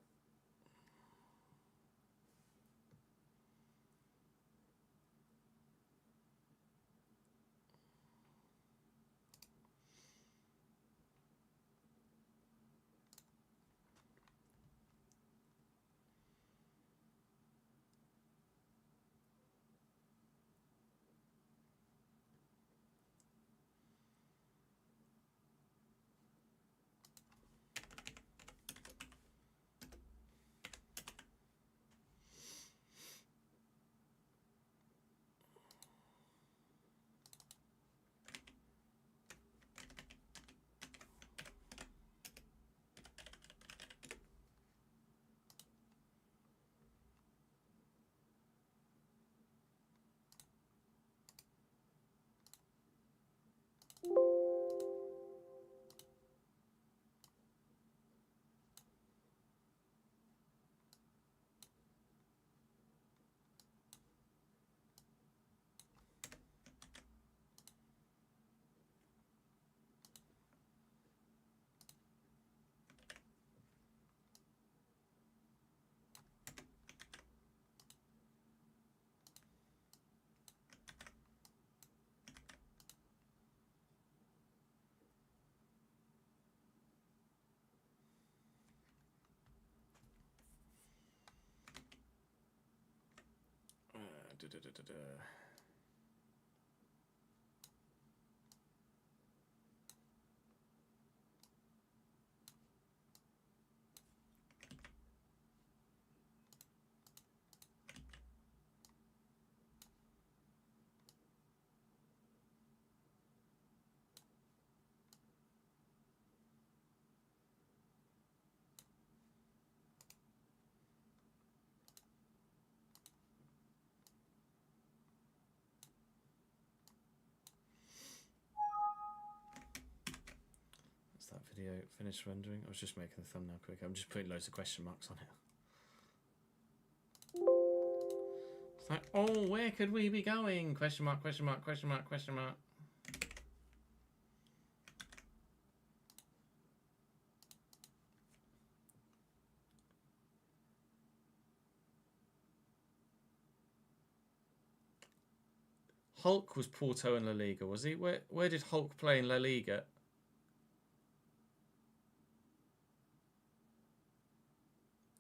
That video finished rendering. I was just making the thumbnail quick. I'm just putting loads of question marks on it. It's like, oh, where could we be going? Question mark, question mark, question mark, question mark. Hulk was Porto in La Liga, was he? Where did Hulk play in La Liga?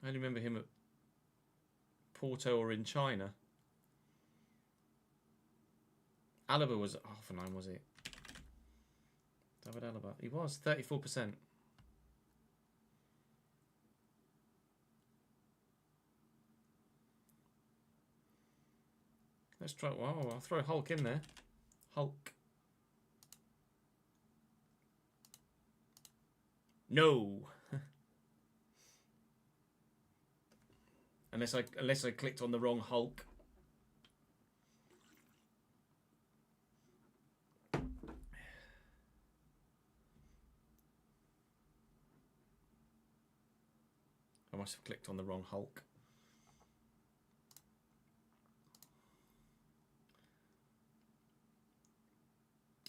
I only remember him at Porto or in China. Alaba was at Hoffenheim, was he? David Alaba. He was 34%. Let's try. Wow, I'll throw Hulk in there. Hulk. No. unless I clicked on the wrong Hulk. I must have clicked on the wrong Hulk.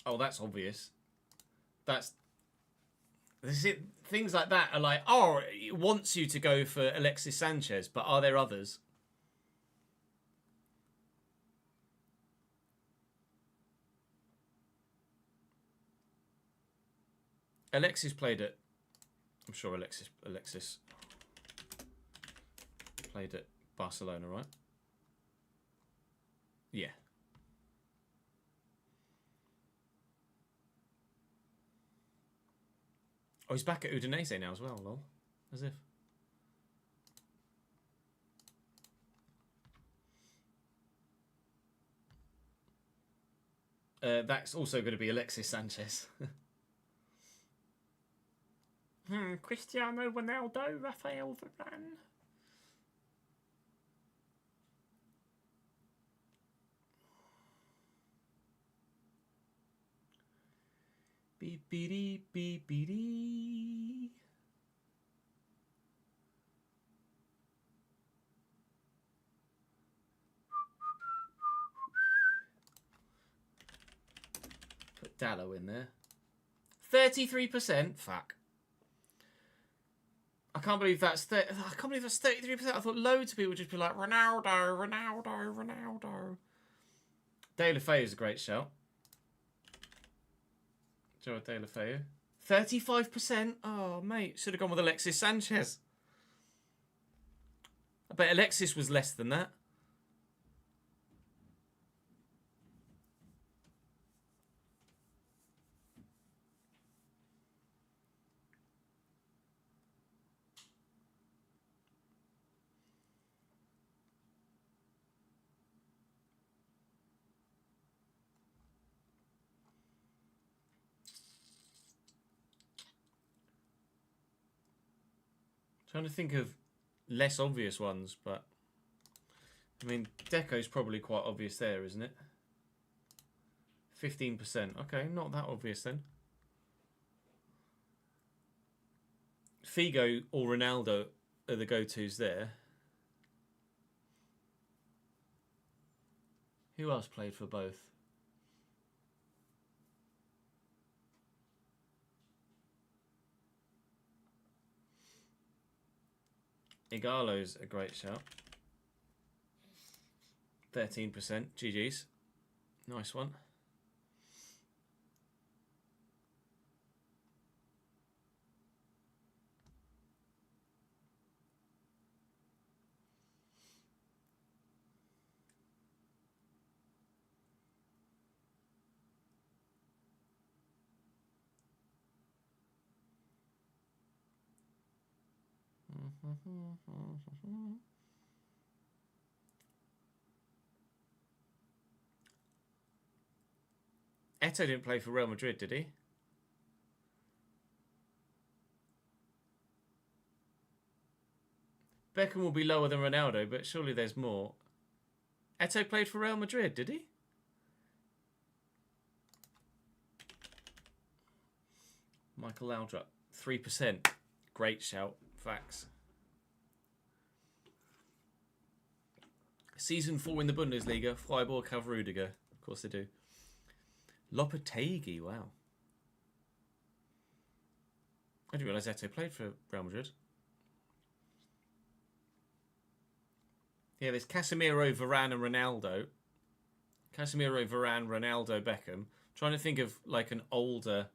Oh, that's obvious. This is it. Things like that are like, oh, it wants you to go for Alexis Sanchez, but are there others? Alexis played at... I'm sure Alexis played at Barcelona, right? Yeah. Oh, he's back at Udinese now as well, lol. As if. That's also going to be Alexis Sanchez. Cristiano Ronaldo, Rafael Varane. Beep, beep, beep, beep, beep. Put Dallo in there. 33%? Fuck. I can't believe that's 33%. I thought loads of people would just be like, Ronaldo, Ronaldo, Ronaldo. De La Feu is a great shout. Joe De La Feu. 35%? Oh, mate. Should have gone with Alexis Sanchez. I bet Alexis was less than that. Trying to think of less obvious ones, but I mean, Deco's probably quite obvious there, isn't it? 15%. Okay, not that obvious then. Figo or Ronaldo are the go-tos there. Who else played for both? Igalo's a great shout. 13%. GG's. Nice one. Eto'o didn't play for Real Madrid, did he? Beckham will be lower than Ronaldo, but surely there's more. Eto'o played for Real Madrid, did he? Michael Laudrup, 3%. Great shout. Facts. Season 4 in the Bundesliga. Freiburg have Rudiger. Of course they do. Lopetegui, wow. I didn't realise Eto'o played for Real Madrid. Yeah, there's Casemiro, Varane and Ronaldo. Casemiro, Varane, Ronaldo, Beckham. I'm trying to think of like an older...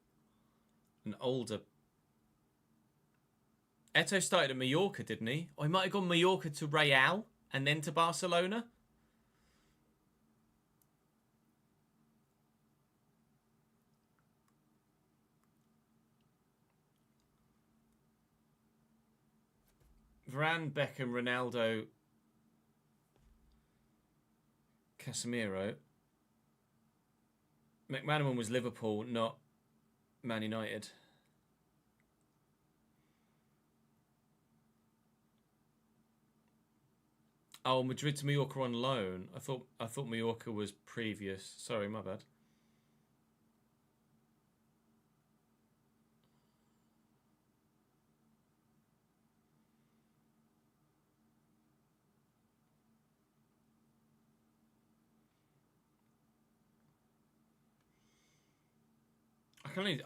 Eto'o started at Mallorca, didn't he? Or he might have gone Mallorca to Real and then to Barcelona. Varane, Beckham, Ronaldo, Casemiro. McManaman was Liverpool, not Man United. Oh, Madrid to Mallorca on loan. I thought Mallorca was previous. Sorry, my bad.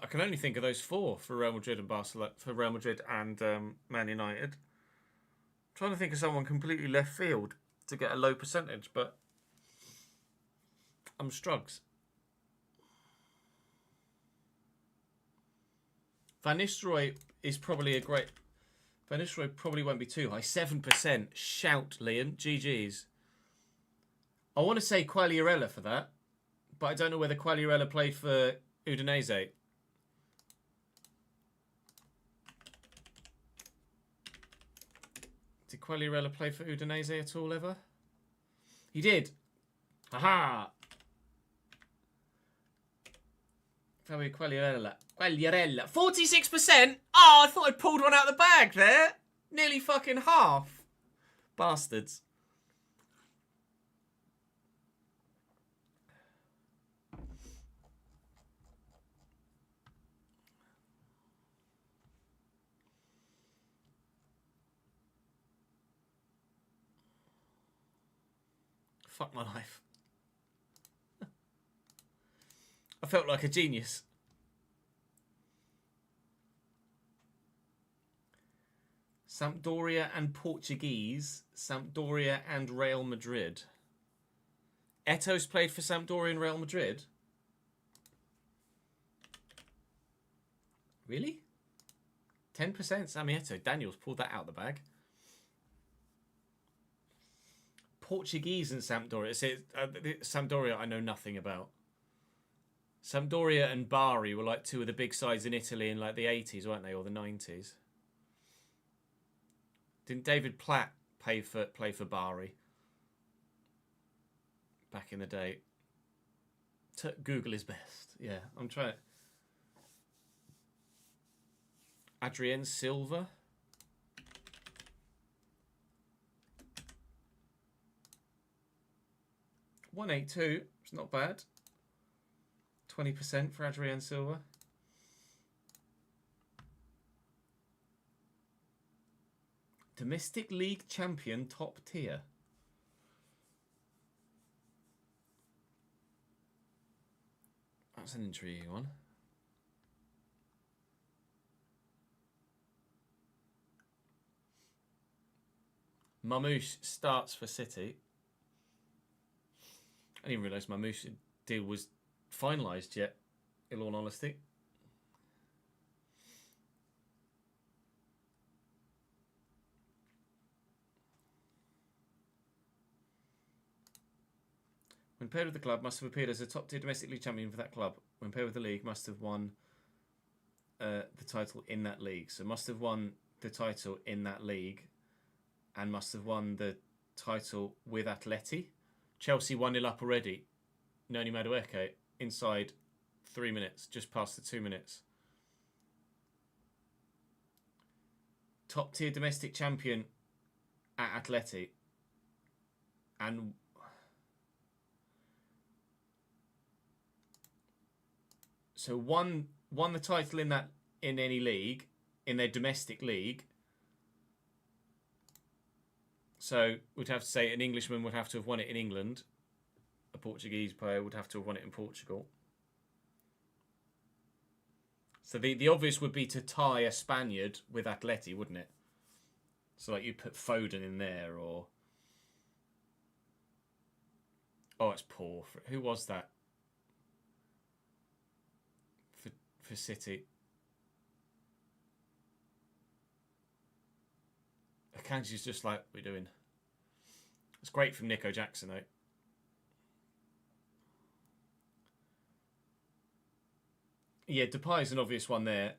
I can only think of those four for Real Madrid and Barcelona, for Real Madrid and Man United. I'm trying to think of someone completely left field to get a low percentage, but I'm struggles. Van Nistelrooy is probably a great. Van Nistelrooy probably won't be too high. 7%. Shout, Liam. GG's. I want to say Quagliarella for that, but I don't know whether Quagliarella played for Udinese. Did Quagliarella play for Udinese at all ever? He did. Haha. Fabio Quagliarella. 46%? Oh, I thought I pulled one out of the bag there. Nearly fucking half. Bastards. Fuck my life. I felt like a genius. Sampdoria and Portuguese. Sampdoria and Real Madrid. Eto's played for Sampdoria and Real Madrid? Really? 10% Sammy Eto'o. Daniel's pulled that out of the bag. Portuguese and Sampdoria. Sampdoria I know nothing about. Sampdoria and Bari were like two of the big sides in Italy in like the 80s, weren't they? Or the 90s. Didn't David Platt play for Bari back in the day? Google is best. Yeah, I'm trying. Adrien Silva. 182. It's not bad. 20% for Adrien Silva. Domestic League champion, top tier. That's an intriguing one. Mamouche starts for City. I didn't realise Mamouche's deal was finalised yet, in all honesty. When paired with the club, must have appeared as a top-tier domestic league champion for that club. When paired with the league, must have won the title in that league. So must have won the title in that league and must have won the title with Atleti. Chelsea 1-0 up already. Noni Madueke inside 3 minutes, just past the 2 minutes. Top tier domestic champion at Atleti. And so won the title in any league, in their domestic league. So we'd have to say an Englishman would have to have won it in England. A Portuguese player would have to have won it in Portugal. So the obvious would be to tie a Spaniard with Atleti, wouldn't it? So like you put Foden in there, or it's poor. Who was that for City? Akanji's just like we're doing. It's great from Nico Jackson though. Yeah, Depay's an obvious one there.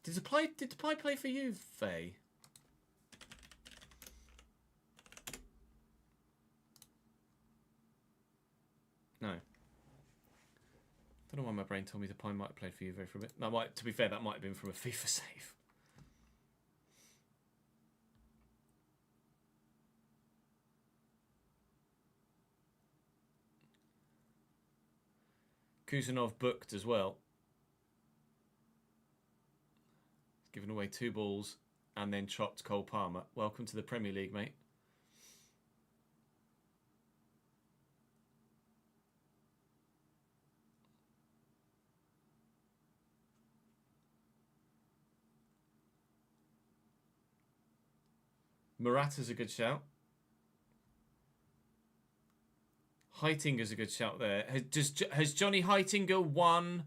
Did Depay play for you, Faye? No. Don't know why my brain told me Depay might have played for Juve for a bit. To be fair, that might have been from a FIFA save. Kuzanov booked as well. He's given away 2 balls and then chopped Cole Palmer. Welcome to the Premier League, mate. Morata's a good shout. Heitinger's a good shout there. Has Johnny Heitinger won?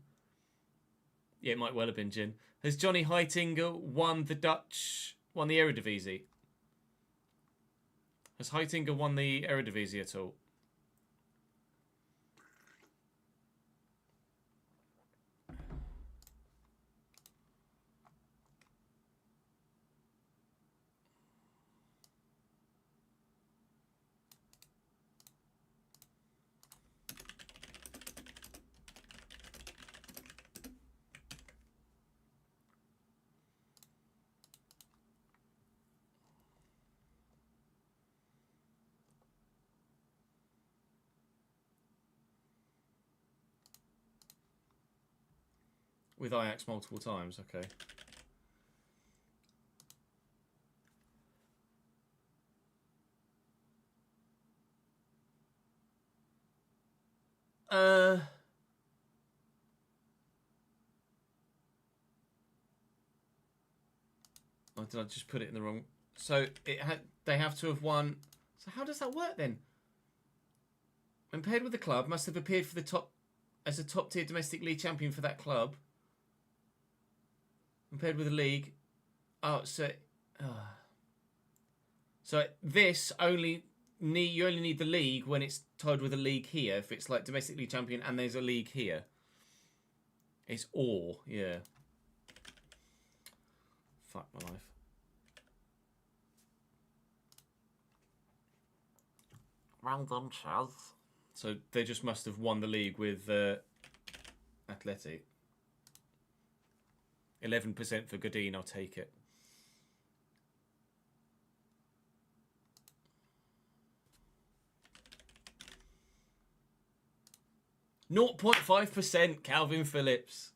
Yeah, it might well have been Jin. Has Johnny Heitinger won the Eredivisie? Has Heitinger won the Eredivisie at all? With Ajax multiple times, okay. Oh, did I just put it in the wrong? So they have to have won. So how does that work then? When paired with the club, must have appeared for as a top tier domestic league champion for that club. Compared with the league, so this you only need the league when it's tied with a league here. If it's like domestic league champion and there's a league here, it's yeah. Fuck my life. Well done, Chaz. So they just must have won the league with Atleti. 11% for Godin, I'll take it. .5% Calvin Phillips.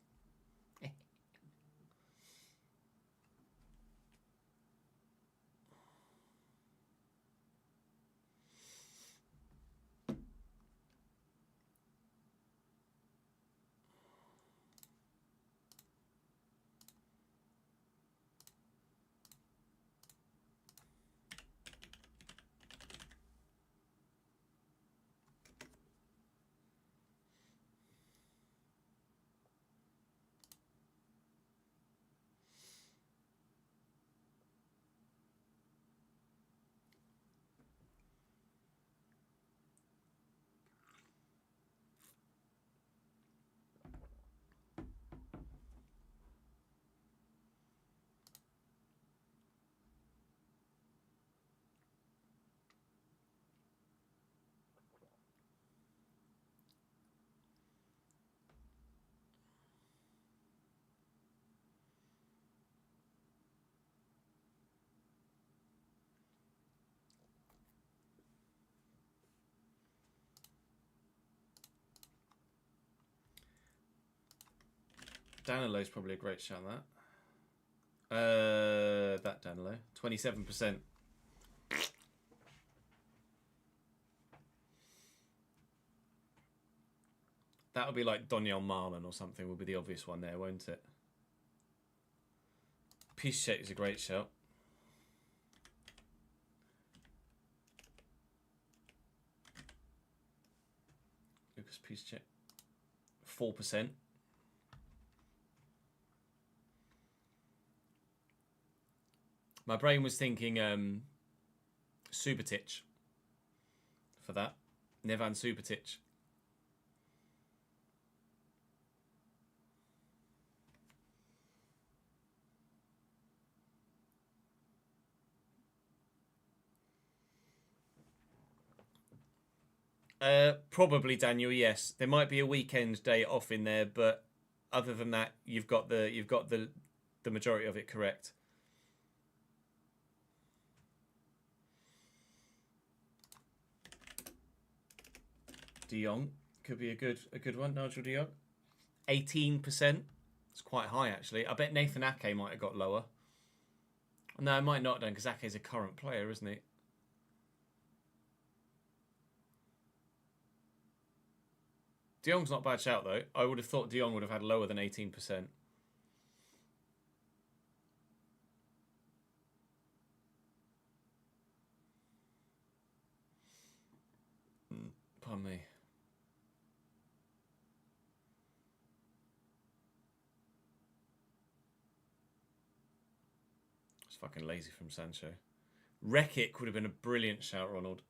Danilo's probably a great shout, that Danilo. 27%. That would be like Doniel Marlon or something, would be the obvious one there, won't it? Piszczek is a great shout. Lucas Piszczek. 4%. My brain was thinking Subotic for that. Nevan Subotic. Probably Daniel. Yes, there might be a weekend day off in there, but other than that, you've got the majority of it correct. De Jong could be a good one. Nigel De Jong, 18%. It's quite high actually. I bet Nathan Ake might have got lower. No, it might not have done because Ake's a current player, isn't he? De Jong's not a bad shout though. I would have thought De Jong would have had lower than 18%. Pardon me. It's fucking lazy from Sancho. Rekic would have been a brilliant shout, Ronald.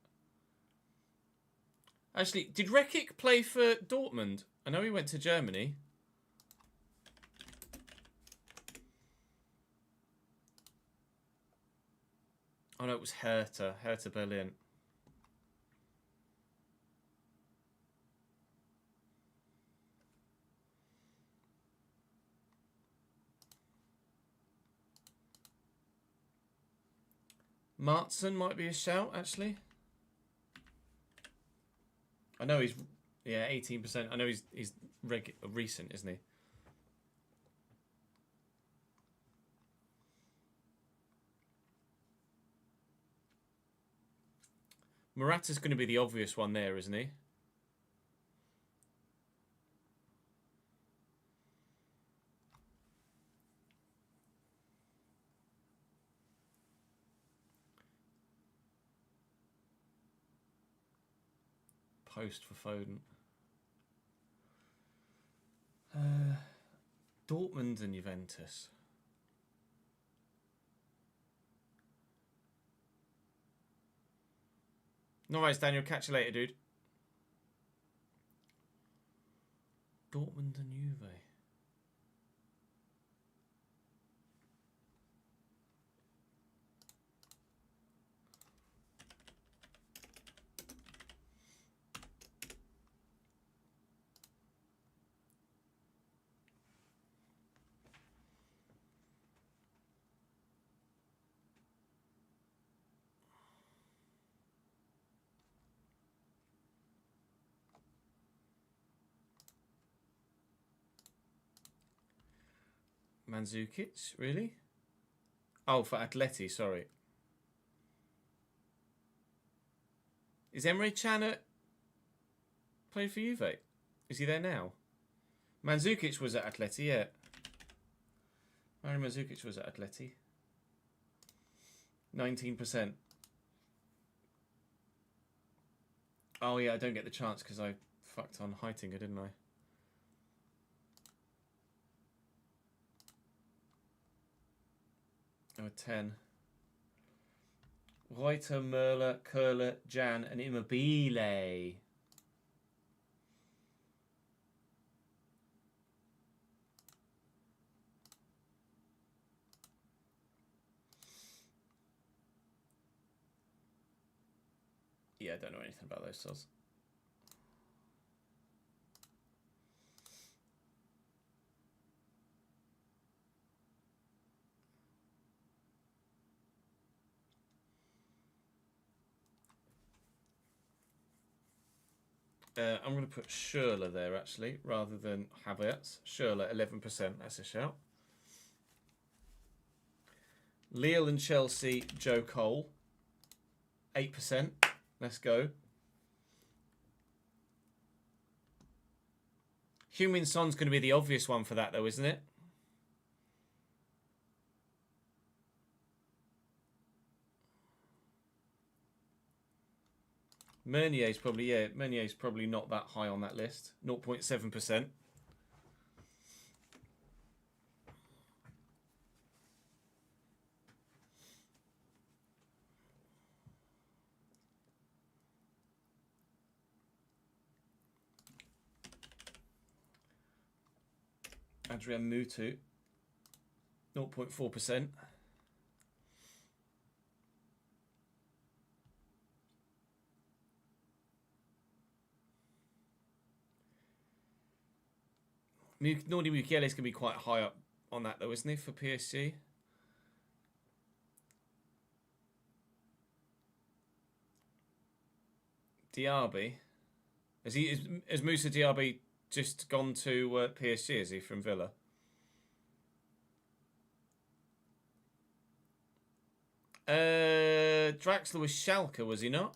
Actually, did Rekic play for Dortmund? I know he went to Germany. Oh no, it was Hertha Berlin. Martson might be a shout, actually. I know he's, yeah, 18%. I know he's recent, isn't he? Morata's going to be the obvious one there, isn't he? Post for Foden. Dortmund and Juventus. No worries, Daniel. Catch you later, dude. Dortmund and Juve. Mandzukic, really? Oh, for Atleti, sorry. Is Emre Can playing for Juve? Is he there now? Mandzukic was at Atleti, yeah. Mario Mandzukic was at Atleti. 19%. Oh yeah, I don't get the chance because I fucked on Heitinger, didn't I? Oh, 10. Reuter, Merler, Köhler, Jan, and Immobile. Yeah, I don't know anything about those cells. I'm going to put Schürrle there, actually, rather than Havertz. Schürrle, 11%. That's a shout. Lille and Chelsea, Joe Cole. 8%. Let's go. Heung-min Son's going to be the obvious one for that, though, isn't it? Meunier's probably not that high on that list. 0.7%. Adrien Mutu, 0.4%. Nordi Mukiele is going to be quite high up on that, though, isn't he, for PSG? Diaby. Has Moussa Diaby just gone to PSG, is he, from Villa? Draxler was Schalke, was he not?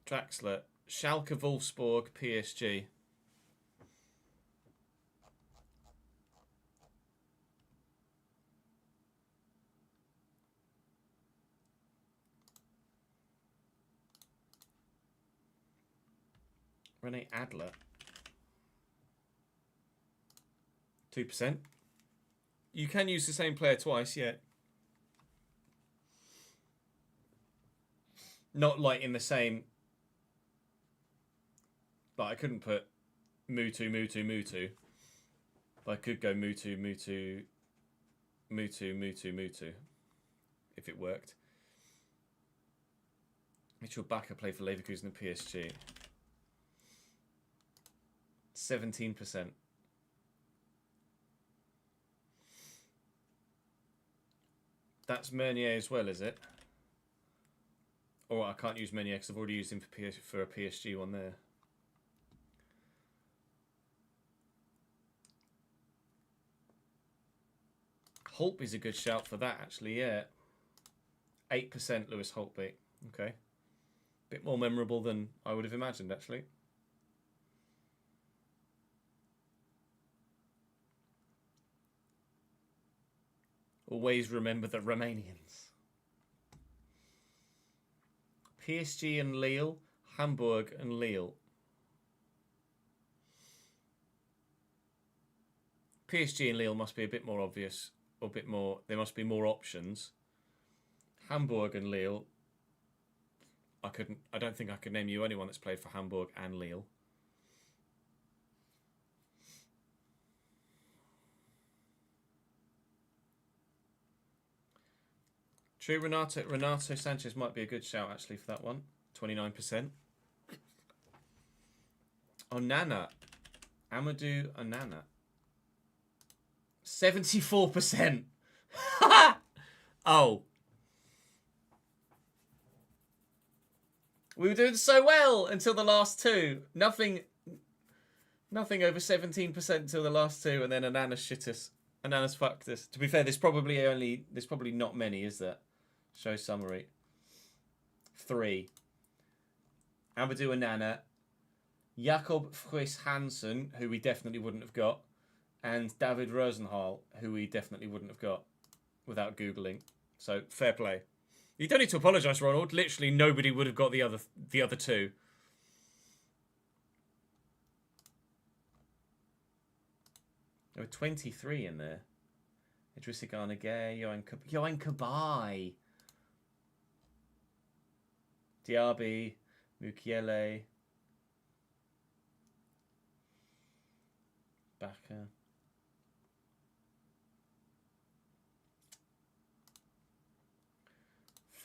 Draxler. Schalke, Wolfsburg, PSG. Rene Adler. 2%. You can use the same player twice, yeah. Not like in the same... Like I couldn't put Mutu. But I could go Mutu. If it worked. Mitchell Bakker played for Leverkusen and PSG. 17%. That's Meunier as well, is it? Or I can't use Meunier because I've already used him for a PSG one there. Holtby's a good shout for that, actually, yeah. 8% Lewis Holtby. Okay. Bit more memorable than I would have imagined, actually. Always remember the Romanians. PSG and Lille. Hamburg and Lille. PSG and Lille must be a bit more obvious. Or a bit more... There must be more options. Hamburg and Lille. I don't think I could name you anyone that's played for Hamburg and Lille. True, Renato Sanchez might be a good shout, actually, for that one. 29%. Onana. Amadou Onana. 74%. Oh. We were doing so well until the last two. Nothing over 17% until the last two, and then Onana shit us. Onana's fucked us. To be fair, there's probably not many, is there? Show summary. 3. Amadou Onana, Jakob Friis Hansen, who we definitely wouldn't have got, and David Rosenhal, who we definitely wouldn't have got without Googling. So, fair play. You don't need to apologise, Ronald. Literally nobody would have got the other two. There were 23 in there. Idrissa Gana Gueye, Yohan Cabaye, Diaby, Mukiele, Bakker.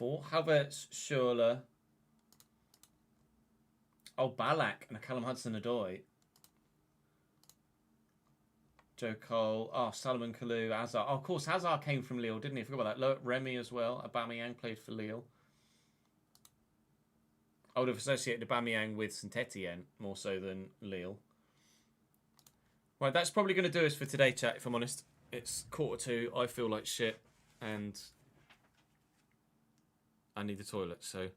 Havertz, Schürrle. Oh, Ballack and a Callum Hudson-Odoi. Joe Cole. Oh, Salomon Kalou, Hazard. Oh, of course, Hazard came from Lille, didn't he? I forgot about that. Remy as well. Aubameyang played for Lille. I would have associated Aubameyang with Saint Etienne more so than Lille. Right, that's probably going to do us for today, chat, if I'm honest. It's 1:45. I feel like shit. And I need the toilet, so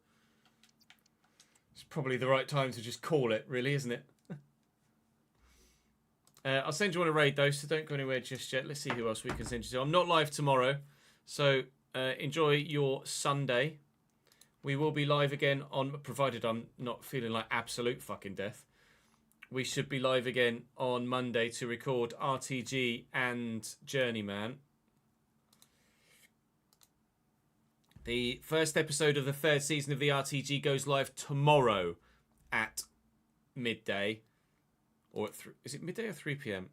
it's probably the right time to just call it, really, isn't it? I'll send you on a raid, though, so don't go anywhere just yet. Let's see who else we can send you to. I'm not live tomorrow, so enjoy your Sunday. We will be live again on, provided I'm not feeling like absolute fucking death. We should be live again on Monday to record RTG and Journeyman. The first episode of the 3rd season of the RTG goes live tomorrow at midday. Or at is it midday or 3 p.m?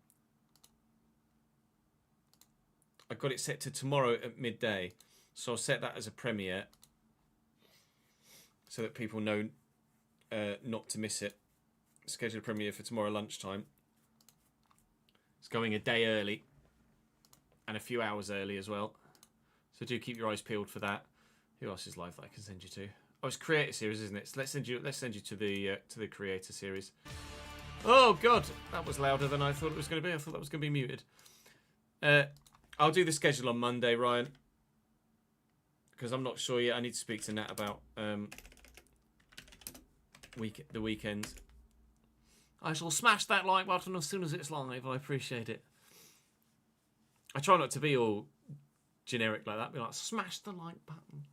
I've got it set to tomorrow at midday. So I'll set that as a premiere. So that people know not to miss it. Schedule a premiere for tomorrow lunchtime. It's going a day early. And a few hours early as well. So do keep your eyes peeled for that. Who else is live that I can send you to? Oh, it's Creator Series, isn't it? So let's send you to the Creator Series. Oh God, that was louder than I thought it was going to be. I thought that was going to be muted. I'll do the schedule on Monday, Ryan, because I'm not sure yet. I need to speak to Nat about the weekend. I shall smash that like button as soon as it's live. I appreciate it. I try not to be all generic like that. Be like, smash the like button.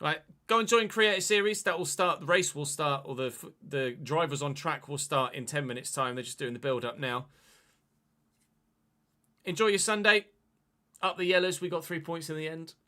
Right, go and join Creator Series. That will start. The race will start, or the drivers on track will start in 10 minutes' time. They're just doing the build-up now. Enjoy your Sunday. Up the yellows. We got 3 points in the end.